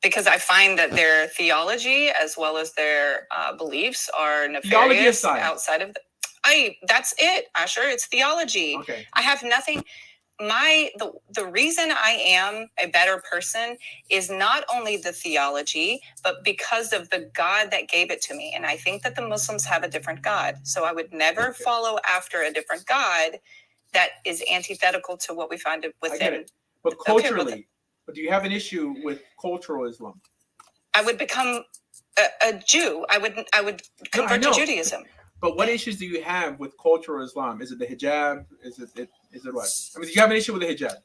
[SPEAKER 11] Because I find that their theology, as well as their beliefs, are nefarious outside of the... that's it, Asher. It's theology.
[SPEAKER 1] Okay.
[SPEAKER 11] I have nothing... the reason I am a better person is not only the theology, but because of the God that gave it to me. And I think that the Muslims have a different God. So I would never follow after a different God that is antithetical to what we find within.
[SPEAKER 1] I get it. But culturally, but do you have an issue with cultural Islam?
[SPEAKER 11] I would become a Jew. I would convert to Judaism.
[SPEAKER 1] But what issues do you have with cultural Islam? Is it the hijab? Is it what? I mean, do you have an issue with the hijab?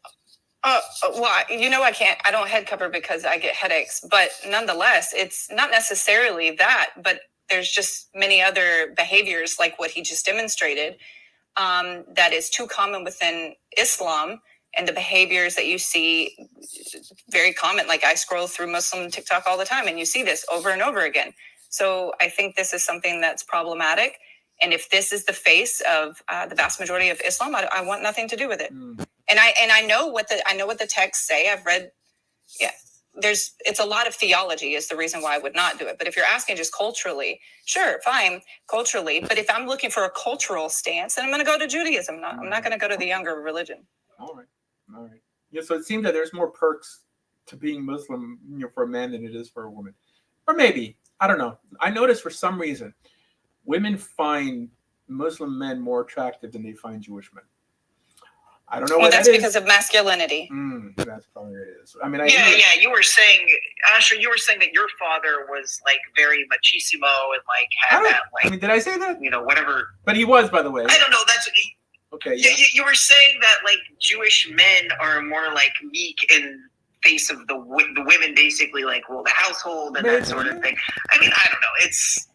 [SPEAKER 11] Well, I don't head cover because I get headaches. But nonetheless, it's not necessarily that, but there's just many other behaviors like what he just demonstrated that is too common within Islam. And the behaviors that you see very common, like I scroll through Muslim TikTok all the time and you see this over and over again. So I think this is something that's problematic. And if this is the face of the vast majority of Islam, I want nothing to do with it. And I know what the texts say. I've read, it's a lot of theology is the reason why I would not do it. But if you're asking just culturally, sure, fine, culturally. But if I'm looking for a cultural stance, then I'm going to go to Judaism. I'm not going to go to the younger religion.
[SPEAKER 1] All right. Yeah, so it seems that there's more perks to being Muslim, for a man than it is for a woman. Or maybe, I don't know. I noticed for some reason, women find Muslim men more attractive than they find Jewish men. I don't know what that is.
[SPEAKER 11] Well, that's because of masculinity.
[SPEAKER 1] That's probably what it is. I mean,
[SPEAKER 13] you were saying, Asher, that your father was like very machismo and like had that like.
[SPEAKER 1] I mean, did I say that?
[SPEAKER 13] Whatever.
[SPEAKER 1] But he was, by the way.
[SPEAKER 13] I don't know. That's
[SPEAKER 1] okay.
[SPEAKER 13] Yeah. You were saying that like Jewish men are more like meek in face of the women, basically like rule the household and that sort of thing. I mean, I don't know. It's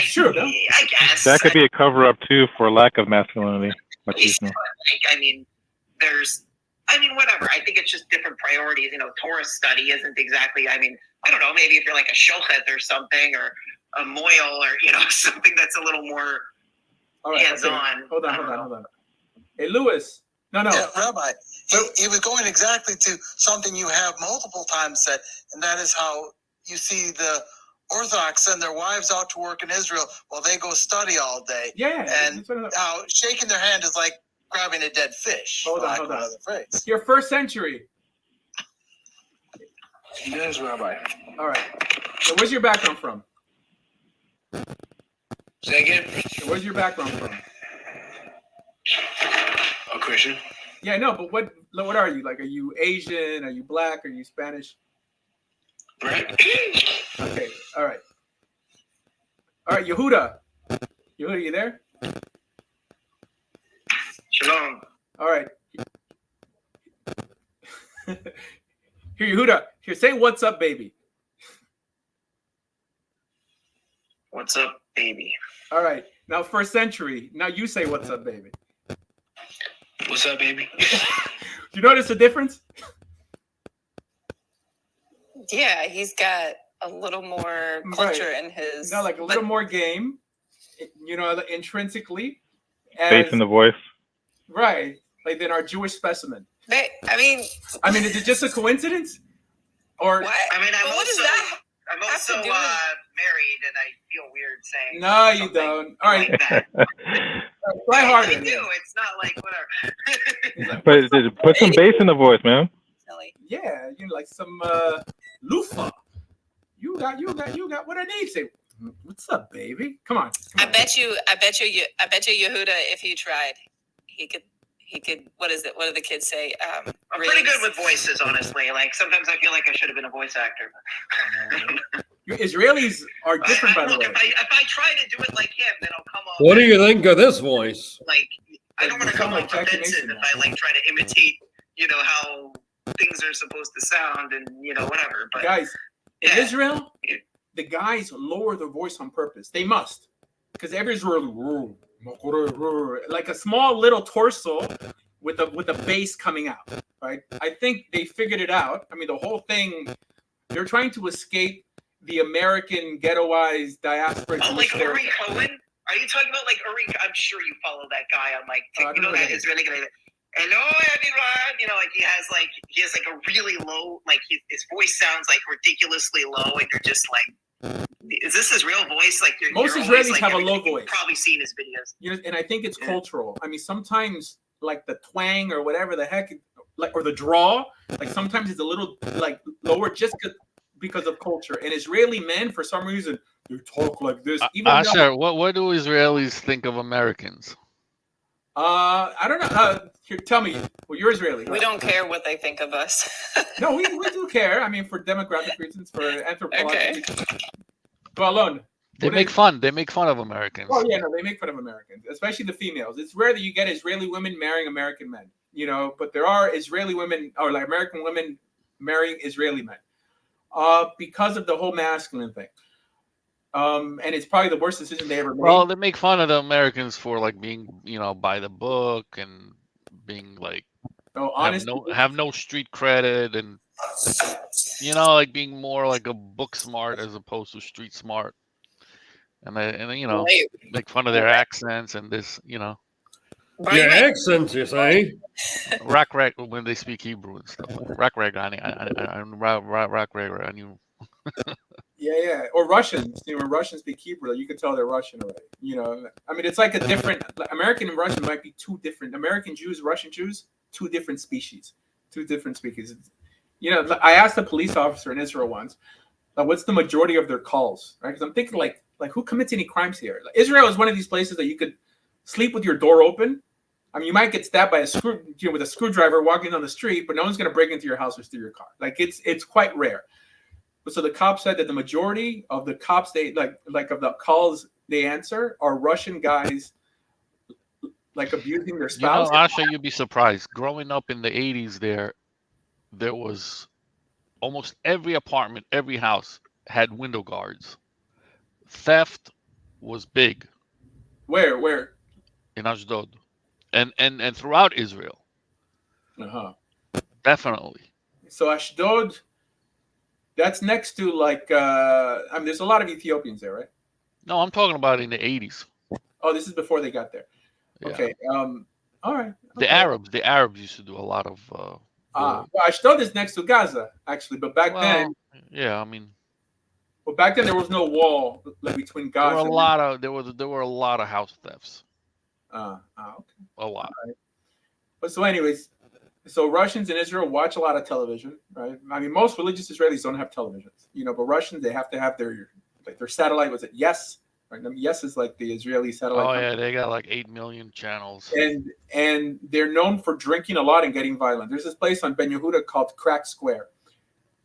[SPEAKER 1] sure.
[SPEAKER 13] I guess
[SPEAKER 15] that could be a cover-up too for lack of masculinity. Machismo.
[SPEAKER 13] Whatever. I think it's just different priorities. Torah study isn't exactly. I don't know. Maybe if you're like a shochet or something, or a moil, or something that's a little more hands-on.
[SPEAKER 1] Okay. Hold on. Hey, Lewis. No.
[SPEAKER 16] Yeah, Rabbi, he was going exactly to something you have multiple times said, and that is how you see the Orthodox send their wives out to work in Israel while they go study all day.
[SPEAKER 1] Yeah.
[SPEAKER 16] And how shaking their hand is like grabbing a dead fish.
[SPEAKER 1] Hold on. You're first century.
[SPEAKER 9] Yes, Rabbi.
[SPEAKER 1] All right. So where's your background from?
[SPEAKER 9] Say again?
[SPEAKER 1] Where's your background from?
[SPEAKER 9] A Christian.
[SPEAKER 1] Yeah, no, but what are you? Like, are you Asian? Are you black? Are you Spanish?
[SPEAKER 9] Right.
[SPEAKER 1] Okay, all right. Yehuda, you there?
[SPEAKER 13] Shalom.
[SPEAKER 1] All right. Here, Yehuda. Here, say what's up, baby.
[SPEAKER 13] What's up, baby?
[SPEAKER 1] All right. Now, first century. Now you say what's up, baby.
[SPEAKER 9] What's up, baby?
[SPEAKER 1] You notice the difference?
[SPEAKER 11] Yeah, he's got a little more culture in his.
[SPEAKER 1] Like a little more game, intrinsically.
[SPEAKER 15] Bass in the voice.
[SPEAKER 1] Right, like than our Jewish specimen.
[SPEAKER 11] I mean,
[SPEAKER 1] is it just a coincidence? Or
[SPEAKER 11] what?
[SPEAKER 13] I'm also married, and I feel weird saying.
[SPEAKER 1] No, you don't. All right. Try harder.
[SPEAKER 13] I do. It's not like whatever.
[SPEAKER 15] But put some bass in the voice, man.
[SPEAKER 1] Yeah, like some loofah. You got what I need. Say, what's up, baby? Come on.
[SPEAKER 11] I bet you, Yehuda, if he tried, he could. What is it? What do the kids say?
[SPEAKER 13] I'm pretty good with voices, honestly. Like sometimes I feel like I should have been a voice actor.
[SPEAKER 1] Israelis are different, by the way.
[SPEAKER 13] If I try to do it like him, then I'll come off.
[SPEAKER 8] What do you think of this voice?
[SPEAKER 13] Like I don't want to come off offensive if I like try to imitate, how things are supposed to sound and whatever. But
[SPEAKER 1] guys, in Israel, the guys lower their voice on purpose. They must, because every Israeli like a small little torso with a bass coming out. Right? I think they figured it out. I mean, the whole thing. They're trying to escape the American ghettoized diaspora.
[SPEAKER 13] Oh, like Uri Cohen? Are you talking about like Uri? I'm sure you follow that guy on like that Israeli guy. Hello, everyone. Like he has a really low, like his voice sounds like ridiculously low, and you're just like, is this his real voice? Like
[SPEAKER 1] most Israelis have a low voice.
[SPEAKER 13] You've probably seen his videos.
[SPEAKER 1] And I think it's cultural. I mean, sometimes like the twang or whatever the heck, like, or the draw, like sometimes it's a little like lower just because of culture. And Israeli men, for some reason, they talk like this. Even
[SPEAKER 14] Asher, what do Israelis think of Americans?
[SPEAKER 1] I don't know. Here, tell me. Well, you're Israeli.
[SPEAKER 11] We don't care what they think of us.
[SPEAKER 1] No, we do care. I mean, for demographic reasons, for anthropological reasons. Go alone.
[SPEAKER 14] They make fun. They make fun of Americans.
[SPEAKER 1] Oh yeah, no, they make fun of Americans, especially the females. It's rare that you get Israeli women marrying American men, but there are Israeli women or like American women marrying Israeli men, because of the whole masculine thing. And it's probably the worst decision they ever made.
[SPEAKER 14] Well, they make fun of the Americans for like being, by the book and being like, have no street credit and, like being more like a book smart as opposed to street smart. And make fun of their accents and this,
[SPEAKER 8] Your accents, you say?
[SPEAKER 14] Rack when they speak Hebrew and stuff. Rack, I knew.
[SPEAKER 1] Yeah. Or Russians. When Russians speak Hebrew, you can tell they're Russian already. I mean, it's like a different. American and Russian might be two different. American Jews, Russian Jews, two different species. I asked a police officer in Israel once, what's the majority of their calls, right? Because I'm thinking like who commits any crimes here? Like, Israel is one of these places that you could sleep with your door open. I mean, you might get stabbed by with a screwdriver walking on the street, but no one's going to break into your house or steal your car. Like it's quite rare. So the cops said that the majority of the cops of the calls they answer are Russian guys like abusing their spouse.
[SPEAKER 14] Asha, you'd be surprised. Growing up in the 80s, there was almost every apartment, every house had window guards. Theft was big.
[SPEAKER 1] Where?
[SPEAKER 14] In Ashdod, and throughout Israel. Definitely.
[SPEAKER 1] So Ashdod, that's next to there's a lot of Ethiopians there, right?
[SPEAKER 14] No, I'm talking about in the 80s.
[SPEAKER 1] Oh, this is before they got there.
[SPEAKER 14] Yeah.
[SPEAKER 1] Okay. All right. Okay.
[SPEAKER 14] The Arabs used to do a lot of.
[SPEAKER 1] Well, Ashdod is next to Gaza, actually, but back then.
[SPEAKER 14] Yeah, I mean.
[SPEAKER 1] Well, back then there was no wall between Gaza.
[SPEAKER 14] There were a lot of house thefts.
[SPEAKER 1] Okay.
[SPEAKER 14] A lot.
[SPEAKER 1] Right. But so, anyways, Russians in Israel watch a lot of television, right? I mean, most religious Israelis don't have televisions, but Russians, they have to have their satellite. Was it Yes? Right? I mean, Yes is like the Israeli satellite.
[SPEAKER 14] Oh yeah, they got like 8 million channels.
[SPEAKER 1] And they're known for drinking a lot and getting violent. There's this place on Ben Yehuda called Crack Square.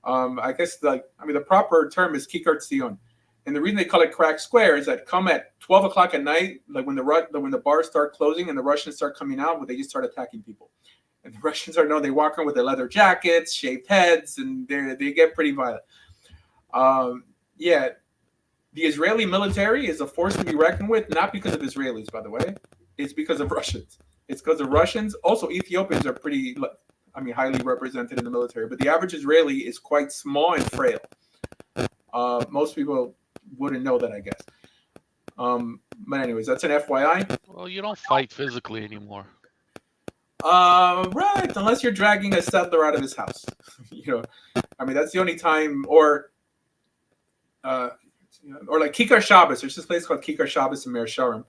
[SPEAKER 1] I guess the proper term is Kikar Tzion, and the reason they call it Crack Square is that come at 12 o'clock at night, like when the bars start closing and the Russians start coming out, they just start attacking people. And the Russians are known, they walk around with their leather jackets, shaved heads, and they get pretty violent. The Israeli military is a force to be reckoned with, not because of Israelis, by the way. It's because of Russians. It's because of Russians. Also, Ethiopians are pretty, highly represented in the military. But the average Israeli is quite small and frail. Most people wouldn't know that, I guess. But anyways, that's an FYI.
[SPEAKER 14] Well, you don't fight physically anymore.
[SPEAKER 1] Right, unless you're dragging a settler out of his house. That's the only time, or like Kikar Shabbos. There's this place called Kikar Shabbos in Meir Sharim,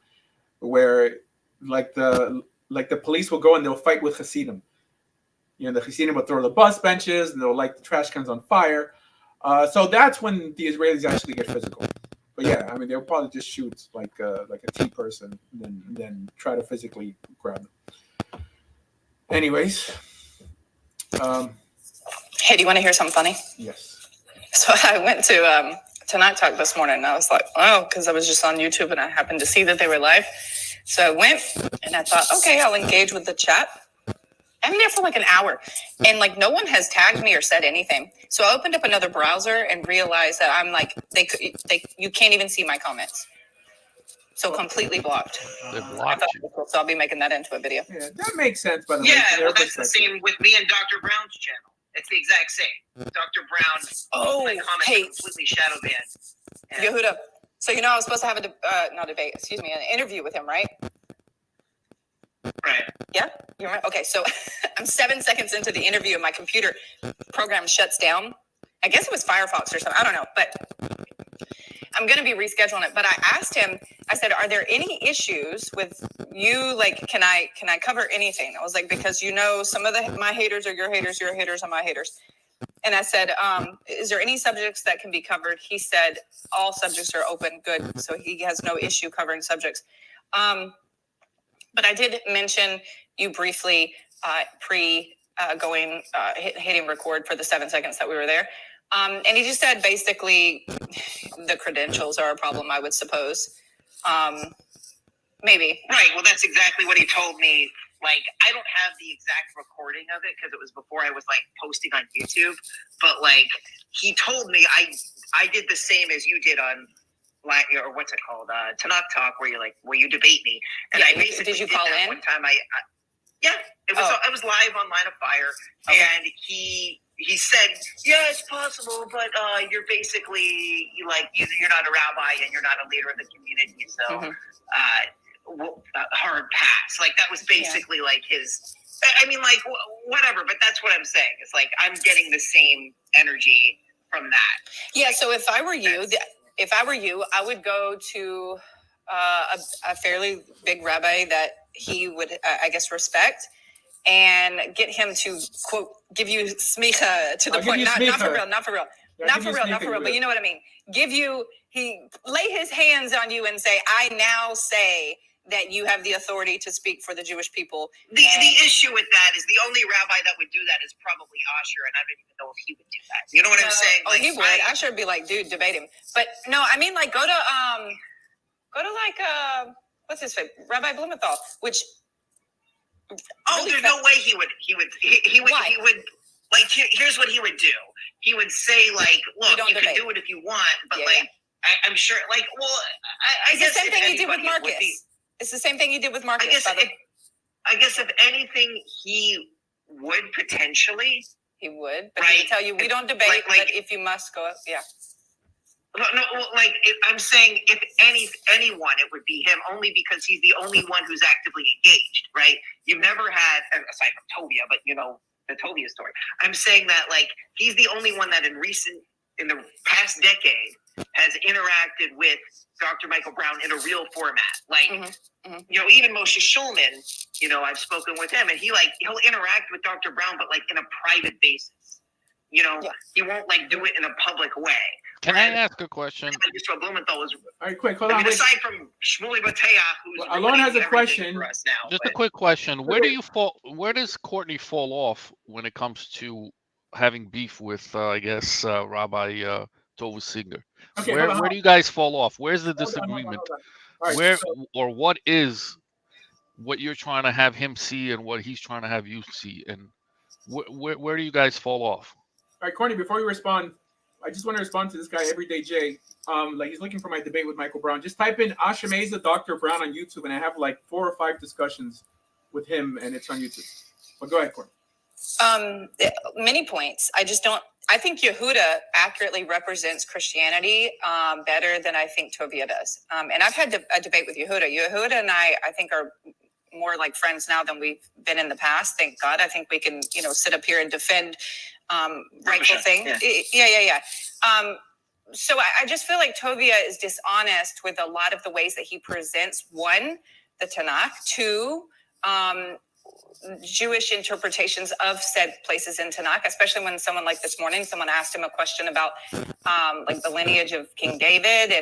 [SPEAKER 1] where the police will go and they'll fight with Hasidim. The Hasidim will throw the bus benches and they'll light the trash cans on fire. So that's when the Israelis actually get physical. But yeah, they'll probably just shoot like a T person and then try to physically grab them. Anyways.
[SPEAKER 11] Hey, do you want to hear something funny?
[SPEAKER 1] Yes.
[SPEAKER 11] So I went to Tonight Talk this morning, and I was like, oh, because I was just on YouTube, and I happened to see that they were live. So I went, and I thought, okay, I'll engage with the chat. I'm there for like an hour, and no one has tagged me or said anything. So I opened up another browser and realized that I'm like, you can't even see my comments. So completely blocked.
[SPEAKER 14] They blocked you.
[SPEAKER 11] So I'll be making that into a video.
[SPEAKER 1] Yeah, that makes sense, by the way.
[SPEAKER 13] Yeah, well, that's the same with me and Dr. Brown's channel. It's the exact same. Dr. Brown, my comments are completely shadow banned.
[SPEAKER 11] Yehuda, so I was supposed to have an interview with him, right?
[SPEAKER 13] Right.
[SPEAKER 11] Yeah? You remember? Okay, so I'm 7 seconds into the interview and my computer program shuts down. I guess it was Firefox or something. I don't know. But I'm going to be rescheduling it, but I asked him, I said, are there any issues with you? Like, can I cover anything? I was like, because some of my haters are your haters are my haters. And I said, is there any subjects that can be covered? He said, all subjects are open. Good. So he has no issue covering subjects. But I did mention you briefly hitting record for the 7 seconds that we were there. And he just said, basically, the credentials are a problem, I would suppose. Maybe.
[SPEAKER 13] Right. Well, that's exactly what he told me. Like, I don't have the exact recording of it because it was before I was like posting on YouTube. But like, he told me I did the same as you did on, or what's it called, Tanakh Talk, where you debate me. And I basically
[SPEAKER 11] did you call in
[SPEAKER 13] one time? Yeah, it was. I was live on Line of Fire, and he said, yeah, it's possible, but you're basically you're not a rabbi and you're not a leader of the community, so. Hard pass. Like, that was basically like his, I mean, like, whatever, but that's what I'm saying. It's like, I'm getting the same energy from that.
[SPEAKER 11] Yeah. So if I were you, I would go to a fairly big rabbi that he would, I guess, respect, and get him to, quote, give you smicha to the point. Not for real. But you know what I mean. He lay his hands on you and say, I now say that you have the authority to speak for the Jewish people.
[SPEAKER 13] The issue with that is the only rabbi that would do that is probably Asher, and I don't even know if he would do that. You know what I'm saying?
[SPEAKER 11] Oh, he would. Asher would be like, dude, debate him. But no, I mean, like, go to what's his name? Rabbi Blumenthal, which.
[SPEAKER 13] Oh, there's no way he would. Like, here's what he would do. He would say, like, look, you can do it if you want, but I'm sure, like, well, I guess
[SPEAKER 11] it's the same thing he did with Marcus. It's the same thing he did with Marcus.
[SPEAKER 13] I guess if anything, he would potentially.
[SPEAKER 11] He would, but he would tell you, we don't debate, but if you must go,
[SPEAKER 13] No, I'm saying if anyone, it would be him, only because he's the only one who's actively engaged, right? You've never had, aside from Tovia, but the Tovia story. I'm saying that, like, he's the only one that in the past decade has interacted with Dr. Michael Brown in a real format. Like, even Moshe Shulman, I've spoken with him, and he'll interact with Dr. Brown, but like in a private basis. He won't like do it in a public way.
[SPEAKER 14] Can I ask a question?
[SPEAKER 1] All right, quick, hold on.
[SPEAKER 13] Aside from Shmuley Bateah, who's
[SPEAKER 1] Alon has a question.
[SPEAKER 13] for us now,
[SPEAKER 14] Just a quick question: Where does Courtney fall off when it comes to having beef with, I guess, Rabbi Tova Singer?
[SPEAKER 1] Okay,
[SPEAKER 14] where do you guys fall off? Where's the disagreement?
[SPEAKER 1] Right,
[SPEAKER 14] What you're trying to have him see and what he's trying to have you see, and where do you guys fall off?
[SPEAKER 1] All right, Courtney, before you respond, I just want to respond to this guy, Everyday J. Like, he's looking for my debate with Michael Brown. Just type in Asher Meza, Dr. Brown on YouTube, and I have like 4 or 5 discussions with him, and it's on YouTube. But go ahead, Courtney.
[SPEAKER 11] Many points. I think Yehuda accurately represents Christianity better than I think Tovia does. And I've had a debate with Yehuda. Yehuda and I think, are more like friends now than we've been in the past. Thank God. I think we can, sit up here and defend rightful things. Yeah. So I just feel like Tovia is dishonest with a lot of the ways that he presents, 1, the Tanakh, 2, Jewish interpretations of said places in Tanakh, especially when someone like this morning, someone asked him a question about like the lineage of King David.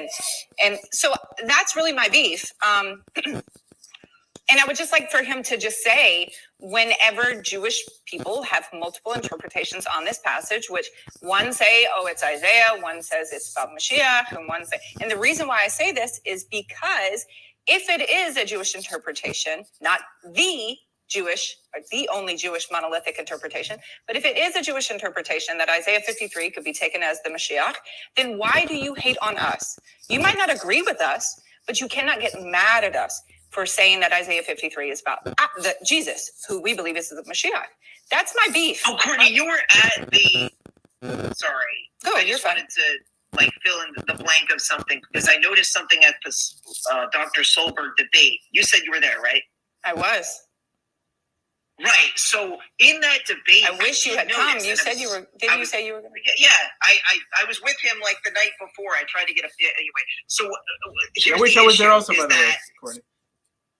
[SPEAKER 11] And so that's really my beef. And I would just like for him to just say, whenever Jewish people have multiple interpretations on this passage, which one say, oh, it's Isaiah, one says it's about Mashiach, and the reason why I say this is because if it is a Jewish interpretation, not the Jewish, or the only Jewish monolithic interpretation, but if it is a Jewish interpretation that Isaiah 53 could be taken as the Mashiach, then why do you hate on us? You might not agree with us, but you cannot get mad at us for saying that Isaiah 53 is about Jesus, who we believe is the Mashiach. That's my beef.
[SPEAKER 13] Oh, Courtney, you were at the. Sorry.
[SPEAKER 11] Go.
[SPEAKER 13] I just wanted to fill in the blank of something because I noticed something at this Dr. Solberg debate. You said you were there, right?
[SPEAKER 11] I was.
[SPEAKER 13] Right. So in that debate,
[SPEAKER 11] I wish you had come. You said you were. Didn't you say you were going to?
[SPEAKER 13] Yeah, I was with him like the night before. I tried to get anyway. So
[SPEAKER 1] I wish I was there also, by the way, Courtney.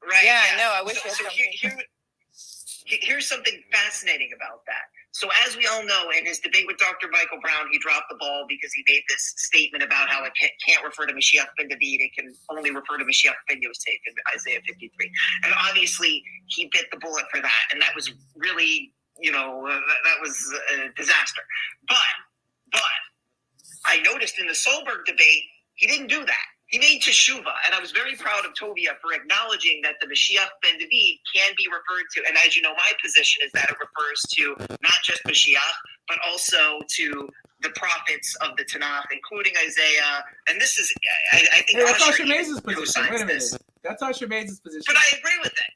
[SPEAKER 13] Right.
[SPEAKER 11] Yeah, I know. I wish.
[SPEAKER 13] So here's something fascinating about that. So as we all know, in his debate with Dr. Michael Brown, he dropped the ball because he made this statement about how it can't refer to Mashiach ben David. It can only refer to Mashiach ben Yosef in Isaiah 53. And obviously, he bit the bullet for that. And that was really, that was a disaster. But I noticed in the Solberg debate, he didn't do that. He made teshuvah, and I was very proud of Tovia for acknowledging that the Mashiach ben David can be referred to. And as you know, my position is that it refers to not just Mashiach, but also to the prophets of the Tanakh, including Isaiah. And this is, I think,
[SPEAKER 1] that's Asher Meza's position. Wait a minute. That's Asher Meza's position.
[SPEAKER 13] But I agree with it.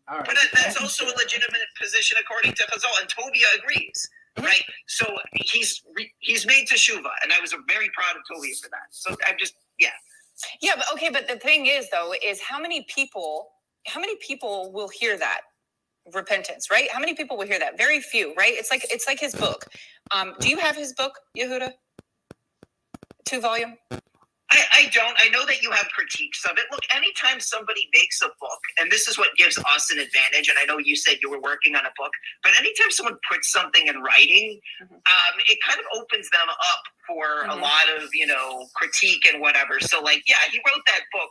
[SPEAKER 1] All right.
[SPEAKER 13] But that's also a legitimate position according to Chazal, and Tovia agrees. Right, so he's made teshuvah, and I was very proud of Tovia for that. So I'm just
[SPEAKER 11] Yeah, but okay, but the thing is, though, is how many people will hear that repentance, right? How many people will hear that? Very few, right? It's like his book. Do you have his book, Yehuda? 2-volume?
[SPEAKER 13] I don't. I know that you have critiques of it. Look, anytime somebody makes a book, and this is what gives us an advantage, and I know you said you were working on a book, but anytime someone puts something in writing, it kind of opens them up for a lot of, critique and whatever. So, he wrote that book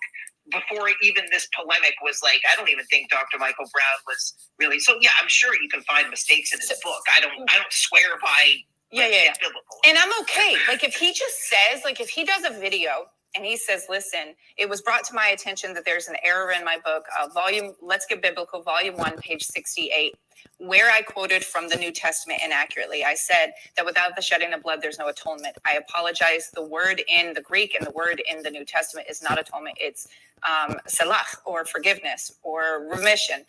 [SPEAKER 13] before even this polemic was I don't even think Dr. Michael Brown was really. So, yeah, I'm sure you can find mistakes in his book. I don't swear by.
[SPEAKER 11] Yeah. And I'm okay. If he just says, if he does a video and he says, listen, it was brought to my attention that there's an error in my book, Let's Get Biblical, Volume 1, page 68, where I quoted from the New Testament inaccurately. I said that without the shedding of blood, there's no atonement. I apologize. The word in the Greek and the word in the New Testament is not atonement. It's salach, or forgiveness, or remission.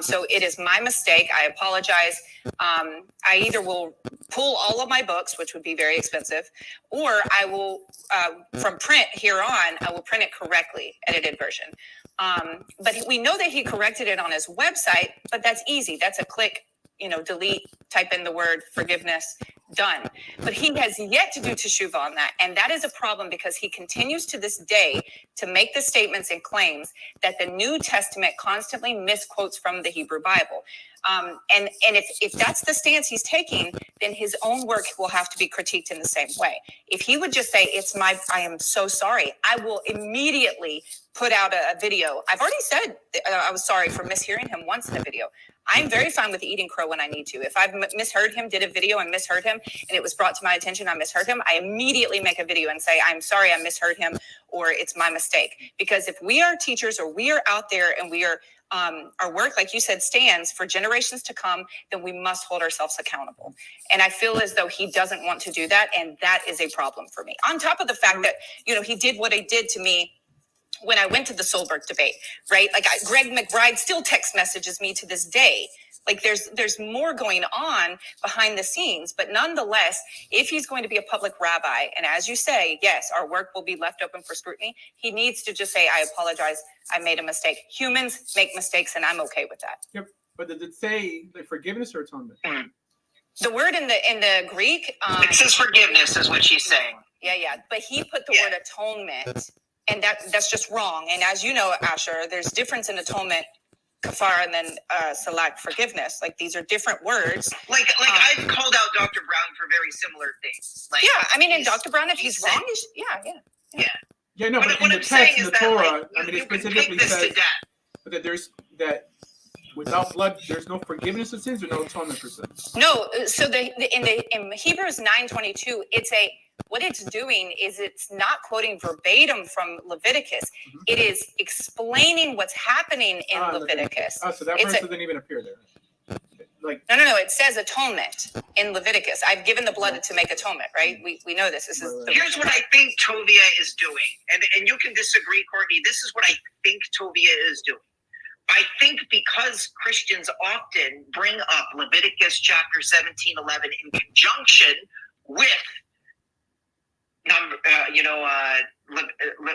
[SPEAKER 11] So it is my mistake. I apologize. I either will pull all of my books, which would be very expensive, or I will, from print here on, I will print it correctly, edited version. But we know that he corrected it on his website, but that's easy. That's a click, delete, type in the word forgiveness, done. But he has yet to do teshuvah on that. And that is a problem because he continues to this day to make the statements and claims that the New Testament constantly misquotes from the Hebrew Bible. And if that's the stance he's taking, then his own work will have to be critiqued in the same way. If he would just say, I am so sorry, I will immediately put out a video. I've already said I was sorry for mishearing him once in a video. I'm very fine with eating crow when I need to. If I've misheard him, did a video and misheard him, and it was brought to my attention I misheard him, I immediately make a video and say, I'm sorry I misheard him, or it's my mistake. Because if we are teachers, or we are out there and we are our work, like you said, stands for generations to come, then we must hold ourselves accountable. And I feel as though he doesn't want to do that, and that is a problem for me. On top of the fact that, he did what he did to me when I went to the Solberg debate, right? Greg McBride still text messages me to this day. There's more going on behind the scenes, but nonetheless, if he's going to be a public rabbi, and as you say, yes, our work will be left open for scrutiny, he needs to just say, I apologize, I made a mistake. Humans make mistakes, and I'm okay with that.
[SPEAKER 1] Yep. But did it say forgiveness or atonement?
[SPEAKER 11] The word in the Greek,
[SPEAKER 13] it says forgiveness is what she's saying.
[SPEAKER 11] Yeah. But he put the word atonement, and that's just wrong. And as you know, Asher, there's difference in atonement, kafara, and then salak, forgiveness. These are different words.
[SPEAKER 13] I've called out Dr. Brown for very similar things.
[SPEAKER 11] And Dr. Brown, if he's wrong,
[SPEAKER 1] Yeah, no, but in the text in the Torah, it specifically says that without blood, there's no forgiveness of sins or no atonement for sins.
[SPEAKER 11] No, so in Hebrews 9:22, what it's doing is it's not quoting verbatim from Leviticus. Mm-hmm. It is explaining what's happening in Leviticus.
[SPEAKER 1] So that verse doesn't even appear there.
[SPEAKER 11] No. It says atonement in Leviticus. I've given the blood to make atonement, right? We know this.
[SPEAKER 13] Here's what I think Tovia is doing, and you can disagree, Courtney. This is what I think Tovia is doing. I think because Christians often bring up Leviticus chapter 17:11 in conjunction with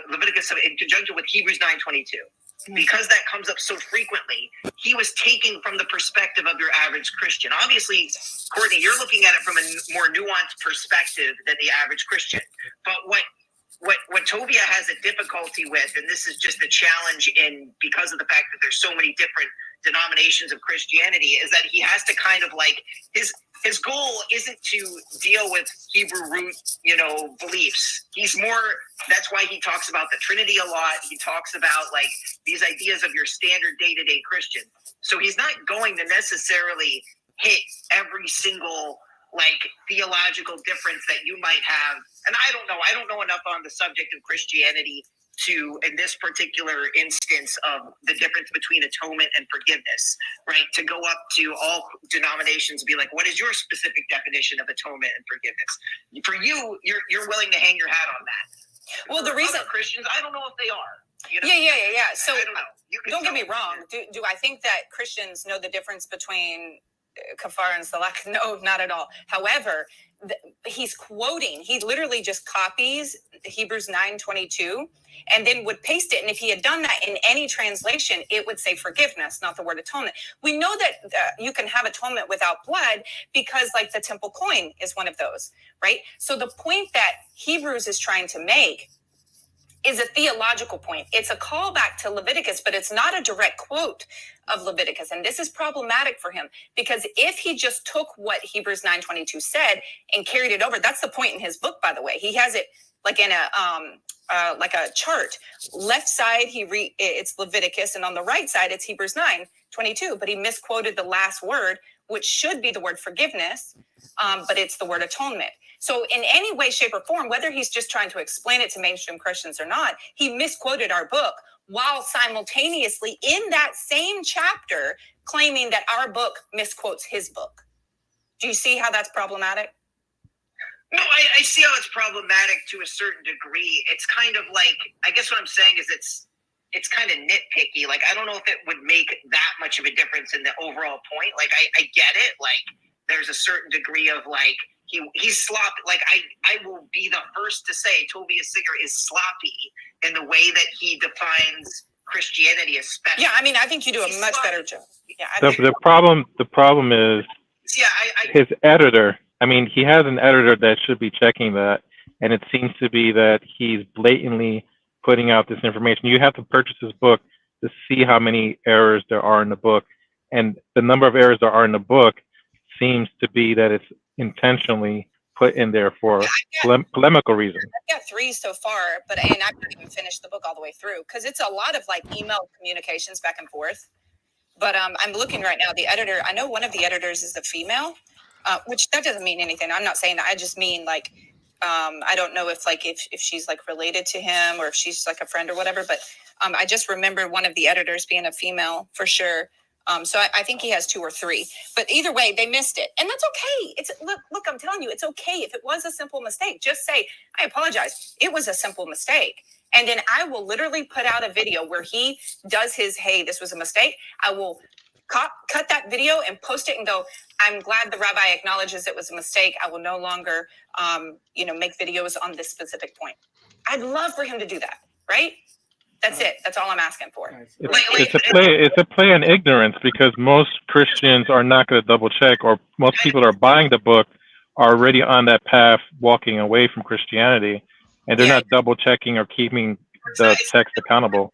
[SPEAKER 13] Leviticus, in conjunction with Hebrews 9:22. because that comes up so frequently, he was taking from the perspective of your average Christian. Obviously, Courtney, you're looking at it from a more nuanced perspective than the average Christian. But what Tovia has a difficulty with, and this is just a challenge in because of the fact that there's so many different denominations of Christianity, is that he has to kind of like his goal isn't to deal with Hebrew root, beliefs. He's more, that's why he talks about the Trinity a lot. He talks about like these ideas of your standard day-to-day Christian. So he's not going to necessarily hit every single like theological difference that you might have. And I don't know enough on the subject of Christianity to, in this particular instance of the difference between atonement and forgiveness, right? To go up to all denominations and be like, what is your specific definition of atonement and forgiveness? For you, you're willing to hang your hat on that.
[SPEAKER 11] Well,
[SPEAKER 13] For
[SPEAKER 11] the reason
[SPEAKER 13] other Christians, I don't know if they are.
[SPEAKER 11] Yeah. So
[SPEAKER 13] I don't know.
[SPEAKER 11] Don't get me wrong. Do I think that Christians know the difference between kafar and salak? No, not at all. However, he's quoting, he literally just copies Hebrews 9:22 and then would paste it. And if he had done that in any translation, it would say forgiveness, not the word atonement. We know that you can have atonement without blood because like the temple coin is one of those, right? So the point that Hebrews is trying to make is a theological point. It's a callback to Leviticus, but it's not a direct quote of Leviticus. And this is problematic for him because if he just took what Hebrews 9:22 said and carried it over, that's the point in his book, by the way. He has it like in a chart. Left side, it's Leviticus, and on the right side, it's Hebrews 9:22. But he misquoted the last word, which should be the word forgiveness, but it's the word atonement. So in any way, shape, or form, whether he's just trying to explain it to mainstream Christians or not, he misquoted our book while simultaneously in that same chapter claiming that our book misquotes his book. Do you see how that's problematic?
[SPEAKER 13] No, I see how it's problematic to a certain degree. It's kind of like, I guess what I'm saying is it's kind of nitpicky. Like, I don't know if it would make that much of a difference in the overall point. Like, I get it. Like, there's a certain degree of like, he's sloppy. Like I will be the first to say Tobias Singer is sloppy in the way that he defines Christianity, especially.
[SPEAKER 11] Yeah, I mean, I think you do a much better job. Yeah,
[SPEAKER 15] the problem is his editor. I mean, he has an editor that should be checking that, and it seems to be that he's blatantly putting out this information. You have to purchase his book to see how many errors there are in the book, and the number of errors there are in the book seems to be that it's intentionally put in there for polemical reasons.
[SPEAKER 11] I've got 3 so far, and I've not even finished the book all the way through because it's a lot of like email communications back and forth. But I'm looking right now. The editor, I know one of the editors is a female, which that doesn't mean anything. I'm not saying that. I just mean like I don't know if she's like related to him or if she's like a friend or whatever. But I just remember one of the editors being a female for sure. So I think he has 2 or 3, but either way, they missed it, and that's okay. It's look, I'm telling you, it's okay if it was a simple mistake. Just say, I apologize. It was a simple mistake, and then I will literally put out a video where he does his, hey, this was a mistake. I will cut that video and post it and go, I'm glad the rabbi acknowledges it was a mistake. I will no longer, make videos on this specific point. I'd love for him to do that, right? That's it. That's all I'm asking for.
[SPEAKER 15] It's a play on ignorance because most Christians are not going to double check, or most people that are buying the book are already on that path, walking away from Christianity, and they're not double checking or keeping the text accountable.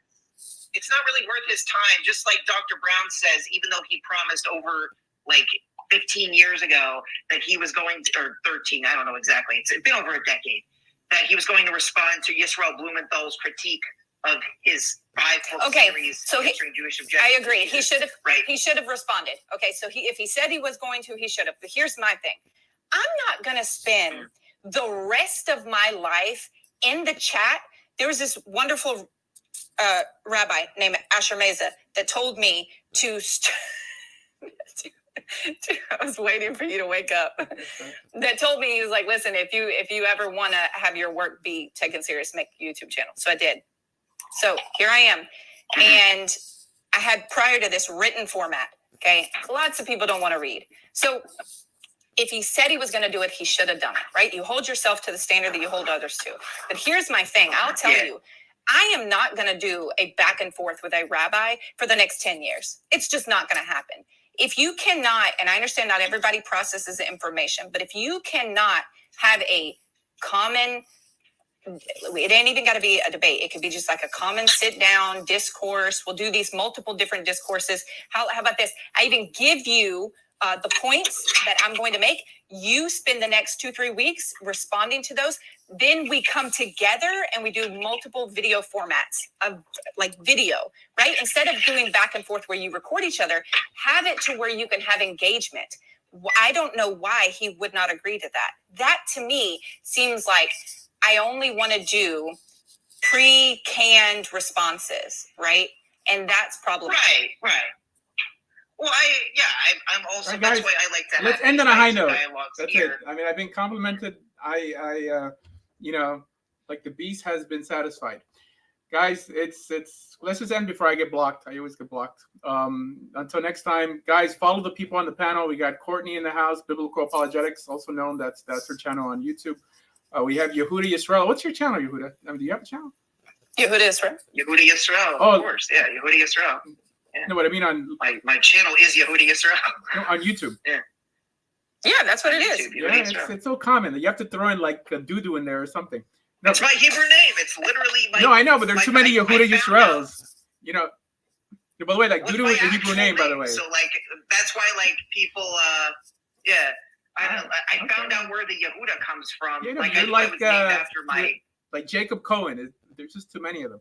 [SPEAKER 13] It's not really worth his time. Just like Dr. Brown says, even though he promised over like 15 years ago that he was going to, or 13, I don't know exactly. It's been over a decade that he was going to respond to Yisrael Blumenthal's critique of his 5-book series,
[SPEAKER 11] so
[SPEAKER 13] Answering Jewish Objections.
[SPEAKER 11] I agree. He should have responded. Okay, so if he said he was going to, he should have. But here's my thing. I'm not going to spend the rest of my life in the chat. There was this wonderful rabbi named Asher Meza that told me to I was waiting for you to wake up. That told me, he was like, listen, if you ever want to have your work be taken serious, make a YouTube channel. So I did. So here I am. And I had prior to this written format. Okay. Lots of people don't want to read. So if he said he was going to do it, he should have done it, right? You hold yourself to the standard that you hold others to. But here's my thing. I'll tell you, I am not going to do a back and forth with a rabbi for the next 10 years. It's just not going to happen. If you cannot, and I understand not everybody processes the information, but if you cannot have a common, it ain't even got to be a debate. It could be just like a common sit down discourse. We'll do these multiple different discourses. How about this? I even give you the points that I'm going to make. You spend the next 2-3 weeks responding to those. Then we come together and we do multiple video formats of like video, right? Instead of doing back and forth where you record each other, have it to where you can have engagement. I don't know why he would not agree to that. That to me seems like I only want to do pre-canned responses, right? And that's problematic.
[SPEAKER 13] Right. Well, I'm also,
[SPEAKER 1] Right,
[SPEAKER 13] that's
[SPEAKER 1] guys,
[SPEAKER 13] why I like to
[SPEAKER 1] let's
[SPEAKER 13] have
[SPEAKER 1] end on a high note.
[SPEAKER 13] That's
[SPEAKER 1] It. I mean, I've been complimented. I like the beast has been satisfied. Guys, it's let's just end before I get blocked. I always get blocked. Until next time, guys, follow the people on the panel. We got Courtney in the house, Biblical Apologetics, also known, that's her channel on YouTube. We have Yehuda Yisrael. What's your channel, Yehuda? I mean, do you have a channel?
[SPEAKER 11] Yehuda Yisrael.
[SPEAKER 13] Yehuda Yisrael, of course. Yeah, Yehuda Yisrael. Yeah.
[SPEAKER 1] No, what I mean on
[SPEAKER 13] my channel is Yehuda Yisrael.
[SPEAKER 1] No, on YouTube.
[SPEAKER 11] Yeah, that's what it is.
[SPEAKER 1] Yeah, it's so common that you have to throw in like a doo-doo in there or something. No,
[SPEAKER 13] it's my Hebrew name. It's literally my.
[SPEAKER 1] No, I know, but there's too many Yehuda Yisraels. You know. By the way, like doo-doo is a Hebrew name, by the way.
[SPEAKER 13] So like that's why like people. I found out where the Yehuda comes from.
[SPEAKER 1] Yeah, no,
[SPEAKER 13] like
[SPEAKER 1] you're
[SPEAKER 13] I was named after my.
[SPEAKER 1] Like Jacob Cohen. There's just too many of them.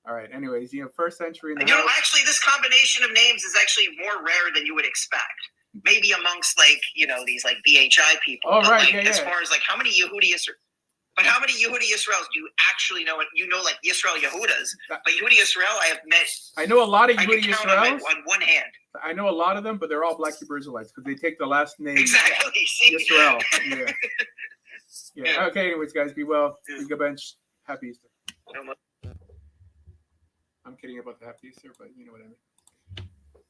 [SPEAKER 1] All right. Anyways, first century.
[SPEAKER 13] Actually, this combination of names is actually more rare than you would expect. Maybe amongst these like BHI people.
[SPEAKER 1] Oh,
[SPEAKER 13] but
[SPEAKER 1] right.
[SPEAKER 13] As far as like how many Yehuda Yisrael. But how many Yehuda Yisraels do you actually know? You know, like Yisrael Yehudas, but Yehuda Yisrael, I have met.
[SPEAKER 1] I know a lot of
[SPEAKER 13] I
[SPEAKER 1] Yehuda
[SPEAKER 13] can count
[SPEAKER 1] Yisraels
[SPEAKER 13] on one hand.
[SPEAKER 1] I know a lot of them, but they're all Black Hebrew Israelites because they take the last name.
[SPEAKER 13] Exactly. See?
[SPEAKER 1] Yisrael. Yeah. Okay. Anyways, guys, be well. Be good bench. Happy Easter. I'm kidding about the happy Easter, but you know what I mean.